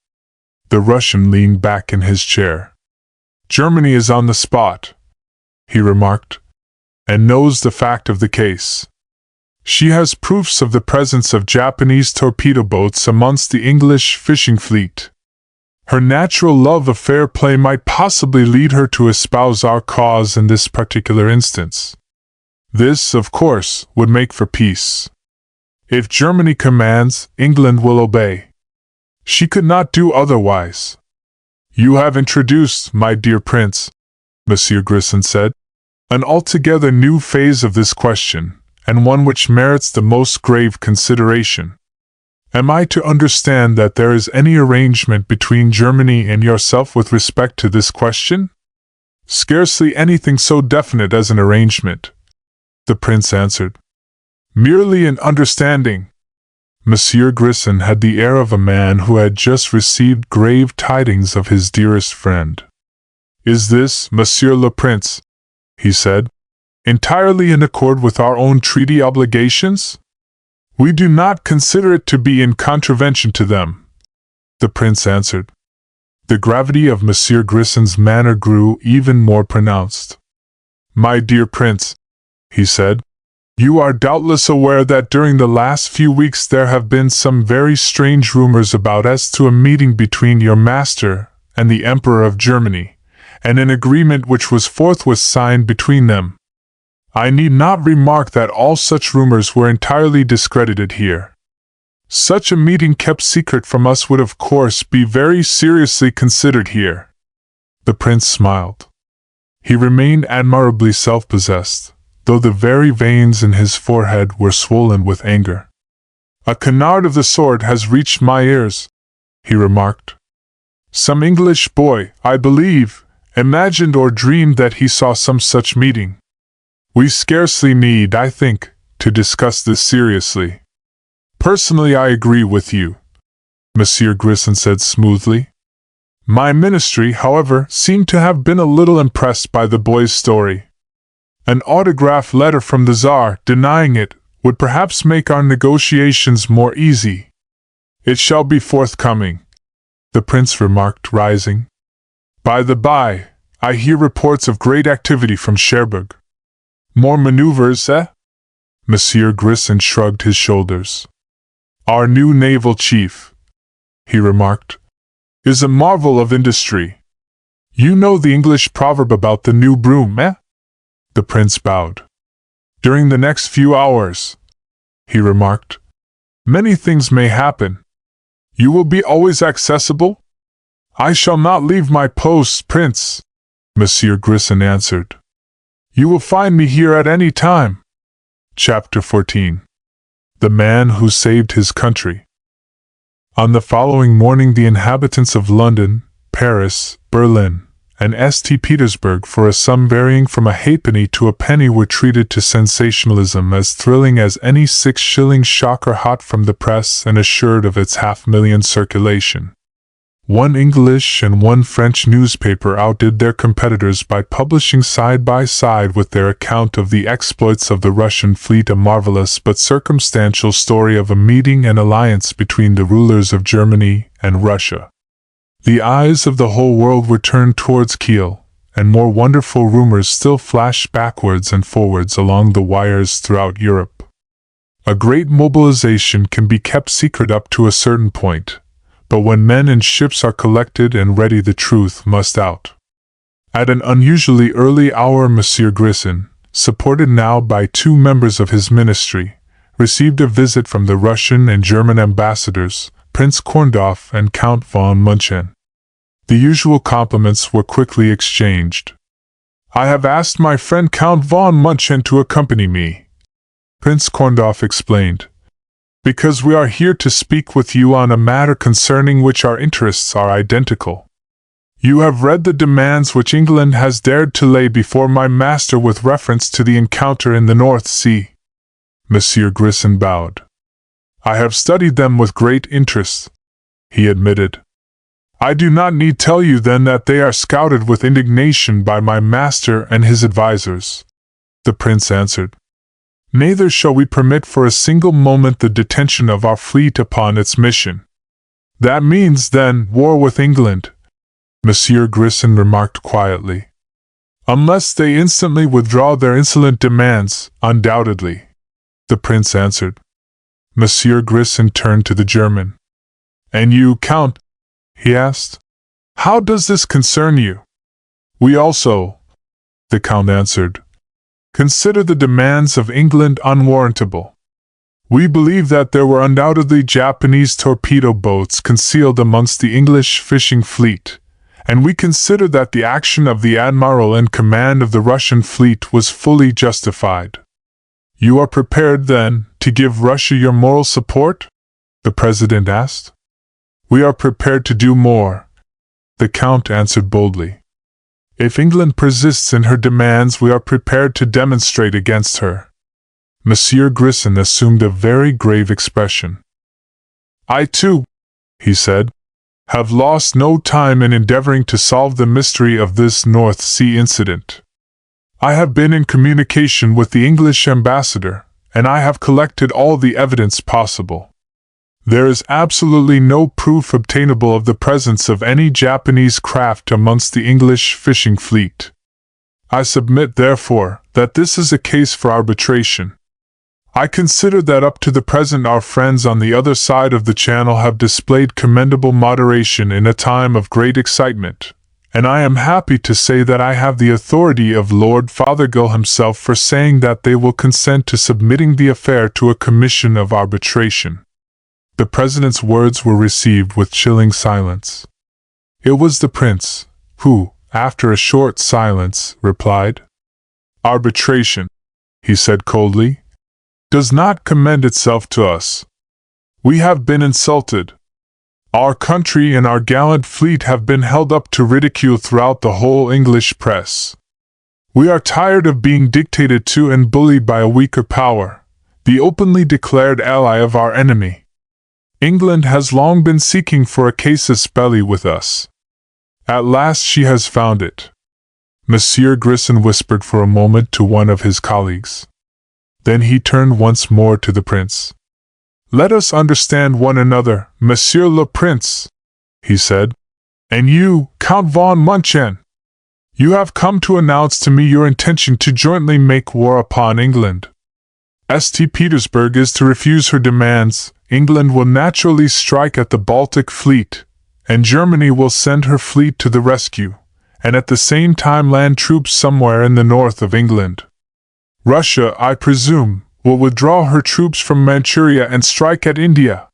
The Russian leaned back in his chair. "Germany is on the spot," he remarked, "and knows the fact of the case. She has proofs of the presence of Japanese torpedo boats amongst the English fishing fleet. Her natural love of fair play might possibly lead her to espouse our cause in this particular instance. This, of course, would make for peace. If Germany commands, England will obey. She could not do otherwise." "You have introduced, my dear prince," Monsieur Grisson said, "an altogether new phase of this question, and one which merits the most grave consideration. Am I to understand that there is any arrangement between Germany and yourself with respect to this question?" "Scarcely anything so definite as an arrangement," the prince answered. "Merely an understanding." Monsieur Grisson had the air of a man who had just received grave tidings of his dearest friend. "Is this, Monsieur le Prince," he said, "entirely in accord with our own treaty obligations?" "We do not consider it to be in contravention to them," the prince answered. The gravity of Monsieur Grisson's manner grew even more pronounced. "My dear prince," he said, "you are doubtless aware that during the last few weeks there have been some very strange rumors about as to a meeting between your master and the Emperor of Germany, and an agreement which was forthwith signed between them." I need not remark that all such rumors were entirely discredited here. Such a meeting kept secret from us would of course be very seriously considered here." The prince smiled. He remained admirably self-possessed, though the very veins in his forehead were swollen with anger. "A canard of the sort has reached my ears," he remarked. "Some English boy, I believe, imagined or dreamed that he saw some such meeting. We scarcely need, I think, to discuss this seriously." "Personally, I agree with you," Monsieur Grisson said smoothly. "My ministry, however, seemed to have been a little impressed by the boy's story. An autograph letter from the Tsar, denying it, would perhaps make our negotiations more easy." "It shall be forthcoming," the prince remarked, rising. "By the by, I hear reports of great activity from Cherbourg." "More maneuvers, eh?" Monsieur Grisson shrugged his shoulders. "Our new naval chief," he remarked, "is a marvel of industry. You know the English proverb about the new broom, eh?" The prince bowed. "During the next few hours," he remarked, "many things may happen. You will be always accessible?" "I shall not leave my post, Prince," Monsieur Grisson answered. "You will find me here at any time." Chapter 14. The Man Who Saved His Country. On the following morning the inhabitants of London, Paris, Berlin, and St. Petersburg, for a sum varying from a halfpenny to a penny, were treated to sensationalism as thrilling as any 6-shilling shocker hot from the press and assured of its 500,000 circulation. One English and one French newspaper outdid their competitors by publishing side by side with their account of the exploits of the Russian fleet a marvelous but circumstantial story of a meeting and alliance between the rulers of Germany and Russia. The eyes of the whole world were turned towards Kiel, and more wonderful rumors still flashed backwards and forwards along the wires throughout Europe. A great mobilization can be kept secret up to a certain point, but when men and ships are collected and ready, the truth must out. At an unusually early hour Monsieur Grisson, supported now by 2 members of his ministry, received a visit from the Russian and German ambassadors, Prince Korndoff and Count von München. The usual compliments were quickly exchanged. "I have asked my friend Count von München to accompany me," Prince Korndoff explained, "because we are here to speak with you on a matter concerning which our interests are identical. You have read the demands which England has dared to lay before my master with reference to the encounter in the North Sea." Monsieur Grisson bowed. "I have studied them with great interest," he admitted. "I do not need tell you then that they are scouted with indignation by my master and his advisers," the prince answered. "Neither shall we permit for a single moment the detention of our fleet upon its mission." "That means, then, war with England," Monsieur Grisson remarked quietly. "Unless they instantly withdraw their insolent demands, undoubtedly," the prince answered. Monsieur Grisson turned to the German. "And you, Count?" he asked. "How does this concern you?" "We also," the Count answered, "consider the demands of England unwarrantable. We believe that there were undoubtedly Japanese torpedo boats concealed amongst the English fishing fleet, and we consider that the action of the admiral in command of the Russian fleet was fully justified." "You are prepared, then, to give Russia your moral support?" the President asked. "We are prepared to do more," the Count answered boldly. "If England persists in her demands, we are prepared to demonstrate against her." Monsieur Grisson assumed a very grave expression. "I too," he said, "have lost no time in endeavoring to solve the mystery of this North Sea incident. I have been in communication with the English ambassador, and I have collected all the evidence possible. There is absolutely no proof obtainable of the presence of any Japanese craft amongst the English fishing fleet. I submit, therefore, that this is a case for arbitration. I consider that up to the present our friends on the other side of the Channel have displayed commendable moderation in a time of great excitement, and I am happy to say that I have the authority of Lord Fothergill himself for saying that they will consent to submitting the affair to a commission of arbitration." The President's words were received with chilling silence. It was the Prince who, after a short silence, replied. "Arbitration," he said coldly, "does not commend itself to us. We have been insulted. Our country and our gallant fleet have been held up to ridicule throughout the whole English press. We are tired of being dictated to and bullied by a weaker power, the openly declared ally of our enemy. England has long been seeking for a casus belli with us. At last she has found it." Monsieur Grisson whispered for a moment to one of his colleagues. Then he turned once more to the Prince. "Let us understand one another, Monsieur le Prince," he said. "And you, Count von Munchen, you have come to announce to me your intention to jointly make war upon England. St. Petersburg is to refuse her demands, England will naturally strike at the Baltic fleet, and Germany will send her fleet to the rescue, and at the same time land troops somewhere in the north of England. Russia, I presume, will withdraw her troops from Manchuria and strike at India."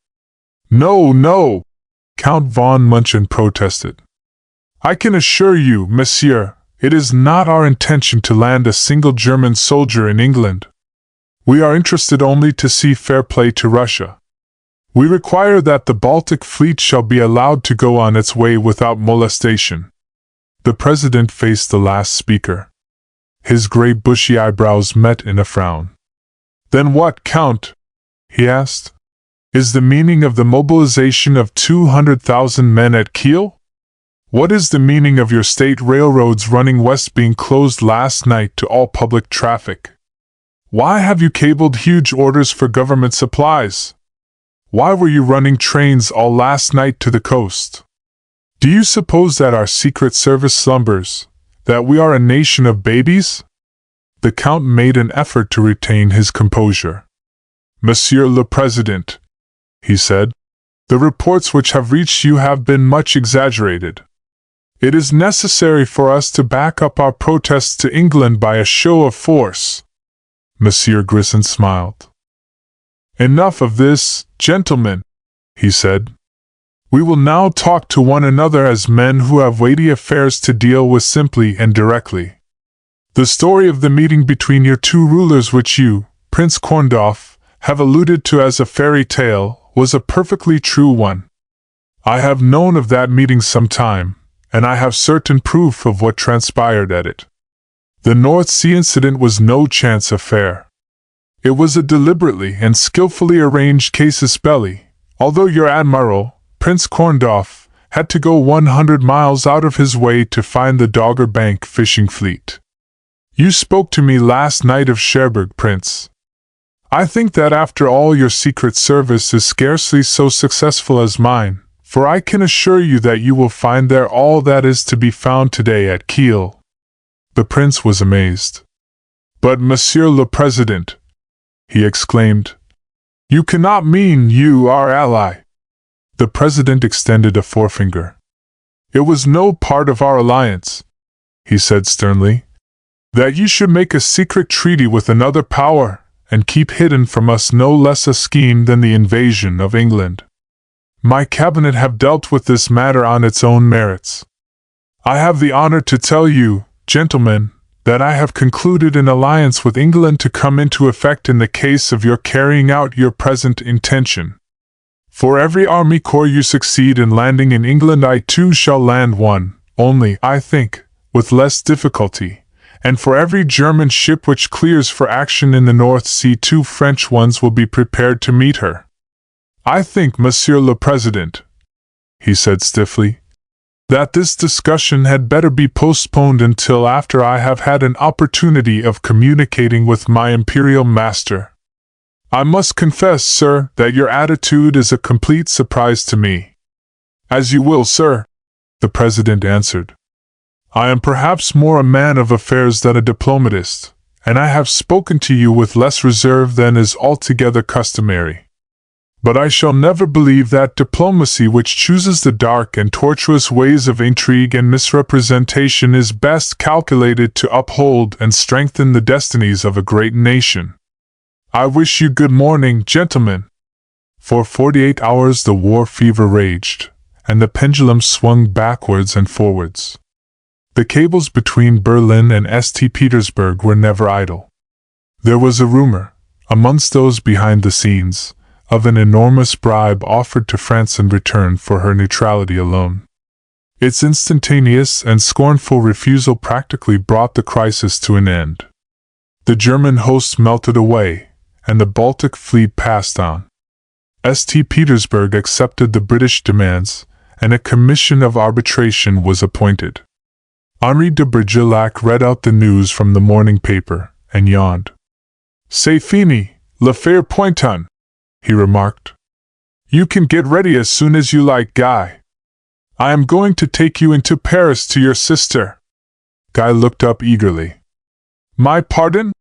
"No, no," Count von Munchen protested. "I can assure you, monsieur, it is not our intention to land a single German soldier in England. We are interested only to see fair play to Russia. We require that the Baltic fleet shall be allowed to go on its way without molestation." The President faced the last speaker. His gray bushy eyebrows met in a frown. "Then what, Count," he asked, "is the meaning of the mobilization of 200,000 men at Kiel? What is the meaning of your state railroads running west being closed last night to all public traffic? Why have you cabled huge orders for government supplies? Why were you running trains all last night to the coast? Do you suppose that our Secret Service slumbers, that we are a nation of babies?" The Count made an effort to retain his composure. "Monsieur le Président," he said, "the reports which have reached you have been much exaggerated. It is necessary for us to back up our protests to England by a show of force." Monsieur Grisson smiled. "Enough of this, gentlemen," he said. "We will now talk to one another as men who have weighty affairs to deal with simply and directly. The story of the meeting between your two rulers which you, Prince Korndorf, have alluded to as a fairy tale was a perfectly true one. I have known of that meeting some time, and I have certain proof of what transpired at it. The North Sea incident was no chance affair. It was a deliberately and skillfully arranged casus belli, although your admiral, Prince Korndorf, had to go 100 miles out of his way to find the Dogger Bank fishing fleet. You spoke to me last night of Cherbourg, Prince. I think that after all your Secret Service is scarcely so successful as mine, for I can assure you that you will find there all that is to be found today at Kiel." The Prince was amazed. "But, Monsieur le Président," he exclaimed, "you cannot mean you, our ally." The President extended a forefinger. "It was no part of our alliance," he said sternly, "that you should make a secret treaty with another power, and keep hidden from us no less a scheme than the invasion of England. My cabinet have dealt with this matter on its own merits. I have the honor to tell you, gentlemen, that I have concluded an alliance with England to come into effect in the case of your carrying out your present intention. For every army corps you succeed in landing in England, I too shall land one, only, I think, with less difficulty. And for every German ship which clears for action in the North Sea, 2 French ones will be prepared to meet her. I think, Monsieur le Président," he said stiffly, "that this discussion had better be postponed until after I have had an opportunity of communicating with my imperial master. I must confess, sir, that your attitude is a complete surprise to me." "As you will, sir," the President answered. "I am perhaps more a man of affairs than a diplomatist, and I have spoken to you with less reserve than is altogether customary. But I shall never believe that diplomacy which chooses the dark and tortuous ways of intrigue and misrepresentation is best calculated to uphold and strengthen the destinies of a great nation. I wish you good morning, gentlemen." For 48 hours the war fever raged, and the pendulum swung backwards and forwards. The cables between Berlin and St. Petersburg were never idle. There was a rumor, amongst those behind the scenes, of an enormous bribe offered to France in return for her neutrality alone. Its instantaneous and scornful refusal practically brought the crisis to an end. The German host melted away, and the Baltic fleet passed on. St. Petersburg accepted the British demands, and a commission of arbitration was appointed. Henri de Bergerac read out the news from the morning paper, and yawned. "C'est fini, l'affaire Pointon," he remarked. "You can get ready as soon as you like, Guy. I am going to take you into Paris to your sister." Guy looked up eagerly. "My pardon?"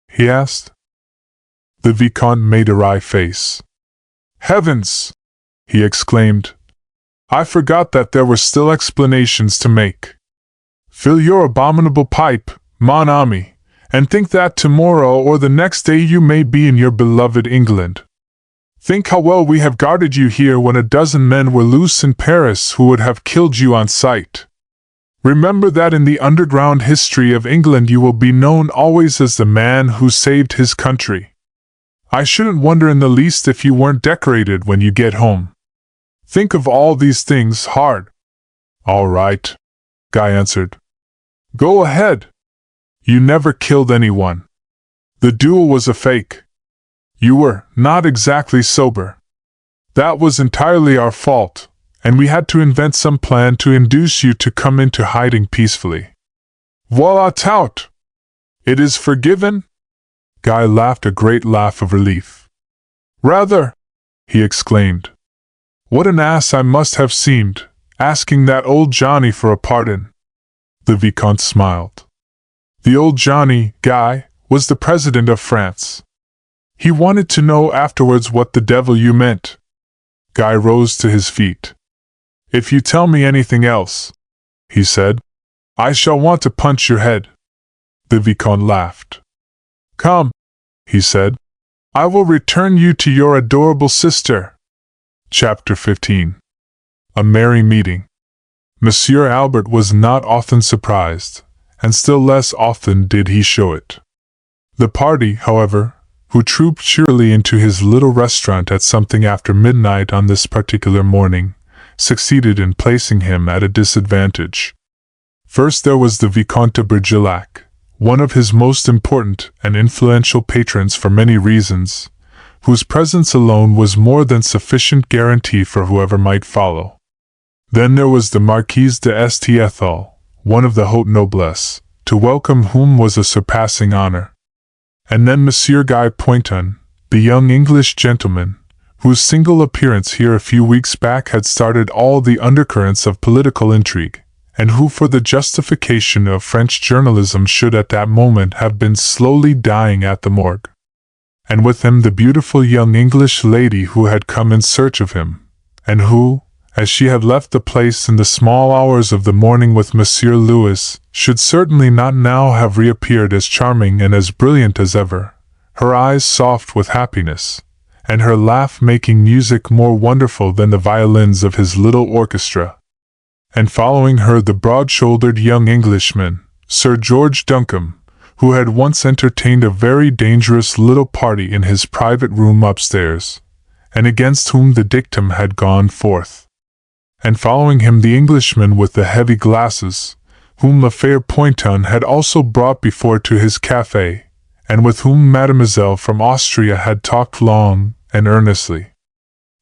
he asked. The Vicomte made a wry face. "Heavens!" he exclaimed. "I forgot that there were still explanations to make. Fill your abominable pipe, mon ami, and think that tomorrow or the next day you may be in your beloved England. Think how well we have guarded you here when a dozen men were loose in Paris who would have killed you on sight. Remember that in the underground history of England you will be known always as the man who saved his country. I shouldn't wonder in the least if you weren't decorated when you get home. Think of all these things hard." "All right," Guy answered. "Go ahead. You never killed anyone. The duel was a fake. You were not exactly sober. That was entirely our fault, and we had to invent some plan to induce you to come into hiding peacefully. Voilà tout! It is forgiven?" Guy laughed a great laugh of relief. "Rather," he exclaimed. "What an ass I must have seemed, asking that old Johnny for a pardon." The Vicomte smiled. "The old Johnny, Guy, was the President of France. He wanted to know afterwards what the devil you meant." Guy rose to his feet. "If you tell me anything else," he said, "I shall want to punch your head." The Vicomte laughed. "Come," he said, "I will return you to your adorable sister." Chapter 15. A merry meeting. Monsieur Albert was not often surprised, and still less often did he show it. The party, however, who trooped cheerily into his little restaurant at something after midnight on this particular morning, succeeded in placing him at a disadvantage. First there was the Vicomte de Bergerac, one of his most important and influential patrons for many reasons, whose presence alone was more than sufficient guarantee for whoever might follow. Then there was the Marquise de St. Ethel, one of the haute noblesse, to welcome whom was a surpassing honor. And then Monsieur Guy Pointon, the young English gentleman, whose single appearance here a few weeks back had started all the undercurrents of political intrigue, and who for the justification of French journalism should at that moment have been slowly dying at the morgue. And with him the beautiful young English lady who had come in search of him, and who, as she had left the place in the small hours of the morning with Monsieur Louis, should certainly not now have reappeared as charming and as brilliant as ever, her eyes soft with happiness, and her laugh making music more wonderful than the violins of his little orchestra. And following her the broad-shouldered young Englishman, Sir George Duncombe, who had once entertained a very dangerous little party in his private room upstairs, and against whom the dictum had gone forth. And following him the Englishman with the heavy glasses, whom l'affaire Pointon had also brought before to his café, and with whom Mademoiselle from Austria had talked long and earnestly.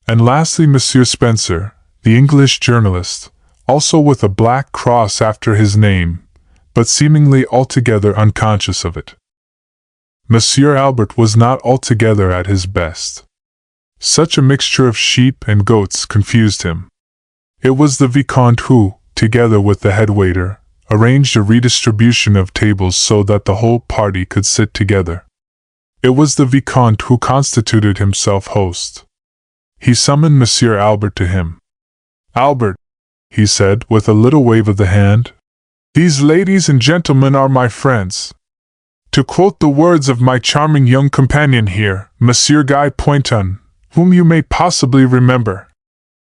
And lastly Monsieur Spencer, the English journalist, also with a black cross after his name, but seemingly altogether unconscious of it. Monsieur Albert was not altogether at his best. Such a mixture of sheep and goats confused him. It was the Vicomte who, together with the head waiter, arranged a redistribution of tables so that the whole party could sit together. It was the Vicomte who constituted himself host. He summoned Monsieur Albert to him. "Albert," he said, with a little wave of the hand, "these ladies and gentlemen are my friends. To quote the words of my charming young companion here, Monsieur Guy Pointon, whom you may possibly remember."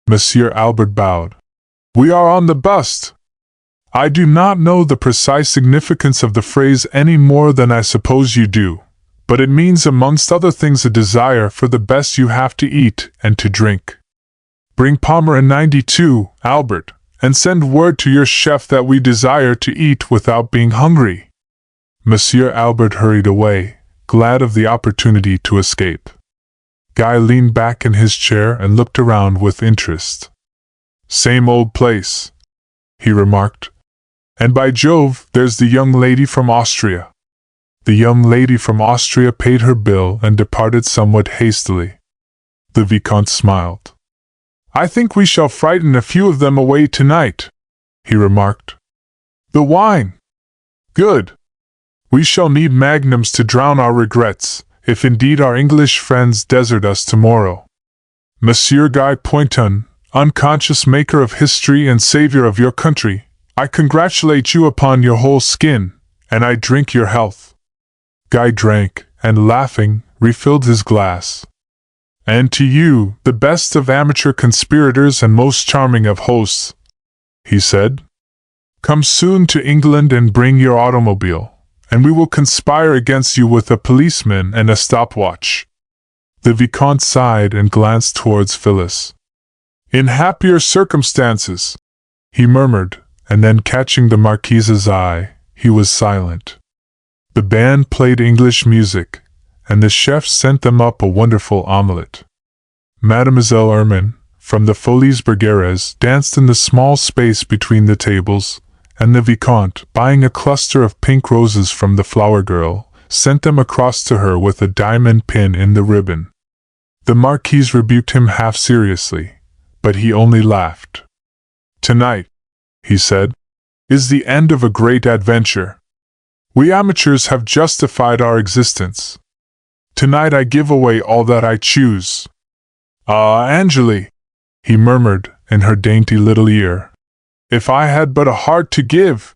Monsieur Albert bowed. "We are on the bust." "I do not know the precise significance of the phrase any more than I suppose you do, but it means amongst other things a desire for the best you have to eat and to drink. Bring Palmer and 92, Albert, and send word to your chef that we desire to eat without being hungry." Monsieur Albert hurried away, glad of the opportunity to escape. Guy leaned back in his chair and looked around with interest. "Same old place," he remarked. "And by Jove, there's the young lady from Austria." The young lady from Austria paid her bill and departed somewhat hastily. The Vicomte smiled. "I think we shall frighten a few of them away tonight," he remarked. "The wine? Good. We shall need magnums to drown our regrets, if indeed our English friends desert us tomorrow. Monsieur Guy Pointon, unconscious maker of history and savior of your country, I congratulate you upon your whole skin, and I drink your health." Guy drank, and laughing, refilled his glass. "And to you, the best of amateur conspirators and most charming of hosts," he said. "Come soon to England and bring your automobile, and we will conspire against you with a policeman and a stopwatch." The Vicomte sighed and glanced towards Phyllis. "In happier circumstances," he murmured, and then catching the Marquise's eye, he was silent. The band played English music, and the chef sent them up a wonderful omelette. Mademoiselle Ermine, from the Folies Bergères, danced in the small space between the tables, and the Vicomte, buying a cluster of pink roses from the flower girl, sent them across to her with a diamond pin in the ribbon. The Marquise rebuked him half seriously, but he only laughed. "Tonight," he said, "is the end of a great adventure. We amateurs have justified our existence. Tonight I give away all that I choose." "Ah, Angélie," he murmured in her dainty little ear, "if I had but a heart to give!"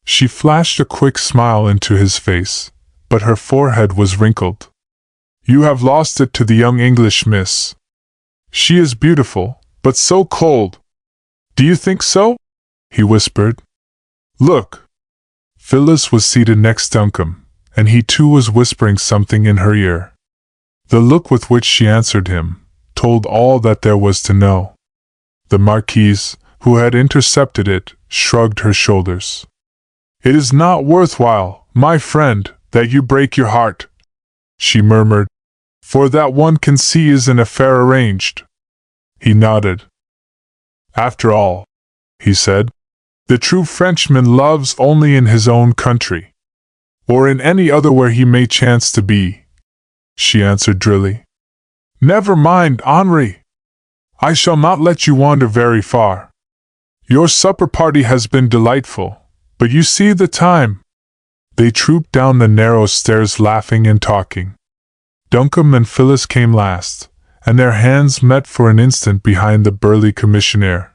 She flashed a quick smile into his face, but her forehead was wrinkled. "You have lost it to the young English miss. She is beautiful, but so cold." "Do you think so?" he whispered. "Look." Phyllis was seated next Duncombe, and he too was whispering something in her ear. The look with which she answered him told all that there was to know. The Marquise, who had intercepted it, shrugged her shoulders. "It is not worthwhile, my friend, that you break your heart," she murmured, "for that one can see is an affair arranged." He nodded. "After all," he said, "the true Frenchman loves only in his own country, or in any other where he may chance to be," she answered drily. "Never mind, Henri. I shall not let you wander very far. Your supper party has been delightful, but you see the time." They trooped down the narrow stairs laughing and talking. Duncombe and Phyllis came last, and their hands met for an instant behind the burly commissionaire.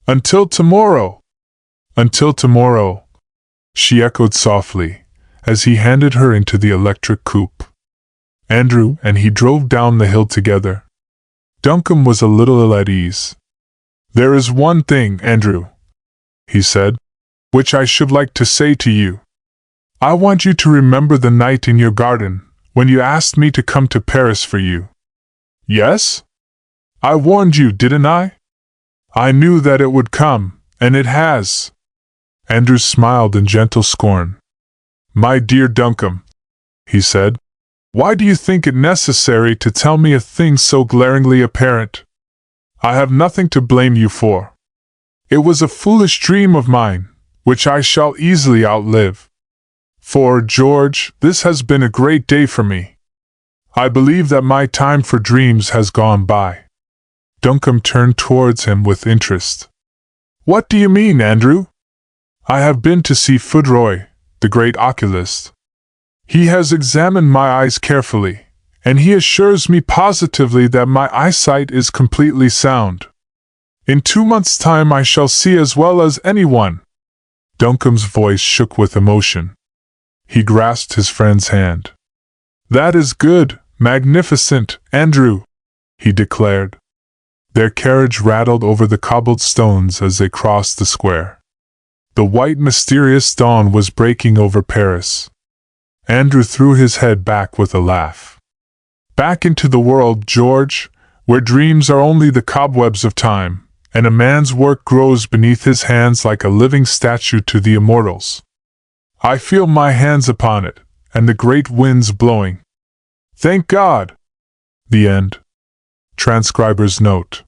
"Until tomorrow!" "Until tomorrow," she echoed softly, as he handed her into the electric coupe. Andrew and he drove down the hill together. Duncombe was a little ill at ease. "There is one thing, Andrew," he said, "which I should like to say to you. I want you to remember the night in your garden, when you asked me to come to Paris for you." "Yes? I warned you, didn't I? I knew that it would come, and it has." Andrew smiled in gentle scorn. "My dear Duncombe," he said, "why do you think it necessary to tell me a thing so glaringly apparent? I have nothing to blame you for. It was a foolish dream of mine, which I shall easily outlive. For, George, this has been a great day for me. I believe that my time for dreams has gone by." Duncombe turned towards him with interest. "What do you mean, Andrew?" "I have been to see Foudroy, the great oculist. He has examined my eyes carefully, and he assures me positively that my eyesight is completely sound. In 2 months' time I shall see as well as anyone." Duncombe's voice shook with emotion. He grasped his friend's hand. "That is good, magnificent, Andrew," he declared. Their carriage rattled over the cobbled stones as they crossed the square. The white, mysterious dawn was breaking over Paris. Andrew threw his head back with a laugh. "Back into the world, George, where dreams are only the cobwebs of time, and a man's work grows beneath his hands like a living statue to the immortals. I feel my hands upon it, and the great winds blowing. Thank God!" The end. Transcriber's note: